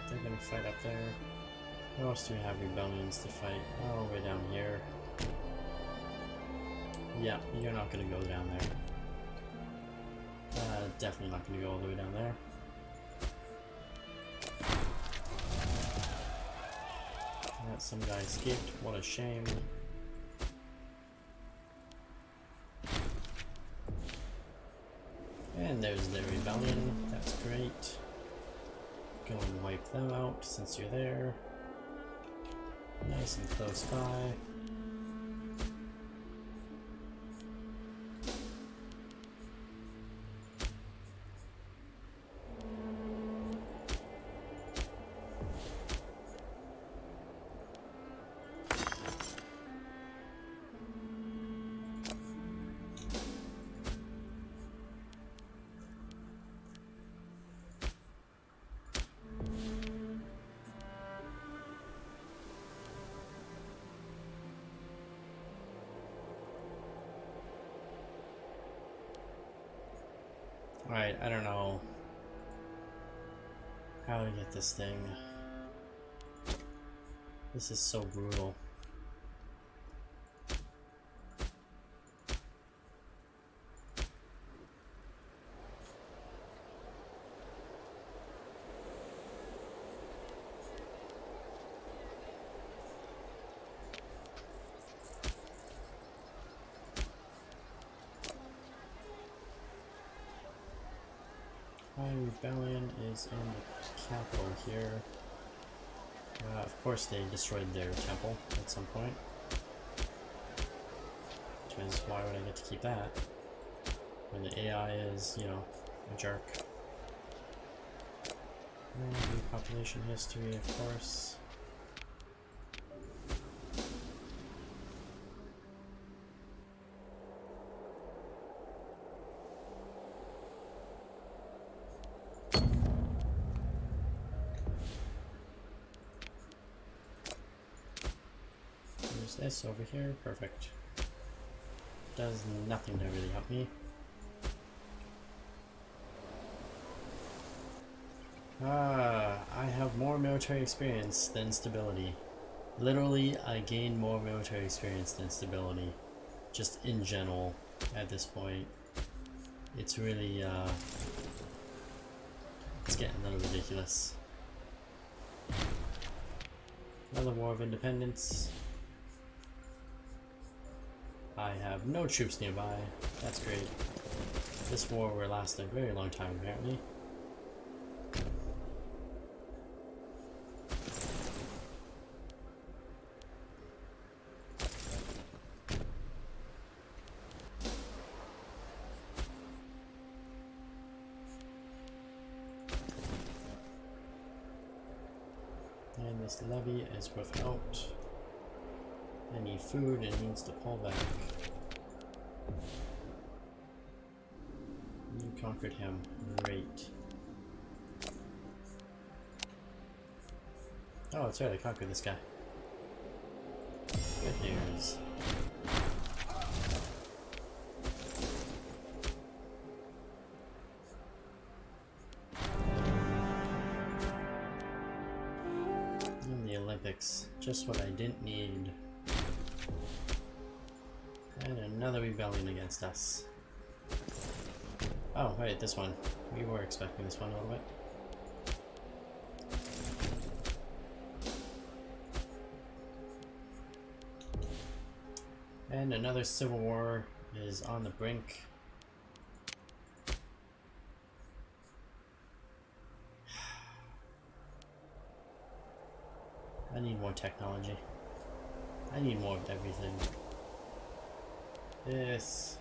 They're gonna fight up there. Where else do we have rebellions to fight? Oh, way down here. Yeah, you're not gonna go down there. Definitely not gonna go all the way down there. Some guy escaped. What a shame. And there's the rebellion. That's great. Go and wipe them out since you're there. Nice and close by. Alright, I don't know how to get this thing. This is so brutal. My rebellion is in the capital here. Of course they destroyed their temple at some point. Which is, why would I get to keep that? When the AI is, you know, a jerk. And population history, of course. this over here? Perfect. Does nothing to really help me. I have more military experience than stability. Literally, I gain more military experience than stability. Just in general, at this point. It's really, it's getting a little ridiculous. Another War of Independence. I have no troops nearby. That's great. This war will last a very long time, apparently. And this levy is without any food and needs to pull back. You conquered him. Great. Oh, that's right, I conquered this guy. Good news. And the Olympics. Just what I didn't need. And another rebellion against us. Oh, wait, this one. We were expecting this one a little bit. And another civil war is on the brink. I need more technology. I need more of everything. This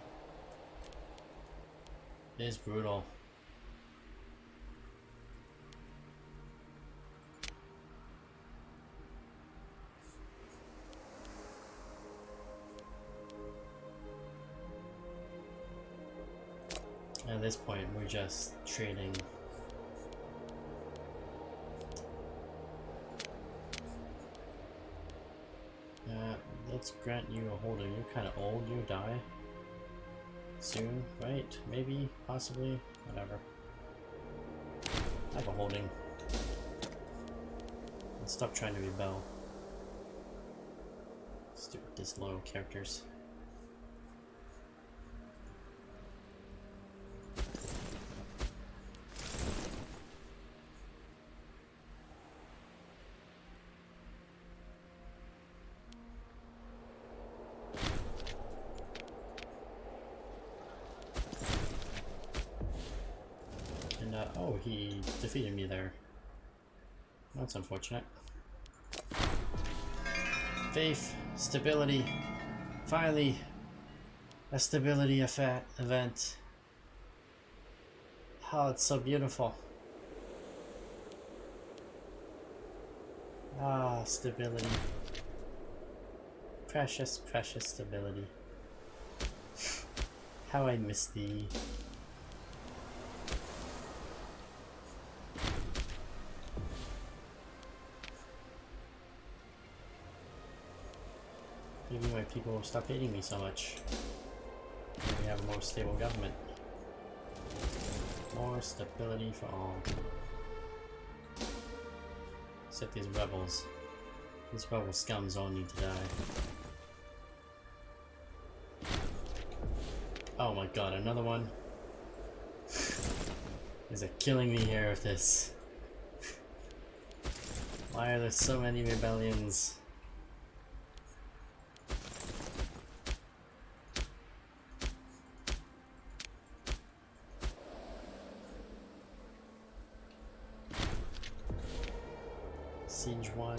is brutal. At this point, we're just trading. Let's grant you a holder. You're kind of old. You'll die soon, right? Maybe, possibly, whatever. I have a holding. Let's stop trying to rebel. Stupid disloyal characters. Oh, he defeated me there. That's unfortunate. Faith, stability. Finally, a stability event. Oh, it's so beautiful. Ah, stability. Precious, precious stability. How I miss thee. Maybe my people will stop hating me so much. We have a more stable government. More stability for all. Except these rebels. These rebel scums all need to die. Oh my god, another one? Is it killing me here with this? Why are there so many rebellions? Siege 1.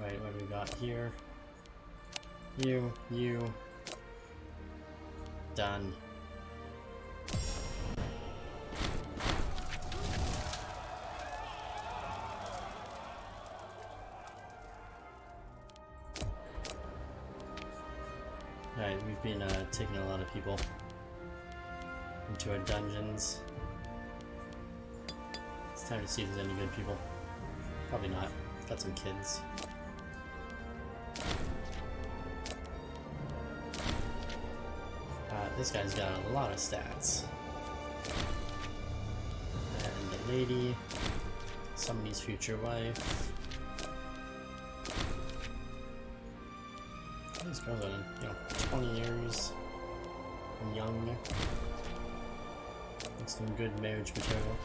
Right, what do we got here? You. Done. Alright, we've been taking a lot of people. into our dungeons. It's time to see if there's any good people. Probably not. Got some kids. This guy's got a lot of stats. And the lady, somebody's future wife. These girls are, 20 years young. Like some good marriage material.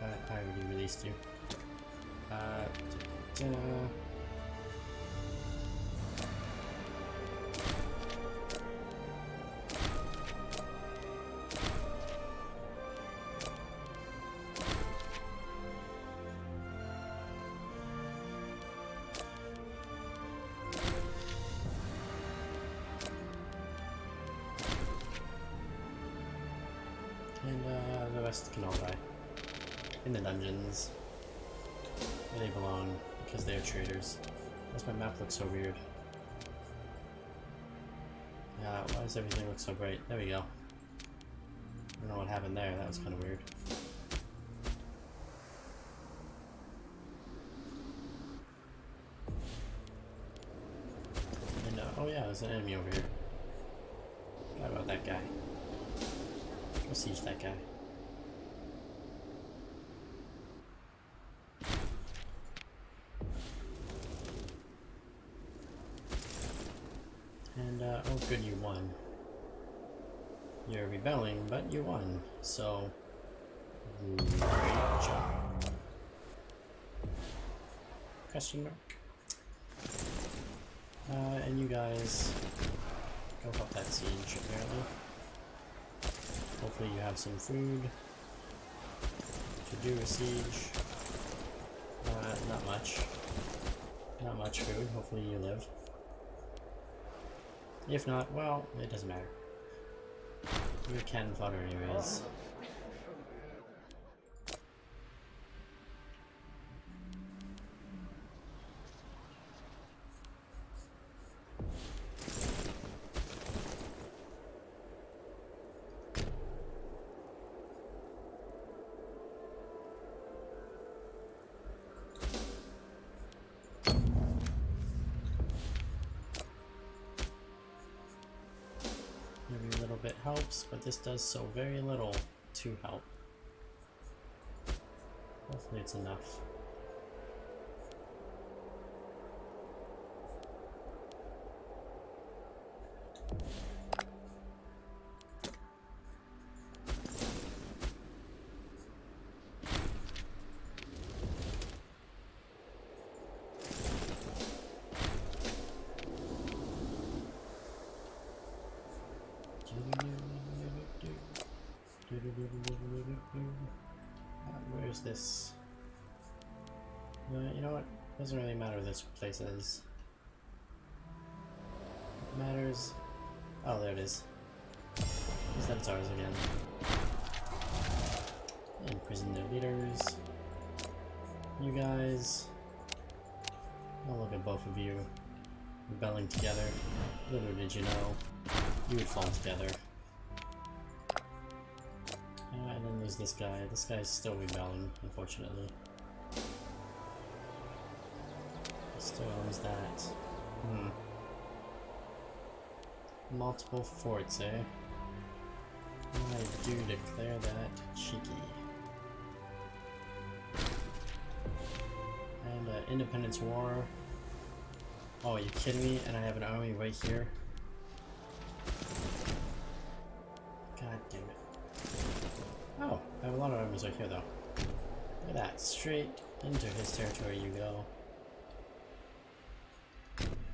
I already released you. And the rest can all die. In the dungeons. Where they belong, because they're traitors. Why my map look so weird? Why does everything look so bright? There we go. I don't know what happened there, that was kind of weird. And, oh yeah, there's an enemy over here. Forgot about that guy. Go siege that guy. And, oh good, you won. You're rebelling, but you won, so... great job. Question mark. And you guys go help that siege, apparently. Hopefully you have some food to do a siege. Not much. Not much food, hopefully you live. If not, well, it doesn't matter. You're cannon fodder anyways. Every little bit helps, but this does so very little to help. Hopefully it's enough. Where's this? You know what? Doesn't really matter where this place is. What matters... oh, there it is. Is that it's ours again. Imprison their leaders. You guys... oh, look at both of you. Rebelling together. Little did you know, you would fall together. And then there's this guy. This guy's still rebelling, unfortunately. He still owns that. Multiple forts, eh? I do declare that cheeky. And Independence War. Oh, are you kidding me? And I have an army right here? God damn it. Oh, I have a lot of armies right here though. Look at that, straight into his territory you go.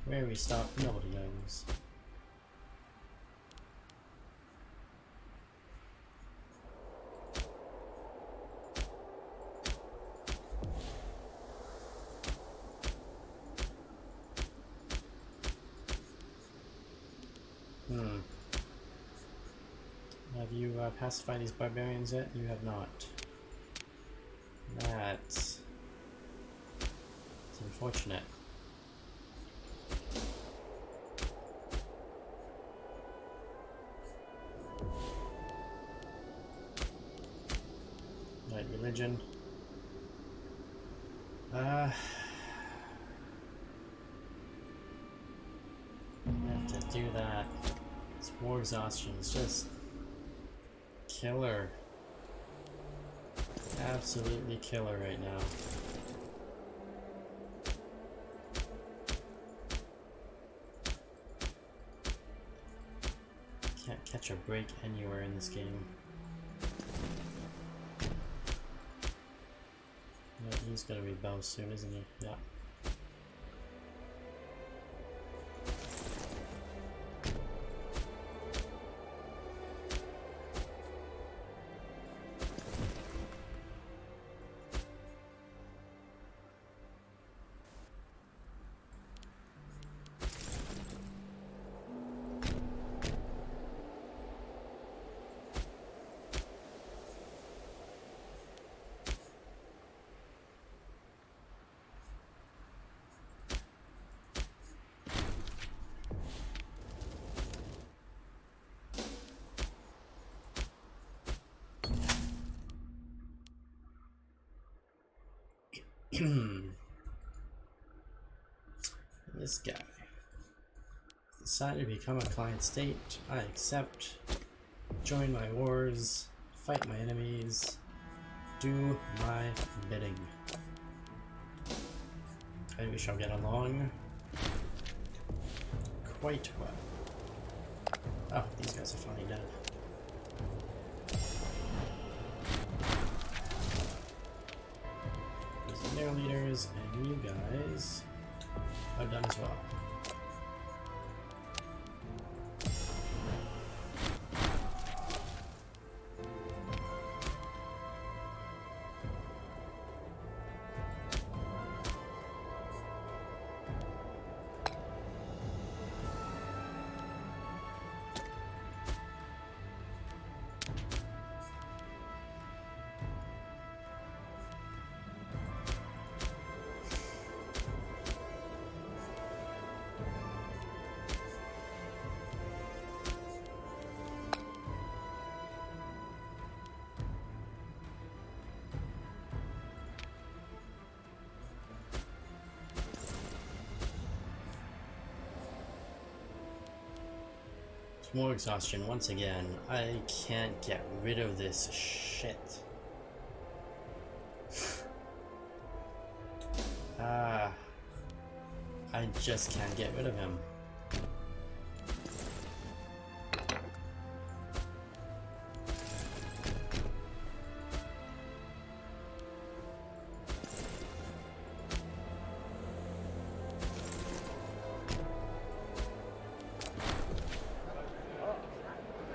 Where we stop, nobody knows. Have you pacified these barbarians yet? You have not. That's Unfortunate. Right, religion. I have to do that. This war exhaustion is just killer. Absolutely killer right now. Can't catch a break anywhere in this game. Yeah, he's gonna rebel soon, isn't he? Yeah. This guy decided to become a client state. I accept. Join my wars. Fight my enemies. Do my bidding. And we shall get along quite well. Oh, these guys are finally dead. These are their leaders, and you guys are done as well. More exhaustion once again. I can't get rid of this shit. I just can't get rid of him.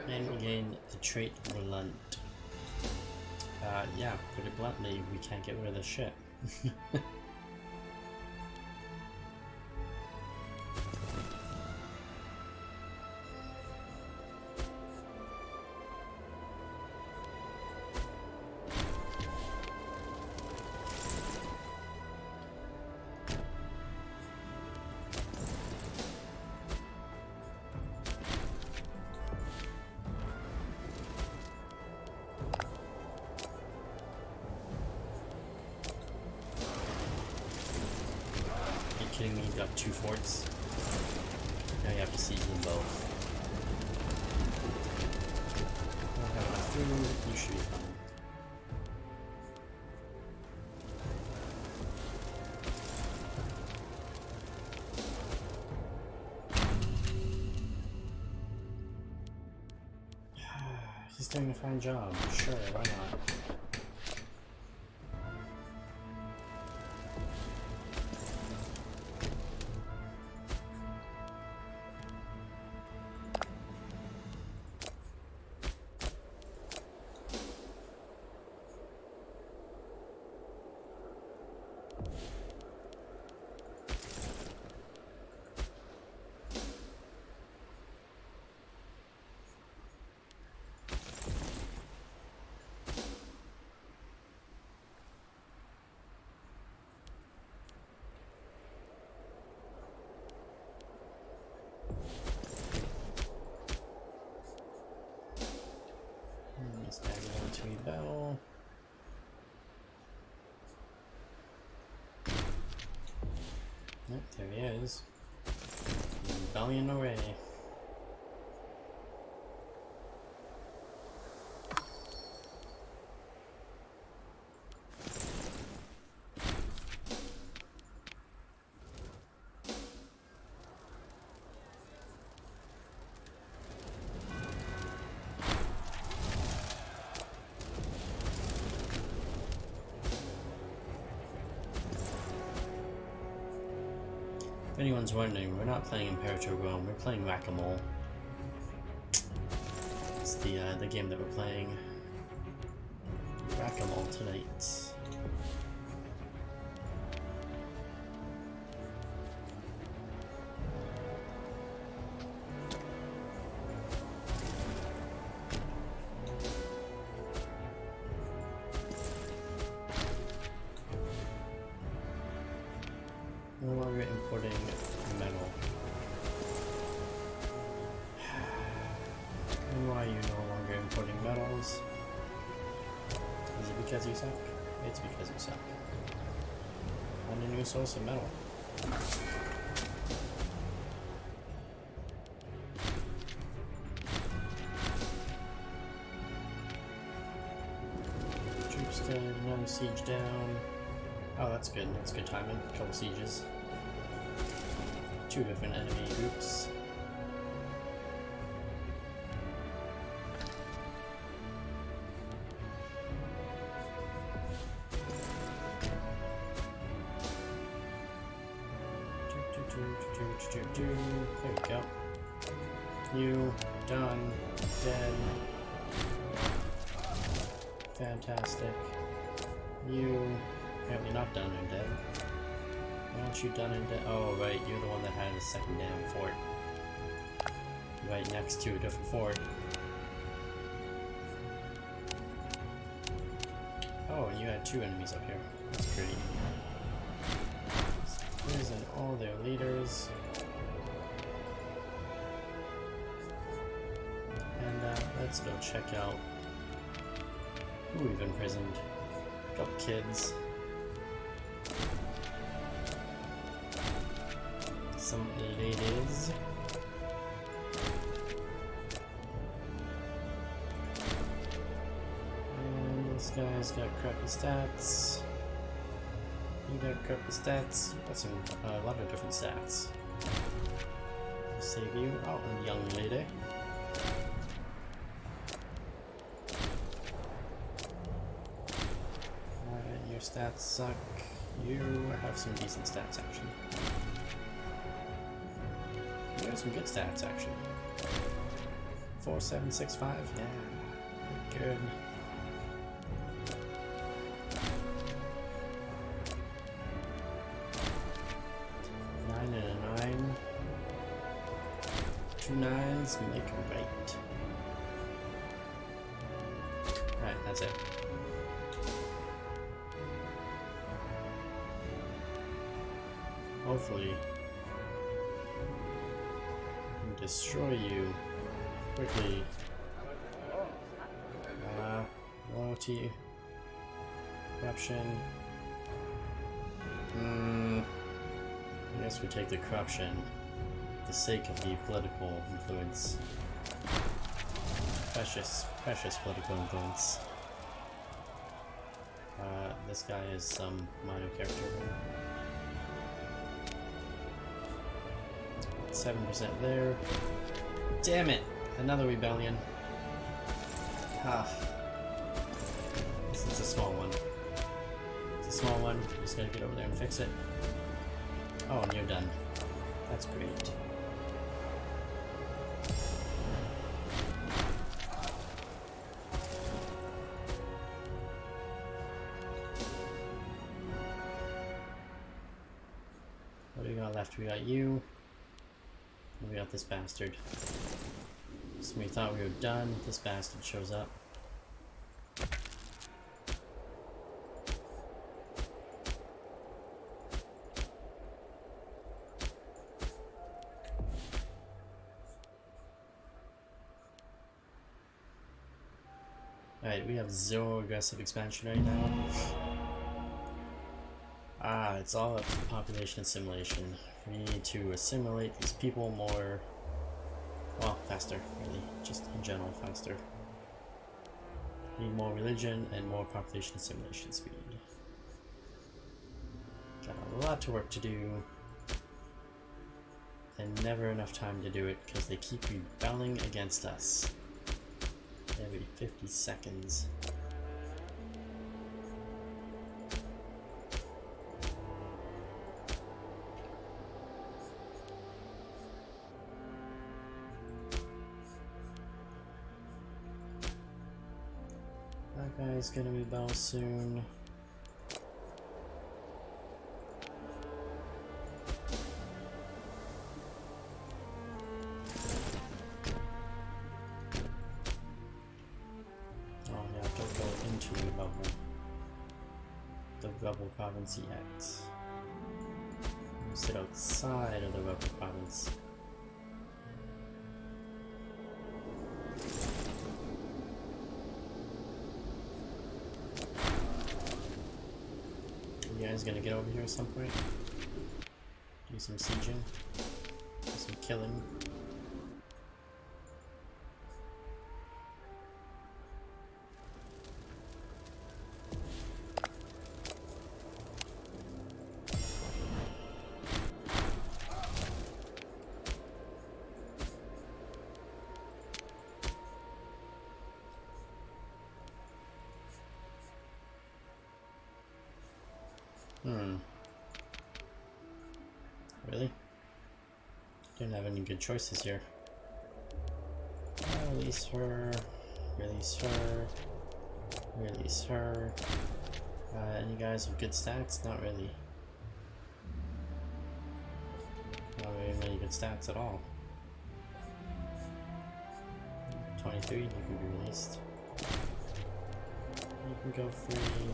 And we gain the trait Blunt. Yeah, put it bluntly, we can't get rid of this shit. Kidding me? He's got 2 forts. Now you have to siege them both. I don't have enough food. You should be fine. He's doing a fine job. Sure, why not? Yep, there he is. Rebellion away. If anyone's wondering, we're not playing Imperator Rome, we're playing Whack-A-Mole. It's the game that we're playing. Whack-A-Mole tonight. No longer importing metal. And why are you no longer importing metals? Is it because you suck? It's because you suck. Find a new source of metal. Troops dead, another siege down. Oh, that's good. That's good timing. A couple sieges. Two different enemy groups. There we go. You done. Dead. Fantastic. You apparently not done and dead. Why aren't you done and dead? Oh right, you're the one that had a second damn fort. Right next to a different fort. Oh, and you had two enemies up here. That's pretty. Prison all their leaders. And let's go check out who we've imprisoned. A couple kids. Some ladies. And this guy's got crappy stats. You got crappy stats. You got some a lot of different stats. Save you. Oh, and young lady. Your stats suck. You have some decent stats actually. You have some good stats actually. 4765, yeah. Good. Nine and a 9. 2 9s make a right. Alright, that's it. Hopefully, I can destroy you quickly. Loyalty, corruption. I guess we take the corruption for the sake of the political influence. Precious political influence. This guy is some minor character. 7% there. Damn it! Another rebellion. Ah. This is a small one. It's a small one. Just gotta get over there and fix it. Oh, and you're done. That's great. What do we got left? We got you. We got this bastard. So we thought we were done. This bastard shows up. Alright, we have 0 aggressive expansion right now. It's all up to population assimilation. We need to assimilate these people more, well, faster, really, just in general, faster. Need more religion and more population assimilation speed. Got a lot of work to do, and never enough time to do it because they keep rebelling against us every 50 seconds. That guy's gonna rebel soon. Rebel province yet. We sit outside of the rebel province. You guys gonna get over here at some point? Do some sieging, do some killing. Really? Didn't have any good choices here. Release her. Release her. Release her. Any guys with good stats? Not really. Not really many good stats at all. 23, you can be released. You can go free.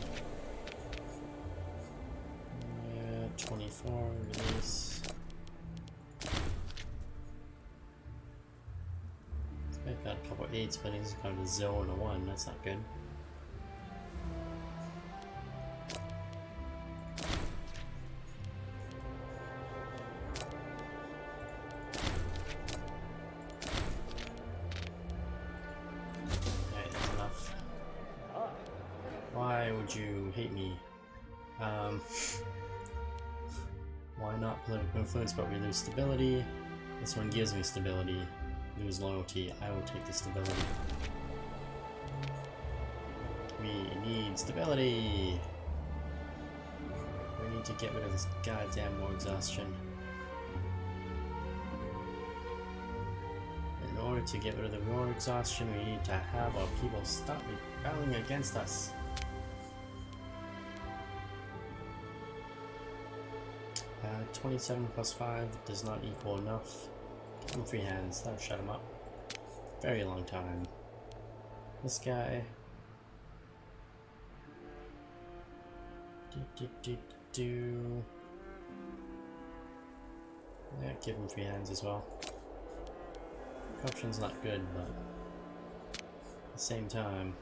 24, release. I've got a couple 8s, but he's got a 0 and a 1, that's not good. Alright, that's enough. Why would you hate me? Why not political influence, but we lose stability? This one gives me stability. Lose loyalty. I will take the stability. We need stability! We need to get rid of this goddamn war exhaustion. In order to get rid of the war exhaustion, we need to have our people stop rebelling against us. 27 plus 5 does not equal enough. Give him free hands, that'll shut him up. Very long time. This guy. Yeah, give him free hands as well. Corruption's not good, but at the same time,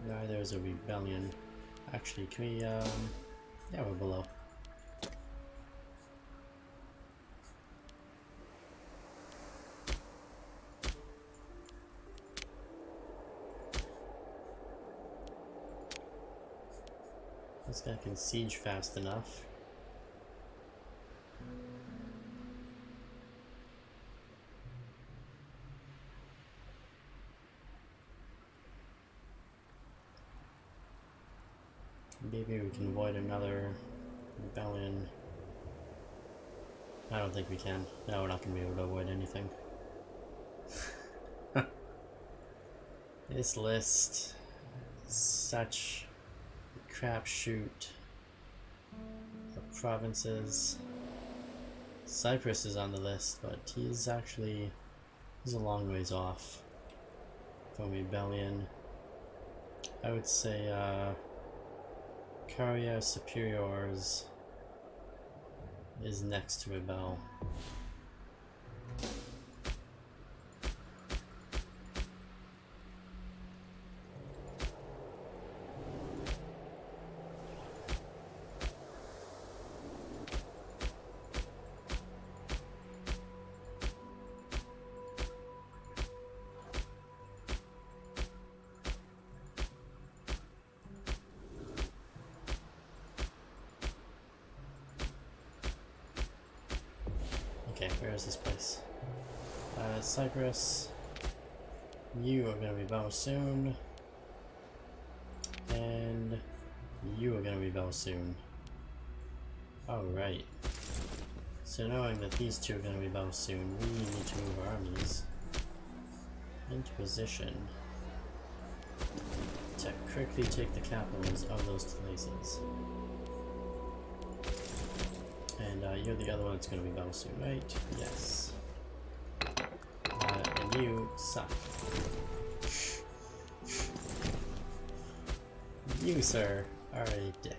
neither is a rebellion. Actually, can we, yeah, we're below. This guy can siege fast enough. Maybe we can avoid another rebellion. I don't think we can. No, we're not going to be able to avoid anything. This list is such a crapshoot of provinces. Cyprus is on the list, but he's a long ways off from rebellion. I would say Caria Superiors is next to rebel. Where is this place? Cyprus. You are gonna rebel soon. And you are gonna rebel soon. Alright. So knowing that these two are gonna rebel soon, we need to move our armies into position to quickly take the capitals of those places. And you're the other one that's gonna rebel soon, right? Yes. And you suck. You, sir, are a dick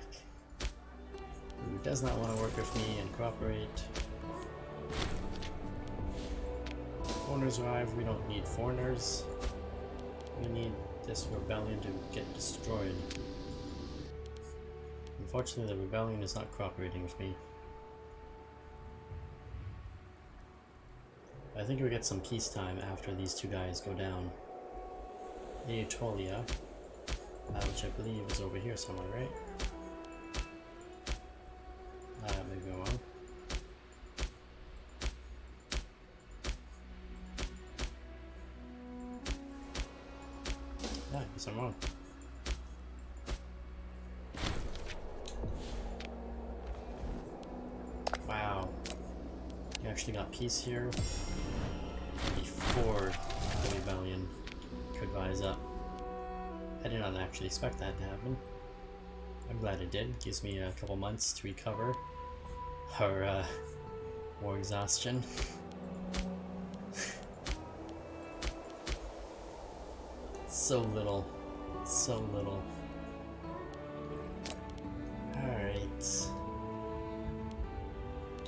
who does not want to work with me and cooperate. Foreigners arrive. We don't need foreigners. We need this rebellion to get destroyed. Unfortunately, the rebellion is not cooperating with me. I think we get some peacetime after these two guys go down. Anatolia, which I believe is over here somewhere, right? Maybe I'm wrong. Yeah, I guess I'm wrong. Wow. You actually got peace here before the rebellion could rise up. I did not actually expect that to happen. I'm glad it did. It gives me a couple months to recover our war exhaustion. So little. So little. Alright.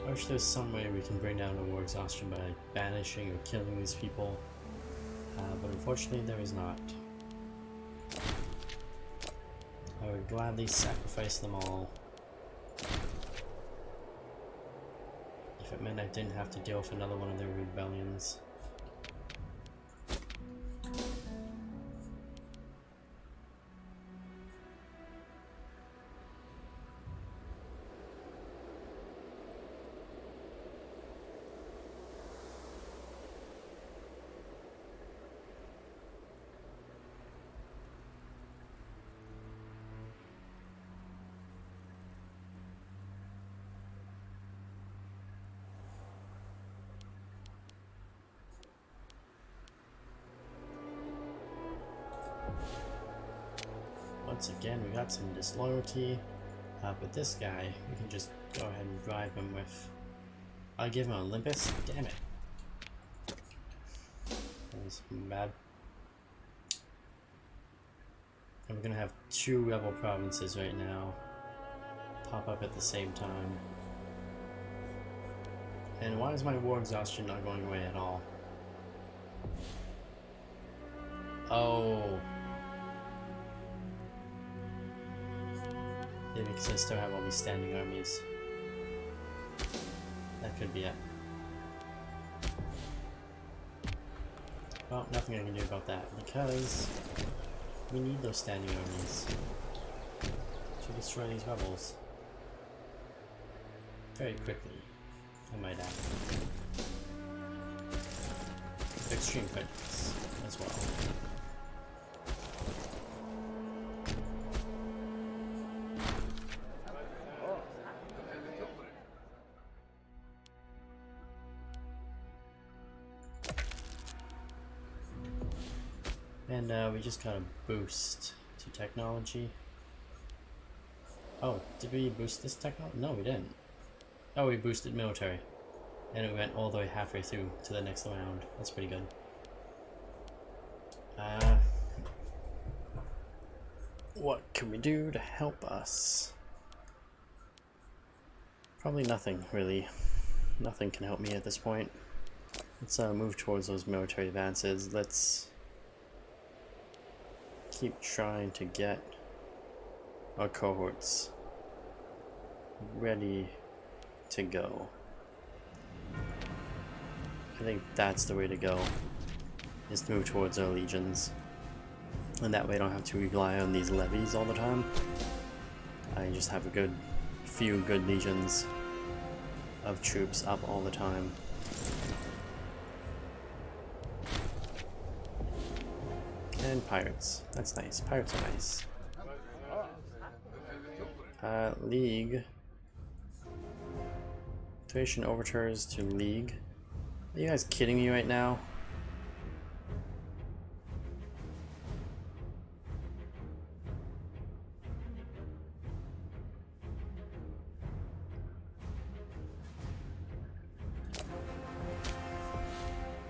I wish there's some way we can bring down the war exhaustion by banishing or killing these people. But unfortunately there is not. I would gladly sacrifice them all if it meant I didn't have to deal with another one of their rebellions. Once again, we got some disloyalty, but this guy, we can just go ahead and bribe him with... I'll give him Olympus? Damn it. That was bad. And we're gonna have two rebel provinces right now pop up at the same time. And why is my war exhaustion not going away at all? Oh. Maybe because I still have all these standing armies. That could be it. Well, nothing I can do about that because we need those standing armies to destroy these rebels very quickly, I might add. With extreme quickness as well. And we just got a boost to technology. Oh, did we boost this technology? No, we didn't. Oh, we boosted military. And it went all the way halfway through to the next round. That's pretty good. What can we do to help us? Probably nothing, really. Nothing can help me at this point. Let's move towards those military advances. Let's keep trying to get our cohorts ready to go. I think that's the way to go, is to move towards our legions. And that way I don't have to rely on these levies all the time. I just have a few good legions of troops up all the time. And pirates. That's nice. Pirates are nice. League. Activation overtures to League. Are you guys kidding me right now?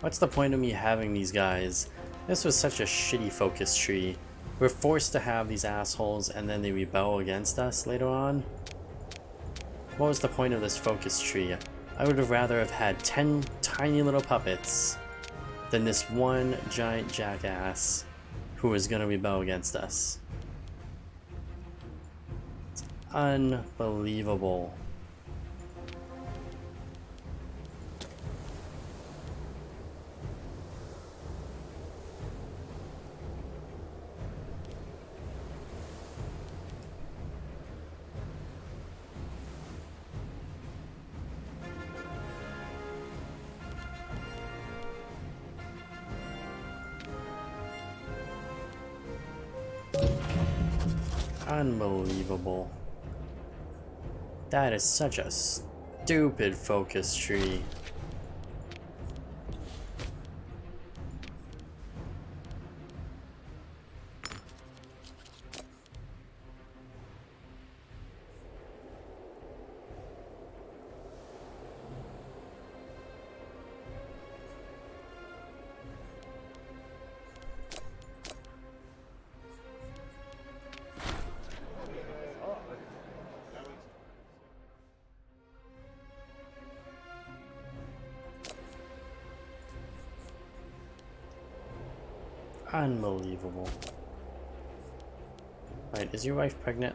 What's the point of me having these guys? This was such a shitty focus tree. We're forced to have these assholes and then they rebel against us later on. What was the point of this focus tree? I would have rather have had 10 tiny little puppets than this one giant jackass who is going to rebel against us. It's unbelievable. Unbelievable. That is such a stupid focus tree. Unbelievable. Right, is your wife pregnant?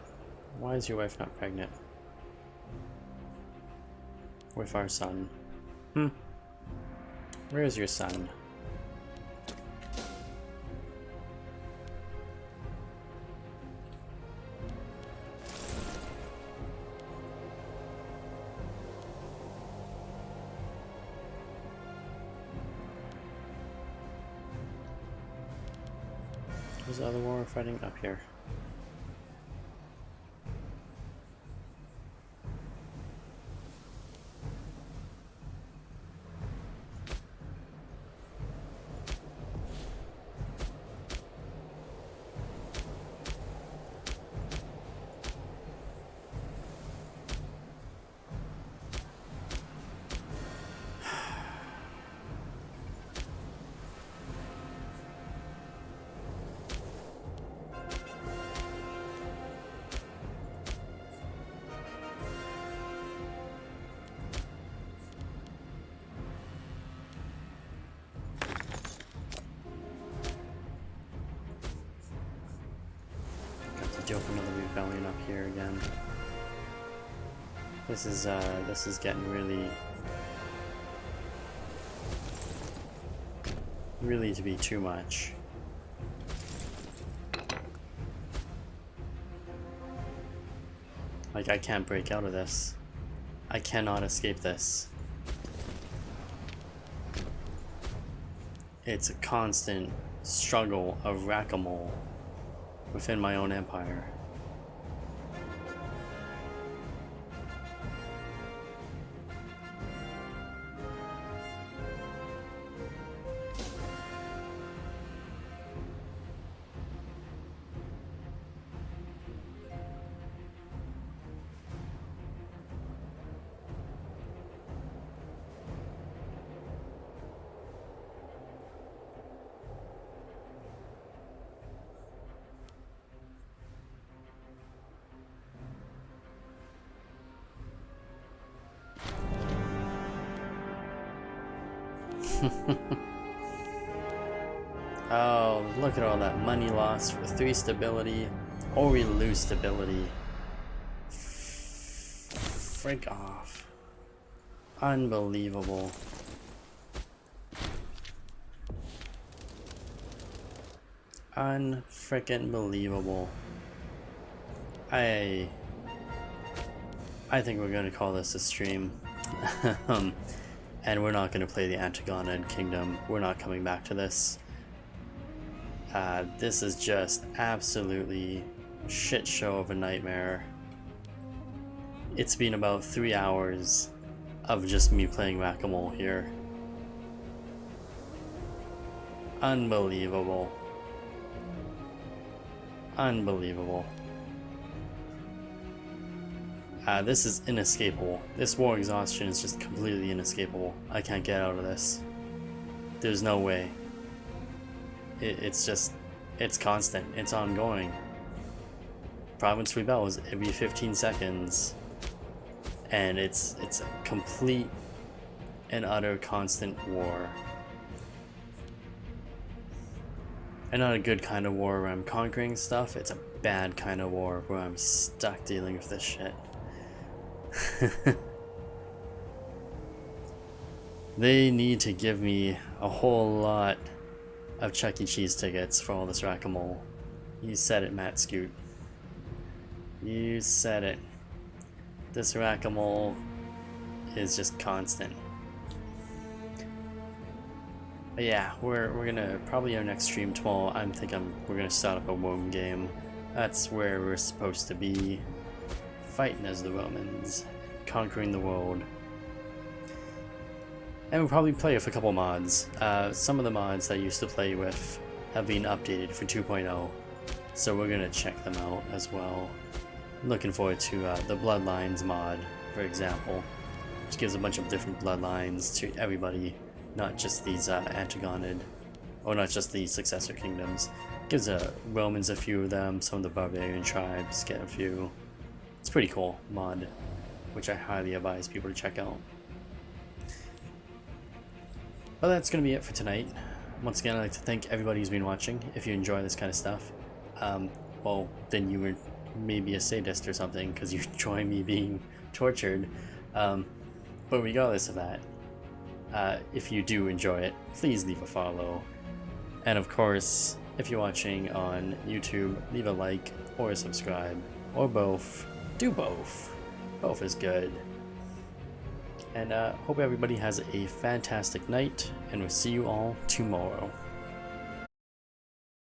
Why is your wife not pregnant? With our son. Where is your son? Where's the other war we're fighting? Up here. Open another rebellion up here again. This is getting really to be too much. Like, I can't break out of this. I cannot escape this. It's a constant struggle of whack-a-mole within my own empire. Oh, look at all that money lost for 3 stability, or we lose stability. Freak off. Unbelievable. Unfrickin' believable. I think we're gonna call this a stream. And we're not going to play the Antigonid Kingdom. We're not coming back to this. This is just absolutely shit show of a nightmare. It's been about 3 hours of just me playing whack-a-mole here. Unbelievable. Unbelievable. This is inescapable. This war exhaustion is just completely inescapable. I can't get out of this. There's no way. It's constant. It's ongoing. Province rebels every 15 seconds. And it's a complete and utter constant war. And not a good kind of war where I'm conquering stuff. It's a bad kind of war where I'm stuck dealing with this shit. They need to give me a whole lot of Chuck E. Cheese tickets for all this whack-a-mole. You said it, Matt Scoot. You said it. This whack-a-mole is just constant. But yeah, we're gonna probably our next stream tomorrow. We're gonna start up a Rome game. That's where we're supposed to be, fighting as the Romans, conquering the world. And we'll probably play with a couple mods. Some of the mods I used to play with have been updated for 2.0, so we're gonna check them out as well. I'm looking forward to the Bloodlines mod, for example, which gives a bunch of different bloodlines to everybody, not just these antagonid, or not just the successor kingdoms. Gives Romans a few of them, some of the barbarian tribes get a few. It's pretty cool mod, which I highly advise people to check out. Well, that's going to be it for tonight. Once again, I'd like to thank everybody who's been watching. If you enjoy this kind of stuff, well, then you were maybe a sadist or something, because you enjoy me being tortured. But regardless of that, if you do enjoy it, please leave a follow. And of course, if you're watching on YouTube, leave a like or a subscribe, or both. Do both. Both is good. And hope everybody has a fantastic night, and we'll see you all tomorrow.